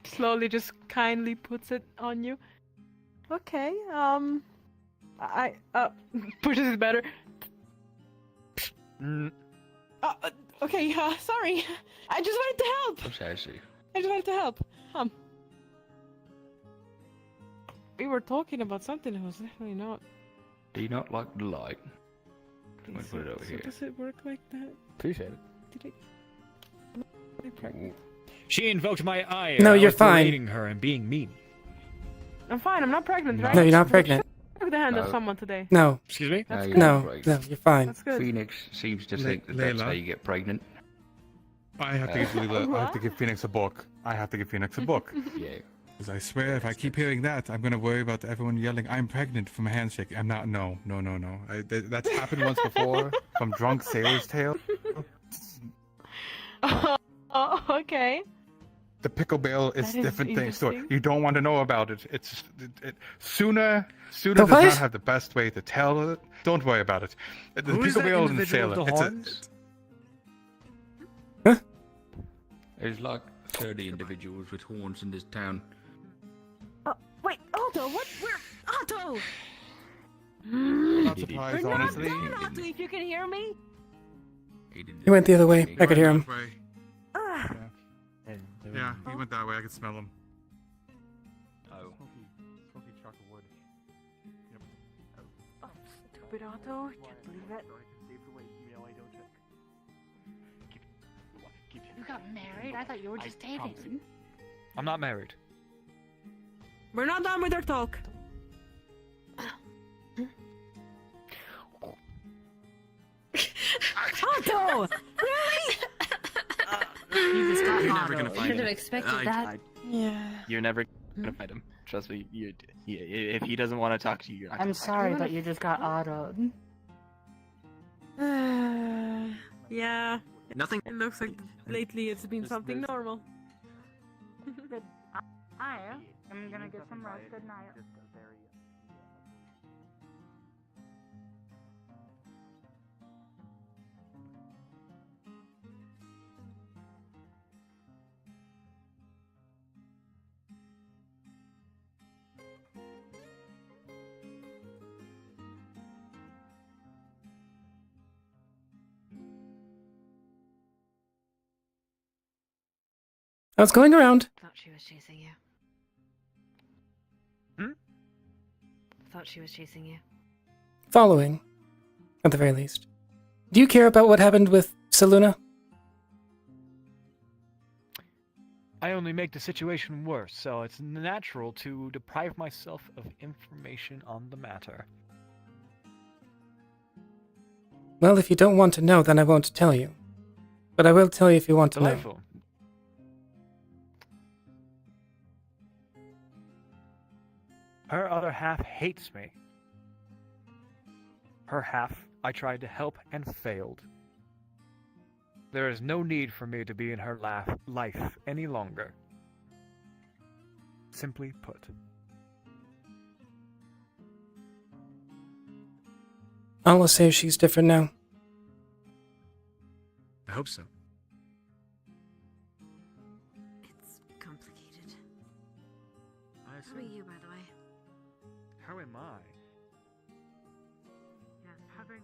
Slowly just kindly puts it on you. Okay, pushes it better. Okay, sorry. I just wanted to help. I see. I just wanted to help. We were talking about something that was definitely not. Do you not like the light? I'm gonna put it over So here. does it work like that? Appreciate it. Did I pregnant? She invoked my ire. No, I you're was fine. berating her and being mean. I'm fine. I'm not pregnant, right? No, you're not pregnant. Took the hand of No. someone today. No. Excuse me? That's No, good. No, right. no, you're fine. That's good. Phoenix seems to think that that's Layla? how you get pregnant. I have to give Leela, I have to give Phoenix a book. I have to give Phoenix a book. Yeah. Because I swear, if I keep hearing that, I'm gonna worry about everyone yelling, "I'm pregnant" from a handshake. I'm not. No. That's happened once before from drunk sailor's tale. Oh, okay. The pickle bale is That is different thing. So interesting. you don't want to know about it. It's Suna The does what? not have the best way to tell it. Don't worry about it. The Who is pickle that bale and individual sailor. with the It's a, horns? There's like 30 individuals with horns in this town. Wait, Otto, what? Where? Otto! not He did. surprised, You're not honestly. there, Otto, if you can hear me. He went the other way. I could hear him. Way. Ah. Yeah, he went that way. I could smell him. Oh. Smoky chocolate wood. Yep. Oh, stupid Otto. Can't believe it. You got married? I thought you were just dating. I'm not married. We're not done with our talk. Otto! Really? You just got You're Otto. never gonna You find should have him. expected that. Yeah. You're never gonna fight him. Trust me. If he doesn't want to talk to you, you're not I'm gonna fight sorry, him. but you just got autoed. Yeah. Nothing. It looks like lately it's been something normal. Good. I'm gonna get some rest. Good night. I was going around. Thought she was chasing you. Thought she was chasing you. Following, at the very least. Do you care about what happened with Seluna? I only make the situation worse, so it's natural to deprive myself of information on the matter. Well, if you don't want to know, then I won't tell you. But I will tell you if you want to know. Delightful. Her other half hates me. Her half I tried to help and failed. There is no need for me to be in her life any longer. Simply put. I'll say she's different now. I hope so. It's complicated. I How are you, by the way? How am I? Having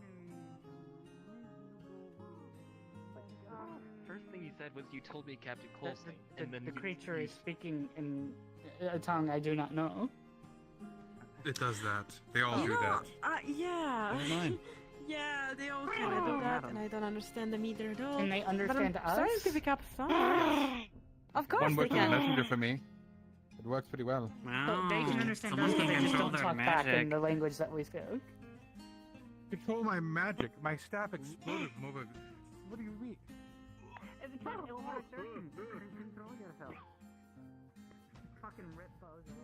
First thing you said was you told me Captain Coulson, and then The creature is speaking in a tongue I do not know. It does that. They all do You know, that. yeah. Never mind. Yeah, they all kind of do that, and I don't understand them either at all. Can they understand but I'm starting us? to pick up some. Of course One they word to the can. messenger for me. It works pretty well. But they can understand us, someone but can they just control don't their talk back in magic. the language that we speak. Control my magic. My staff exploded from over. What do you mean? It's not overexertion. You couldn't control yourself. Fucking rip bozo.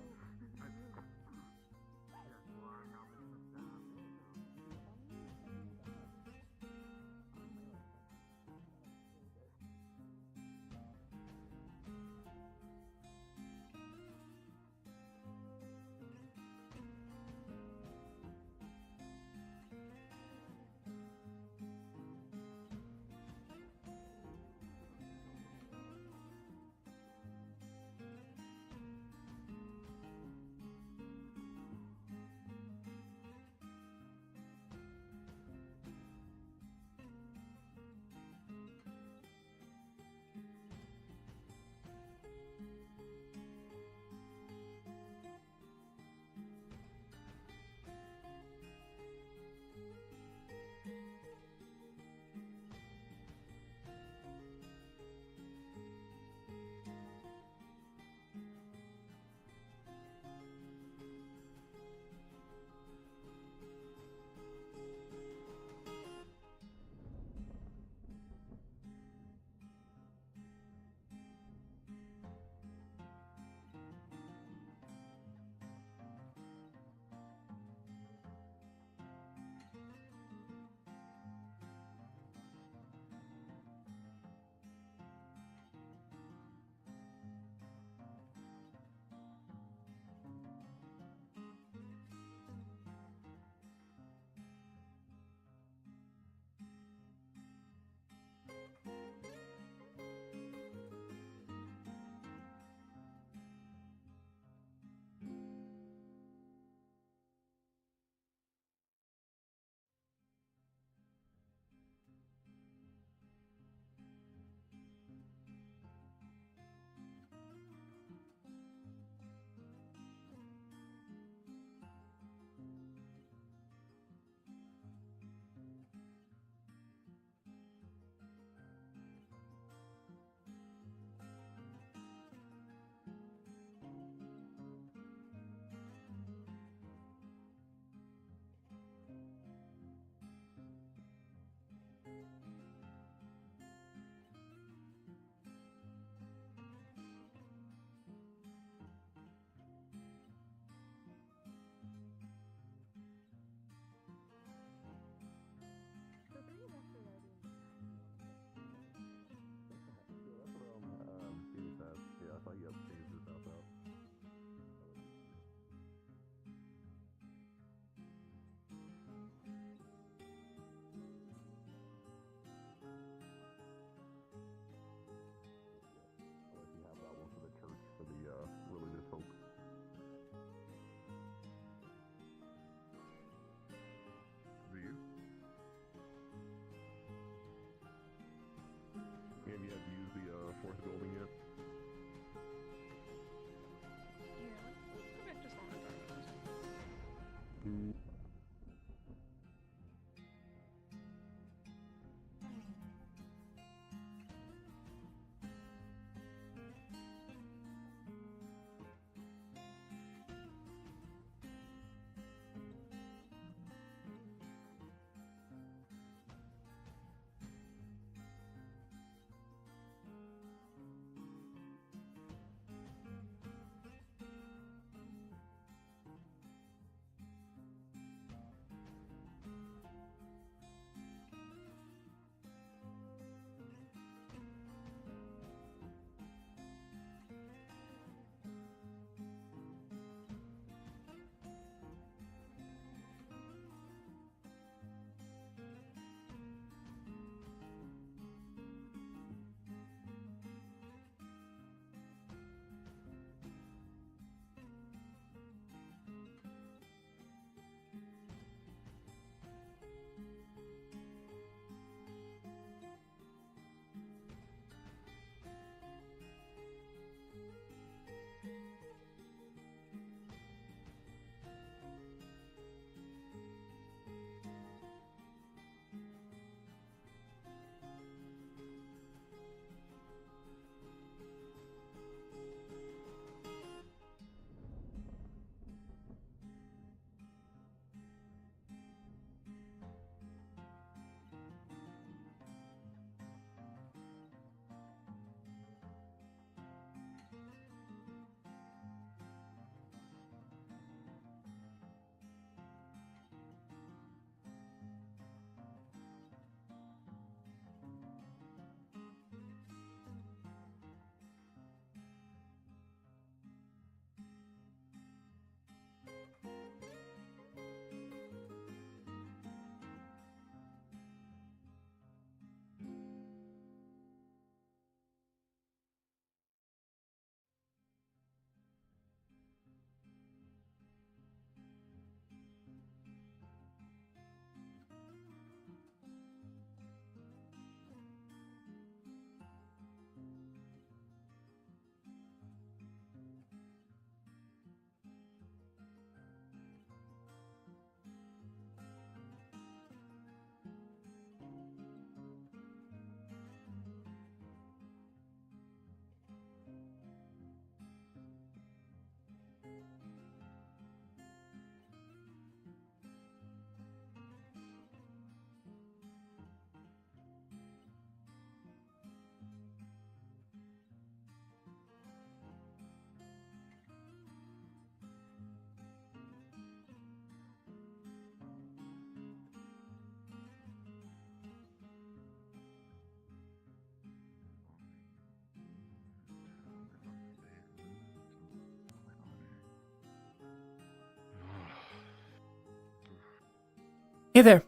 Hey there.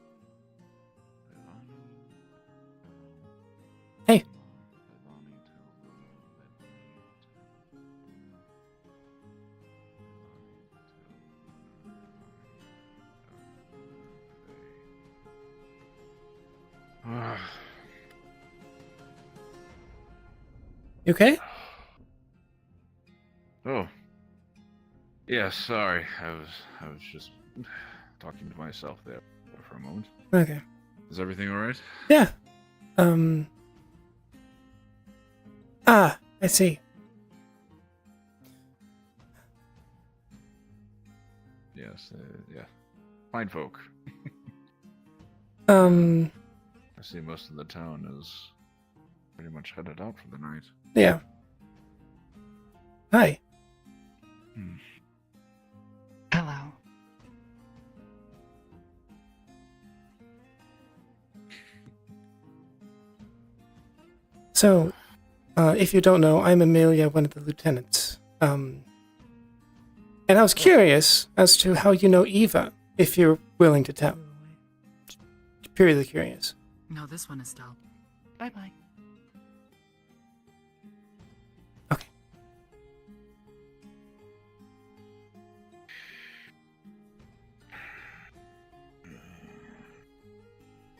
Hey. You okay? Oh. Yeah, sorry. I was just talking to myself there for a moment. Okay. Is everything alright? Yeah. Ah, I see. Yes, yeah. Fine folk. I see most of the town is pretty much headed out for the night. Yeah. Hi. Hello. So, if you don't know, I'm Amelia, one of the lieutenants. And I was curious as to how you know Eva, if you're willing to tell. Purely curious. No, this one is dull. Bye-bye.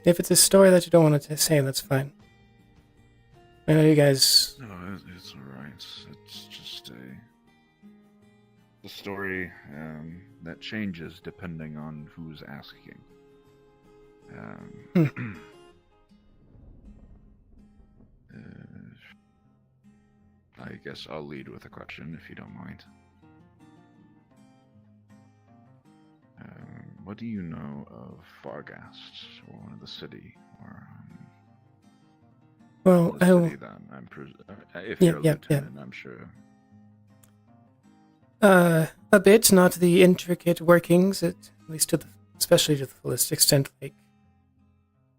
If it's a story that you don't want to say, that's fine. I know you guys... No, it's alright. It's just the story that changes depending on who's asking. I guess I'll lead with a question if you don't mind. What do you know of Fargast, or the city, or Well, the city then? If you're a lieutenant, I'm sure. A bit, not the intricate workings, at least especially to the fullest extent like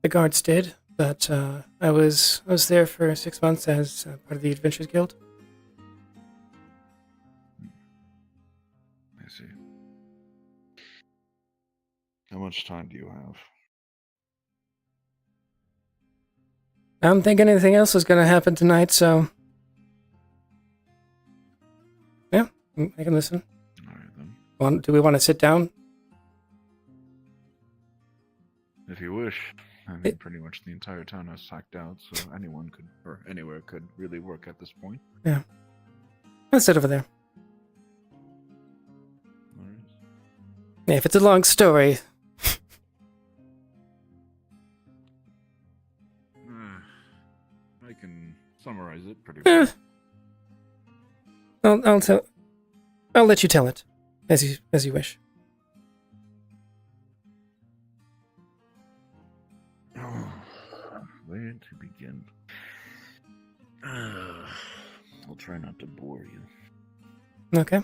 the guards did. But I was there for 6 months as part of the Adventurers Guild. I see. How much time do you have? I don't think anything else is going to happen tonight, so... Yeah, I can listen. Alright then. Do we want to sit down? If you wish. I mean, pretty much the entire town is sacked out, so anyone could, or anywhere could really work at this point. Yeah. Let's sit over there. Alright. Yeah, if it's a long story... I can summarize it pretty well. I'll let you tell it, as you wish. Where to begin? I'll try not to bore you. Okay.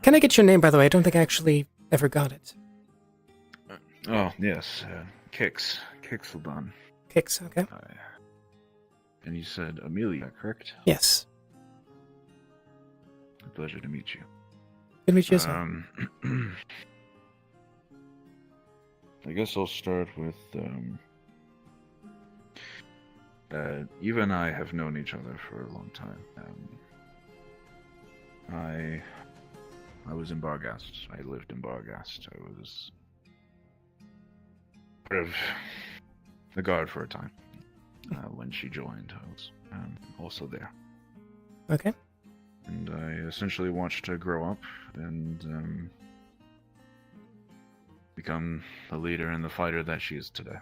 Can I get your name, by the way? I don't think I actually ever got it. Oh, yes. Kix. Kixeldon. Kix, okay. And you said Amelia, correct? Yes. A pleasure to meet you. Good to meet you as well. I guess I'll start with, Eva and I have known each other for a long time. I was in Barghast. I lived in Barghast. I was part of the guard for a time. When she joined, I was also there. Okay. And I essentially watched her grow up and become the leader and the fighter that she is today.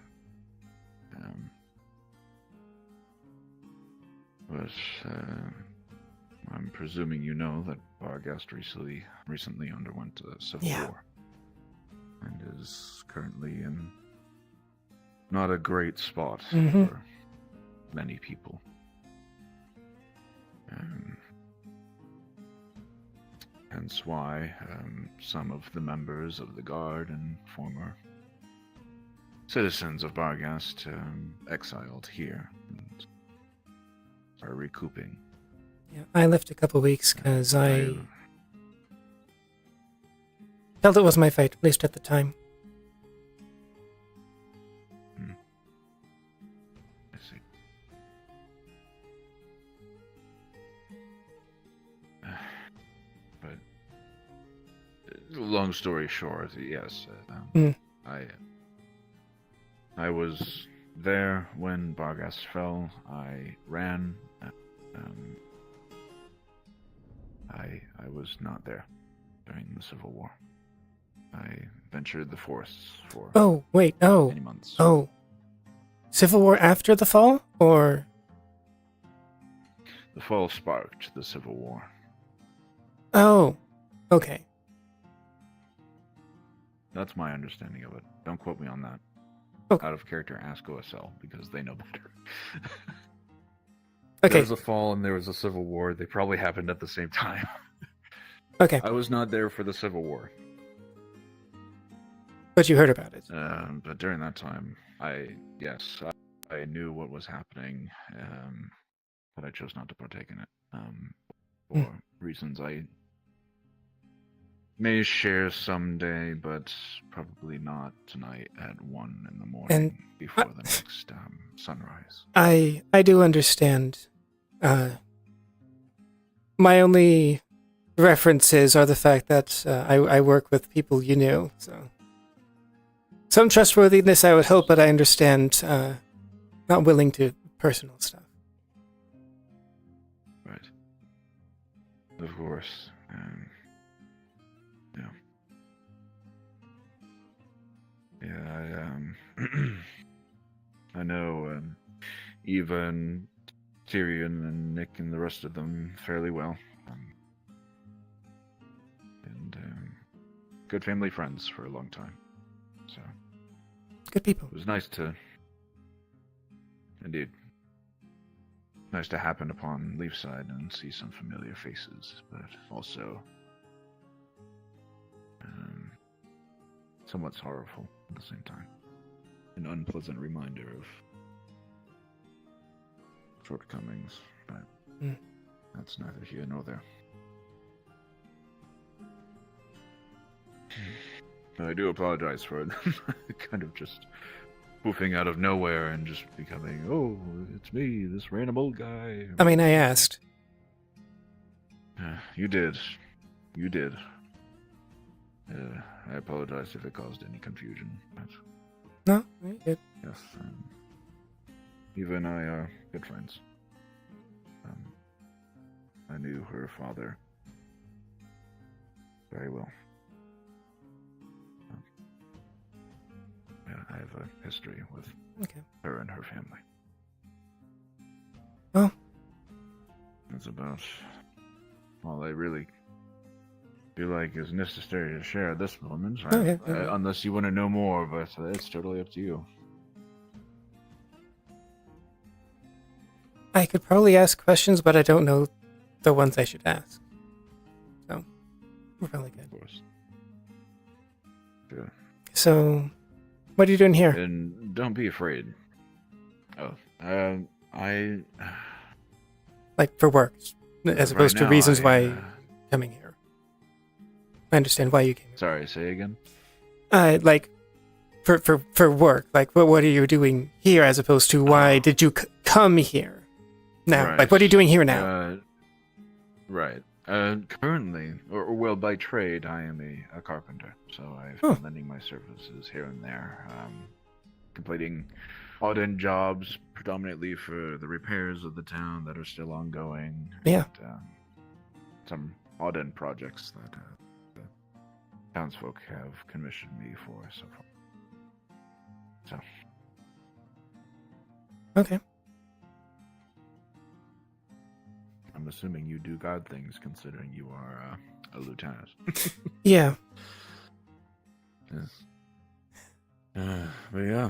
But I'm presuming you know that Barghast recently underwent a civil war and is currently in not a great spot for many people. Hence why some of the members of the guard and former citizens of Barghast exiled here and are recouping. Yeah, I left a couple weeks because felt it was my fight, at least at the time. I see. But long story short, yes, I was there when Barghast fell. I ran. I was not there during the Civil War. I ventured the forests for many months. Oh. Civil War after the fall, or? The fall sparked the Civil War. Oh, okay. That's my understanding of it. Don't quote me on that. Okay. Out of character, ask OSL, because they know better. Okay. There was a fall and there was a Civil War. They probably happened at the same time. Okay. I was not there for the Civil War. But you heard about it. But during that time, I knew what was happening, but I chose not to partake in it. For reasons I may share someday, but probably not tonight at 1 in the morning before the next sunrise. I do understand. My only references are the fact that I work with people you knew, so some trustworthiness I would hope, but I understand not willing to personal stuff. Right. Of course. I know Eva and Tyrion and Nick and the rest of them fairly well. And good family friends for a long time. So good people. It was nice to happen upon Leafside and see some familiar faces, but also somewhat sorrowful at the same time. An unpleasant reminder of shortcomings, but that's neither here nor there. I do apologize for it. Kind of just poofing out of nowhere and just becoming, oh, it's me, this random old guy. I mean, I asked. You did. You did. I apologize if it caused any confusion. But no, very good. Yes, Eva and I are good friends. I knew her father very well. I have a history with her and her family. Well, that's about all I really feel like is necessary to share at this moment. Unless you want to know more, but it's totally up to you. I could probably ask questions, but I don't know the ones I should ask. So, we're probably good. Of course. Good. So, what are you doing here? And don't be afraid. Oh, I... Like, for work, as opposed to reasons why coming here. I understand why you came here. Sorry, say again? Like, for work. Like, what are you doing here as opposed to why did you come here? Now, Right. like, what are you doing here now? Right. Currently, or well, by trade, I am a carpenter, so I've been lending my services here and there, completing odd-end jobs, predominantly for the repairs of the town that are still ongoing. Yeah. And, some odd-end projects that the townsfolk have commissioned me for so far. So. Okay. I'm assuming you do god things, considering you are a lieutenant. Yeah. Yes. But yeah,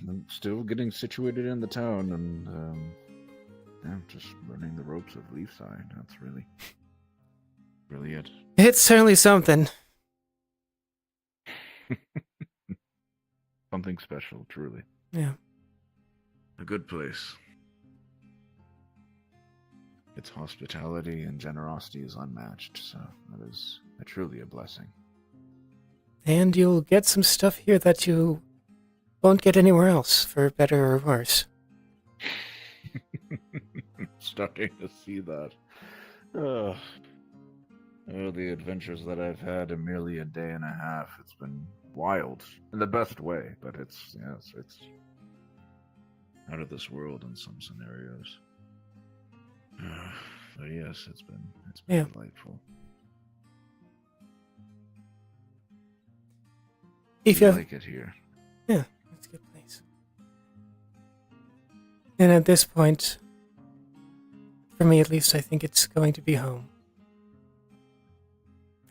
I'm still getting situated in the town, and just running the ropes of Leafside. That's really it. It's certainly something. Something special, truly. Yeah. A good place. Its hospitality and generosity is unmatched, so that is truly a blessing. And you'll get some stuff here that you won't get anywhere else, for better or worse. Starting to see that. Oh, the adventures that I've had in merely a day and a half. It's been wild in the best way, but it's out of this world in some scenarios. But yes, it's been delightful. If you like it here. Yeah, it's a good place. And at this point, for me at least, I think it's going to be home.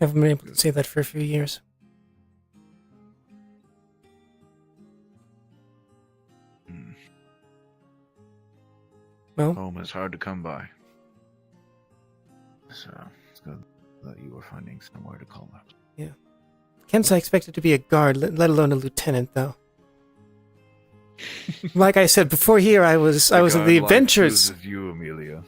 I haven't been able to say that for a few years. Well, home is hard to come by. So it's good that you were finding somewhere to call out. Yeah. Can't I expected to be a guard, let alone a lieutenant, though. Like I said before, here I was in the adventures. You, Amelia.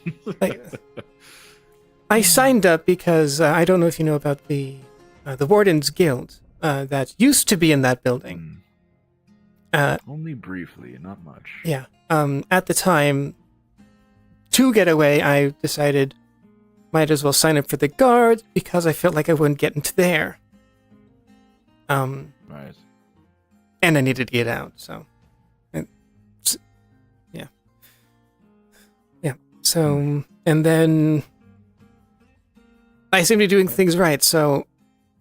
I signed up because I don't know if you know about the Wardens Guild that used to be in that building. Only briefly, not much. Yeah. At the time, to get away, I decided might as well sign up for the guard because I felt like I wouldn't get into there. Right. And I needed to get out, so. Yeah. Yeah. So, and then I seem to be doing things right, so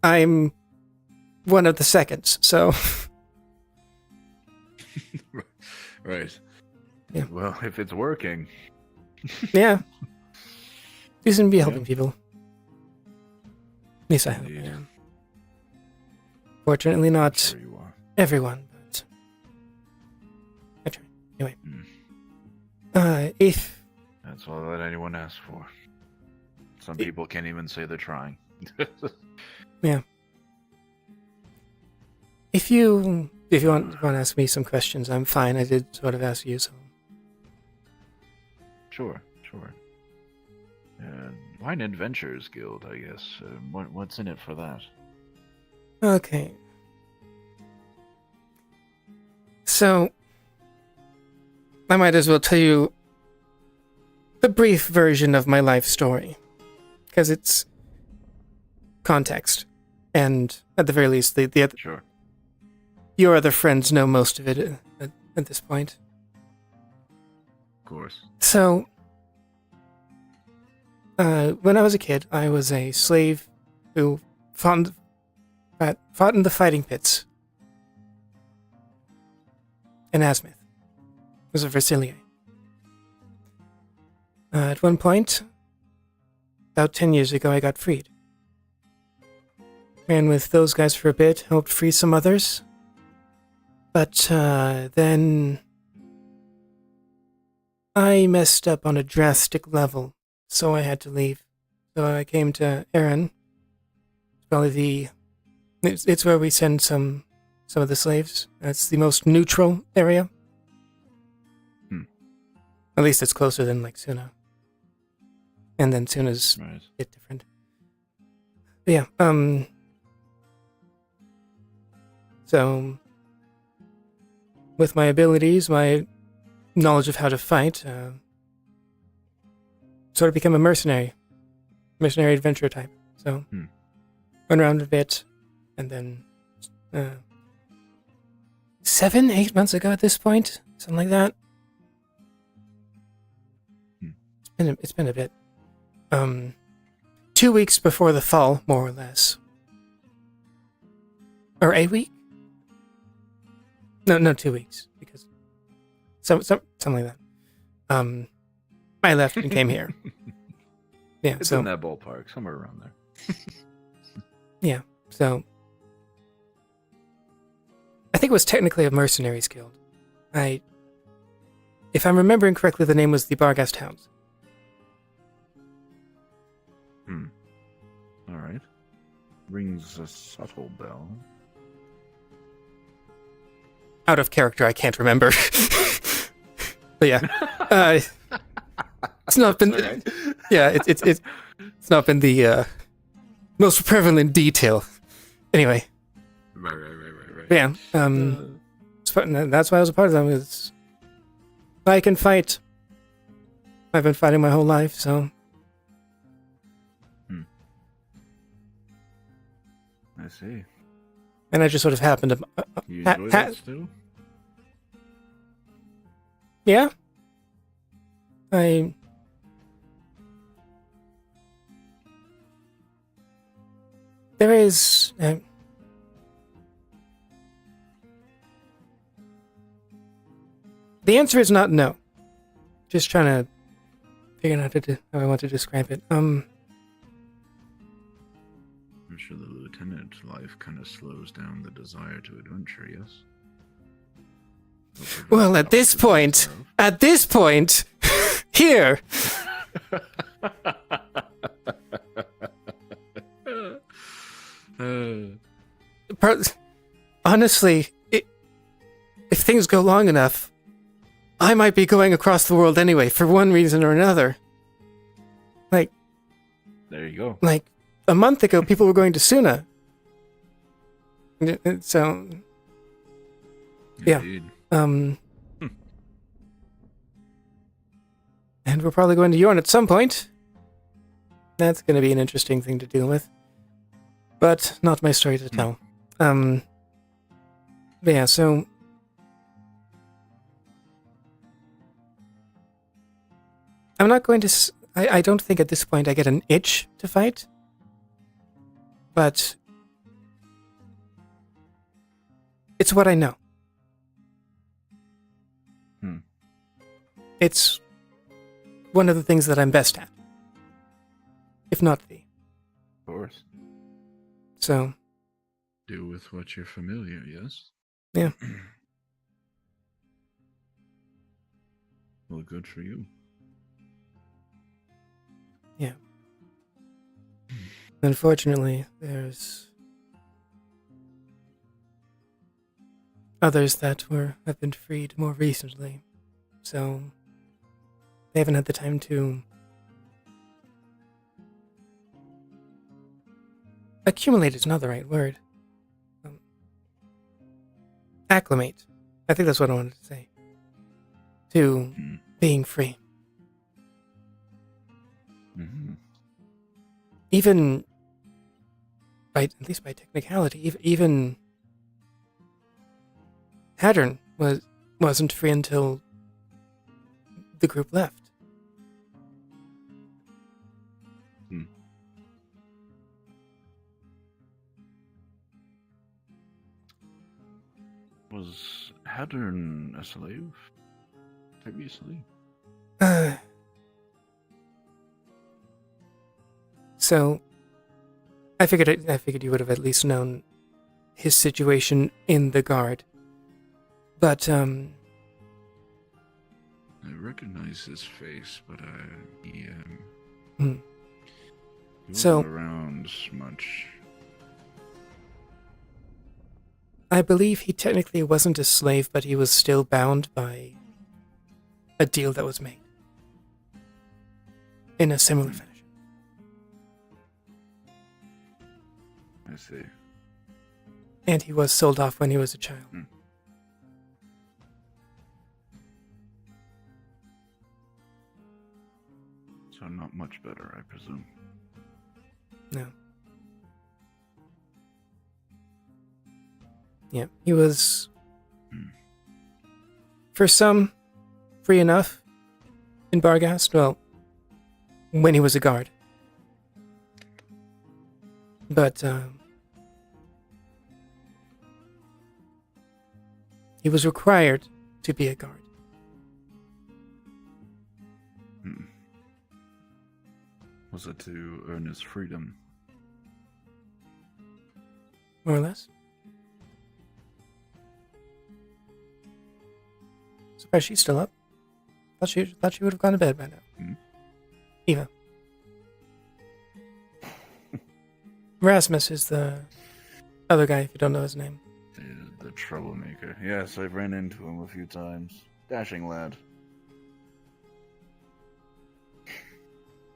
I'm one of the seconds, so. Right. Yeah. Well, if it's working. Yeah. You seem to be helping people. At least I hope I am. Fortunately, not everyone, but I try. Anyway. If... That's all that anyone asks for. Some people can't even say they're trying. Yeah. If you want to ask me some questions, I'm fine. I did sort of ask you, so... Sure. Wine Adventures Guild, I guess. What's in it for that? Okay. So, I might as well tell you the brief version of my life story, because it's context, and at the very least, the other, sure. Your other friends know most of it at this point. Of course. So, when I was a kid, I was a slave who fought in the fighting pits in Asmith. It was a Versilier. At one point, about 10 years ago, I got freed. Ran with those guys for a bit, helped free some others. But then I messed up on a drastic level, so I had to leave. So I came to Aaron. It's where we send some of the slaves. It's the most neutral area. At least it's closer than like Suna. And then Suna's a bit different. But yeah, so with my abilities, my knowledge of how to fight, sort of become a mercenary adventurer type. So run around a bit, and then 7-8 months ago at this point, something like that. It's been a bit. 2 weeks before the fall, more or less. Or a week? No, 2 weeks, because something like that. I left and came here. Yeah, it's so in that ballpark, somewhere around there. Yeah, so I think it was technically a mercenaries guild. If I'm remembering correctly, the name was the Barghast Hounds. All right. Rings a subtle bell. Out of character, I can't remember. But yeah, it's not been. Right. Yeah, it's not been the most prevalent detail. Anyway, Right. But yeah, that's why I was a part of them. Is I can fight. I've been fighting my whole life, so. I see. And I just sort of happened to. You enjoy that still? Yeah. There is. The answer is not no. Just trying to figure out how I want to describe it. I'm sure the lieutenant life kind of slows down the desire to adventure, yes? Well, at this point, here. Honestly, if things go long enough, I might be going across the world anyway, for one reason or another. Like, there you go. Like, a month ago, people were going to Suna. So, yeah. Indeed. And we're probably going to Yorn at some point. That's going to be an interesting thing to deal with. But not my story to tell. But yeah, so... I'm not going to... I don't think at this point I get an itch to fight. But... it's what I know. It's one of the things that I'm best at. If not the. Of course. So. Do with what you're familiar, yes? Yeah. Well, good for you. Yeah. Unfortunately, there's others that have been freed more recently, so they haven't had the time to accumulate is not the right word. Acclimate. I think that's what I wanted to say. To being free. Mm-hmm. Even at least by technicality, even Haddern wasn't free until the group left. Was Haddern a slave previously? So, I figured you would have at least known his situation in the guard. But, I recognize his face, but he wasn't around much. I believe he technically wasn't a slave, but he was still bound by a deal that was made. In a similar fashion. I see. And he was sold off when he was a child. So not much better, I presume. No. Yeah, he was, for some, free enough in Barghast. Well, when he was a guard. But, he was required to be a guard. Was it to earn his freedom? More or less. Surprised she's still up. Thought she would have gone to bed by now. Eva. Rasmus is the other guy, if you don't know his name. The troublemaker. Yes, I've ran into him a few times. Dashing lad.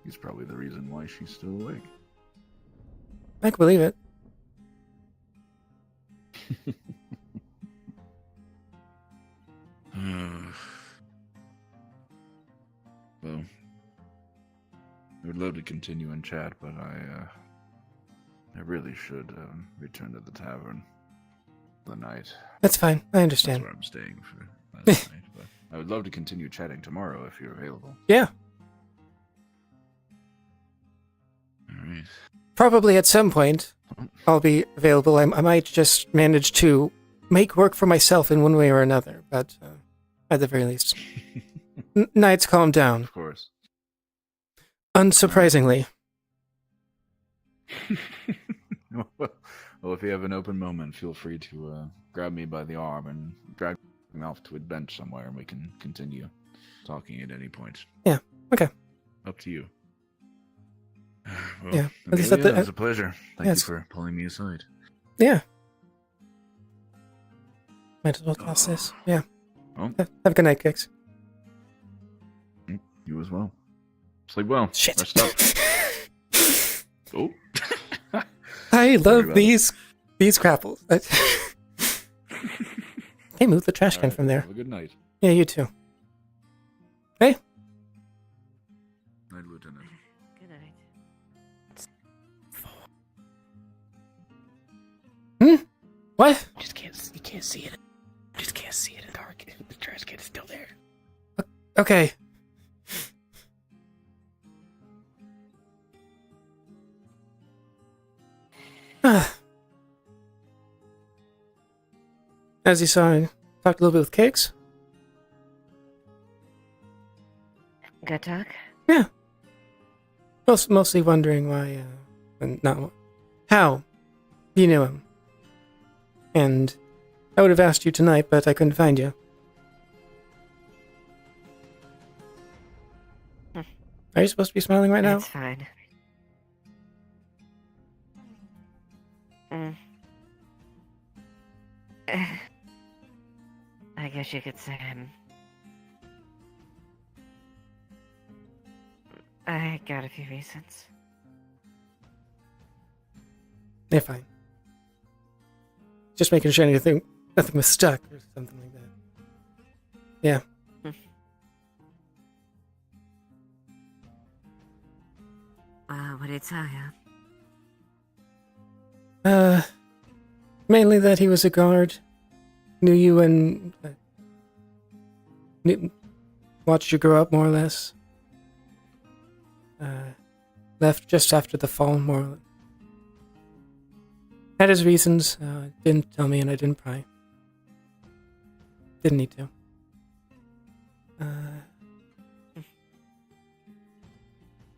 He's probably the reason why she's still awake. I can believe it. would love to continue and chat, but I really should return to the tavern the night. That's fine. I understand. That's where I'm staying for last night. But I would love to continue chatting tomorrow if you're available. Yeah. All right. Probably at some point I'll be available. I might just manage to make work for myself in one way or another, but at the very least, nights calm down. Of course. Unsurprisingly. Well, if you have an open moment, feel free to grab me by the arm and drag me off to a bench somewhere, and we can continue talking at any point. Yeah. Okay. Up to you. Well, Yeah. At least Amelia, it was a pleasure. Thank you yes. for pulling me aside. Yeah. Might as well toss this. Yeah. Oh. Have a good night, Kix. You as well. Sleep well. Shit. Rest up. Oh. I love these grapples. Hey, move the trash can from there. Have a good night. Yeah, you too. Hey. Night, Lieutenant. Good night. What? You can't see it. You just can't see it in the dark. The trash can is still there. Okay. As you saw, I talked a little bit with Cakes. Good talk? Yeah. Mostly wondering why, and not how you knew him. And I would have asked you tonight, but I couldn't find you. Are you supposed to be smiling right now? That's fine. I guess you could say I got a few reasons. Yeah, fine. Just making sure nothing was stuck or something like that. Yeah. What did he tell you? Mainly that he was a guard, knew you and watched you grow up more or less. Left just after the fall, more or less. Had his reasons, didn't tell me and I didn't pry. Didn't need to.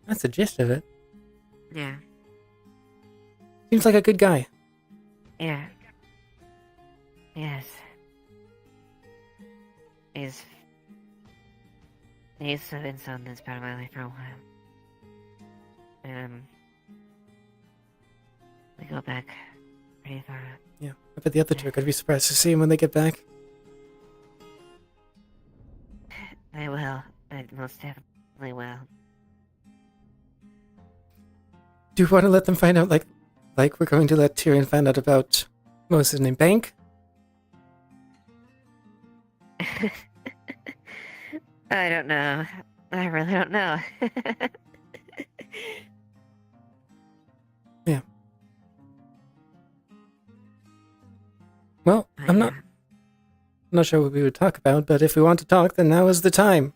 That's the gist of it. Yeah. Seems like a good guy. Yeah. Yes. He's been something that's part of my life for a while. We go back pretty far. Yeah, I bet the other two are going to be surprised to see him when they get back. They will. They most definitely will. Do you want to let them find out, like we're going to let Tyrion find out about, what was his name, Bank? I don't know. I really don't know. Yeah. Well, I'm not sure what we would talk about, but if we want to talk, then now is the time.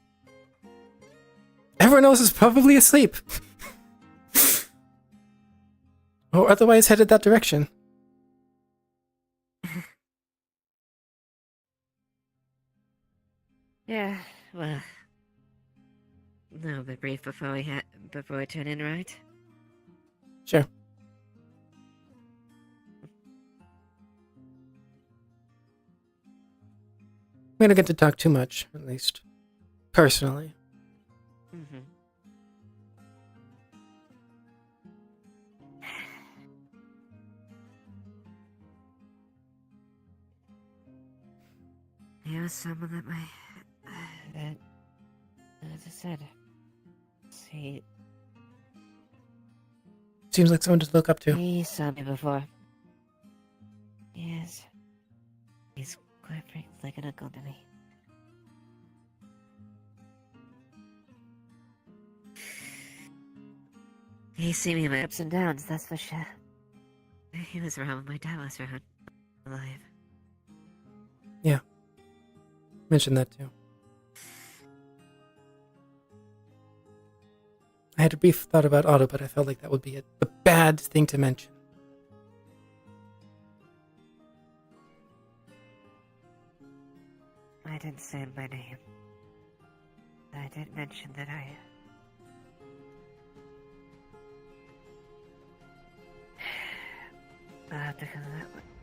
Everyone else is probably asleep. Or otherwise headed that direction. Yeah, well, a little bit brief before we turn in, right? Sure. We don't get to talk too much, at least personally. Mm-hmm. He was someone that as I said, he seems like someone to look up to. He saw me before. Yes. He's quite frankly like an uncle to me. He's seen me in my ups and downs, that's for sure. He was around when my dad was around, alive. Yeah. Mentioned that too. I had a brief thought about Otto, but I felt like that would be a bad thing to mention. I didn't say my name. I did mention that I'll have to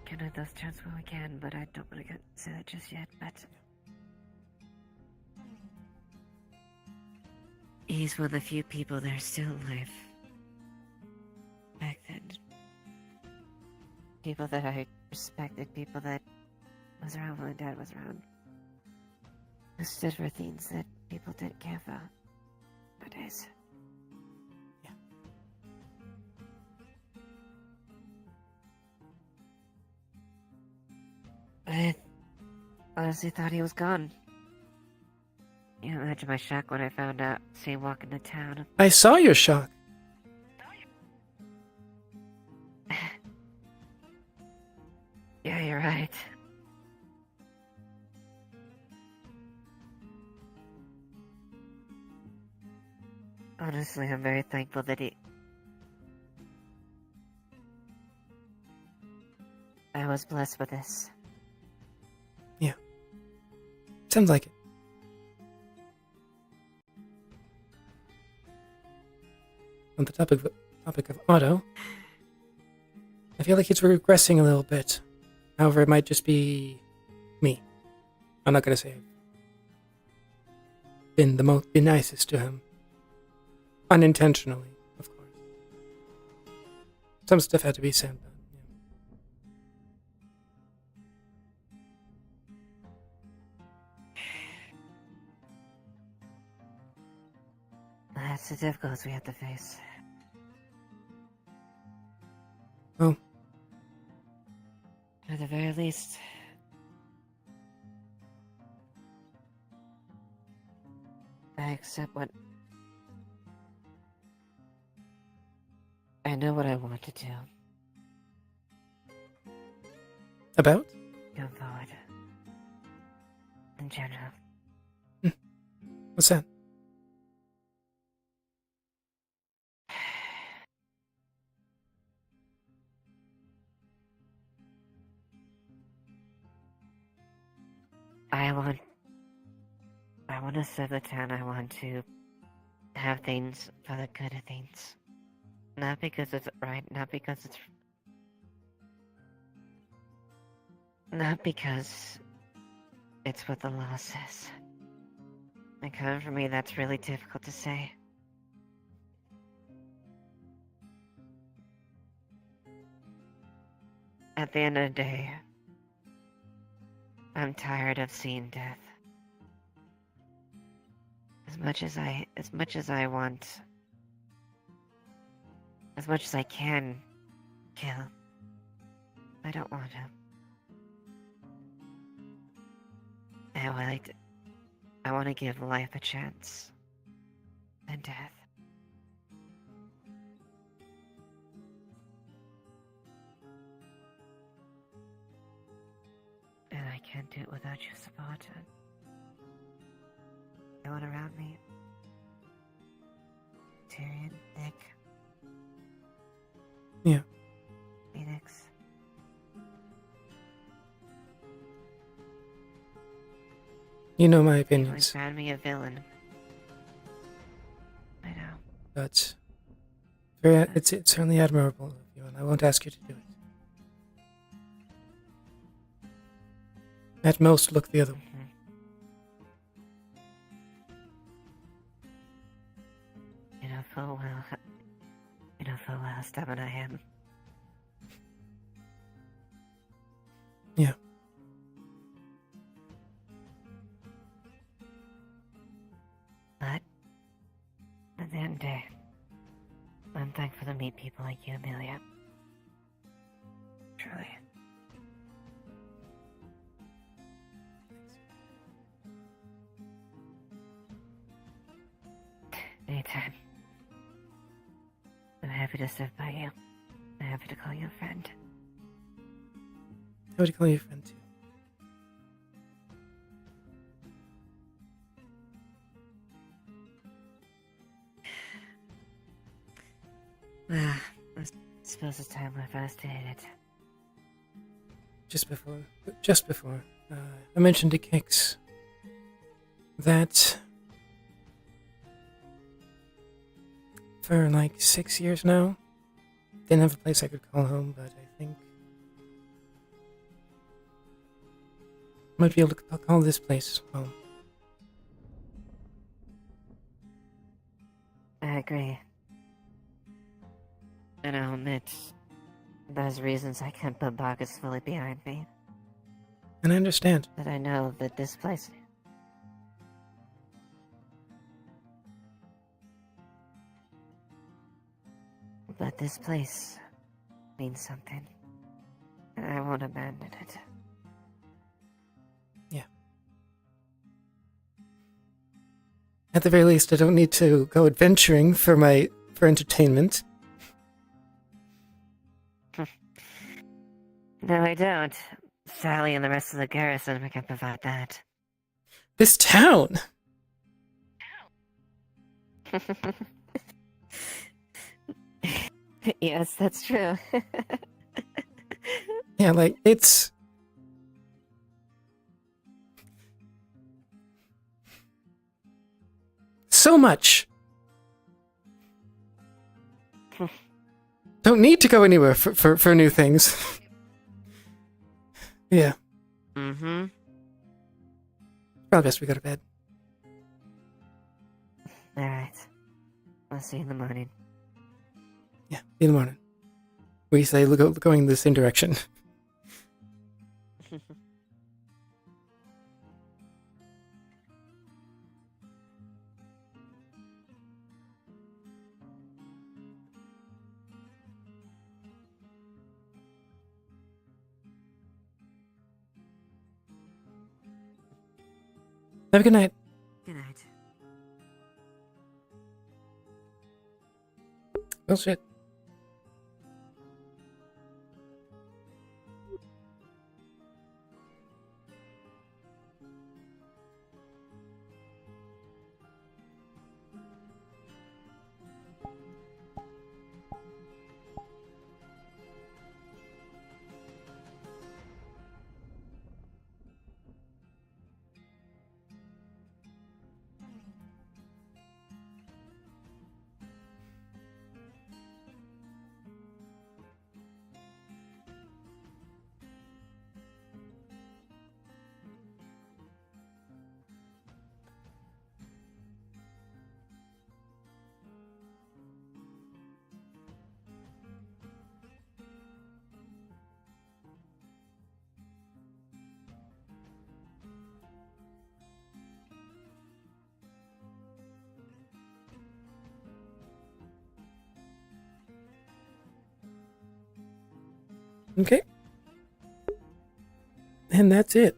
get at those terms when we can, but I don't want to say that just yet, but... He's one of the few people that are still alive. Back then. People that I respected, people that was around when my dad was around. Who stood for things that people didn't care for nowadays. Yeah. I honestly thought he was gone. You can't imagine my shock when I found out, see him walk into town. I saw your shock. Yeah, you're right. Honestly, I'm very thankful that I was blessed with this. Yeah. Sounds like it. On the topic of Otto, I feel like he's regressing a little bit. However, it might just be me. I'm not gonna say I've been the nicest to him. Unintentionally, of course. Some stuff had to be said, but yeah. That's the difficulties we have to face. Oh. At the very least, I accept what... I know what I want to do. About? Going forward. In general. What's that? I want to serve the town. I want to have things for the good of things. Not because it's right, not because it's what the law says. And coming from me, that's really difficult to say. At the end of the day, I'm tired of seeing death. As much as I want, as much as I can kill, I don't want to. I want to give life a chance, and death. And I can't do it without your support. Anyone around me? Tyrion, Nick. Yeah. Phoenix. You know my You opinions. found me a villain. I know. But it's certainly admirable of you, and I won't ask you to do it. At most, look the other way. You know full well how stubborn I am. Yeah. But at the end of the day, I'm thankful to meet people like you, Amelia. Truly. Anytime. And happy to serve by you. I'm happy to call you a friend. How would you call you a friend too? I suppose it's time we first dated. Just before, I mentioned to Kix that for like 6 years now, didn't have a place I could call home, but I think I might be able to call this place home. I agree. And I'll admit, there's reasons I can't put Bargus fully behind me. And I understand. But I know that this place... But this place means something. And I won't abandon it. Yeah. At the very least, I don't need to go adventuring for entertainment. No, I don't. Sally and the rest of the garrison can provide that. This town! Yes, that's true. Yeah, like, it's... so much! Don't need to go anywhere for new things. Yeah. Mm-hmm. Probably best we go to bed. Alright. I'll see you in the morning. Yeah, in the morning. We say going the same direction. Have a good night. Good night. Well, shit. Okay. And that's it.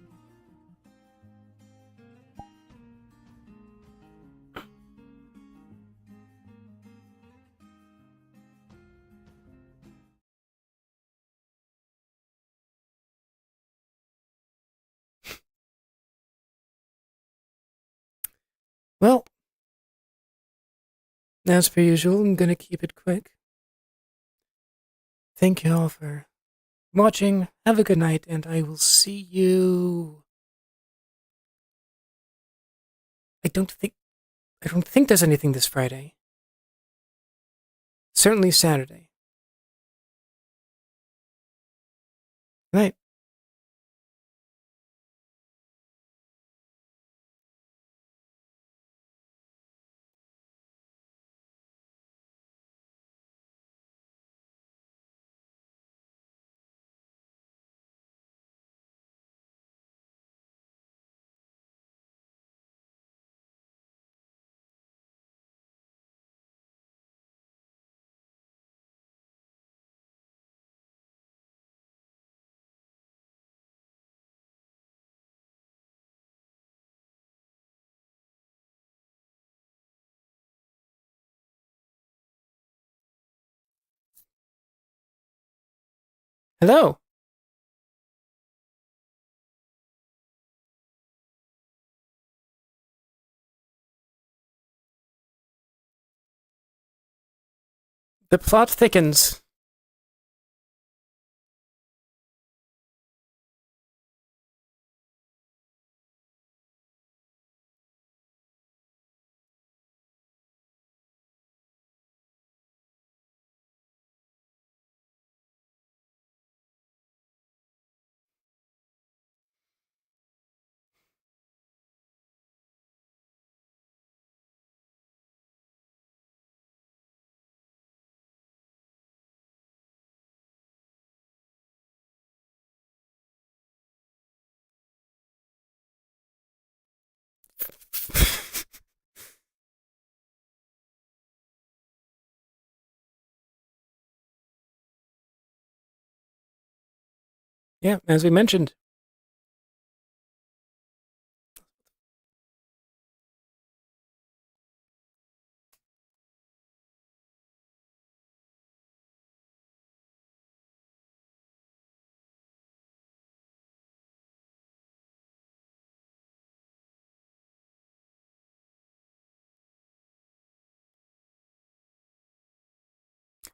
Well, as per usual, I'm gonna keep it quick. Thank you all for watching. Have a good night, and I will see you. I don't think there's anything this Friday. Certainly Saturday. Night. Hello. The plot thickens. Yeah, as we mentioned.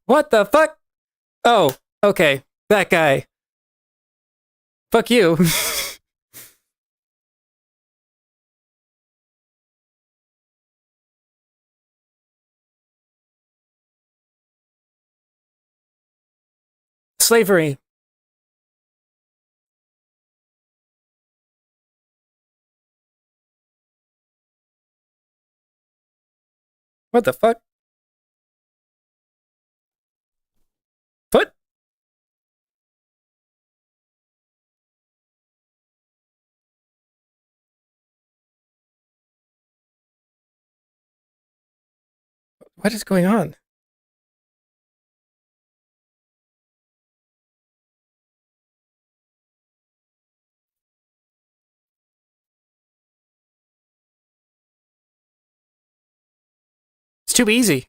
What the fuck? Oh, okay. That guy. Fuck you. Slavery. What the fuck? What? What is going on? It's too easy.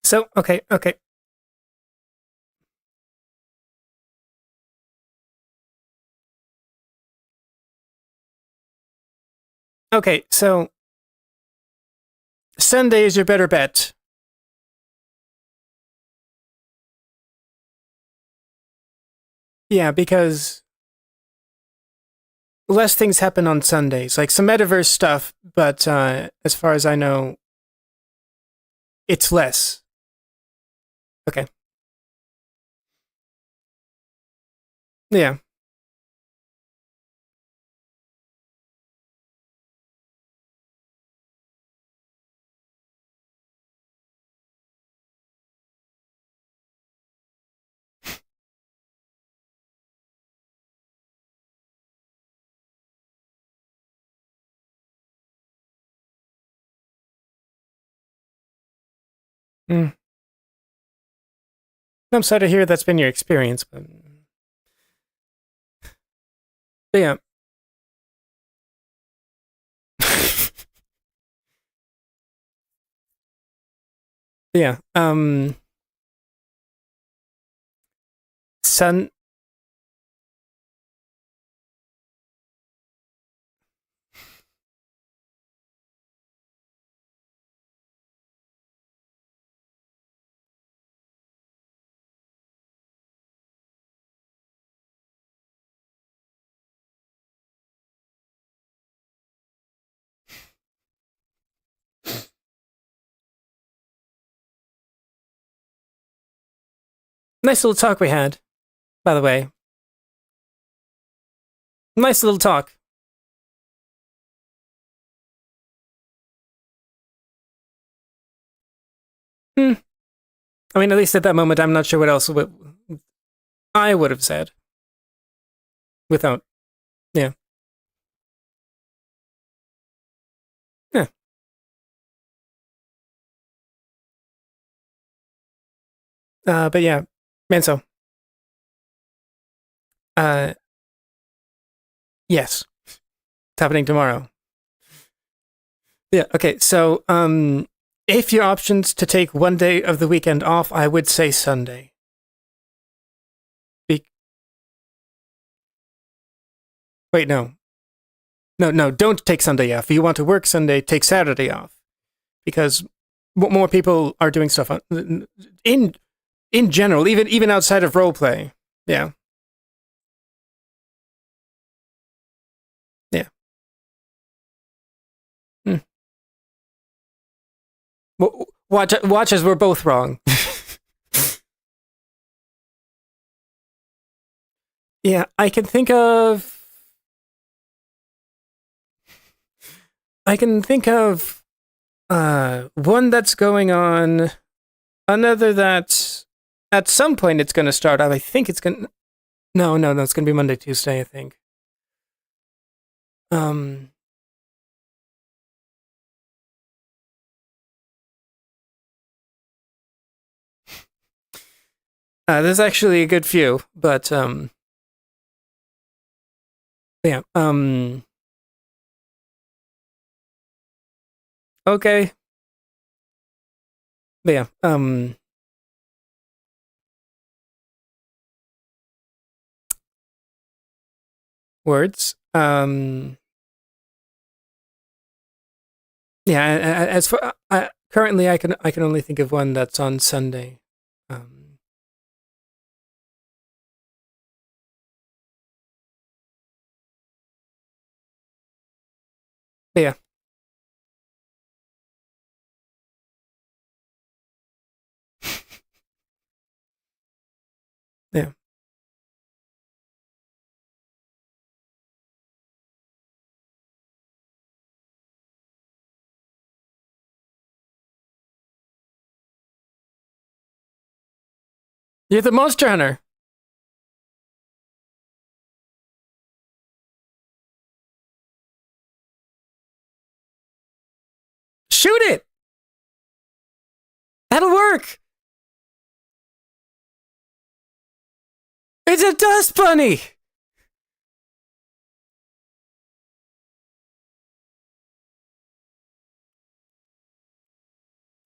So, okay. Okay, so Sunday is your better bet. Yeah, because less things happen on Sundays, like some metaverse stuff, but as far as I know, it's less. Okay. Yeah. Mm. I'm sorry to hear that's been your experience, but yeah. Yeah. Sun. Nice little talk we had, by the way. Nice little talk. Hmm. I mean, at least at that moment, I'm not sure what else I would have said. Without, yeah. Yeah. But yeah, Manso. Yes. It's happening tomorrow. Yeah, okay, so, if your options to take one day of the weekend off, I would say Sunday. Wait, no. No, don't take Sunday off. If you want to work Sunday, take Saturday off. Because more people are doing stuff in general, even outside of roleplay. Yeah. Yeah. Hmm. Watch as we're both wrong. Yeah, I can think of one that's going on, another that at some point it's going to start up. I think it's going to... No, it's going to be Monday, Tuesday, I think. There's actually a good few, but, yeah, okay. Yeah, words. Yeah, as for currently, I can only think of one that's on Sunday. Yeah. Yeah. You're the monster hunter. Shoot it. That'll work. It's a dust bunny.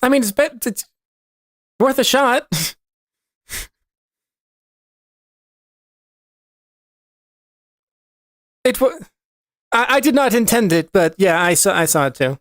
I mean, it's Worth a shot. It was. I did not intend it, but yeah, I saw it too.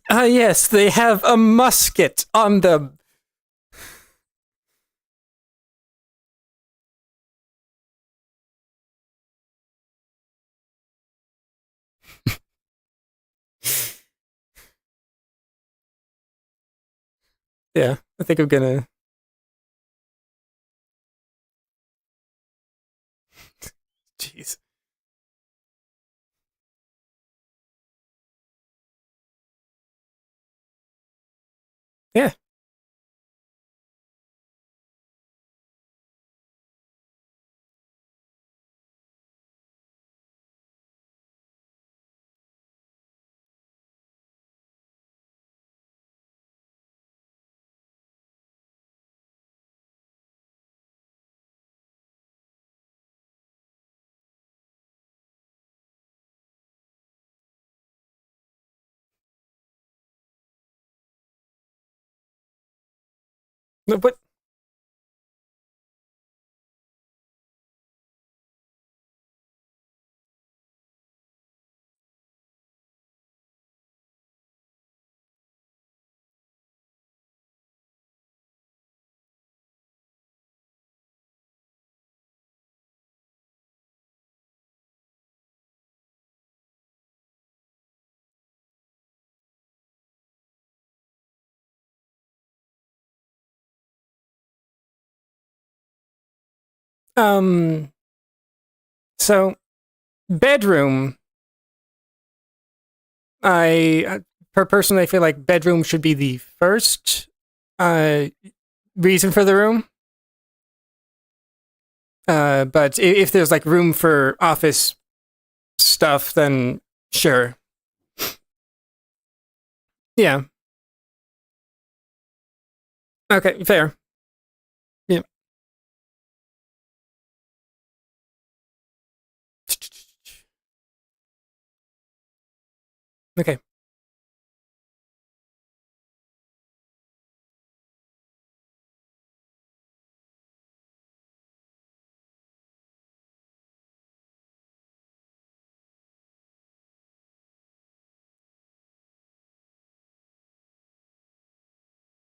Ah, yes, they have a musket on them. Yeah, I think I'm gonna. Jeez. Yeah. No, but so bedroom. Personally, I feel like bedroom should be the first reason for the room. But if there's like room for office stuff, then sure. Yeah. Okay, fair. Yeah. Okay.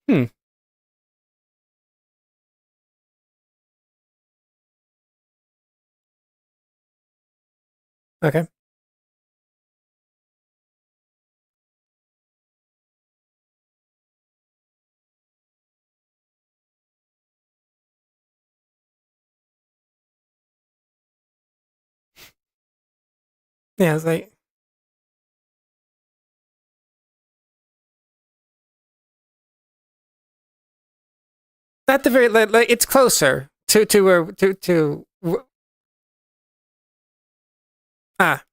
Hmm. Okay. Yeah, it's like at the very like it's closer to where to ah.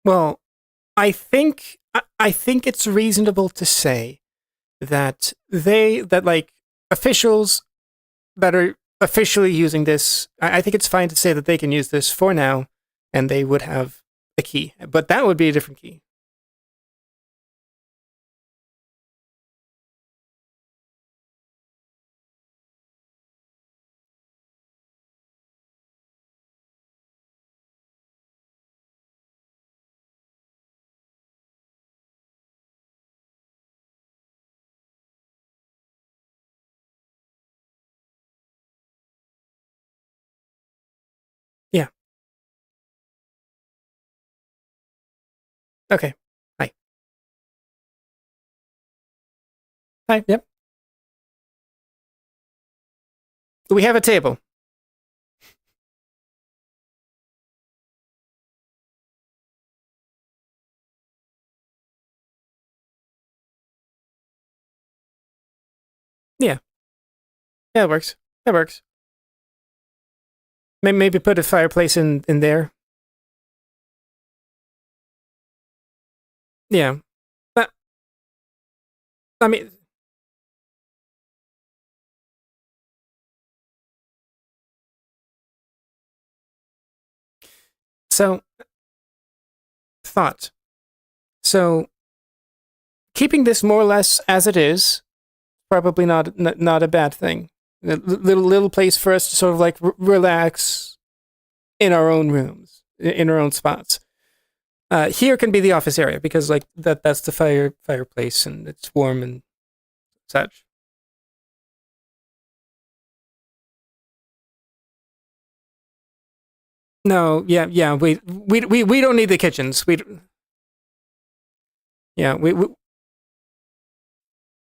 Well, I think it's reasonable to say that like officials that are officially using this, I think it's fine to say that they can use this for now, and they would have a key, but that would be a different key. Yeah. Okay. Hi. Hi. Yep. We have a table. Yeah. Yeah, it works. That works. Maybe put a fireplace in there. Yeah. But, I mean... So, thought. So, keeping this more or less as it is, probably not a bad thing. A little place for us to sort of like relax in our own rooms, in our own spots. Here can be the office area because like that's the fireplace and it's warm and such. No, yeah, we don't need the kitchens. Yeah,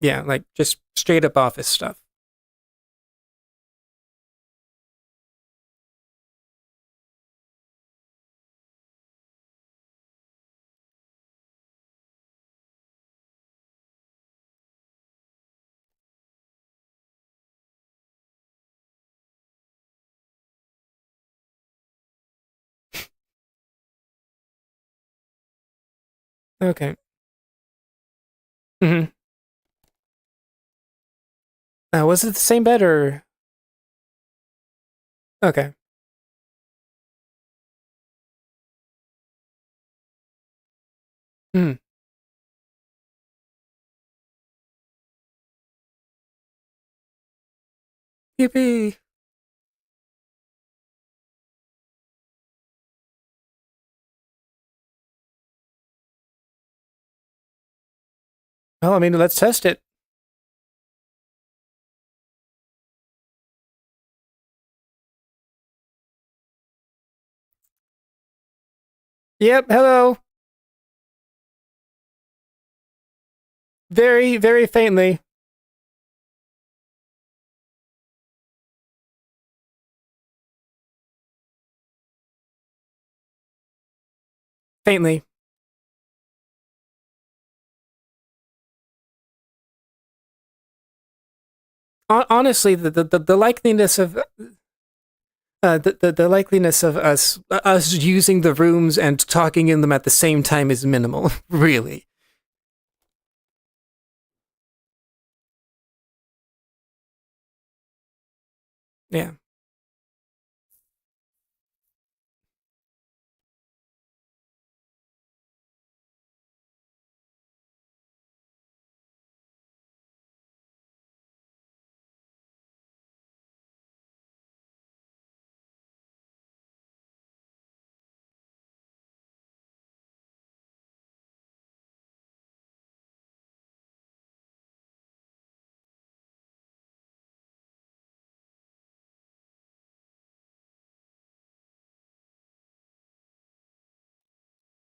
yeah, like just straight up office stuff. Okay. Mm-hmm. Was it the same bed or? Okay. Hmm. Yippee. Well, I mean, let's test it. Yep, hello. Very, very faintly. Faintly. Honestly, the likeliness of the likeliness of us using the rooms and talking in them at the same time is minimal, really. Yeah.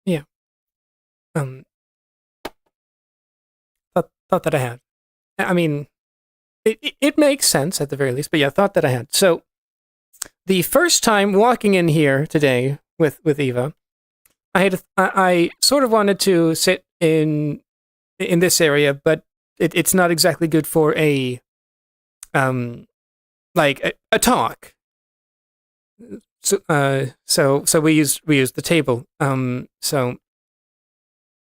Yeah. Thought that I had. I mean, it makes sense at the very least, but yeah, thought that I had. So, the first time walking in here today with Eva, I sort of wanted to sit in this area, but it's not exactly good for a like a talk. So we used the table. So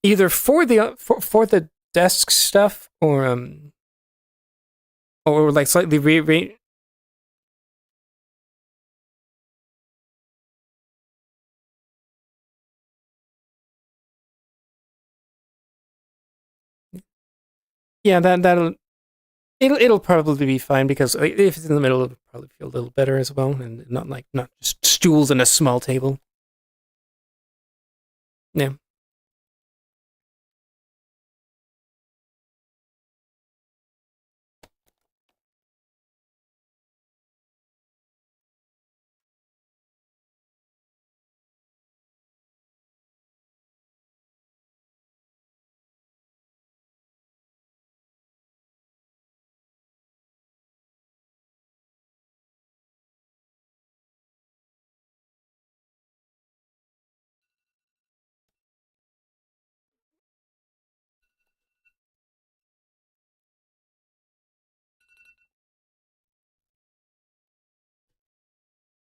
either for the desk stuff or like slightly re. Yeah, it'll probably be fine because if it's in the middle, it'll probably feel a little better as well, and not just stools and a small table. Yeah.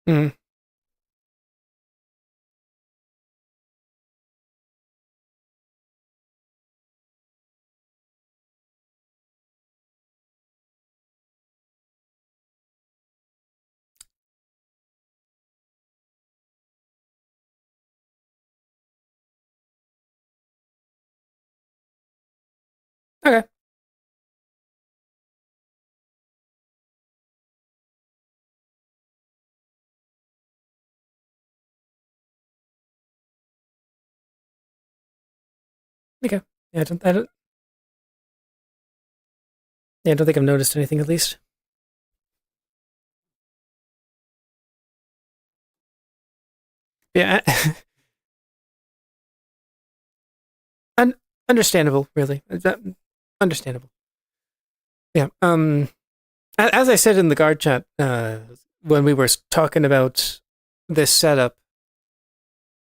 Mm. Okay. Okay. Yeah, I don't think I've noticed anything at least. Yeah. Understandable, really. Understandable. Yeah. As I said in the guard chat, when we were talking about this setup,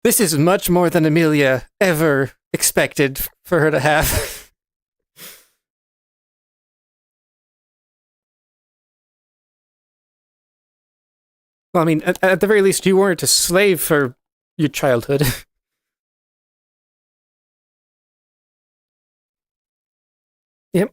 this is much more than Amelia ever expected for her to have. Well, I mean, at the very least, you weren't a slave for your childhood. Yep.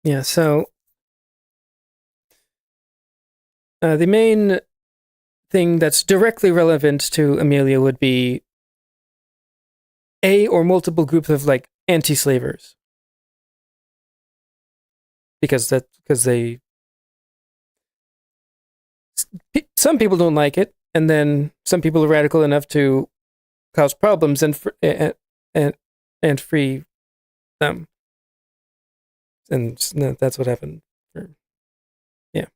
Yeah, so the main thing that's directly relevant to Amelia would be a or multiple groups of like anti-slavers, because they some people don't like it, and then some people are radical enough to cause problems and free them, and that's what happened. Yeah.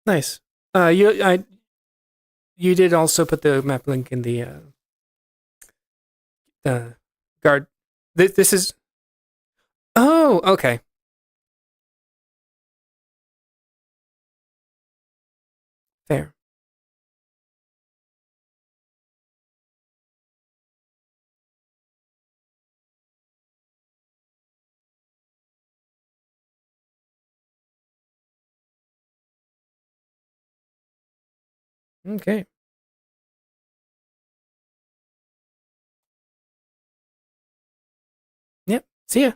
Nice. You did also put the map link in the guard. This is. Oh, okay. Fair. Okay. Yep. See ya.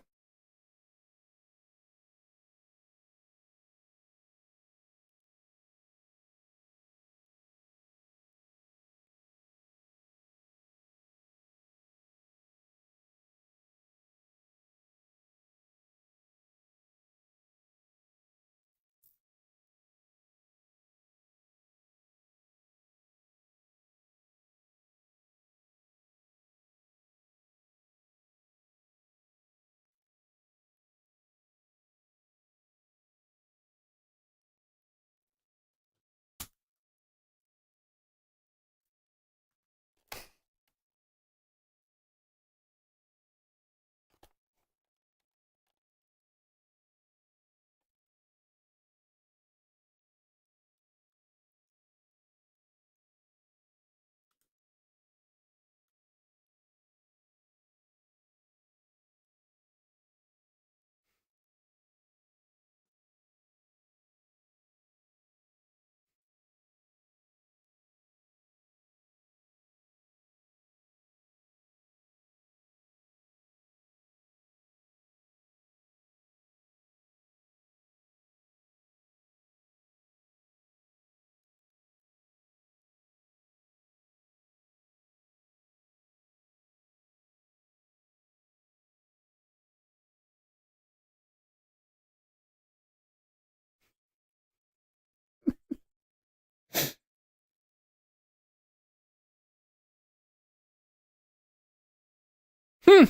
Hmm.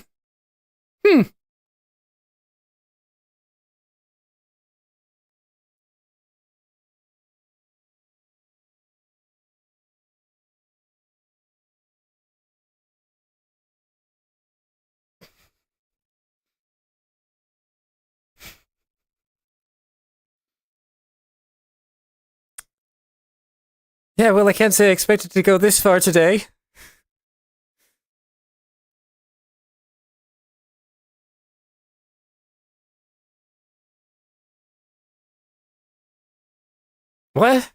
Hmm. Yeah, well, I can't say I expected to go this far today. What?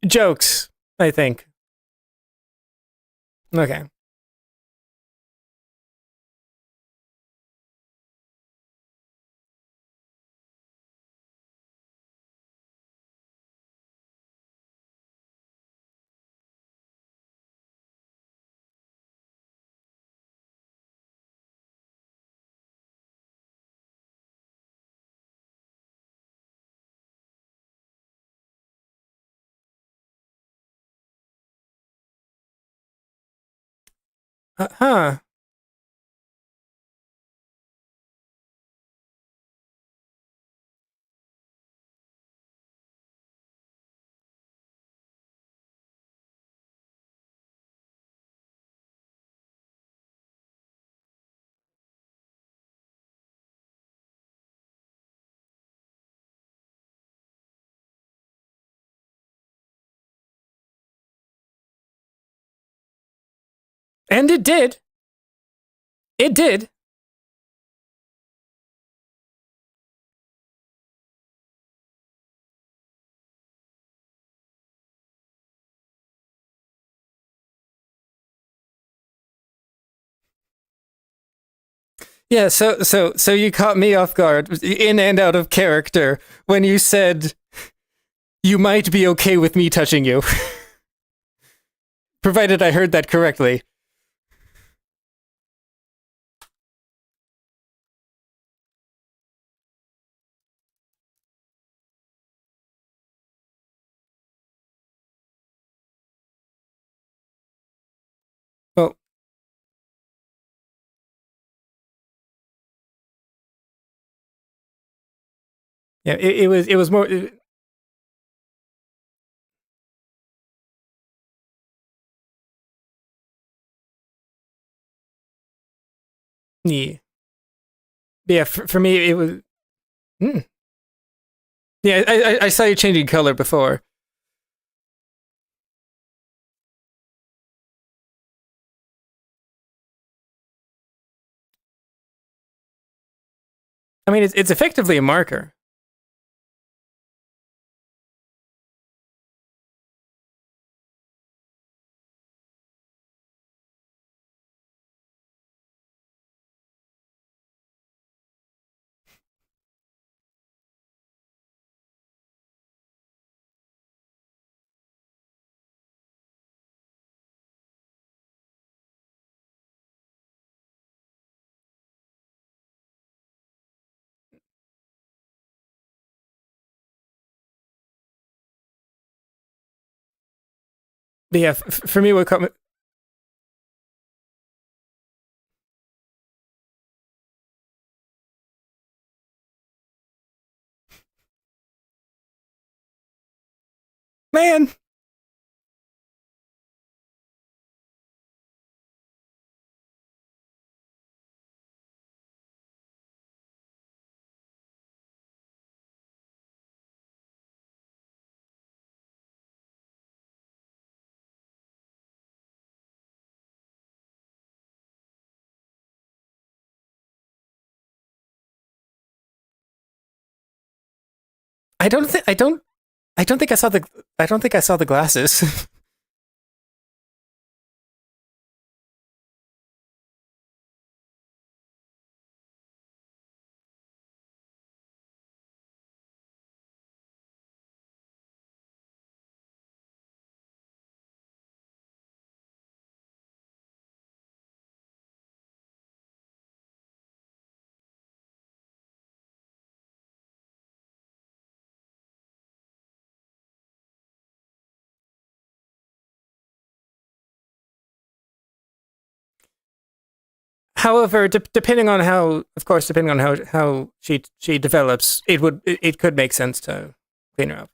Jokes, I think. Okay. Huh. And it did. It did. Yeah, so you caught me off guard, in and out of character, when you said you might be okay with me touching you. Provided I heard that correctly. Well, yeah, it was more. Yeah, yeah. For me, it was. Yeah, I saw you changing color before. I mean, it's effectively a marker. But yeah, for me, what caught me. Man! I don't think I saw the glasses. However, depending on how she develops, it could make sense to clean her up.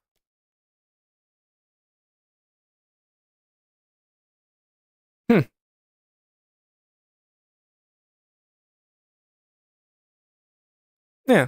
Hmm. Yeah.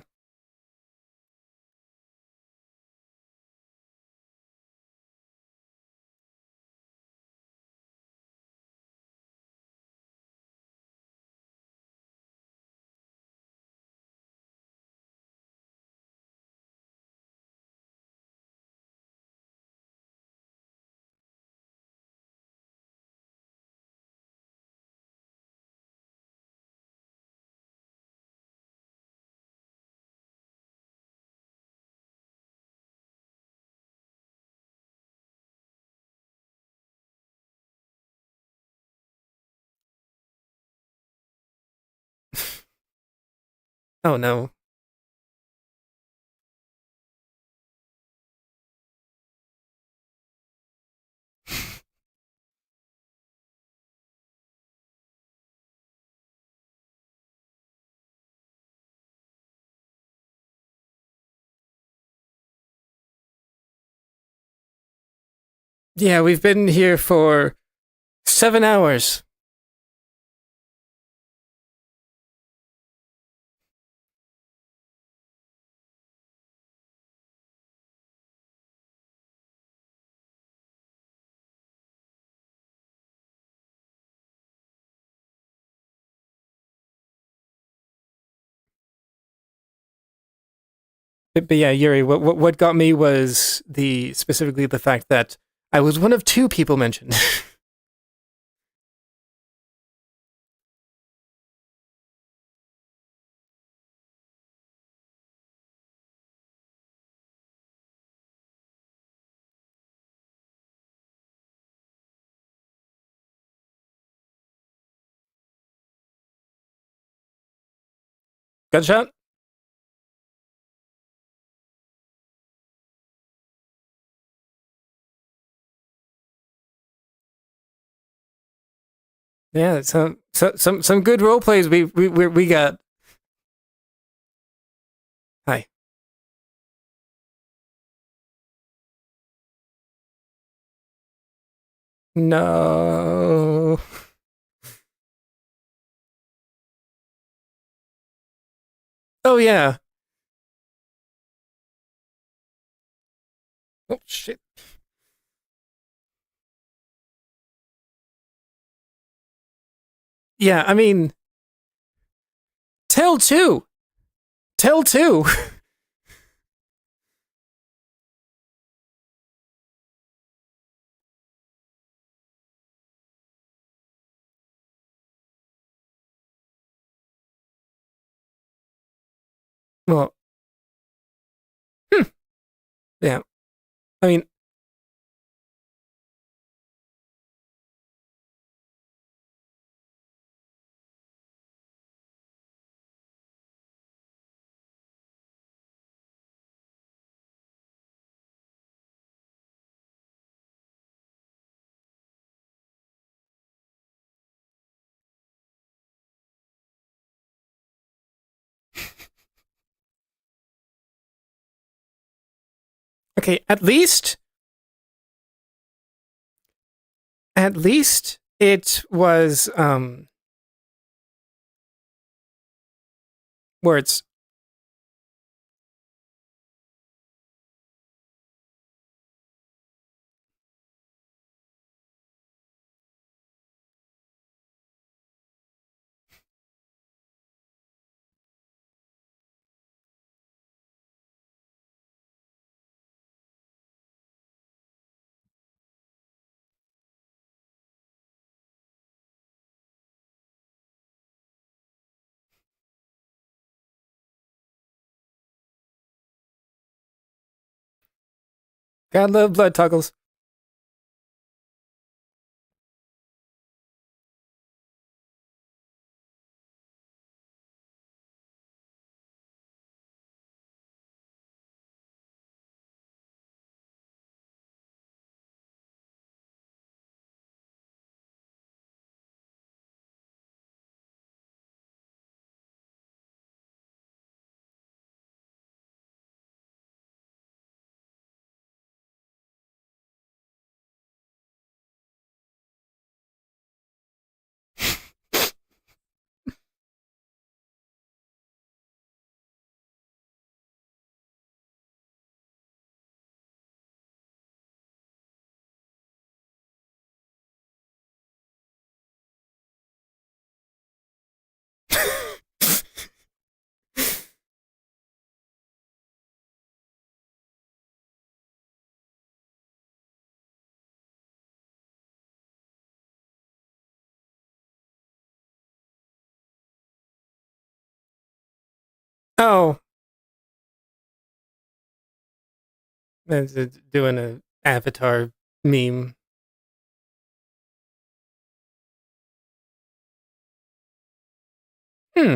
Oh no. Yeah, we've been here for 7 hours. But yeah, Yuri, what got me was specifically the fact that I was one of 2 people mentioned. Gunshot? Yeah, some good role plays we got. Hi. No. Oh yeah. Oh shit. Yeah, I mean, tell 2. Tell 2. Well, yeah. I mean, okay, at least it was words. God love blood tuggles. Oh. That's doing a Avatar meme. Hmm.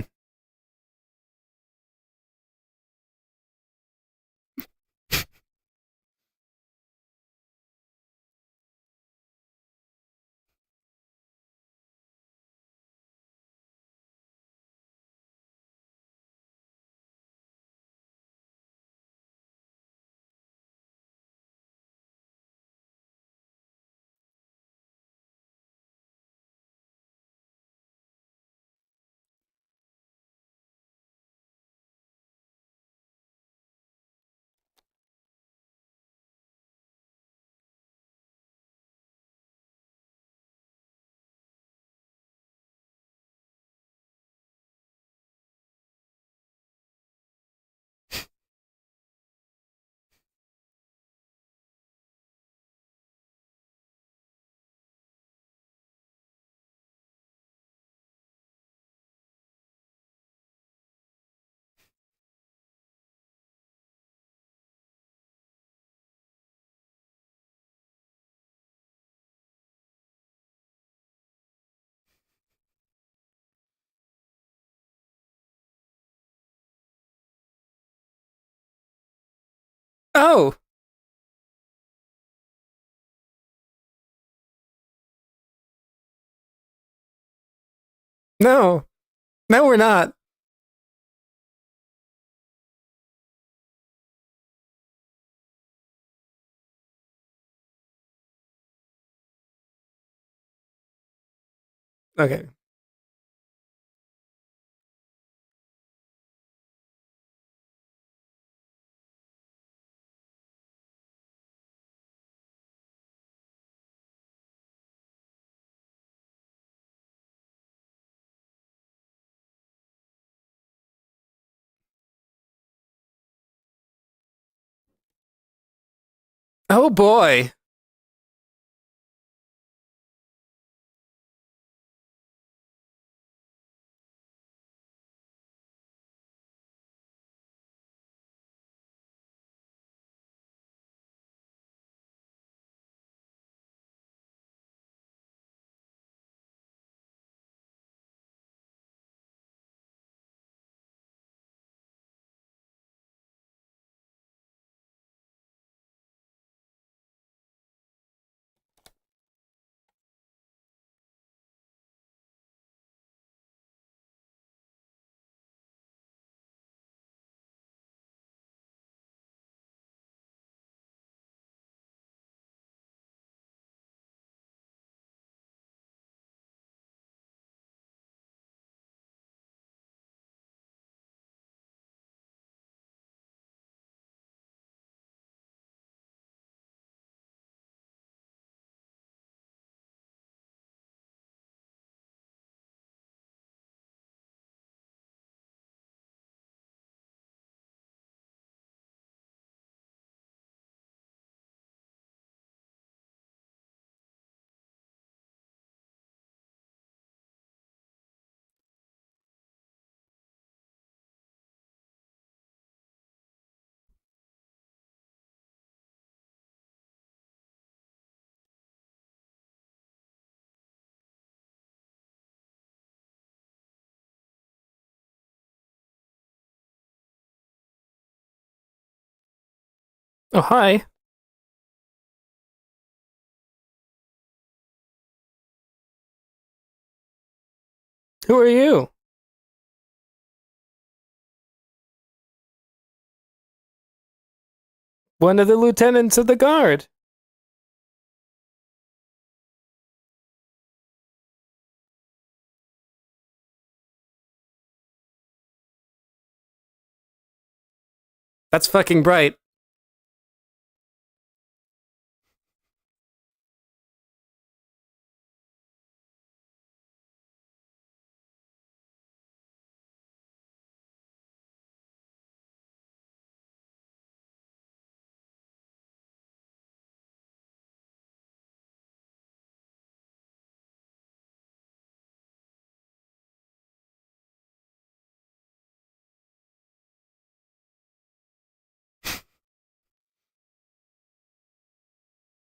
Oh. No. No, we're not. Okay. Oh boy. Oh, hi. Who are you? One of the lieutenants of the guard. That's fucking bright.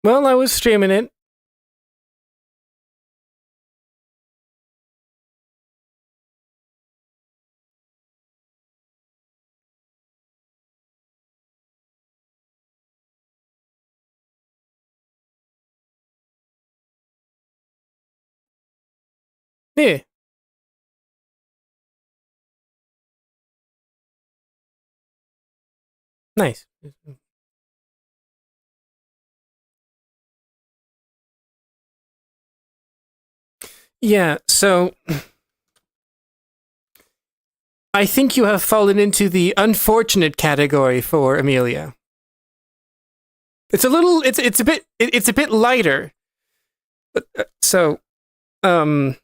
Well, I was streaming it. Yeah. Nice. Yeah, so I think you have fallen into the unfortunate category for Amelia. It's a little it's a bit lighter. So in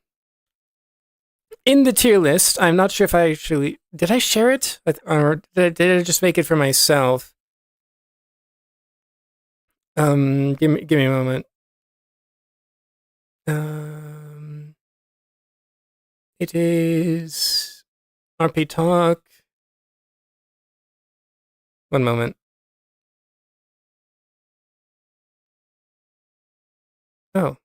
the tier list, I'm not sure if I actually did I share it or did I just make it for myself? Give me a moment. It is RP Talk. One moment. Oh,